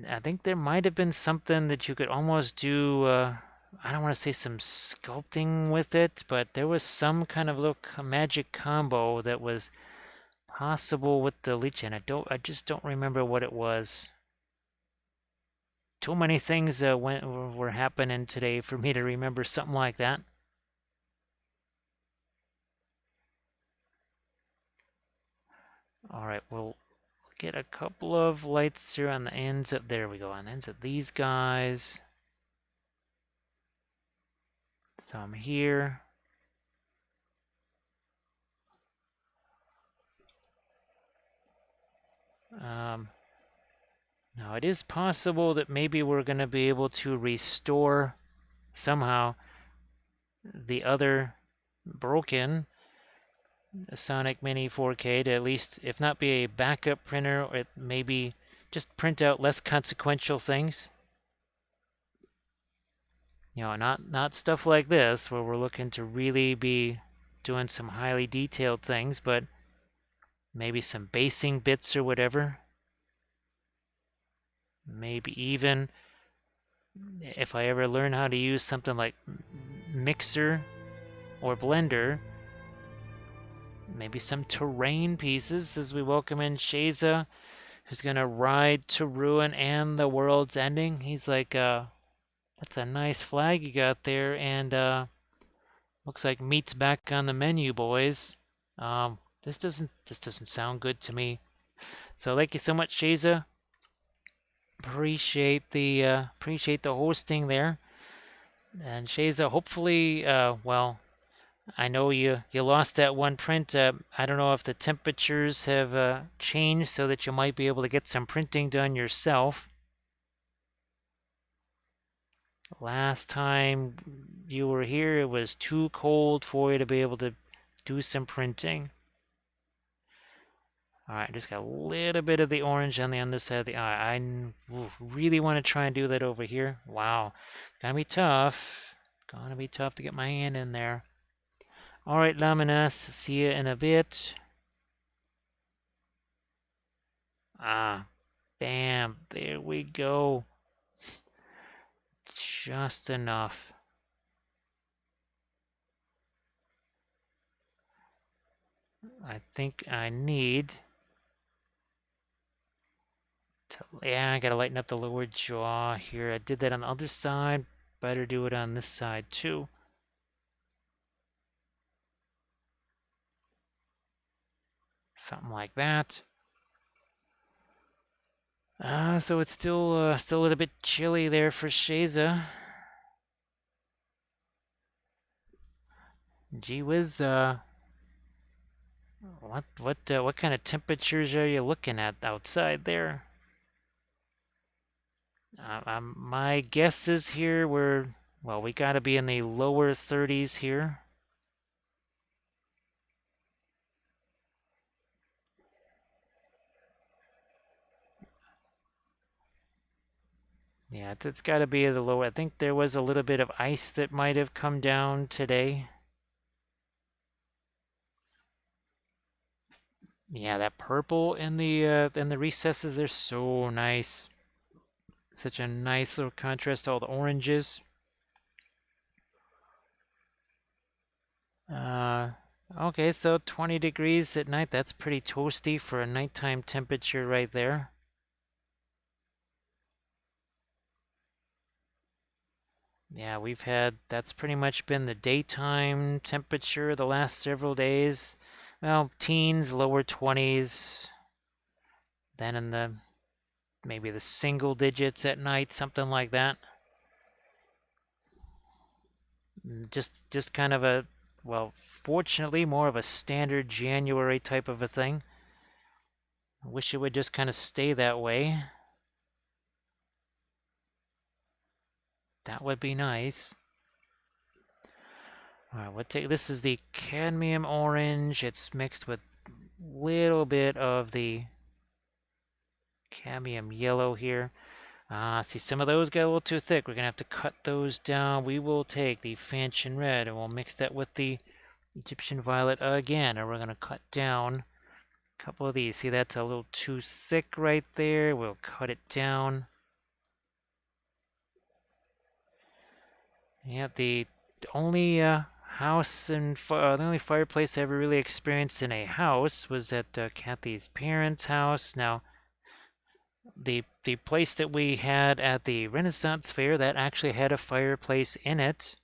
I think there might have been something that you could almost do. I don't want to say some sculpting with it, but there was some kind of little magic combo that was possible with the Liche, and I just don't remember what it was. Too many things were happening today for me to remember something like that. All right, we'll get a couple of lights here on the ends of, there we go, on the ends of these guys. Some here. Now it is possible that maybe we're going to be able to restore somehow the other broken Sonic Mini 4K to at least, if not be a backup printer, or maybe just print out less consequential things. You know, not stuff like this where we're looking to really be doing some highly detailed things, but maybe some basing bits or whatever. Maybe even if I ever learn how to use something like Mixer or Blender, maybe some terrain pieces as we welcome in Shaza, who's gonna ride to ruin and the world's ending. He's like, that's a nice flag you got there, and looks like meat's back on the menu, boys. This doesn't sound good to me. So thank you so much, Shaza. Appreciate the hosting there. And Shaza, hopefully, well, I know you lost that one print. I don't know if the temperatures have changed so that you might be able to get some printing done yourself. Last time you were here, it was too cold for you to be able to do some printing. All right, just got a little bit of the orange on the underside of the eye. I really want to try and do that over here. Wow, gonna be tough. Gonna be tough to get my hand in there. All right, Laminas, see you in a bit. Bam, there we go. Just enough. I think I need to, yeah, I gotta lighten up the lower jaw here. I did that on the other side. Better do it on this side too. Something like that. So it's still a little bit chilly there for Shaza. Gee whiz, what kind of temperatures are you looking at outside there? My guess is here well, we gotta be in the lower 30s here. Yeah, it's got to be the lower. I think there was a little bit of ice that might have come down today. Yeah, that purple in the recesses, they're so nice. Such a nice little contrast to all the oranges. Okay, so 20 degrees at night. That's pretty toasty for a nighttime temperature right there. Yeah, that's pretty much been the daytime temperature the last several days. Well, teens, lower 20s. Then in maybe the single digits at night, something like that. Just kind of well, fortunately, more of a standard January type of a thing. I wish it would just kind of stay that way. That would be nice. All right, this is the cadmium orange. It's mixed with little bit of the cadmium yellow here. See, some of those got a little too thick. We're going to have to cut those down. We will take the Fanchon Red and we'll mix that with the Egyptian Violet again. And we're going to cut down a couple of these. See, that's a little too thick right there. We'll cut it down. Yeah, the only house and the only fireplace I ever really experienced in a house was at Kathy's parents' house. Now, the place that we had at the Renaissance Fair that actually had a fireplace in it,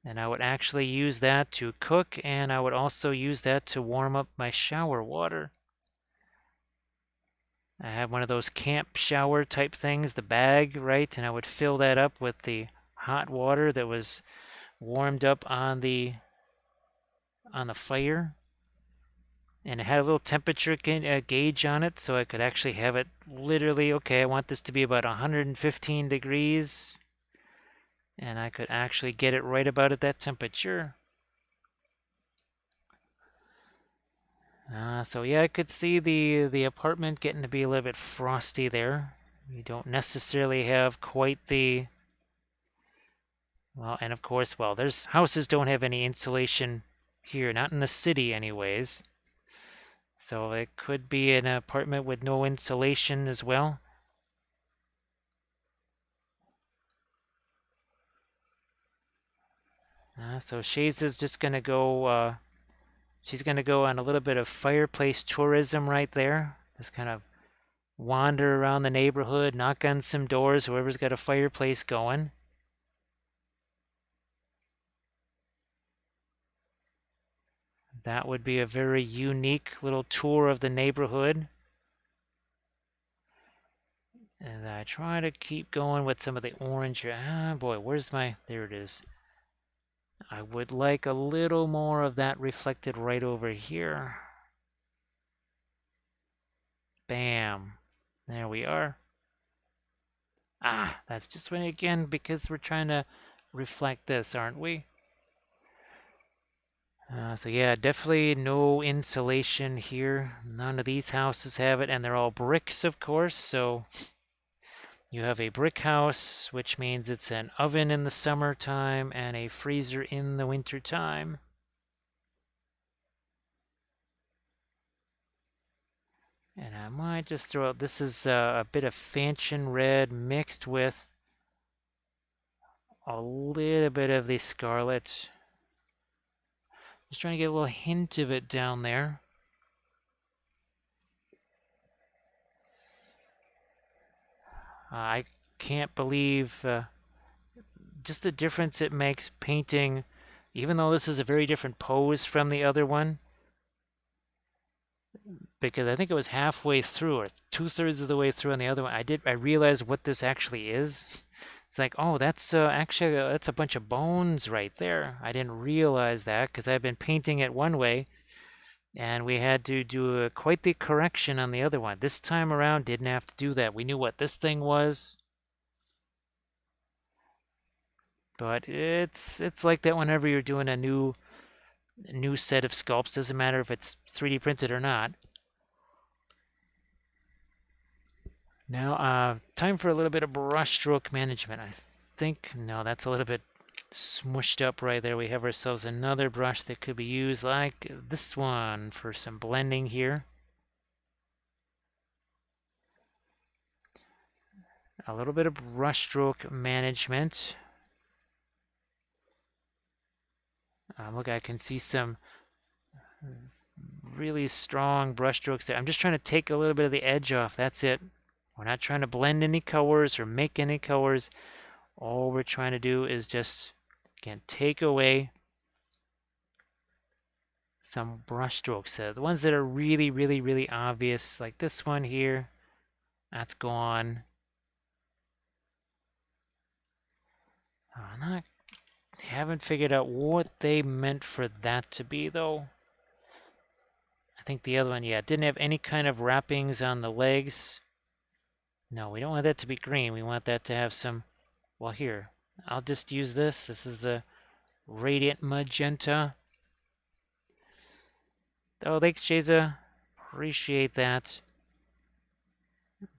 and I would actually use that to cook, and I would also use that to warm up my shower water. I had one of those camp shower type things, the bag, right? And I would fill that up with the hot water that was warmed up on the fire, and it had a little temperature gauge on it, so I could actually have it literally, okay, I want this to be about 115 degrees, and I could actually get it right about at that temperature. So yeah, I could see the apartment getting to be a little bit frosty there. You don't necessarily have quite the, well, and of course, well, there's houses don't have any insulation here, not in the city anyways. So it could be an apartment with no insulation as well. So Shays is just gonna go. She's gonna go on a little bit of fireplace tourism right there. Just kind of wander around the neighborhood, knock on some doors. Whoever's got a fireplace going. That would be a very unique little tour of the neighborhood. And I try to keep going with some of the orange. Ah, boy, where's my... There it is. I would like a little more of that reflected right over here. Bam. There we are. Ah, that's just when, again, because we're trying to reflect this, aren't we? So yeah, definitely no insulation here. None of these houses have it, and they're all bricks, of course, so you have a brick house, which means it's an oven in the summertime and a freezer in the wintertime. And I might just throw out, this is a bit of Fanchon Red mixed with a little bit of the Scarlet. Just trying to get a little hint of it down there. I can't believe just the difference it makes painting, even though this is a very different pose from the other one, because I think it was halfway through or two-thirds of the way through on the other one. I realized what this actually is. It's like, oh, that's actually that's a bunch of bones right there. I didn't realize that because I've been painting it one way, and we had to do quite the correction on the other one. This time around, didn't have to do that. We knew what this thing was. But it's like that whenever you're doing a new set of sculpts. Doesn't matter if it's 3D printed or not. Now, time for a little bit of brushstroke management. I think, no, that's a little bit smushed up right there. We have ourselves another brush that could be used like this one for some blending here. A little bit of brushstroke management. Look, I can see some really strong brushstrokes there. I'm just trying to take a little bit of the edge off. That's it. We're not trying to blend any colors or make any colors. All we're trying to do is just, again, take away some brush strokes. The ones that are really, really, really obvious, like this one here, that's gone. Haven't figured out what they meant for that to be, though. I think the other one, yeah, didn't have any kind of wrappings on the legs. No, we don't want that to be green. We want that to have some, well, here, I'll just use this. This is the Radiant Magenta. Oh, thanks, Shaza. Appreciate that.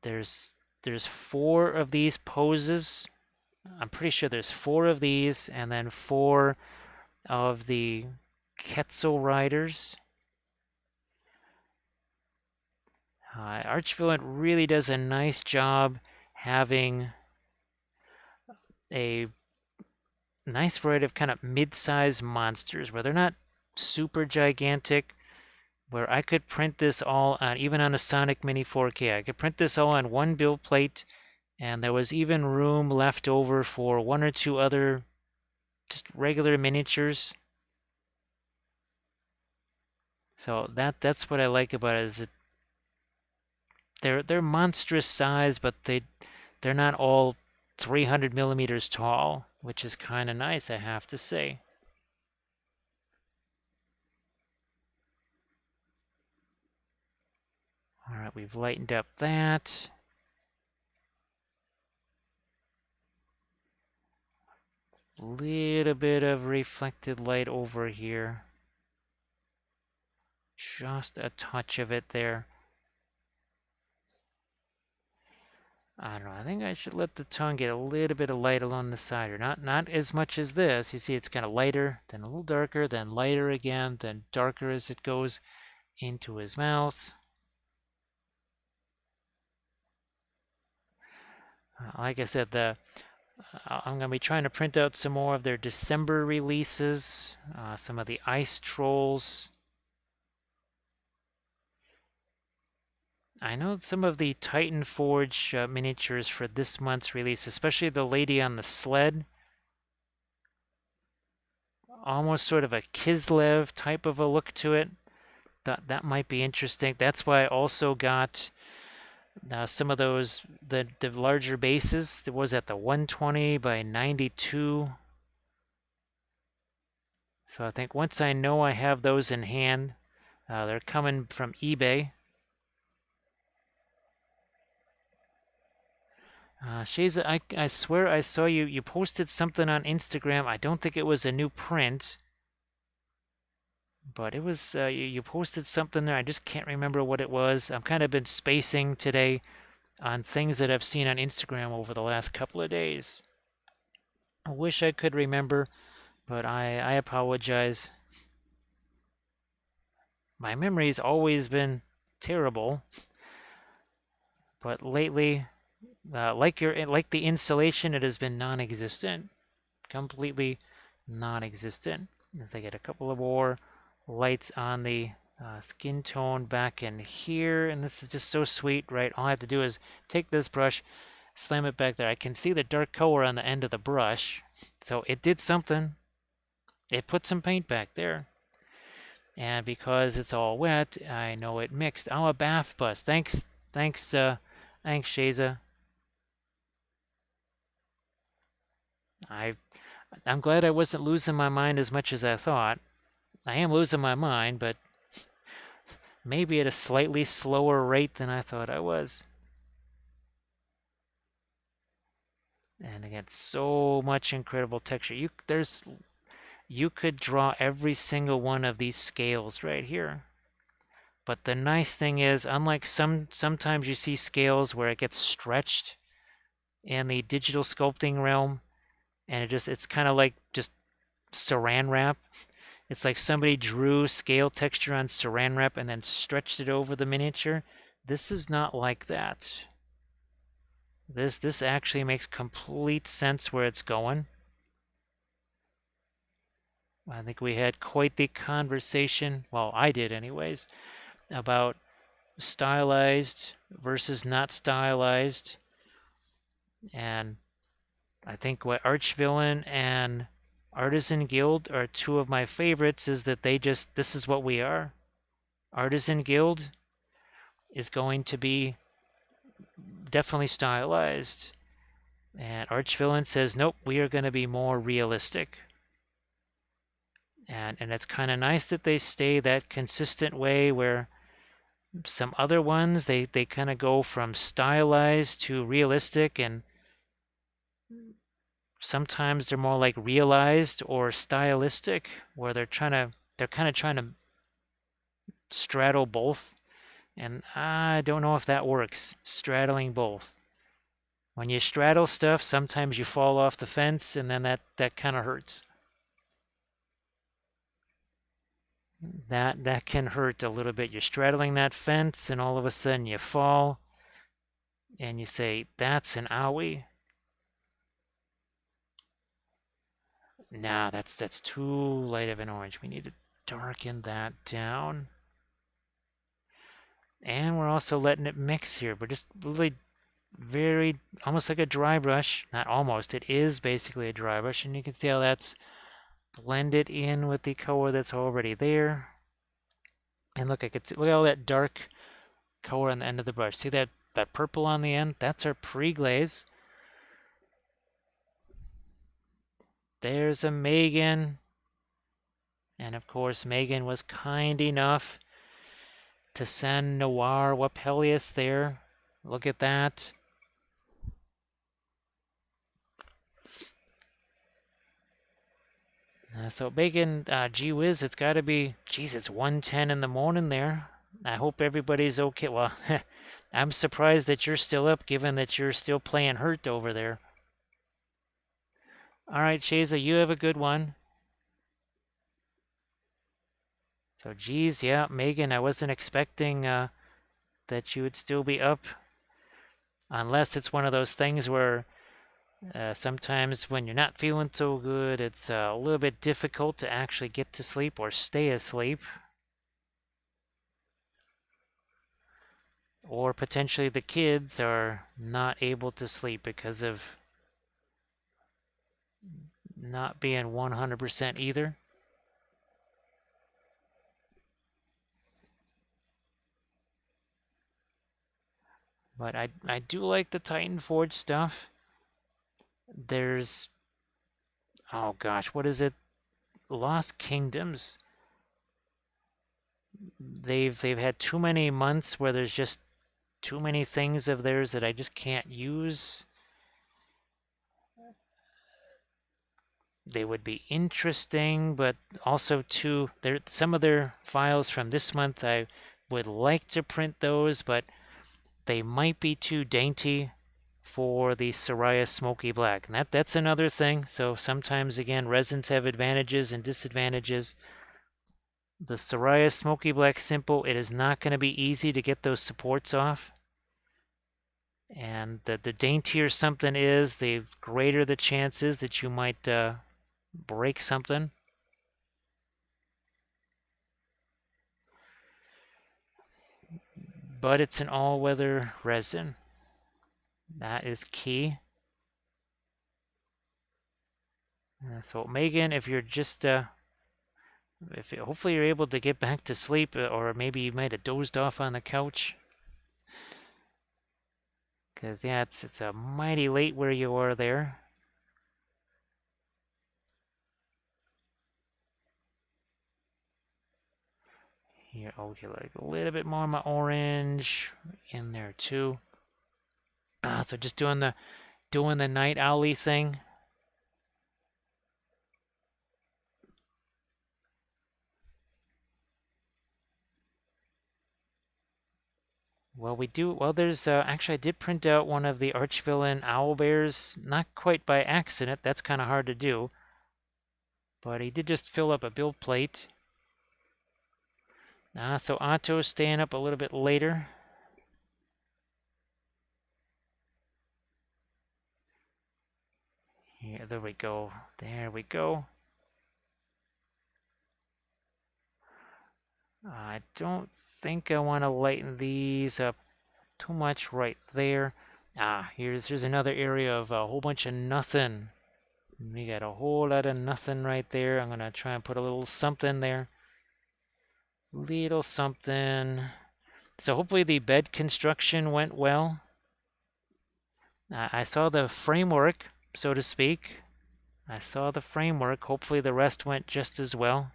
There's there's four of these poses. I'm pretty sure there's four of these, and then four of the Quetzal Riders. Archvillain really does a nice job having a nice variety of kind of mid-sized monsters where they're not super gigantic, where I could print this all on, even on a Sonic Mini 4K. I could print this all on one build plate, and there was even room left over for one or two other just regular miniatures. So that's what I like about it, is that they're monstrous size, but they're not all 300 millimeters tall, which is kind of nice, I have to say. All right, we've lightened up that. Little bit of reflected light over here. Just a touch of it there. I don't know, I think I should let the tongue get a little bit of light along the side, or not as much as this. You see it's kind of lighter, then a little darker, then lighter again, then darker as it goes into his mouth. Like I said, I'm going to be trying to print out some more of their December releases, some of the Ice Trolls. I know some of the Titan Forge miniatures for this month's release, especially the lady on the sled, almost sort of a Kislev type of a look to it. That might be interesting. That's why I also got some of those, the larger bases. It was at the 120 by 92. So I think once I know I have those in hand, they're coming from eBay. Shaza, I swear I saw you posted something on Instagram. I don't think it was a new print, but it was, you posted something there. I just can't remember what it was. I've kind of been spacing today on things that I've seen on Instagram over the last couple of days. I wish I could remember, but I apologize. My memory's always been terrible, but lately, like the installation, it has been non-existent, completely non-existent. As I get a couple of more lights on the skin tone back in here, and this is just so sweet, right? All I have to do is take this brush, slam it back there. I can see the dark color on the end of the brush, so it did something. It put some paint back there. And because it's all wet, I know it mixed. Oh, a bath bus. Thanks, Shaza. I'm glad I wasn't losing my mind as much as I thought. I am losing my mind, but maybe at a slightly slower rate than I thought I was. And again, so much incredible texture. You could draw every single one of these scales right here. But the nice thing is, unlike sometimes you see scales where it gets stretched in the digital sculpting realm, and it's kind of like just saran wrap. It's like somebody drew scale texture on saran wrap and then stretched it over the miniature. This is not like that. This actually makes complete sense where it's going. I think we had quite the conversation, well, I did anyways, about stylized versus not stylized. And I think what Archvillain and Artisan Guild are two of my favorites, is that this is what we are. Artisan Guild is going to be definitely stylized. And Archvillain says, nope, we are going to be more realistic. And it's kind of nice that they stay that consistent way, where some other ones, they kind of go from stylized to realistic, and sometimes they're more like realized or stylistic, where they're kind of trying to straddle both. And I don't know if that works, straddling both. When you straddle stuff, sometimes you fall off the fence, and then that kind of hurts. That can hurt a little bit. You're straddling that fence, and all of a sudden you fall, and you say, "That's an owie." Nah, that's too light of an orange. We need to darken that down. And we're also letting it mix here. We're just really very, almost like a dry brush. Not almost, it is basically a dry brush. And you can see how that's blended in with the color that's already there. And look, I could see, look at all that dark color on the end of the brush. See that purple on the end? That's our pre-glaze. There's a Megan. And of course, Megan was kind enough to send Noir Wappelius there. Look at that. So Megan, gee whiz, it's got to be, geez, it's 1:10 in the morning there. I hope everybody's okay. Well, I'm surprised that you're still up, given that you're still playing hurt over there. All right, Shaza, you have a good one. So, geez, yeah, Megan, I wasn't expecting that you would still be up, unless it's one of those things where sometimes when you're not feeling so good, it's a little bit difficult to actually get to sleep or stay asleep. Or potentially the kids are not able to sleep because of not being 100% either. But I do like the Titan Forge stuff. There's, oh gosh, what is it? Lost Kingdoms. They've had too many months where there's just too many things of theirs that I just can't use. They would be interesting, but also too, some of their files from this month, I would like to print those, but they might be too dainty for the Soraya Smoky Black. And that's another thing. So sometimes, again, resins have advantages and disadvantages. The Soraya Smoky Black Simple, it is not going to be easy to get those supports off. And the daintier something is, the greater the chances that you might break something. But it's an all-weather resin. That is key. So Megan, if you're just hopefully you're able to get back to sleep, or maybe you might have dozed off on the couch. Because yeah, it's a mighty late where you are there. Here, okay, like a little bit more of my orange in there too. So just doing the night owly thing. Well, there's actually I did print out one of the Archvillain owl bears, not quite by accident. That's kind of hard to do. But he did just fill up a build plate. So Otto's staying up a little bit later. Here, there we go. There we go. I don't think I want to lighten these up too much right there. Here's another area of a whole bunch of nothing. We got a whole lot of nothing right there. I'm going to try and put a little something there. Little something. So hopefully the bed construction went well. I saw the framework, so to speak. I saw the framework. Hopefully the rest went just as well.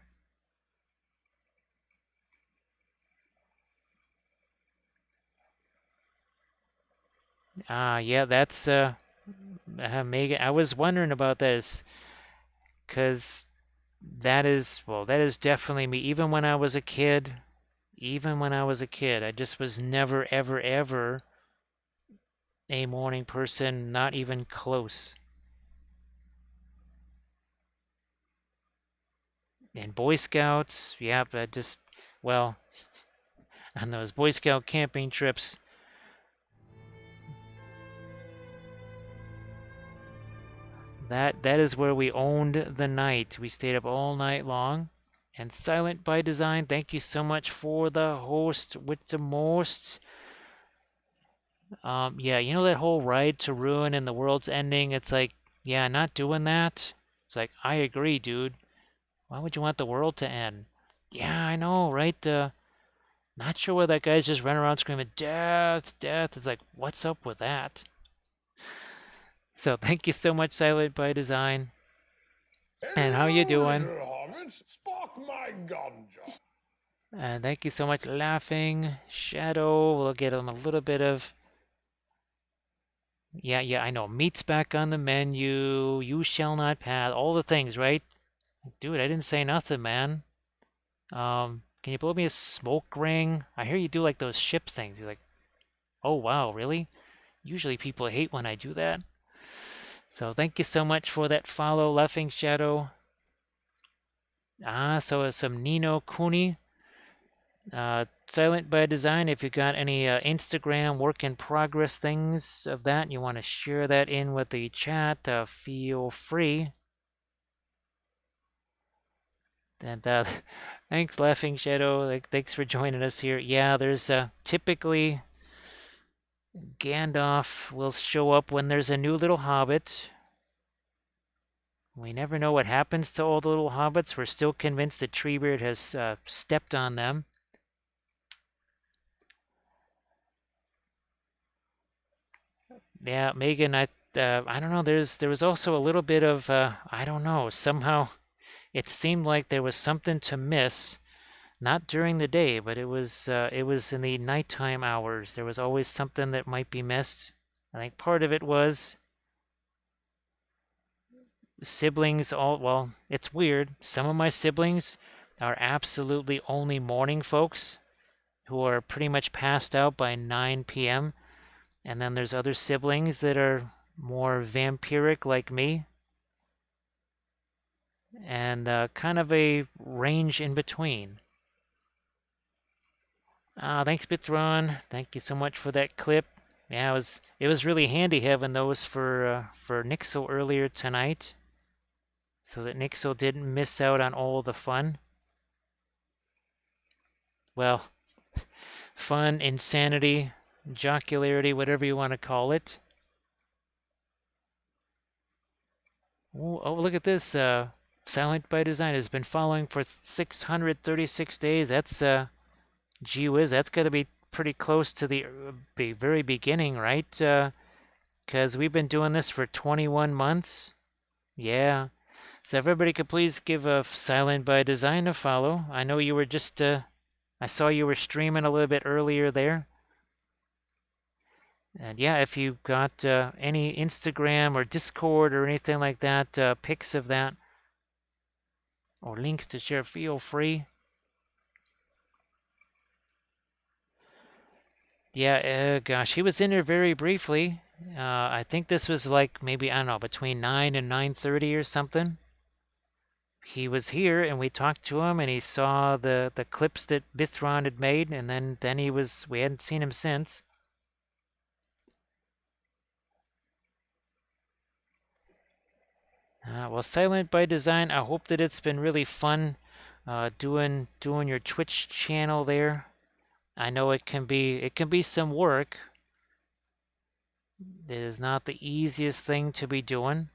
Yeah, that's Megan. I was wondering about this because that is definitely me. Even when I was a kid, Even when I was a kid, I just was never, ever, ever a morning person, not even close. And Boy Scouts, yep, I just, well, on those Boy Scout camping trips, that is where we owned the night. We stayed up all night long. And Silent by Design, thank you so much for the host with the most. Yeah, you know that whole ride to ruin and the world's ending? It's like, yeah, not doing that. It's like, I agree, dude. Why would you want the world to end? Yeah, I know, right? Not sure why that guy's just running around screaming, death, death. It's like, what's up with that? So thank you so much, Silent by Design. And how you Hello, doing? little hobbits. Spark my ganja. And thank you so much, Laughing Shadow. We'll get on a little bit of. Yeah, I know. Meat's back on the menu. You shall not pass. All the things, right? Dude, I didn't say nothing, man. Can you blow me a smoke ring? I hear you do like those ship things. He's like, oh wow, really? Usually people hate when I do that. So thank you so much for that follow, Laughing Shadow. So some Nino Cooney. Silent by Design, if you got any Instagram work in progress things of that, you want to share that in with the chat, feel free. And thanks, Laughing Shadow. Thanks for joining us here. Yeah, there's typically Gandalf will show up when there's a new little hobbit. We never know what happens to all the little hobbits. We're still convinced that Treebeard has stepped on them. Yeah, Megan, I don't know. There was also a little bit of I don't know. Somehow it seemed like there was something to miss, not during the day, but it was in the nighttime hours. There was always something that might be missed. I think part of it was siblings all well, it's weird. Some of my siblings are absolutely only morning folks who are pretty much passed out by 9 p.m. And then there's other siblings that are more vampiric like me and kind of a range in between. Thanks, Bithron. Thank you so much for that clip. Yeah, it was really handy having those for Nixel earlier tonight, so that Nixel didn't miss out on all the fun. Well, fun, insanity, jocularity, whatever you want to call it. Oh, look at this. Silent by Design has been following for 636 days. That's gee whiz, that's got to be pretty close to the very beginning, right? Because we've been doing this for 21 months. Yeah. So everybody could please give a Silent by Design a follow. I know you were just, I saw you were streaming a little bit earlier there. And yeah, if you got any Instagram or Discord or anything like that, pics of that, or links to share, feel free. Yeah, gosh, he was in there very briefly. I think this was like maybe, I don't know, between 9 and 9:30 or something. He was here and we talked to him and he saw the clips that Bithron had made and then we hadn't seen him since. Well, Silent by Design, I hope that it's been really fun doing your Twitch channel there. I know it can be some work. It is not the easiest thing to be doing.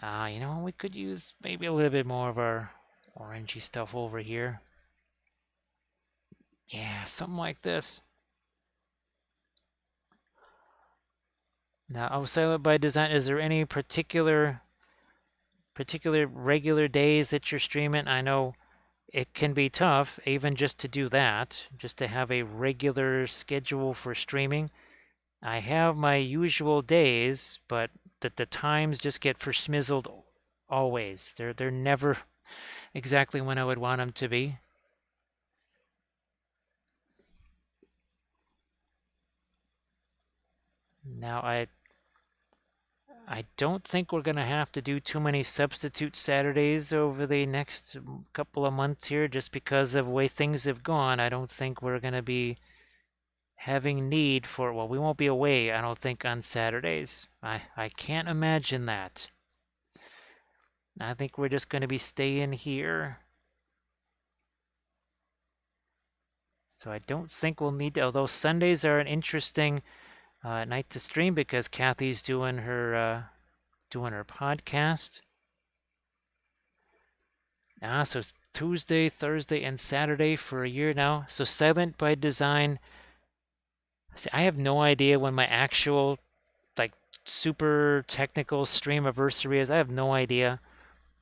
You know, we could use maybe a little bit more of our orangey stuff over here. Yeah, something like this. Now, oh, Silent by Design, is there any particular regular days that you're streaming? I know it can be tough even just to do that, just to have a regular schedule for streaming. I have my usual days, but the times just get verschmizzled always. They're never exactly when I would want them to be. Now I don't think we're going to have to do too many substitute Saturdays over the next couple of months here just because of the way things have gone. I don't think we're going to be having need for, well, we won't be away, I don't think, on Saturdays. I can't imagine that. I think we're just going to be staying here. So I don't think we'll need to, although Sundays are an interesting night to stream because Kathy's doing her podcast. So it's Tuesday, Thursday, and Saturday for a year now. So Silent by Design. See, I have no idea when my actual like super technical stream anniversary is. I have no idea.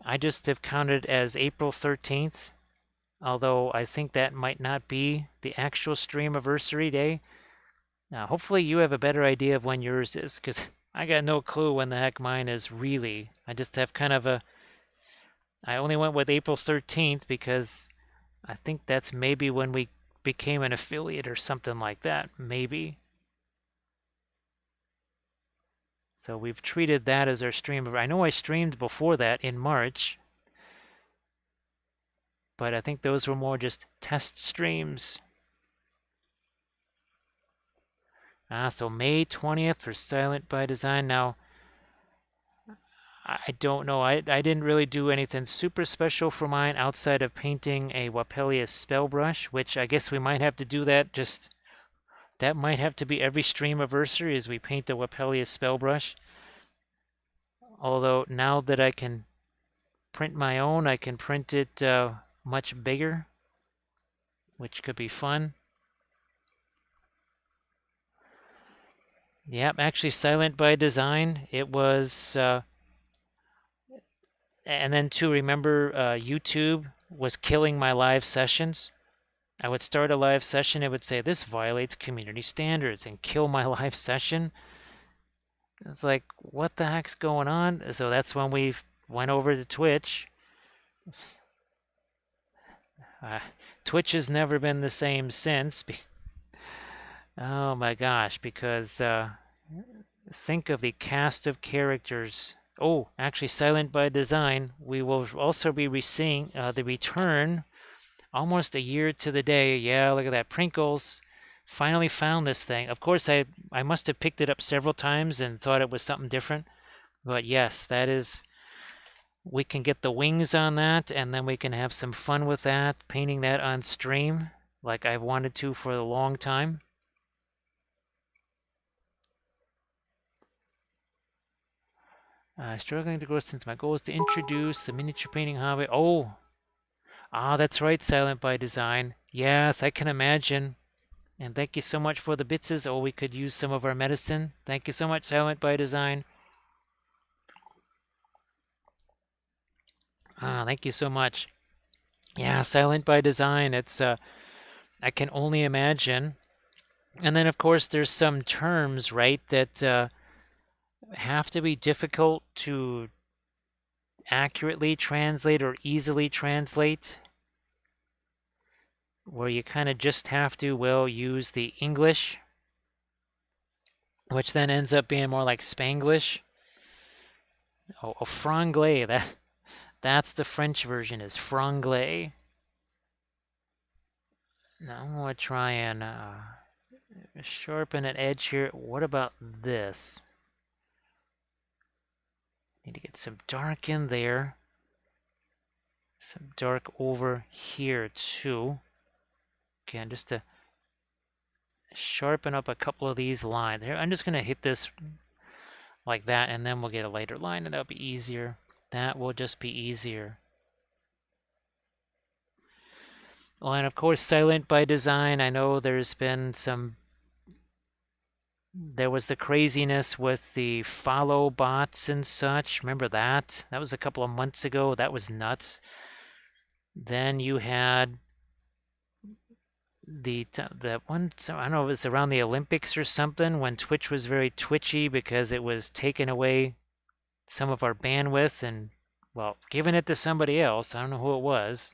I just have counted as April 13th, although I think that might not be the actual stream anniversary day. Now, hopefully you have a better idea of when yours is, because I got no clue when the heck mine is really. I just have kind of a. I only went with April 13th because I think that's maybe when we became an affiliate or something like that, maybe. So we've treated that as our stream. I know I streamed before that in March, but I think those were more just test streams. So May 20th for Silent by Design. Now, I don't know. I didn't really do anything super special for mine outside of painting a Wappelius spell brush, which I guess we might have to do that. Just that might have to be every stream anniversary as we paint the Wappelius spell brush. Although now that I can print my own, I can print it much bigger, which could be fun. Yep, actually Silent by Design. It was, and then to remember, YouTube was killing my live sessions. I would start a live session, it would say, this violates community standards, and kill my live session. It's like, what the heck's going on? So that's when we went over to Twitch. Twitch has never been the same since. Oh my gosh, because think of the cast of characters. Oh, actually, Silent by Design. We will also be seeing the return almost a year to the day. Yeah, look at that. Prinkles finally found this thing. Of course, I must have picked it up several times and thought it was something different. But yes, that is, we can get the wings on that, and then we can have some fun with that, painting that on stream like I've wanted to for a long time. Struggling to grow since my goal is to introduce the miniature painting hobby. Oh, that's right, Silent by Design. Yes, I can imagine. And thank you so much for the bitses. Oh, we could use some of our medicine. Thank you so much, Silent by Design. Thank you so much. Yeah, Silent by Design. It's I can only imagine. And then of course there's some terms, right, that have to be difficult to accurately translate or easily translate, where you kind of just have to, well, use the English, which then ends up being more like Spanglish. Oh, franglais, that's the French version, is franglais. Now I'm going to try and sharpen an edge here. What about this? Need to get some dark in there. Some dark over here too. Again, just to sharpen up a couple of these lines. Here, I'm just going to hit this like that, and then we'll get a lighter line, and that'll be easier. That will just be easier. Well, and of course, Silent by Design. I know there's been some. There was the craziness with the follow bots and such. Remember that? That was a couple of months ago. That was nuts. Then you had the one, so I don't know, it was around the Olympics or something, when Twitch was very twitchy because it was taking away some of our bandwidth and well, giving it to somebody else. I don't know who it was.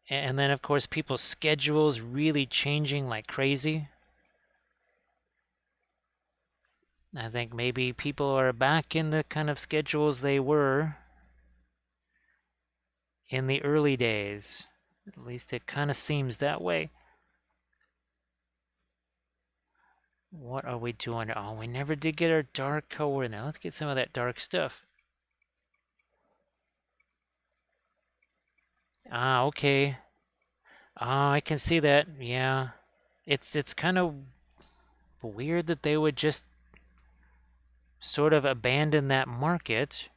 And then, of course, people's schedules really changing like crazy. I think maybe people are back in the kind of schedules they were in the early days. At least it kind of seems that way. What are we doing? Oh, we never did get our dark color now. Let's get some of that dark stuff. Ah, okay. Ah, I can see that. Yeah. It's kind of weird that they would just sort of abandon that market.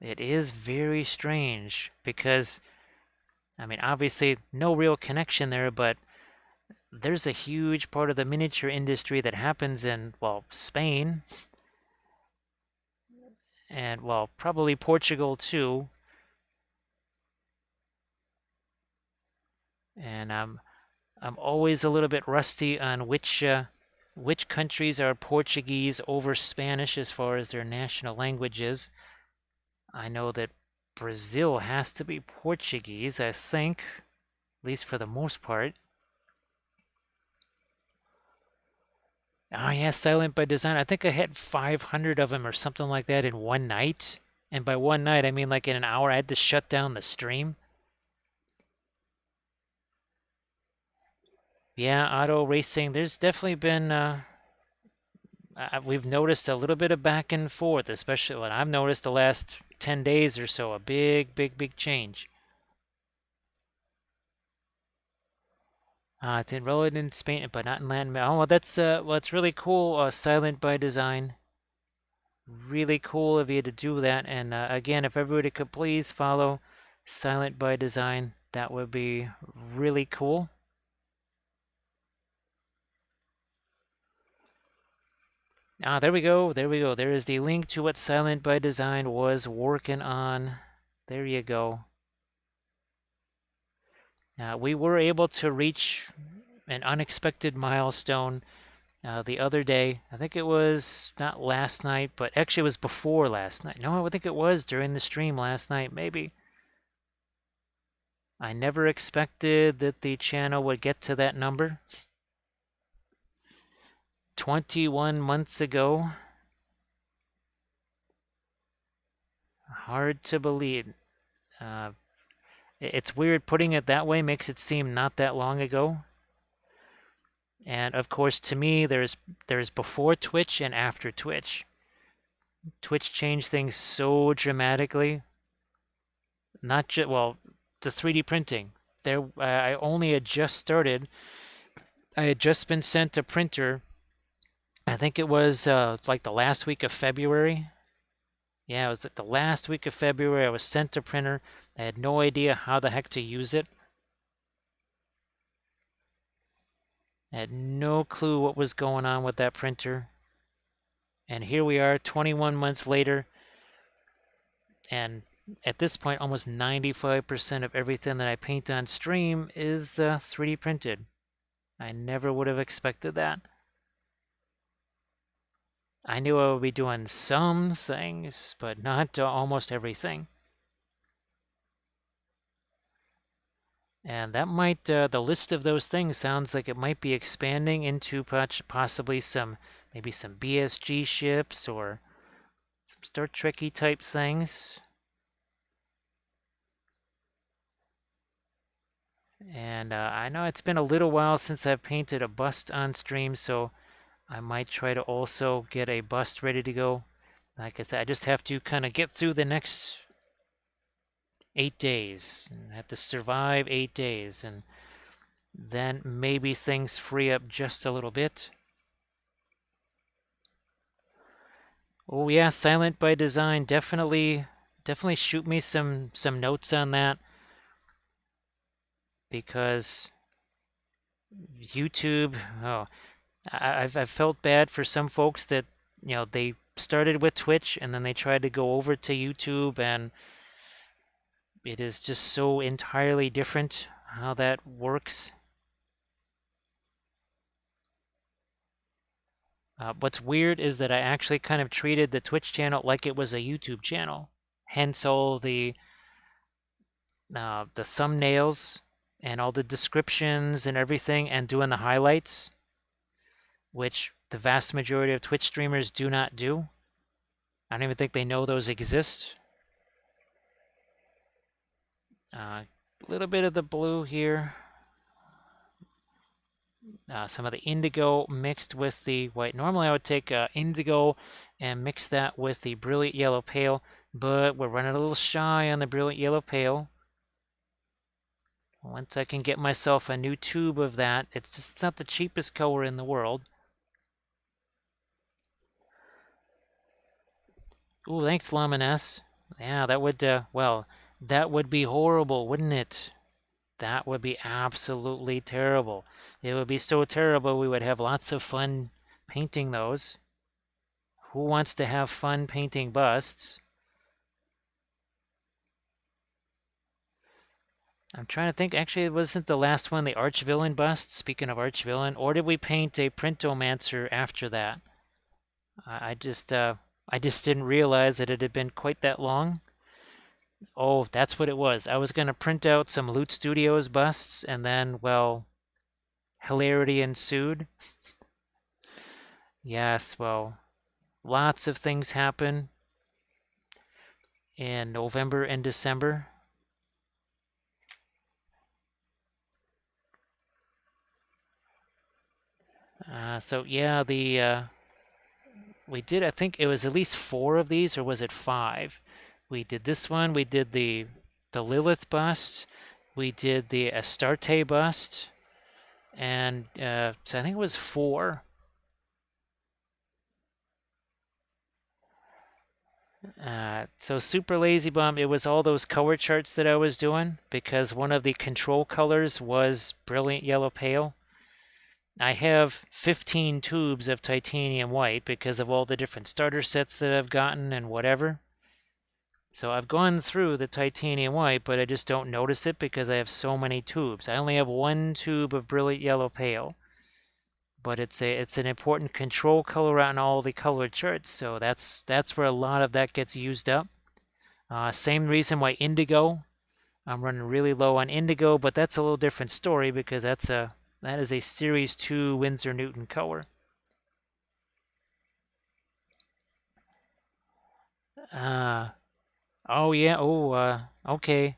It is very strange because, I mean, obviously no real connection there, but there's a huge part of the miniature industry that happens in, well, Spain and, well, probably Portugal too. And I'm always a little bit rusty on which countries are Portuguese over Spanish as far as their national languages. I know that Brazil has to be Portuguese, I think, at least for the most part. Oh yeah, Silent by Design. I think I had 500 of them or something like that in one night. And by one night, I mean like in an hour, I had to shut down the stream. Yeah, auto racing. There's definitely been we've noticed a little bit of back and forth, especially what I've noticed the last 10 days or so, a big change. It's enrolled in Spain, but not in Latin. Oh, well, it's really cool. Silent by Design. Really cool of you to do that. And again, if everybody could please follow Silent by Design, that would be really cool. Ah, there we go. There we go. There is the link to what Silent by Design was working on. There you go. We were able to reach an unexpected milestone the other day. I think it was not last night, but actually it was before last night. No, I think it was during the stream last night, maybe. I never expected that the channel would get to that number. 21 months ago. Hard to believe. Uh, it's weird putting it that way, makes it seem not that long ago. And of course, to me, there's before Twitch and after Twitch. Twitch changed things so dramatically. Not just, well, the 3D printing. There, I only had just started. I had just been sent a printer. I think it was like the last week of February. Yeah, it was the last week of February. I was sent a printer. I had no idea how the heck to use it. I had no clue what was going on with that printer. And here we are 21 months later. And at this point, almost 95% of everything that I paint on stream is 3D printed. I never would have expected that. I knew I would be doing some things, but not almost everything. And that might, the list of those things sounds like it might be expanding into possibly maybe some BSG ships or some Star Trekky type things. And I know it's been a little while since I've painted a bust on stream, so I might try to also get a bust ready to go. Like I said, I just have to kind of get through the next 8 days. I have to survive 8 days, and then maybe things free up just a little bit. Oh yeah, Silent by Design. Definitely shoot me some notes on that, because YouTube. Oh, I've felt bad for some folks that they started with Twitch and then they tried to go over to YouTube, and it is just so entirely different how that works. What's weird is that I actually kind of treated the Twitch channel like it was a YouTube channel. Hence all the thumbnails and all the descriptions and everything, and doing the highlights, which the vast majority of Twitch streamers do not do. I don't even think they know those exist. A little bit of the blue here. Some of the indigo mixed with the white. Normally I would take indigo and mix that with the brilliant yellow pale, but we're running a little shy on the brilliant yellow pale. Once I can get myself a new tube of that, it's not the cheapest color in the world. Ooh, thanks, Lamines. Yeah, that would, well, that would be horrible, wouldn't it? That would be absolutely terrible. It would be so terrible we would have lots of fun painting those. Who wants to have fun painting busts? I'm trying to think. Actually, it wasn't the last one the Archvillain bust, speaking of Archvillain, or did we paint a Printomancer after that? I just didn't realize that it had been quite that long. Oh, that's what it was. I was going to print out some Loot Studios busts, and then, well, hilarity ensued. Yes, well, lots of things happen in November and December. So yeah, we did, I think it was at least 4 of these, or was it 5? We did this one, we did the Lilith bust, we did the Astarte bust, and so I think it was 4. So Super Lazy Bum, it was all those color charts that I was doing, because one of the control colors was Brilliant Yellow Pale. I have 15 tubes of titanium white because of all the different starter sets that I've gotten and whatever. So I've gone through the titanium white, but I just don't notice it because I have so many tubes. I only have 1 tube of Brilliant Yellow Pale, but it's an important control color on all the color charts, so that's where a lot of that gets used up. Same reason why indigo. I'm running really low on indigo, but that's a little different story because that is a Series 2 Winsor Newton color. Oh yeah, okay.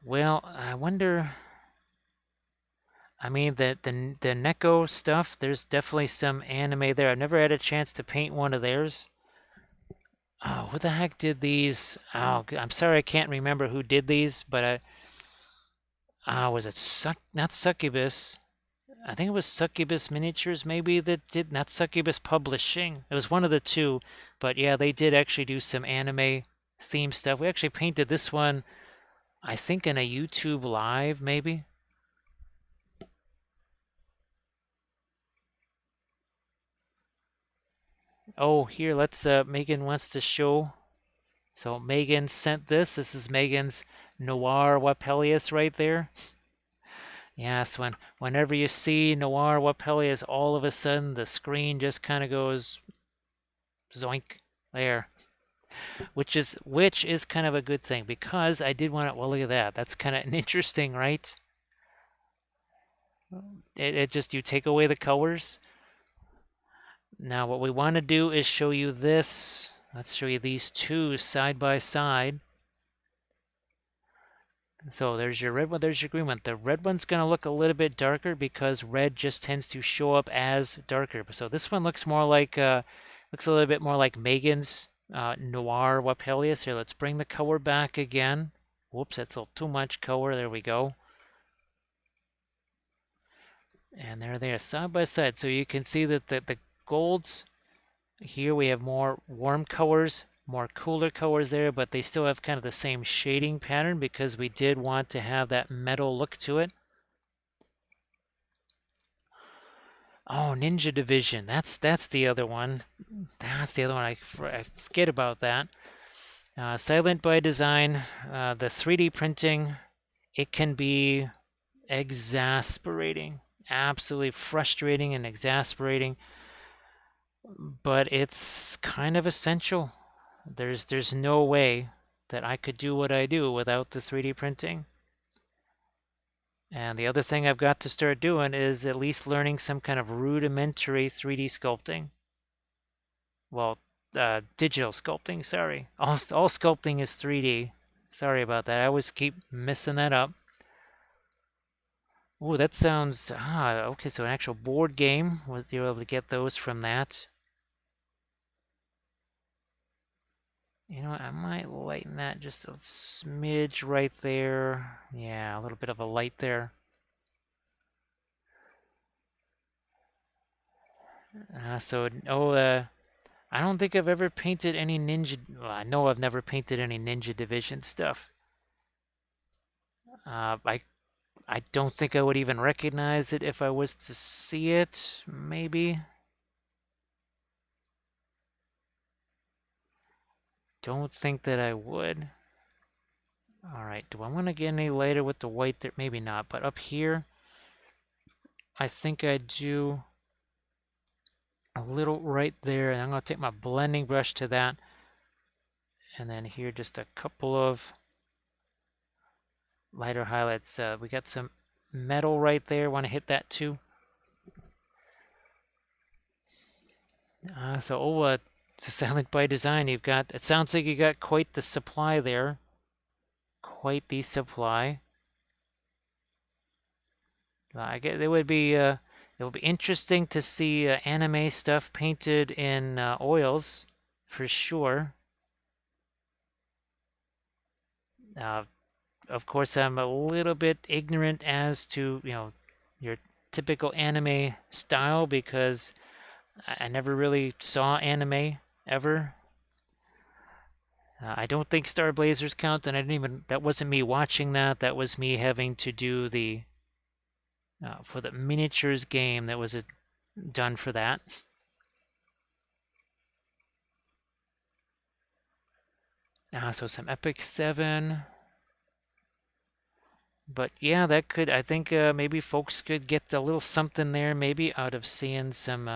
Well, I wonder. I mean, the Neko stuff, there's definitely some anime there. I've never had a chance to paint one of theirs. Oh, what the heck did these? Oh, I'm sorry I can't remember who did these, but was it not Succubus? I think it was Succubus Miniatures maybe that did, not Succubus Publishing. It was one of the two, but yeah, they did actually do some anime theme stuff. We actually painted this one, I think in a YouTube live maybe. Oh, here, let's, Megan wants to show. So Megan sent this. This is Megan's Noir Wappelius right there. Yes, whenever you see Noir Wappelius, all of a sudden the screen just kind of goes zoink there, which is kind of a good thing because I did want to. Well, look at that. That's kind of interesting, right? It just, you take away the colors. Now what we want to do is show you this. Let's show you these two side by side. So there's your red one, there's your green one. The red one's going to look a little bit darker because red just tends to show up as darker. So this one looks more like, looks a little bit more like Megan's Noir Wappelius. Here, let's bring the color back again. Whoops, that's a little too much color. There we go. And there they are side by side. So you can see that the golds, here we have more warm colors, more cooler colors there, but they still have kind of the same shading pattern because we did want to have that metal look to it. Oh, Ninja Division. That's the other one. That's the other one. I forget about that. Silent by design. The 3D printing, it can be exasperating. Absolutely frustrating and exasperating. but it's kind of essential. There's no way that I could do what I do without the 3D printing. And the other thing I've got to start doing is at least learning some kind of rudimentary 3D sculpting. Well, digital sculpting, sorry. All sculpting is 3D. Sorry about that. I always keep messing that up. Ooh, that sounds okay. So an actual board game, was you able to get those from that? You know what, I might lighten that just a smidge right there. Yeah, a little bit of a light there. I don't think I've ever painted any Ninja. Well, I know I've never painted any Ninja Division stuff. Uh, I I don't think I would even recognize it if I was to see it. Maybe. Don't think that I would. All right. Do I want to get any lighter with the white there? Maybe not. But up here, I think I do a little right there, and I'm going to take my blending brush to that. And then here, just a couple of lighter highlights. We got some metal right there. Want to hit that too. It's a Silent by Design. It sounds like you got quite the supply there. Quite the supply. I guess it would be interesting to see anime stuff painted in oils, for sure. Uh, of course, I'm a little bit ignorant as to your typical anime style because I never really saw anime ever. I don't think Star Blazers count, and that wasn't me watching that. That was me having to do the for the miniatures game that was done for that. So some Epic 7. But yeah, I think maybe folks could get a little something there, maybe out of seeing some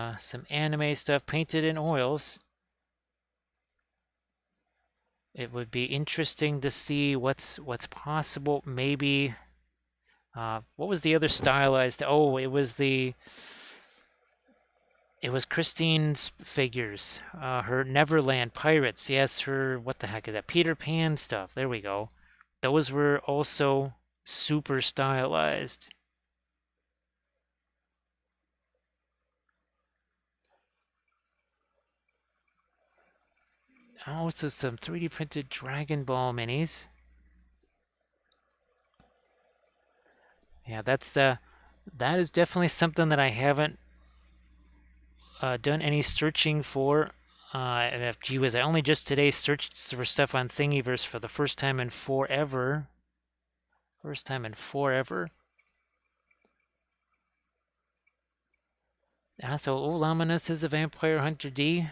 anime stuff painted in oils. It would be interesting to see what's possible. Maybe what was the other stylized? Oh, it was Christine's figures. Her Neverland Pirates. Yes, her what the heck is that? Peter Pan stuff. There we go. Those were also super stylized. Also some 3D printed Dragon Ball minis. Yeah, that is definitely something that I haven't done any searching for. And if gee whiz, I only just today searched for stuff on Thingiverse for the first time in forever. First time in forever. So Luminous is a Vampire Hunter D.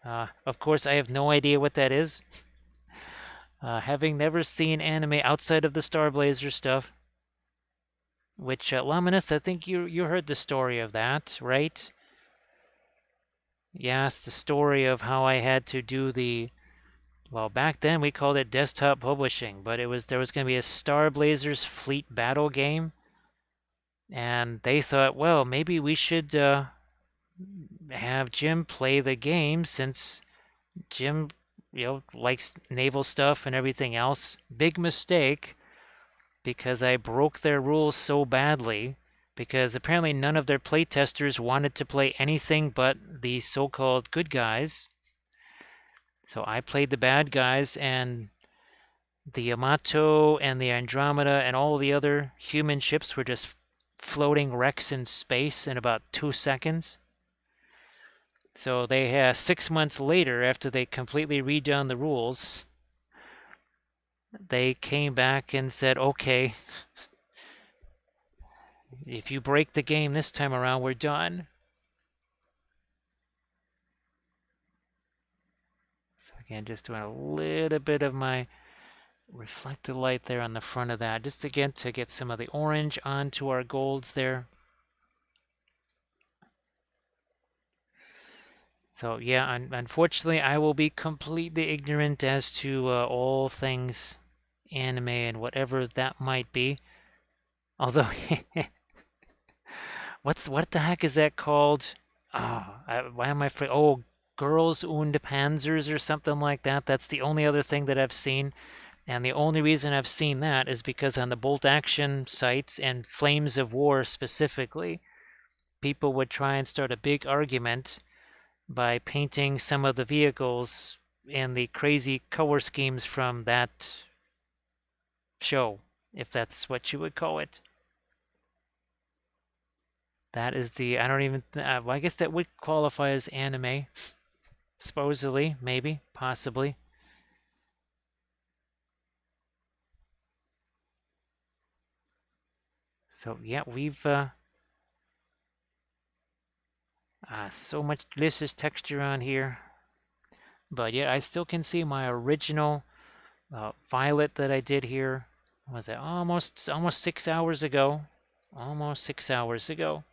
Of course, I have no idea what that is. Having never seen anime outside of the Star Blazer stuff, which Luminous, I think you heard the story of that, right? Yes, the story of how I had to do well, back then we called it desktop publishing, but there was going to be a Star Blazers Fleet Battle game, and they thought, well, maybe we should have Jim play the game since Jim, likes naval stuff and everything else. Big mistake because I broke their rules so badly because apparently none of their playtesters wanted to play anything but the so-called good guys. So I played the bad guys, and the Yamato and the Andromeda and all the other human ships were just floating wrecks in space in about 2 seconds. So they 6 months later, after they completely redone the rules, they came back and said, okay, if you break the game this time around, we're done. So again, just doing a little bit of my reflected light there on the front of that, just again to get some of the orange onto our golds there. So yeah, unfortunately, I will be completely ignorant as to all things anime and whatever that might be. Although, what the heck is that called? Why am I free? Oh, Girls und Panzers or something like that. That's the only other thing that I've seen. And the only reason I've seen that is because on the Bolt Action sites and Flames of War specifically, people would try and start a big argument by painting some of the vehicles and the crazy color schemes from that show, if that's what you would call it. That is the, I don't even, well, I guess that would qualify as anime, supposedly, maybe, possibly. So yeah, we've so much delicious texture on here. But yeah, I still can see my original violet that I did here. Was it almost 6 hours ago? Almost 6 hours ago.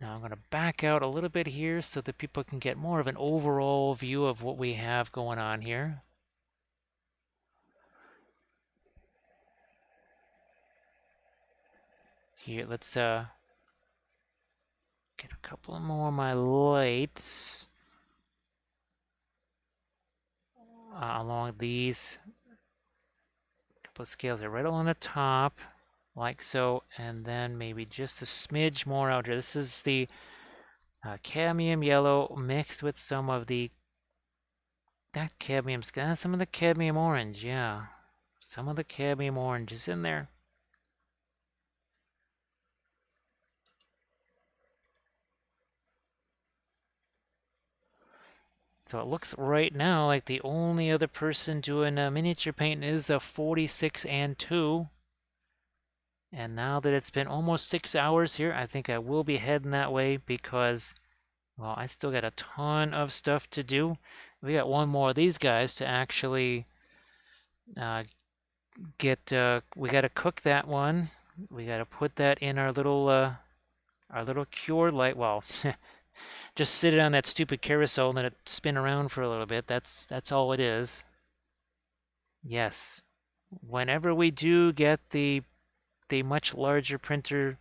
Now I'm going to back out a little bit here so that people can get more of an overall view of what we have going on here. Here, let's get a couple more of my lights along these. Couple of scales are right along the top, like so, and then maybe just a smidge more out here. This is the cadmium yellow mixed with some of the some of the cadmium orange, yeah. Some of the cadmium orange is in there. So it looks right now like the only other person doing miniature paint is a 46 and 2. And now that it's been almost 6 hours here, I think I will be heading that way because, well, I still got a ton of stuff to do. We got one more of these guys to actually uh, get. We got to cook that one. We got to put that in our little cure light. Well, just sit it on that stupid carousel and let it spin around for a little bit. That's all it is. Yes. Whenever we do get the much larger printer,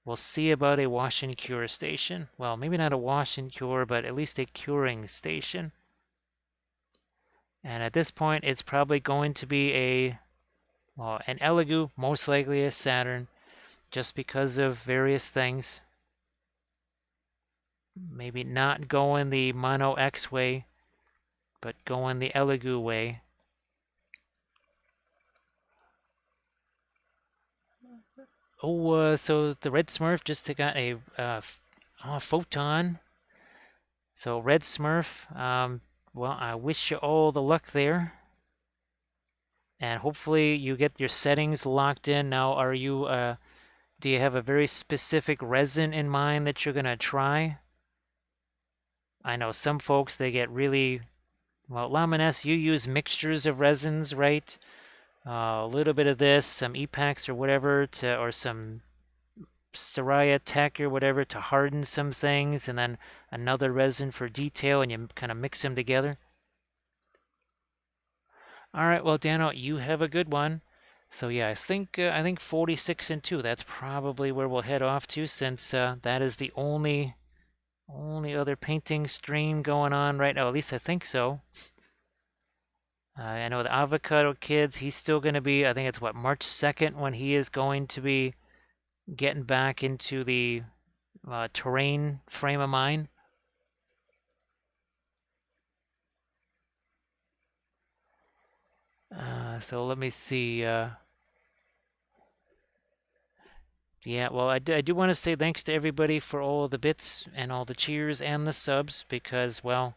we'll see about a wash and cure station. Well, maybe not a wash and cure, but at least a curing station. And at this point, it's probably going to be an Elegoo, most likely a Saturn, just because of various things. Maybe not going the Mono X way, but going the Elegoo way. Oh, so the Red Smurf just got a photon. So Red Smurf, well, I wish you all the luck there. And hopefully you get your settings locked in. Now, do you have a very specific resin in mind that you're gonna try? I know some folks, they get really, well, Lamines, you use mixtures of resins, right? A little bit of this, some Epax or whatever, or some Soraya Tech or whatever to harden some things, and then another resin for detail, and you kind of mix them together. All right, well, Dano, you have a good one. So yeah, I think 46 and 2. That's probably where we'll head off to, since that is the only other painting stream going on right now. At least I think so. I know the Avocado Kids. He's still going to be. I think it's what, March 2nd when he is going to be getting back into the terrain frame of mind. So let me see. Yeah, well, I do want to say thanks to everybody for all the bits and all the cheers and the subs because, well,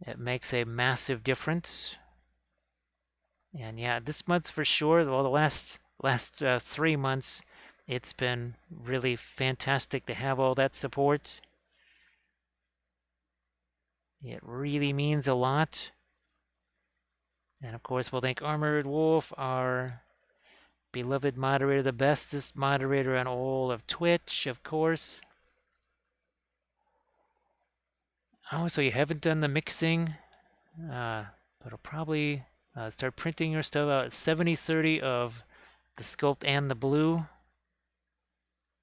it makes a massive difference. And yeah, this month for sure, well, the last 3 months, it's been really fantastic to have all that support. It really means a lot. And of course, we'll thank Armored Wolf, our beloved moderator, the bestest moderator on all of Twitch, of course. Oh, so you haven't done the mixing? But I'll probably start printing your stuff out at 70/30 of the sculpt and the blue.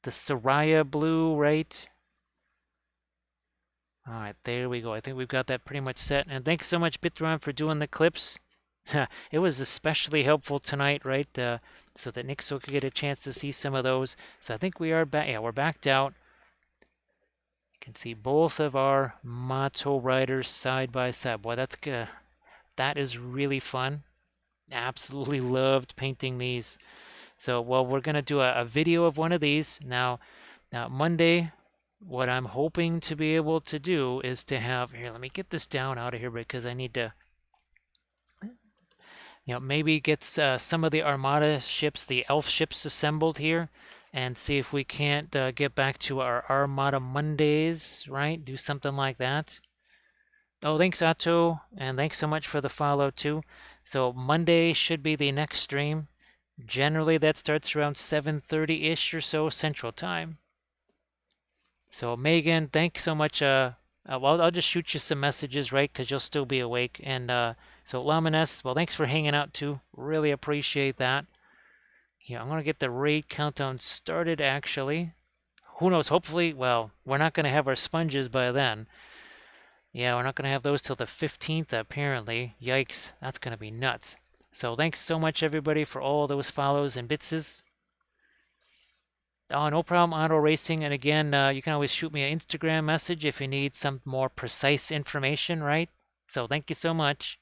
The Soraya blue, right? All right, there we go. I think we've got that pretty much set. And thanks so much, Bitron, for doing the clips. It was especially helpful tonight, right? So that Nixo could get a chance to see some of those. So I think we are back. Yeah, we're backed out. You can see both of our Mato Riders side by side. Boy, that's good. That is really fun. Absolutely loved painting these. So, well, we're going to do a video of one of these. Now, Monday, what I'm hoping to be able to do is to have, here, let me get this down out of here because I need to, maybe get some of the Armada ships, the Elf ships assembled here and see if we can't get back to our Armada Mondays, right? Do something like that. Oh, thanks, Atto, and thanks so much for the follow, too. So Monday should be the next stream. Generally, that starts around 7:30-ish or so Central Time. So Megan, thanks so much. Well, I'll just shoot you some messages, right? Because you'll still be awake. And so Lamines, well, thanks for hanging out too. Really appreciate that. Yeah, I'm gonna get the raid countdown started. Actually, who knows? Hopefully, well, we're not gonna have our sponges by then. Yeah, we're not gonna have those till the 15th apparently. Yikes, that's gonna be nuts. So thanks so much everybody for all those follows and bitses. Oh, no problem, Auto Racing. And again, you can always shoot me an Instagram message if you need some more precise information, right? So thank you so much.